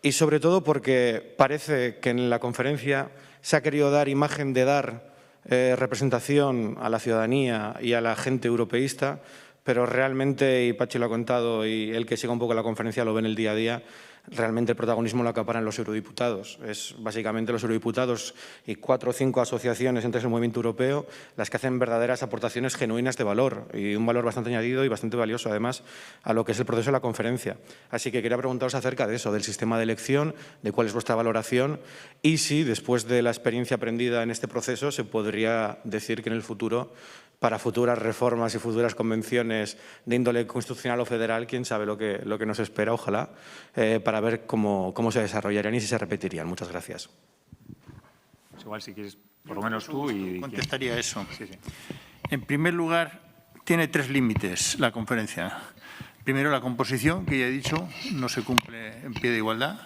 y sobre todo porque parece que en la conferencia se ha querido dar imagen de dar representación a la ciudadanía y a la gente europeísta, pero realmente, y Pachi lo ha contado, y el que siga un poco la conferencia lo ve en el día a día, realmente el protagonismo lo acaparan los eurodiputados. Es básicamente los eurodiputados y 4 o 5 asociaciones entre el movimiento europeo las que hacen verdaderas aportaciones genuinas de valor y un valor bastante añadido y bastante valioso, además, a lo que es el proceso de la conferencia. Así que quería preguntaros acerca de eso, del sistema de elección, de cuál es vuestra valoración y si, después de la experiencia aprendida en este proceso, se podría decir que en el futuro, para futuras reformas y futuras convenciones de índole constitucional o federal, quién sabe lo que nos espera, ojalá, para ver cómo se desarrollarían y si se repetirían. Muchas gracias. Pues igual, si quieres, por lo menos tú y... Contestaría eso. Sí. En primer lugar, tiene 3 límites la conferencia. Primero, la composición, que ya he dicho, no se cumple en pie de igualdad.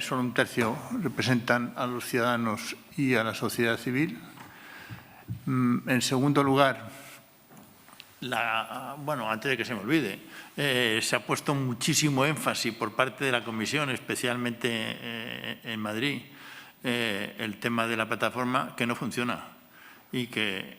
Solo 1/3 representan a los ciudadanos y a la sociedad civil. En segundo lugar, antes de que se me olvide, se ha puesto muchísimo énfasis por parte de la Comisión, especialmente en Madrid, el tema de la plataforma que no funciona y que,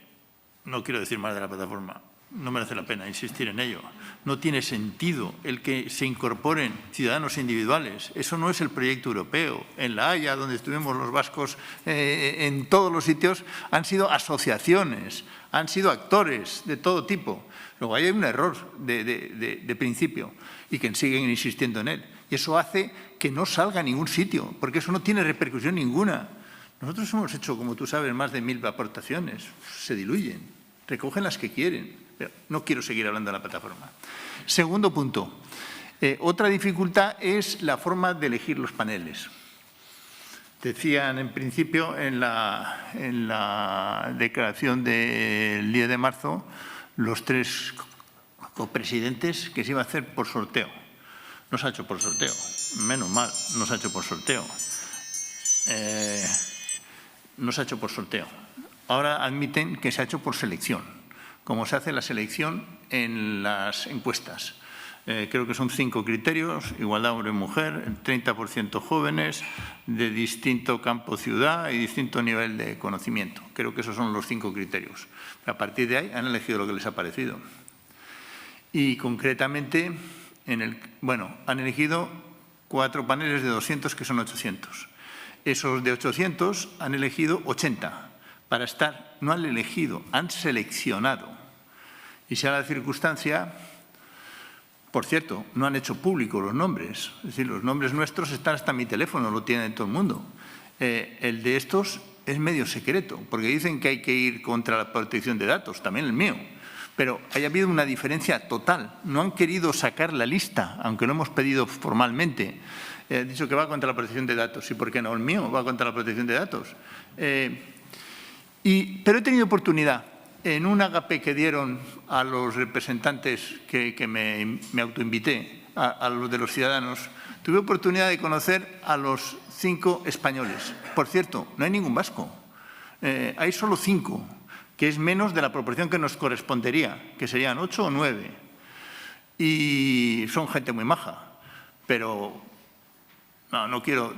no quiero decir más de la plataforma, no merece la pena insistir en ello. No tiene sentido el que se incorporen ciudadanos individuales. Eso no es el proyecto europeo. En La Haya, donde estuvimos los vascos, en todos los sitios, han sido asociaciones, han sido actores de todo tipo. Luego, ahí hay un error de principio y que siguen insistiendo en él. Y eso hace que no salga a ningún sitio, porque eso no tiene repercusión ninguna. Nosotros hemos hecho, como tú sabes, más de 1000 aportaciones. Se diluyen, recogen las que quieren. Pero no quiero seguir hablando de la plataforma. Segundo punto. Otra dificultad es la forma de elegir los paneles. Decían en principio en la declaración del 10 de marzo los 3 copresidentes que se iba a hacer por sorteo. No se ha hecho por sorteo. Menos mal, no se ha hecho por sorteo. No se ha hecho por sorteo. Ahora admiten que se ha hecho por selección, como se hace la selección en las encuestas. Creo que son 5 criterios: igualdad hombre-mujer, 30% jóvenes, de distinto campo-ciudad y distinto nivel de conocimiento. Creo que esos son los 5 criterios. A partir de ahí han elegido lo que les ha parecido. Y concretamente, han elegido 4 paneles de 200, que son 800. Esos de 800 han elegido 80. para estar, no han elegido, han seleccionado. Y sea la circunstancia, por cierto, no han hecho públicos los nombres. Es decir, los nombres nuestros están hasta en mi teléfono, lo tiene todo el mundo. El de estos es medio secreto, porque dicen que hay que ir contra la protección de datos, también el mío. Pero haya habido una diferencia total. No han querido sacar la lista, aunque lo hemos pedido formalmente. Han dicho que va contra la protección de datos. ¿Y por qué no? El mío va contra la protección de datos. Pero he tenido oportunidad, en un agape que dieron a los representantes que me autoinvité, a los de los ciudadanos, tuve oportunidad de conocer a los 5 españoles. Por cierto, no hay ningún vasco. Hay solo 5. Que es menos de la proporción que nos correspondería, que serían 8 o 9. Y son gente muy maja, pero no quiero,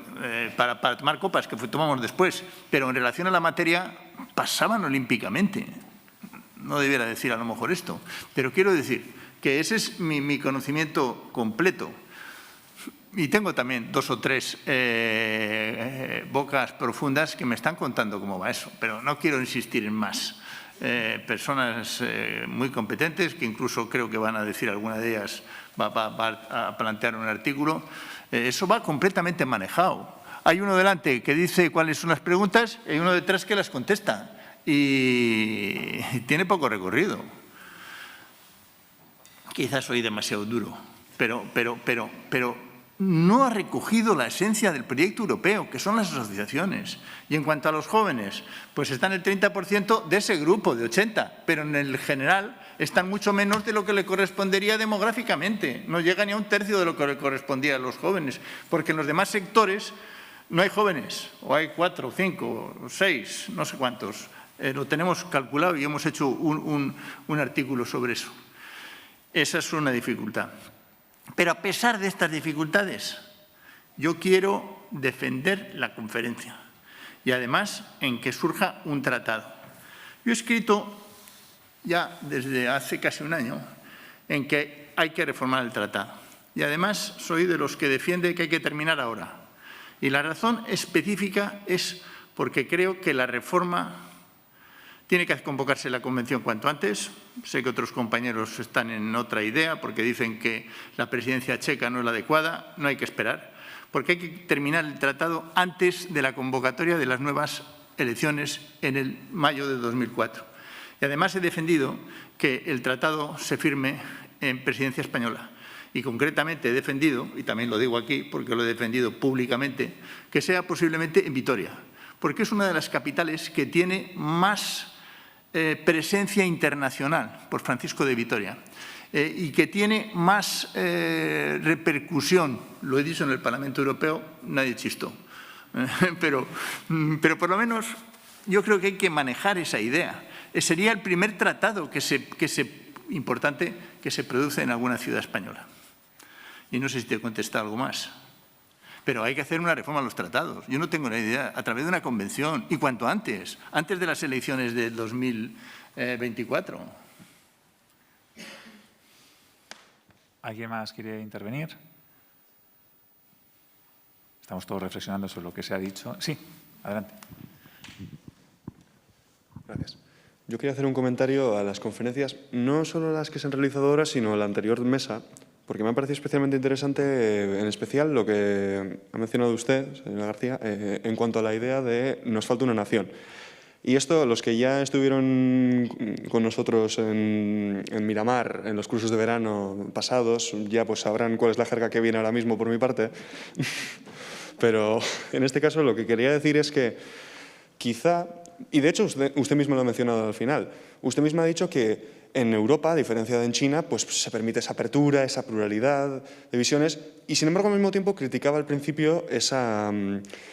para tomar copas, que tomamos después, pero en relación a la materia pasaban olímpicamente. No debiera decir a lo mejor esto, pero quiero decir que ese es mi conocimiento completo. Y tengo también 2 o 3 bocas profundas que me están contando cómo va eso, pero no quiero insistir en más. Personas muy competentes, que incluso creo que van a decir alguna de ellas, va a plantear un artículo. Eso va completamente manejado. Hay uno delante que dice cuáles son las preguntas y hay uno detrás que las contesta. Y tiene poco recorrido. Quizás soy demasiado duro, pero no ha recogido la esencia del proyecto europeo, que son las asociaciones. Y en cuanto a los jóvenes, pues están el 30% de ese grupo, de 80, pero en el general están mucho menos de lo que le correspondería demográficamente. No llega ni a 1/3 de lo que le correspondía a los jóvenes, porque en los demás sectores no hay jóvenes, o hay 4, 5, 6, no sé cuántos. Lo tenemos calculado y hemos hecho un artículo sobre eso. Esa es una dificultad. Pero a pesar de estas dificultades, yo quiero defender la conferencia y además en que surja un tratado. Yo he escrito ya desde hace casi un año en que hay que reformar el tratado y además soy de los que defiende que hay que terminar ahora. Y la razón específica es porque creo que la reforma tiene que convocarse la convención cuanto antes. Sé que otros compañeros están en otra idea porque dicen que la presidencia checa no es la adecuada. No hay que esperar, porque hay que terminar el tratado antes de la convocatoria de las nuevas elecciones en el mayo de 2004. Y además he defendido que el tratado se firme en presidencia española. Y concretamente he defendido, y también lo digo aquí porque lo he defendido públicamente, que sea posiblemente en Vitoria, porque es una de las capitales que tiene más presencia internacional por Francisco de Vitoria y que tiene más repercusión. Lo he dicho en el Parlamento Europeo, nadie chistó. Pero por lo menos yo creo que hay que manejar esa idea. Sería el primer tratado importante que se produce en alguna ciudad española. Y no sé si te he contestado algo más. Pero hay que hacer una reforma a los tratados. Yo no tengo ni idea, a través de una convención, y cuanto antes de las elecciones del 2024. ¿Alguien más quiere intervenir? Estamos todos reflexionando sobre lo que se ha dicho. Sí, adelante. Gracias. Yo quería hacer un comentario a las conferencias, no solo las que se han realizado ahora, sino a la anterior mesa, porque me ha parecido especialmente interesante, en especial, lo que ha mencionado usted, señora García, en cuanto a la idea de nos falta una nación. Y esto, los que ya estuvieron con nosotros en Miramar, en los cursos de verano pasados, ya pues sabrán cuál es la jerga que viene ahora mismo por mi parte. Pero en este caso lo que quería decir es que quizá, y de hecho usted mismo lo ha mencionado al final, usted misma ha dicho que en Europa, a diferencia de en China, pues se permite esa apertura, esa pluralidad de visiones y, sin embargo, al mismo tiempo criticaba al principio esa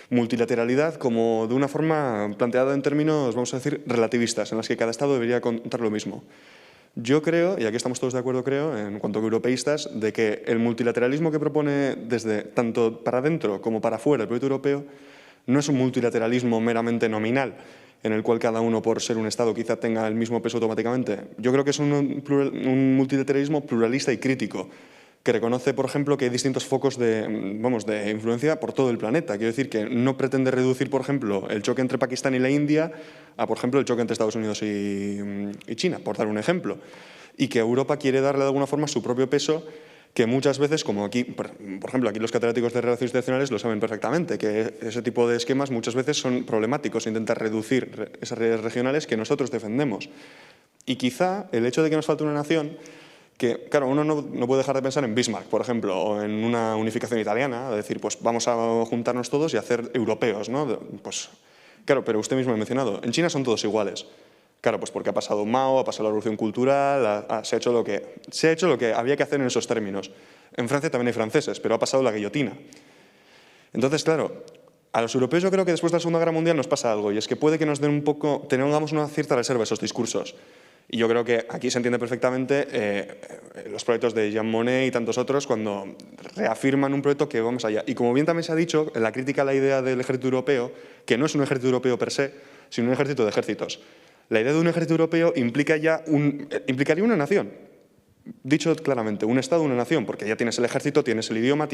multilateralidad como de una forma planteada en términos, vamos a decir, relativistas, en las que cada Estado debería contar lo mismo. Yo creo, y aquí estamos todos de acuerdo, creo, en cuanto a europeístas, de que el multilateralismo que propone desde tanto para dentro como para fuera el proyecto europeo no es un multilateralismo meramente nominal, en el cual cada uno, por ser un Estado, quizá tenga el mismo peso automáticamente. Yo creo que es un multilateralismo pluralista y crítico, que reconoce, por ejemplo, que hay distintos focos de influencia por todo el planeta. Quiero decir que no pretende reducir, por ejemplo, el choque entre Pakistán y la India a, por ejemplo, el choque entre Estados Unidos y China, por dar un ejemplo. Y que Europa quiere darle de alguna forma su propio peso, que muchas veces, como aquí, por ejemplo, aquí los catedráticos de Relaciones Internacionales lo saben perfectamente, que ese tipo de esquemas muchas veces son problemáticos, intentar reducir esas redes regionales que nosotros defendemos. Y quizá el hecho de que nos falte una nación, que, claro, uno no puede dejar de pensar en Bismarck, por ejemplo, o en una unificación italiana, de decir, pues vamos a juntarnos todos y hacer europeos, ¿no? Pues, claro, pero usted mismo ha mencionado, en China son todos iguales. Claro, pues porque ha pasado Mao, ha pasado la revolución cultural, se ha hecho lo que había que hacer en esos términos. En Francia también hay franceses, pero ha pasado la guillotina. Entonces, claro, a los europeos yo creo que después de la Segunda Guerra Mundial nos pasa algo, y es que puede que nos den un poco, tengamos una cierta reserva a esos discursos. Y yo creo que aquí se entiende perfectamente los proyectos de Jean Monnet y tantos otros cuando reafirman un proyecto que va más allá. Y como bien también se ha dicho, la crítica a la idea del ejército europeo, que no es un ejército europeo per se, sino un ejército de ejércitos. La idea de un ejército europeo implicaría una nación. Dicho claramente, un Estado, una nación, porque ya tienes el ejército, tienes el idioma,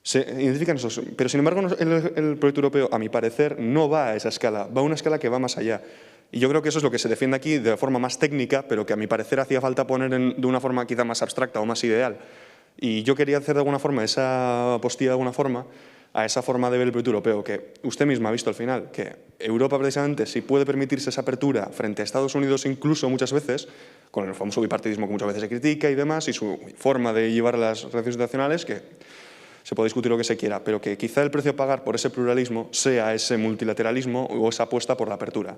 se identifican esos. Pero, sin embargo, el proyecto europeo, a mi parecer, no va a esa escala, va a una escala que va más allá. Y yo creo que eso es lo que se defiende aquí de forma más técnica, pero que a mi parecer hacía falta poner de una forma quizá más abstracta o más ideal. Y yo quería hacer de alguna forma esa apostilla de alguna forma a esa forma de ver el proyecto europeo, que usted misma ha visto al final, que Europa precisamente si puede permitirse esa apertura frente a Estados Unidos incluso muchas veces, con el famoso bipartidismo que muchas veces se critica y demás, y su forma de llevar las relaciones internacionales, que se puede discutir lo que se quiera, pero que quizá el precio a pagar por ese pluralismo sea ese multilateralismo o esa apuesta por la apertura.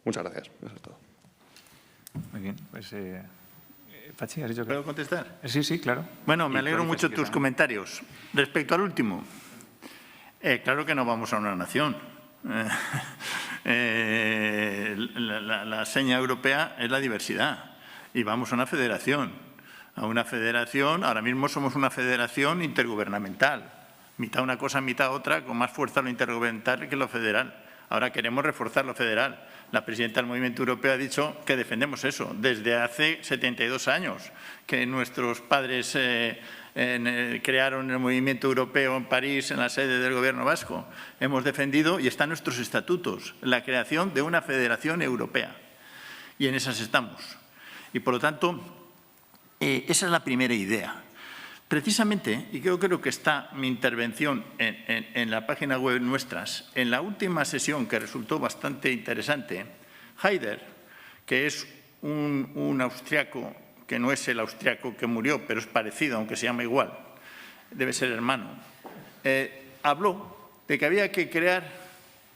Muchas gracias. Eso es todo. Muy bien, pues Pachi, ¿has dicho que... ¿Puedo contestar? Sí, sí, claro. Bueno, me alegro mucho de tus comentarios. Respecto al último, claro que no vamos a una nación. La seña europea es la diversidad y vamos a una federación. Ahora mismo somos una federación intergubernamental. Mitad una cosa, mitad otra, con más fuerza lo intergubernamental que lo federal. Ahora queremos reforzar lo federal. La presidenta del Movimiento Europeo ha dicho que defendemos eso desde hace 72 años, que nuestros padres crearon el Movimiento Europeo en París, en la sede del Gobierno vasco. Hemos defendido, y está en nuestros estatutos, la creación de una federación europea. Y en esas estamos. Y, por lo tanto, esa es la primera idea. Precisamente, y yo creo que está mi intervención en la página web nuestras, en la última sesión que resultó bastante interesante, Haider, que es un austriaco, que no es el austriaco que murió, pero es parecido, aunque se llama igual, debe ser hermano, habló de que había que crear,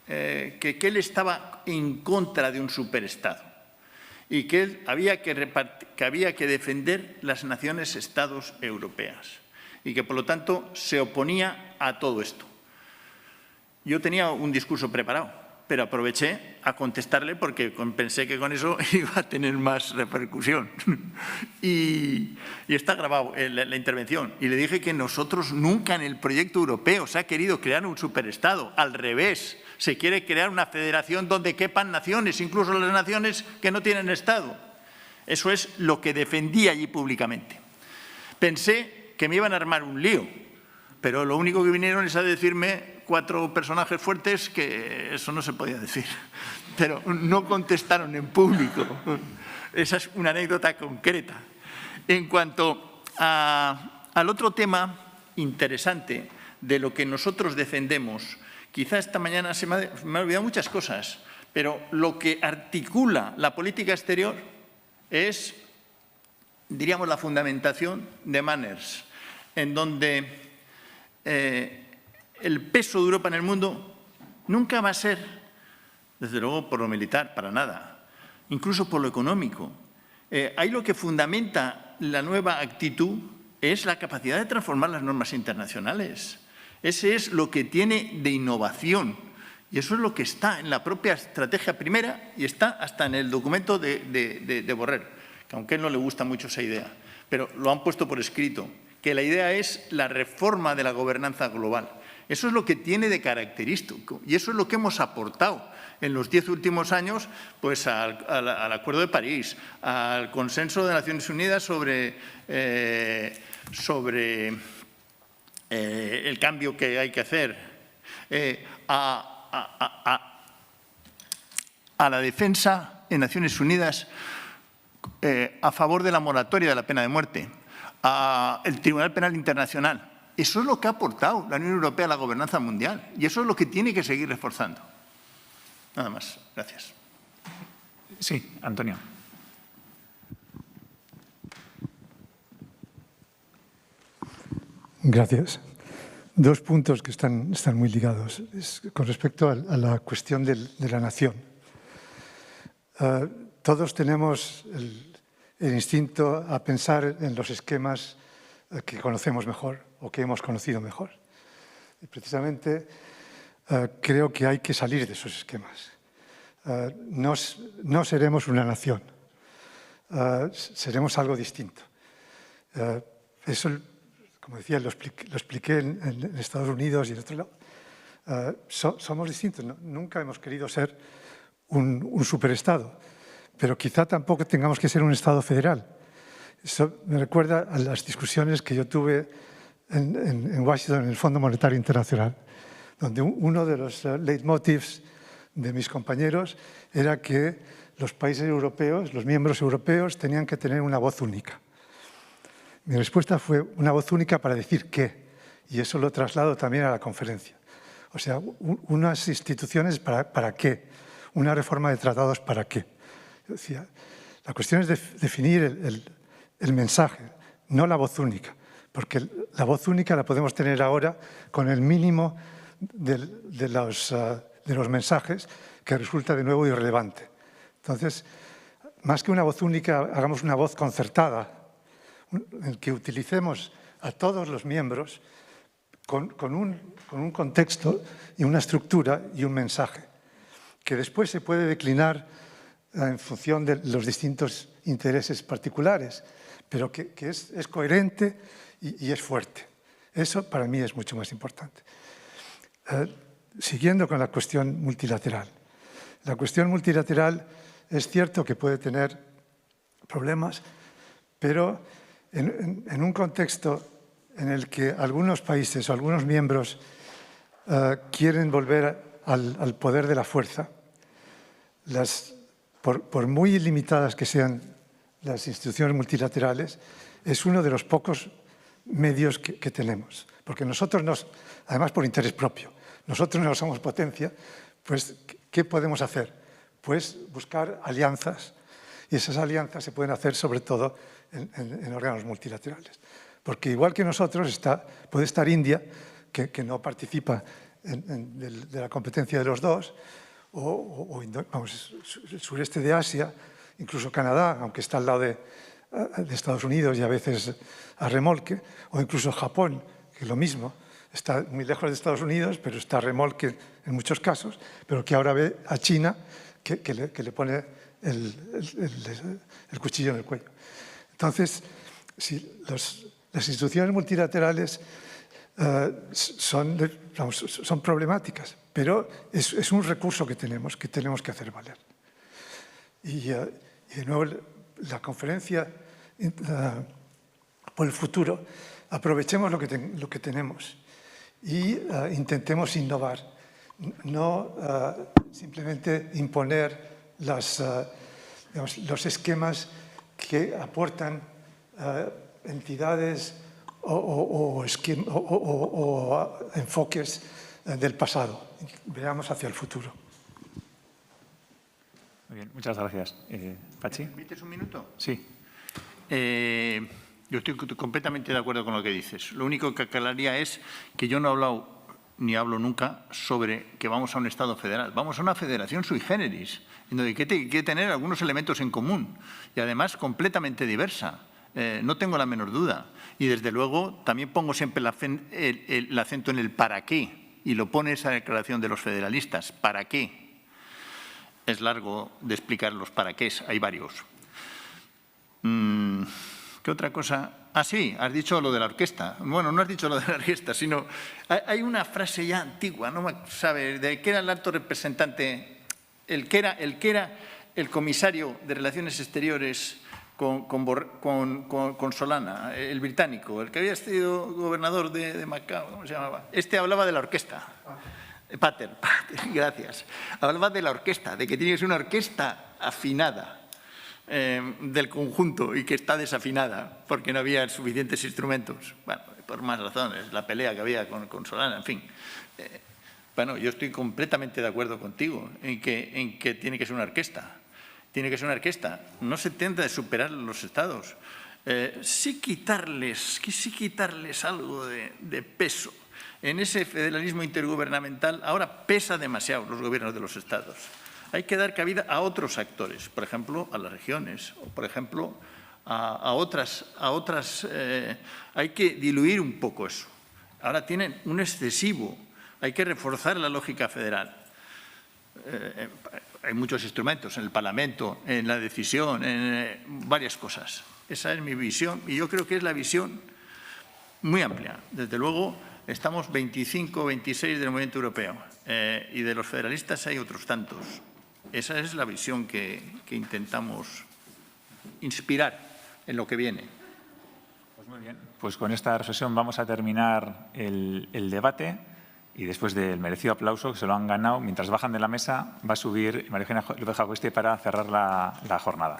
que él estaba en contra de un superestado y que él había que defender las naciones-estados europeas y que, por lo tanto, se oponía a todo esto. Yo tenía un discurso preparado, pero aproveché a contestarle porque pensé que con eso iba a tener más repercusión. Y está grabado la intervención. Y le dije que nosotros nunca en el proyecto europeo se ha querido crear un superestado. Al revés, se quiere crear una federación donde quepan naciones, incluso las naciones que no tienen Estado. Eso es lo que defendí allí públicamente. Pensé que me iban a armar un lío, pero lo único que vinieron es a decirme 4 personajes fuertes que eso no se podía decir. Pero no contestaron en público. Esa es una anécdota concreta. En cuanto al otro tema interesante de lo que nosotros defendemos, quizá esta mañana se me han olvidado muchas cosas, pero lo que articula la política exterior es, diríamos, la fundamentación de Manners, en donde el peso de Europa en el mundo nunca va a ser, desde luego, por lo militar, para nada, incluso por lo económico. Ahí lo que fundamenta la nueva actitud es la capacidad de transformar las normas internacionales. Ese es lo que tiene de innovación y eso es lo que está en la propia estrategia primera y está hasta en el documento de Borrell, que aunque a él no le gusta mucho esa idea, pero lo han puesto por escrito, que la idea es la reforma de la gobernanza global. Eso es lo que tiene de característico y eso es lo que hemos aportado en los 10 últimos años pues, al Acuerdo de París, al Consenso de Naciones Unidas sobre el cambio que hay que hacer, a la defensa en Naciones Unidas a favor de la moratoria de la pena de muerte, al Tribunal Penal Internacional. Eso es lo que ha aportado la Unión Europea a la gobernanza mundial y eso es lo que tiene que seguir reforzando. Nada más. Gracias. Sí, Antonio. Gracias. Dos puntos que están muy ligados. Con respecto a la cuestión de la nación. Todos tenemos el instinto a pensar en los esquemas que conocemos mejor o que hemos conocido mejor. Y precisamente creo que hay que salir de esos esquemas. No seremos una nación, seremos algo distinto. Eso, como decía, lo expliqué en Estados Unidos y en otro lado. Somos distintos, nunca hemos querido ser un superestado, pero quizá tampoco tengamos que ser un estado federal. Eso me recuerda a las discusiones que yo tuve en Washington, en el Fondo Monetario Internacional, donde uno de los leitmotivs de mis compañeros era que los países europeos, los miembros europeos, tenían que tener una voz única. Mi respuesta fue una voz única para decir qué, y eso lo traslado también a la conferencia. O sea, unas instituciones para qué, una reforma de tratados para qué. Yo decía, la cuestión es definir el mensaje, no la voz única, porque la voz única la podemos tener ahora con el mínimo de los mensajes que resulta de nuevo irrelevante. Entonces, más que una voz única, hagamos una voz concertada, en que utilicemos a todos los miembros con un contexto y una estructura y un mensaje, que después se puede declinar en función de los distintos intereses particulares, pero que es coherente y es fuerte. Eso para mí es mucho más importante. Siguiendo con la cuestión multilateral. La cuestión multilateral es cierto que puede tener problemas, pero en un contexto en el que algunos países o algunos miembros quieren volver al poder de la fuerza, por muy limitadas que sean las instituciones multilaterales, es uno de los pocos medios que tenemos. Porque nosotros, además por interés propio, nosotros no somos potencia, pues ¿qué podemos hacer? Pues buscar alianzas, y esas alianzas se pueden hacer sobre todo en órganos multilaterales. Porque igual que nosotros puede estar India, que no participa de la competencia de los dos, o el sureste de Asia, incluso Canadá, aunque está al lado de Estados Unidos y a veces a remolque, o incluso Japón, que es lo mismo, está muy lejos de Estados Unidos, pero está a remolque en muchos casos, pero que ahora ve a China que le pone el cuchillo en el cuello. Entonces, si las instituciones multilaterales son problemáticas, pero es un recurso que tenemos que hacer valer. Y de nuevo, la conferencia por el futuro, aprovechemos lo que tenemos y intentemos innovar, no simplemente imponer los esquemas que aportan entidades o enfoques del pasado. Veamos hacia el futuro. Muy bien, muchas gracias. Pachi. ¿Me permites un minuto? Sí. Yo estoy completamente de acuerdo con lo que dices. Lo único que aclararía es que yo no he hablado ni hablo nunca sobre que vamos a un Estado federal. Vamos a una federación sui generis, en donde hay que tener algunos elementos en común y además completamente diversa. No tengo la menor duda. Y desde luego también pongo siempre el acento en el para qué, y lo pone esa declaración de los federalistas. ¿Para qué? Es largo de explicar los para qué, hay varios. ¿Qué otra cosa? Ah, sí, has dicho lo de la orquesta. Bueno, no has dicho lo de la orquesta, sino hay una frase ya antigua, no me sabe, de que era el alto representante, el que era el comisario de Relaciones Exteriores con Solana, el británico, el que había sido gobernador de Macao, ¿cómo se llamaba? Este hablaba de la orquesta. Pater, gracias. Hablaba de la orquesta, de que tiene que ser una orquesta afinada. Del conjunto y que está desafinada porque no había suficientes instrumentos. Bueno, por más razones, la pelea que había con Solana, en fin. Bueno, yo estoy completamente de acuerdo contigo en que tiene que ser una orquesta. Tiene que ser una orquesta. No se trata de superar los estados. Sí quitarles algo de peso. En ese federalismo intergubernamental ahora pesa demasiado los gobiernos de los estados. Hay que dar cabida a otros actores, por ejemplo, a las regiones, o por ejemplo, a otras. Hay que diluir un poco eso. Ahora tienen un excesivo. Hay que reforzar la lógica federal. Hay muchos instrumentos en el Parlamento, en la decisión, en varias cosas. Esa es mi visión y yo creo que es la visión muy amplia. Desde luego, estamos 25, 26 del movimiento europeo y de los federalistas hay otros tantos. Esa es la visión que intentamos inspirar en lo que viene. Pues muy bien. Pues con esta reflexión vamos a terminar el debate y después del merecido aplauso que se lo han ganado, mientras bajan de la mesa, va a subir María Eugenia López Jauregui para cerrar la jornada.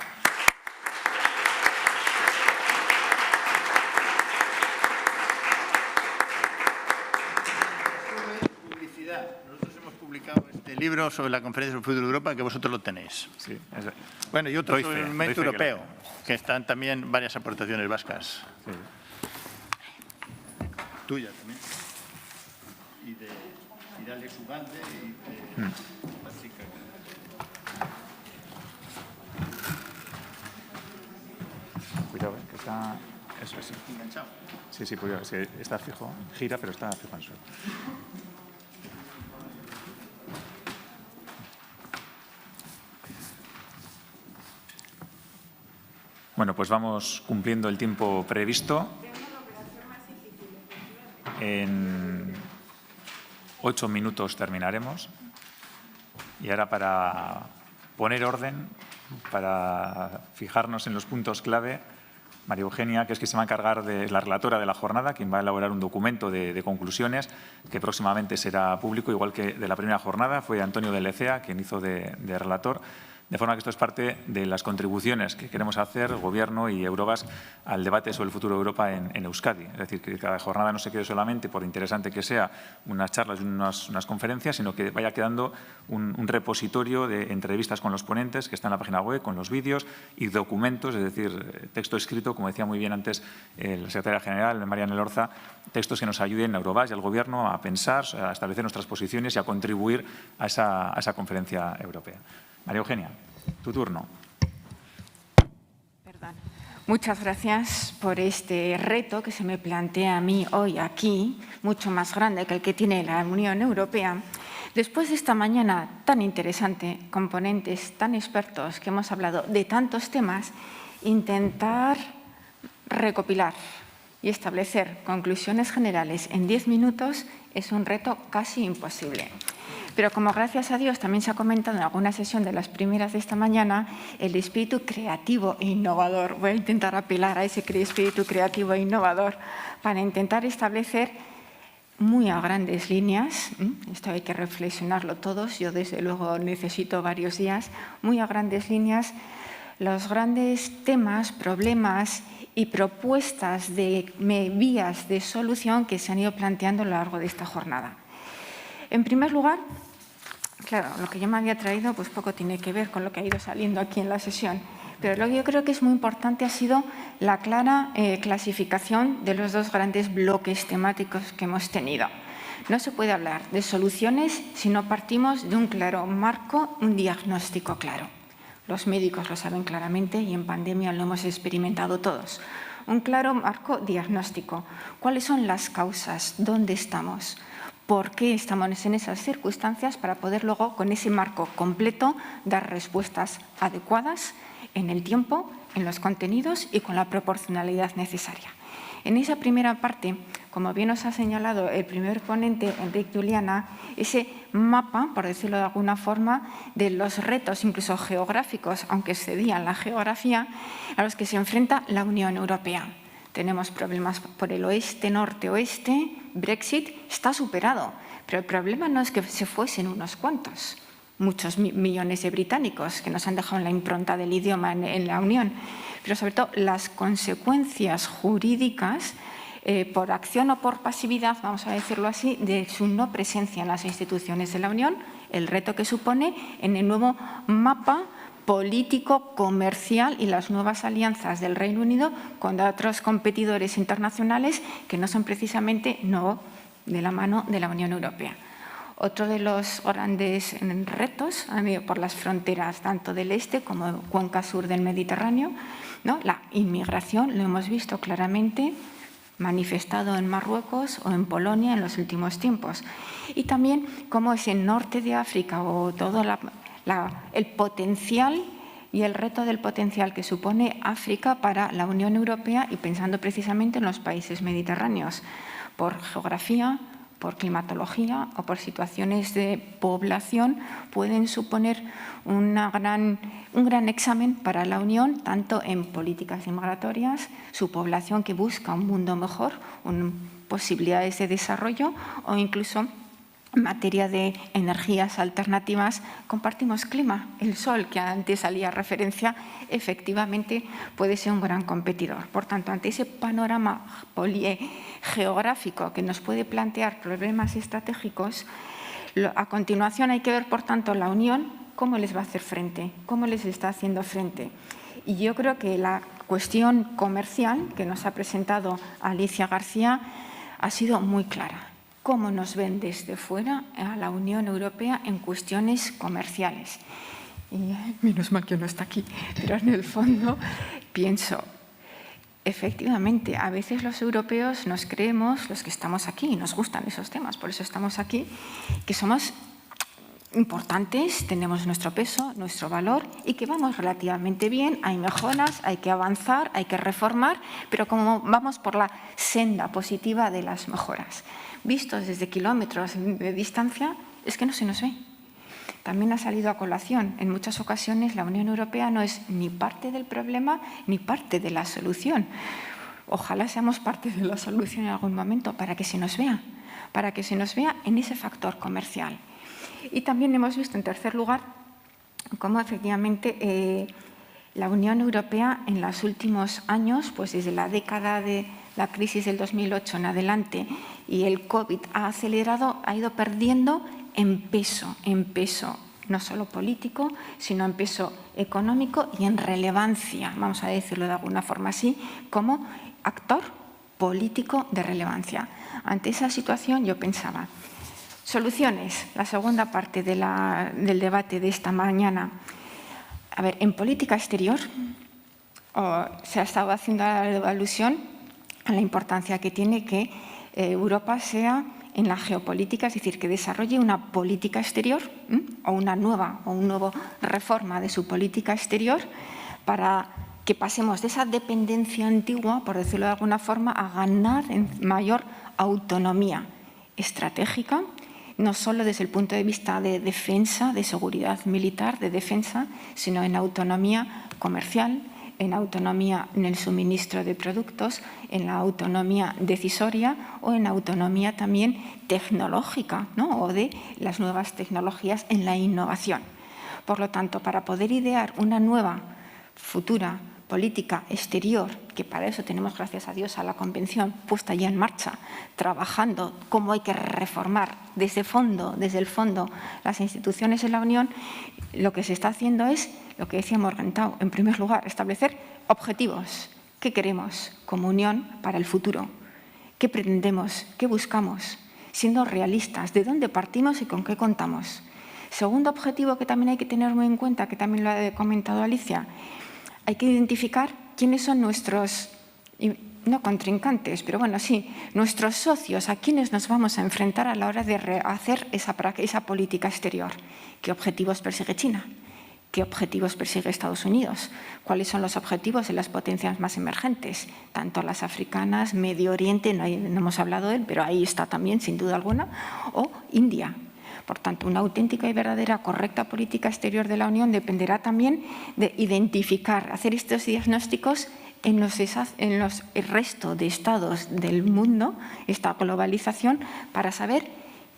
Este libro sobre la Conferencia sobre el Futuro de Europa, que vosotros lo tenéis. Sí, bueno, y otro sobre el momento europeo, que están también varias aportaciones vascas. Sí. Tuya también. Y de Alex Ugalde y de la chica. Cuidado, que está... Eso es. Enganchado. Sí, cuidado, es que está fijo, gira, pero está fijo en suelo. Bueno, pues vamos cumpliendo el tiempo previsto. En 8 minutos terminaremos. Y ahora para poner orden, para fijarnos en los puntos clave, María Eugenia, que es quien se va a encargar de la relatora de la jornada, quien va a elaborar un documento de conclusiones que próximamente será público, igual que de la primera jornada. Fue Antonio de Lecea quien hizo de relator. De forma que esto es parte de las contribuciones que queremos hacer, Gobierno y Eurobas, al debate sobre el futuro de Europa en Euskadi. Es decir, que cada jornada no se quede solamente, por interesante que sea, unas charlas y unas conferencias, sino que vaya quedando un repositorio de entrevistas con los ponentes que está en la página web, con los vídeos y documentos, es decir, texto escrito, como decía muy bien antes la secretaria general, Mariana Elorza, textos que nos ayuden a Eurobas y al Gobierno a pensar, a establecer nuestras posiciones y a contribuir a esa conferencia europea. María Eugenia, tu turno. Perdón. Muchas gracias por este reto que se me plantea a mí hoy aquí, mucho más grande que el que tiene la Unión Europea. Después de esta mañana tan interesante, con ponentes tan expertos que hemos hablado de tantos temas, intentar recopilar y establecer conclusiones generales en 10 minutos es un reto casi imposible. Pero como gracias a Dios también se ha comentado en alguna sesión de las primeras de esta mañana, el espíritu creativo e innovador. Voy a intentar apelar a ese espíritu creativo e innovador para intentar establecer muy a grandes líneas, esto hay que reflexionarlo todos, yo desde luego necesito varios días, muy a grandes líneas, los grandes temas, problemas y propuestas de vías de solución que se han ido planteando a lo largo de esta jornada. En primer lugar, claro, lo que yo me había traído pues poco tiene que ver con lo que ha ido saliendo aquí en la sesión, pero lo que yo creo que es muy importante ha sido la clara clasificación de los dos grandes bloques temáticos que hemos tenido. No se puede hablar de soluciones si no partimos de un claro marco, un diagnóstico claro. Los médicos lo saben claramente y en pandemia lo hemos experimentado todos. Un claro marco diagnóstico. ¿Cuáles son las causas? ¿Dónde estamos? ¿Por qué estamos en esas circunstancias para poder luego, con ese marco completo, dar respuestas adecuadas en el tiempo, en los contenidos y con la proporcionalidad necesaria? En esa primera parte, como bien nos ha señalado el primer ponente, Enric Juliana, ese mapa, por decirlo de alguna forma, de los retos, incluso geográficos, aunque excedían la geografía, a los que se enfrenta la Unión Europea. Tenemos problemas por el oeste, norte, oeste. Brexit está superado, pero el problema no es que se fuesen unos cuantos, muchos millones de británicos que nos han dejado en la impronta del idioma en la Unión, pero sobre todo las consecuencias jurídicas por acción o por pasividad, vamos a decirlo así, de su no presencia en las instituciones de la Unión, el reto que supone en el nuevo mapa político, comercial y las nuevas alianzas del Reino Unido con otros competidores internacionales que no son precisamente de la mano de la Unión Europea. Otro de los grandes retos por las fronteras tanto del este como cuenca sur del Mediterráneo, ¿no? La inmigración, lo hemos visto claramente, manifestado en Marruecos o en Polonia en los últimos tiempos. Y también cómo ese norte de África o todo el potencial y el reto del potencial que supone África para la Unión Europea y pensando precisamente en los países mediterráneos, por geografía, por climatología o por situaciones de población, pueden suponer un gran examen para la Unión, tanto en políticas migratorias, su población que busca un mundo mejor, posibilidades de desarrollo o incluso en materia de energías alternativas. Compartimos clima. El sol, que antes salía referencia, efectivamente puede ser un gran competidor. Por tanto, ante ese panorama geográfico que nos puede plantear problemas estratégicos, a continuación hay que ver, por tanto, la Unión, cómo les va a hacer frente, cómo les está haciendo frente. Y yo creo que la cuestión comercial que nos ha presentado Alicia García ha sido muy clara. Cómo nos ven desde fuera a la Unión Europea en cuestiones comerciales. Y menos mal que no está aquí, pero en el fondo pienso, efectivamente, a veces los europeos nos creemos, los que estamos aquí, y nos gustan esos temas, por eso estamos aquí, que somos importantes, tenemos nuestro peso, nuestro valor y que vamos relativamente bien, hay mejoras, hay que avanzar, hay que reformar, pero como vamos por la senda positiva de las mejoras. Vistos desde kilómetros de distancia, es que no se nos ve. También ha salido a colación. En muchas ocasiones la Unión Europea no es ni parte del problema ni parte de la solución. Ojalá seamos parte de la solución en algún momento para que se nos vea en ese factor comercial. Y también hemos visto, en tercer lugar, cómo efectivamente la Unión Europea en los últimos años, pues desde la década de la crisis del 2008 en adelante y el COVID ha acelerado, ha ido perdiendo en peso, no solo político, sino en peso económico y en relevancia, vamos a decirlo de alguna forma así, como actor político de relevancia. Ante esa situación yo pensaba, soluciones, la segunda parte del debate de esta mañana. A ver, en política exterior se ha estado haciendo alusión a la importancia que tiene que Europa sea en la geopolítica, es decir, que desarrolle una política exterior o una nueva reforma de su política exterior para que pasemos de esa dependencia antigua, por decirlo de alguna forma, a ganar en mayor autonomía estratégica, no solo desde el punto de vista de defensa, de seguridad militar, de defensa, sino en autonomía comercial, en autonomía en el suministro de productos, en la autonomía decisoria o en autonomía también tecnológica, ¿no? O de las nuevas tecnologías en la innovación. Por lo tanto, para poder idear una nueva futura política exterior, que para eso tenemos, gracias a Dios, a la Convención puesta ya en marcha, trabajando cómo hay que reformar desde el fondo las instituciones de la Unión, lo que se está haciendo es lo que decía Morgenthau, en primer lugar, establecer objetivos. ¿Qué queremos como Unión para el futuro? ¿Qué pretendemos? ¿Qué buscamos? Siendo realistas, ¿de dónde partimos y con qué contamos? Segundo objetivo que también hay que tener muy en cuenta, que también lo ha comentado Alicia, hay que identificar quiénes son nuestros, no contrincantes, pero bueno, sí, nuestros socios, a quienes nos vamos a enfrentar a la hora de hacer esa política exterior. ¿Qué objetivos persigue China? ¿Qué objetivos persigue Estados Unidos? ¿Cuáles son los objetivos de las potencias más emergentes? Tanto las africanas, Medio Oriente, no hemos hablado de él, pero ahí está también, sin duda alguna, o India. Por tanto, una auténtica y verdadera correcta política exterior de la Unión dependerá también de identificar, hacer estos diagnósticos en el resto de estados del mundo, esta globalización, para saber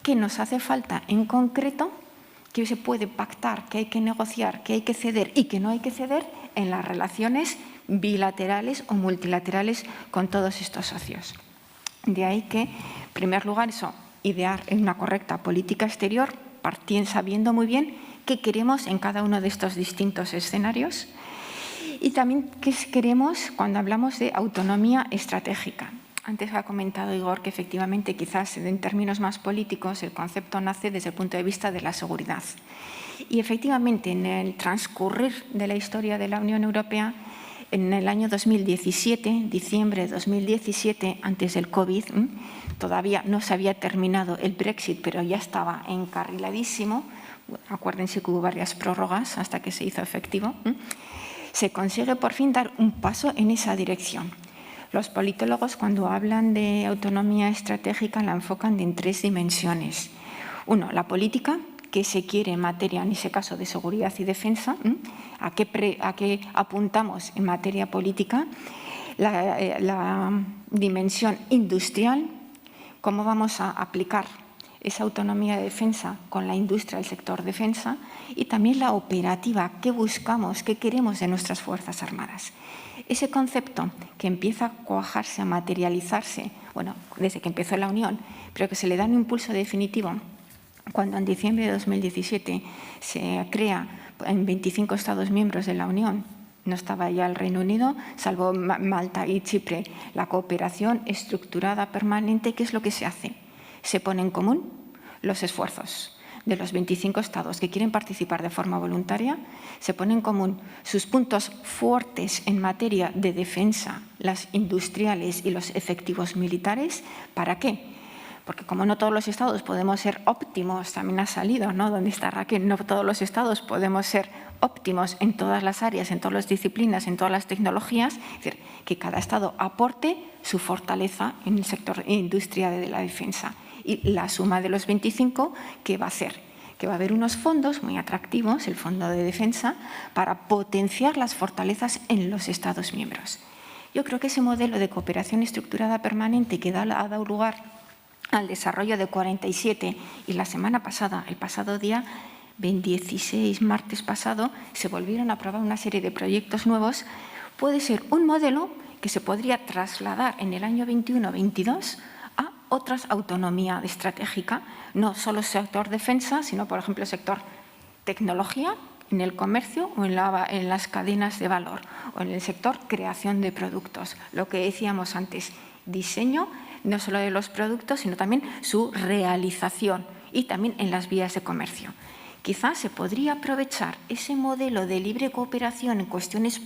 qué nos hace falta en concreto, qué se puede pactar, qué hay que negociar, qué hay que ceder y qué no hay que ceder en las relaciones bilaterales o multilaterales con todos estos socios. De ahí que, en primer lugar, idear en una correcta política exterior, sabiendo muy bien qué queremos en cada uno de estos distintos escenarios y también qué queremos cuando hablamos de autonomía estratégica. Antes ha comentado Igor que efectivamente quizás en términos más políticos el concepto nace desde el punto de vista de la seguridad. Y efectivamente en el transcurrir de la historia de la Unión Europea, en el año 2017, diciembre de 2017, antes del COVID, todavía no se había terminado el Brexit, pero ya estaba encarriladísimo. Acuérdense que hubo varias prórrogas hasta que se hizo efectivo. Se consigue por fin dar un paso en esa dirección. Los politólogos, cuando hablan de autonomía estratégica, la enfocan en 3 dimensiones. Uno, la política, qué se quiere en materia, en ese caso, de seguridad y defensa, a qué apuntamos en materia política, la dimensión industrial, cómo vamos a aplicar esa autonomía de defensa con la industria del sector defensa, y también la operativa, qué buscamos, qué queremos de nuestras Fuerzas Armadas. Ese concepto que empieza a cuajarse, a materializarse, bueno, desde que empezó la Unión, pero que se le da un impulso definitivo cuando en diciembre de 2017 se crea en 25 Estados miembros de la Unión, no estaba ya el Reino Unido, salvo Malta y Chipre, la cooperación estructurada permanente. ¿Qué es lo que se hace? Se pone en común los esfuerzos de los 25 estados que quieren participar de forma voluntaria, se ponen en común sus puntos fuertes en materia de defensa, las industriales y los efectivos militares. ¿Para qué? Porque como no todos los estados podemos ser óptimos, también ha salido, ¿no? Donde está Raquel, no todos los estados podemos ser óptimos en todas las áreas, en todas las disciplinas, en todas las tecnologías, es decir, que cada estado aporte su fortaleza en el sector industria de la defensa. Y la suma de los 25, ¿qué va a hacer? Que va a haber unos fondos muy atractivos, el Fondo de Defensa, para potenciar las fortalezas en los Estados miembros. Yo creo que ese modelo de cooperación estructurada permanente que ha dado lugar al desarrollo de 47 y la semana pasada, el pasado día 16, martes pasado, se volvieron a aprobar una serie de proyectos nuevos, puede ser un modelo que se podría trasladar en el año 21-22 a otras autonomía estratégica, no solo sector defensa, sino, por ejemplo, sector tecnología, en el comercio o en las cadenas de valor, o en el sector creación de productos. Lo que decíamos antes, diseño, no solo de los productos, sino también su realización y también en las vías de comercio. Quizás se podría aprovechar ese modelo de libre cooperación en cuestiones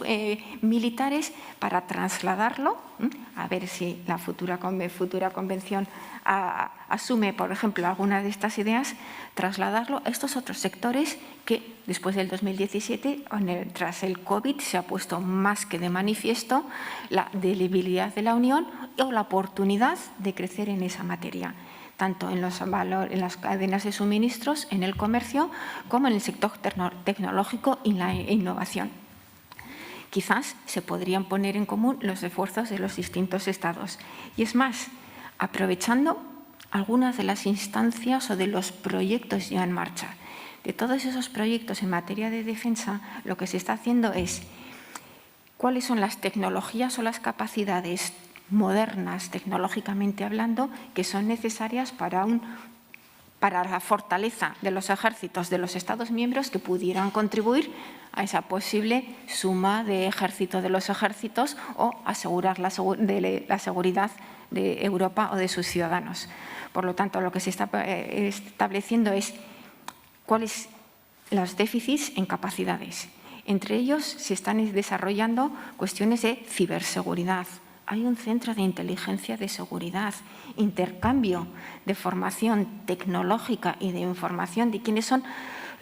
militares para trasladarlo, a ver si la futura convención asume, por ejemplo, alguna de estas ideas, trasladarlo a estos otros sectores que después del 2017, tras el COVID, se ha puesto más que de manifiesto la debilidad de la Unión o la oportunidad de crecer en esa materia, tanto en las cadenas de suministros, en el comercio, como en el sector tecnológico y la innovación. Quizás se podrían poner en común los esfuerzos de los distintos estados. Y es más, aprovechando algunas de las instancias o de los proyectos ya en marcha. De todos esos proyectos en materia de defensa, lo que se está haciendo es cuáles son las tecnologías o las capacidades modernas, tecnológicamente hablando, que son necesarias para la fortaleza de los ejércitos de los Estados miembros que pudieran contribuir a esa posible suma de ejército de los ejércitos o asegurar la seguridad de Europa o de sus ciudadanos. Por lo tanto, lo que se está estableciendo es cuáles los déficits en capacidades. Entre ellos se están desarrollando cuestiones de ciberseguridad. Hay un centro de inteligencia de seguridad, intercambio de formación tecnológica y de información de quiénes son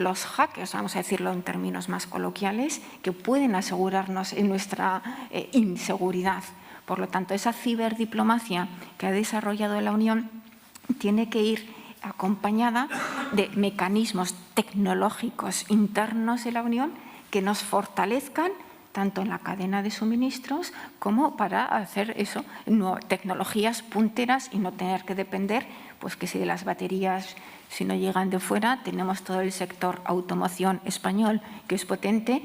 los hackers, vamos a decirlo en términos más coloquiales, que pueden asegurarnos en nuestra inseguridad. Por lo tanto, esa ciberdiplomacia que ha desarrollado la Unión tiene que ir acompañada de mecanismos tecnológicos internos de la Unión que nos fortalezcan tanto en la cadena de suministros como para hacer eso, tecnologías punteras y no tener que depender, pues que si de las baterías, si no llegan de fuera, tenemos todo el sector automoción español, que es potente,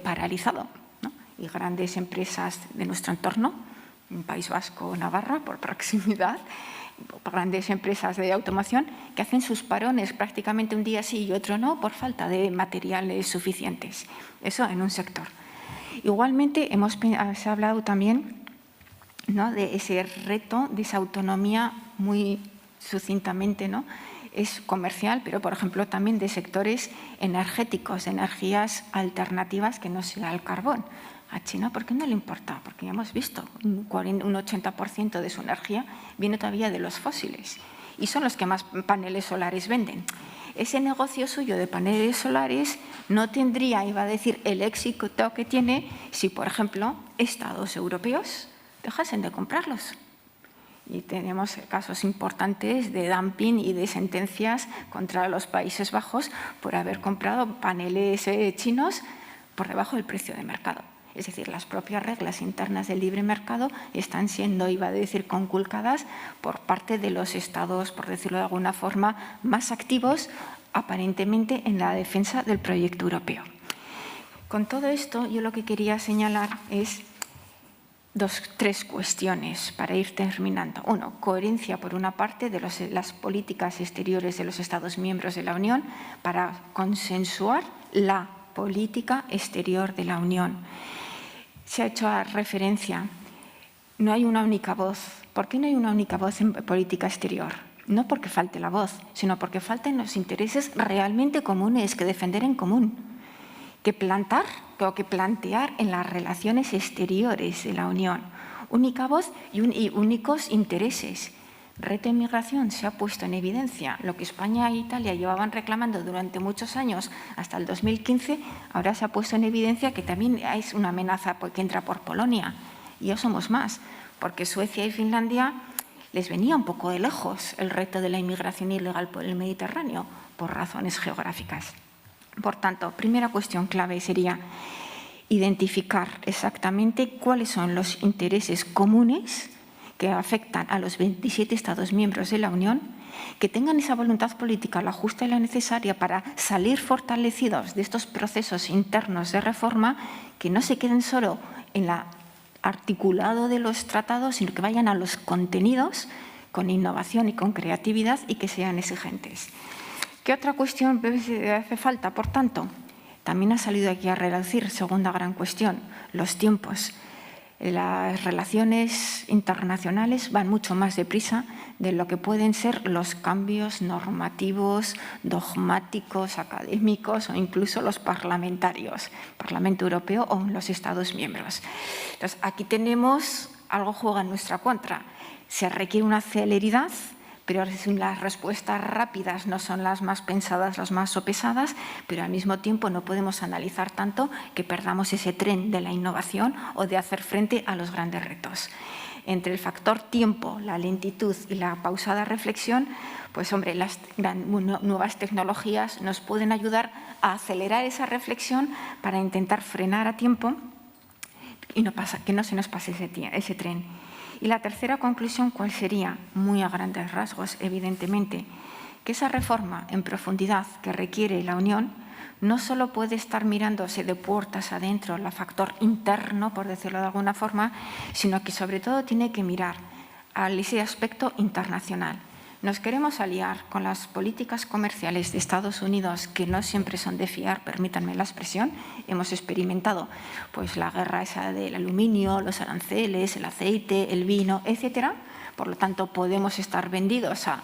paralizado, ¿no? Y grandes empresas de nuestro entorno, País Vasco, Navarra, por proximidad, grandes empresas de automoción que hacen sus parones prácticamente un día sí y otro no por falta de materiales suficientes. Eso en un sector. Igualmente, se ha hablado también, ¿no?, de ese reto, de esa autonomía muy sucintamente, ¿no? Es comercial, pero, por ejemplo, también de sectores energéticos, de energías alternativas que no sea el carbón. A China, ¿por qué no le importa? Porque ya hemos visto, un 80% de su energía viene todavía de los fósiles y son los que más paneles solares venden. Ese negocio suyo de paneles solares no tendría, iba a decir, el éxito que tiene si, por ejemplo, Estados europeos dejasen de comprarlos. Y tenemos casos importantes de dumping y de sentencias contra los Países Bajos por haber comprado paneles chinos por debajo del precio de mercado. Es decir, las propias reglas internas del libre mercado están siendo, iba a decir, conculcadas por parte de los estados, por decirlo de alguna forma, más activos, aparentemente, en la defensa del proyecto europeo. Con todo esto, yo lo que quería señalar es tres cuestiones para ir terminando. Uno, coherencia, por una parte, de las políticas exteriores de los Estados miembros de la Unión para consensuar la política exterior de la Unión. Se ha hecho referencia, no hay una única voz. ¿Por qué no hay una única voz en política exterior? No porque falte la voz, sino porque falten los intereses realmente comunes que defender en común, que plantear en las relaciones exteriores de la Unión. Única voz y únicos intereses. Reto de migración se ha puesto en evidencia. Lo que España e Italia llevaban reclamando durante muchos años, hasta el 2015, ahora se ha puesto en evidencia que también es una amenaza que entra por Polonia. Y ya somos más, porque Suecia y Finlandia les venía un poco de lejos el reto de la inmigración ilegal por el Mediterráneo, por razones geográficas. Por tanto, primera cuestión clave sería identificar exactamente cuáles son los intereses comunes que afectan a los 27 Estados miembros de la Unión, que tengan esa voluntad política, la justa y la necesaria para salir fortalecidos de estos procesos internos de reforma, que no se queden solo en el articulado de los tratados, sino que vayan a los contenidos con innovación y con creatividad y que sean exigentes. ¿Qué otra cuestión hace falta? Por tanto, también ha salido aquí a relucir, segunda gran cuestión, los tiempos. Las relaciones internacionales van mucho más deprisa de lo que pueden ser los cambios normativos, dogmáticos, académicos o incluso los parlamentarios, Parlamento Europeo o los Estados miembros. Entonces, aquí tenemos algo juega en nuestra contra. Se requiere una celeridad, pero las respuestas rápidas no son las más pensadas, las más sopesadas, pero al mismo tiempo no podemos analizar tanto que perdamos ese tren de la innovación o de hacer frente a los grandes retos. Entre el factor tiempo, la lentitud y la pausada reflexión, pues hombre, las nuevas tecnologías nos pueden ayudar a acelerar esa reflexión para intentar frenar a tiempo y que no se nos pase ese tren. Y la tercera conclusión, ¿cuál sería? Muy a grandes rasgos, evidentemente, que esa reforma en profundidad que requiere la Unión no solo puede estar mirándose de puertas adentro, el factor interno, por decirlo de alguna forma, sino que sobre todo tiene que mirar a ese aspecto internacional. Nos queremos aliar con las políticas comerciales de Estados Unidos, que no siempre son de fiar, permítanme la expresión. Hemos experimentado pues, la guerra esa del aluminio, los aranceles, el aceite, el vino, etcétera. Por lo tanto, podemos estar vendidos a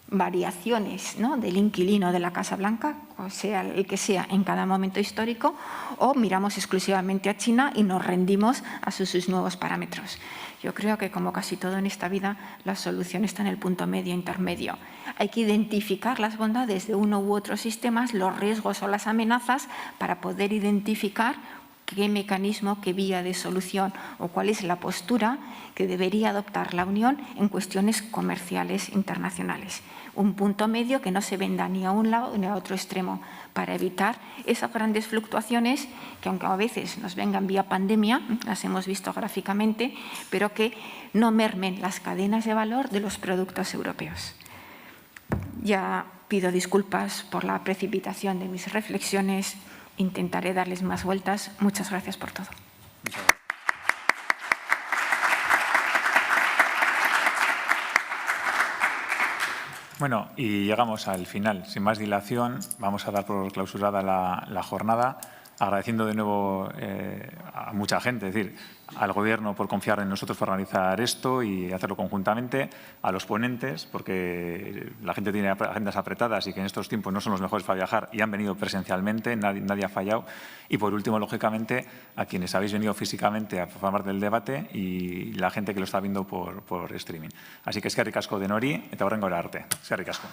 variaciones, ¿no?, del inquilino de la Casa Blanca, o sea el que sea en cada momento histórico, o miramos exclusivamente a China y nos rendimos a sus nuevos parámetros. Yo creo que, como casi todo en esta vida, la solución está en el punto medio intermedio. Hay que identificar las bondades de uno u otro sistema, los riesgos o las amenazas, para poder identificar qué mecanismo, qué vía de solución o cuál es la postura que debería adoptar la Unión en cuestiones comerciales internacionales. Un punto medio que no se venda ni a un lado ni a otro extremo, para evitar esas grandes fluctuaciones que, aunque a veces nos vengan vía pandemia, las hemos visto gráficamente, pero que no mermen las cadenas de valor de los productos europeos. Ya pido disculpas por la precipitación de mis reflexiones. Intentaré darles más vueltas. Muchas gracias por todo. Bueno, y llegamos al final. Sin más dilación, vamos a dar por clausurada la jornada, agradeciendo de nuevo a mucha gente, es decir, al Gobierno por confiar en nosotros para organizar esto y hacerlo conjuntamente, a los ponentes, porque la gente tiene agendas apretadas y que en estos tiempos no son los mejores para viajar y han venido presencialmente, nadie ha fallado. Y por último, lógicamente, a quienes habéis venido físicamente a formar del debate y la gente que lo está viendo por streaming. Así que eskerrik asko denori eta hurrengora arte. Eskerrik asko.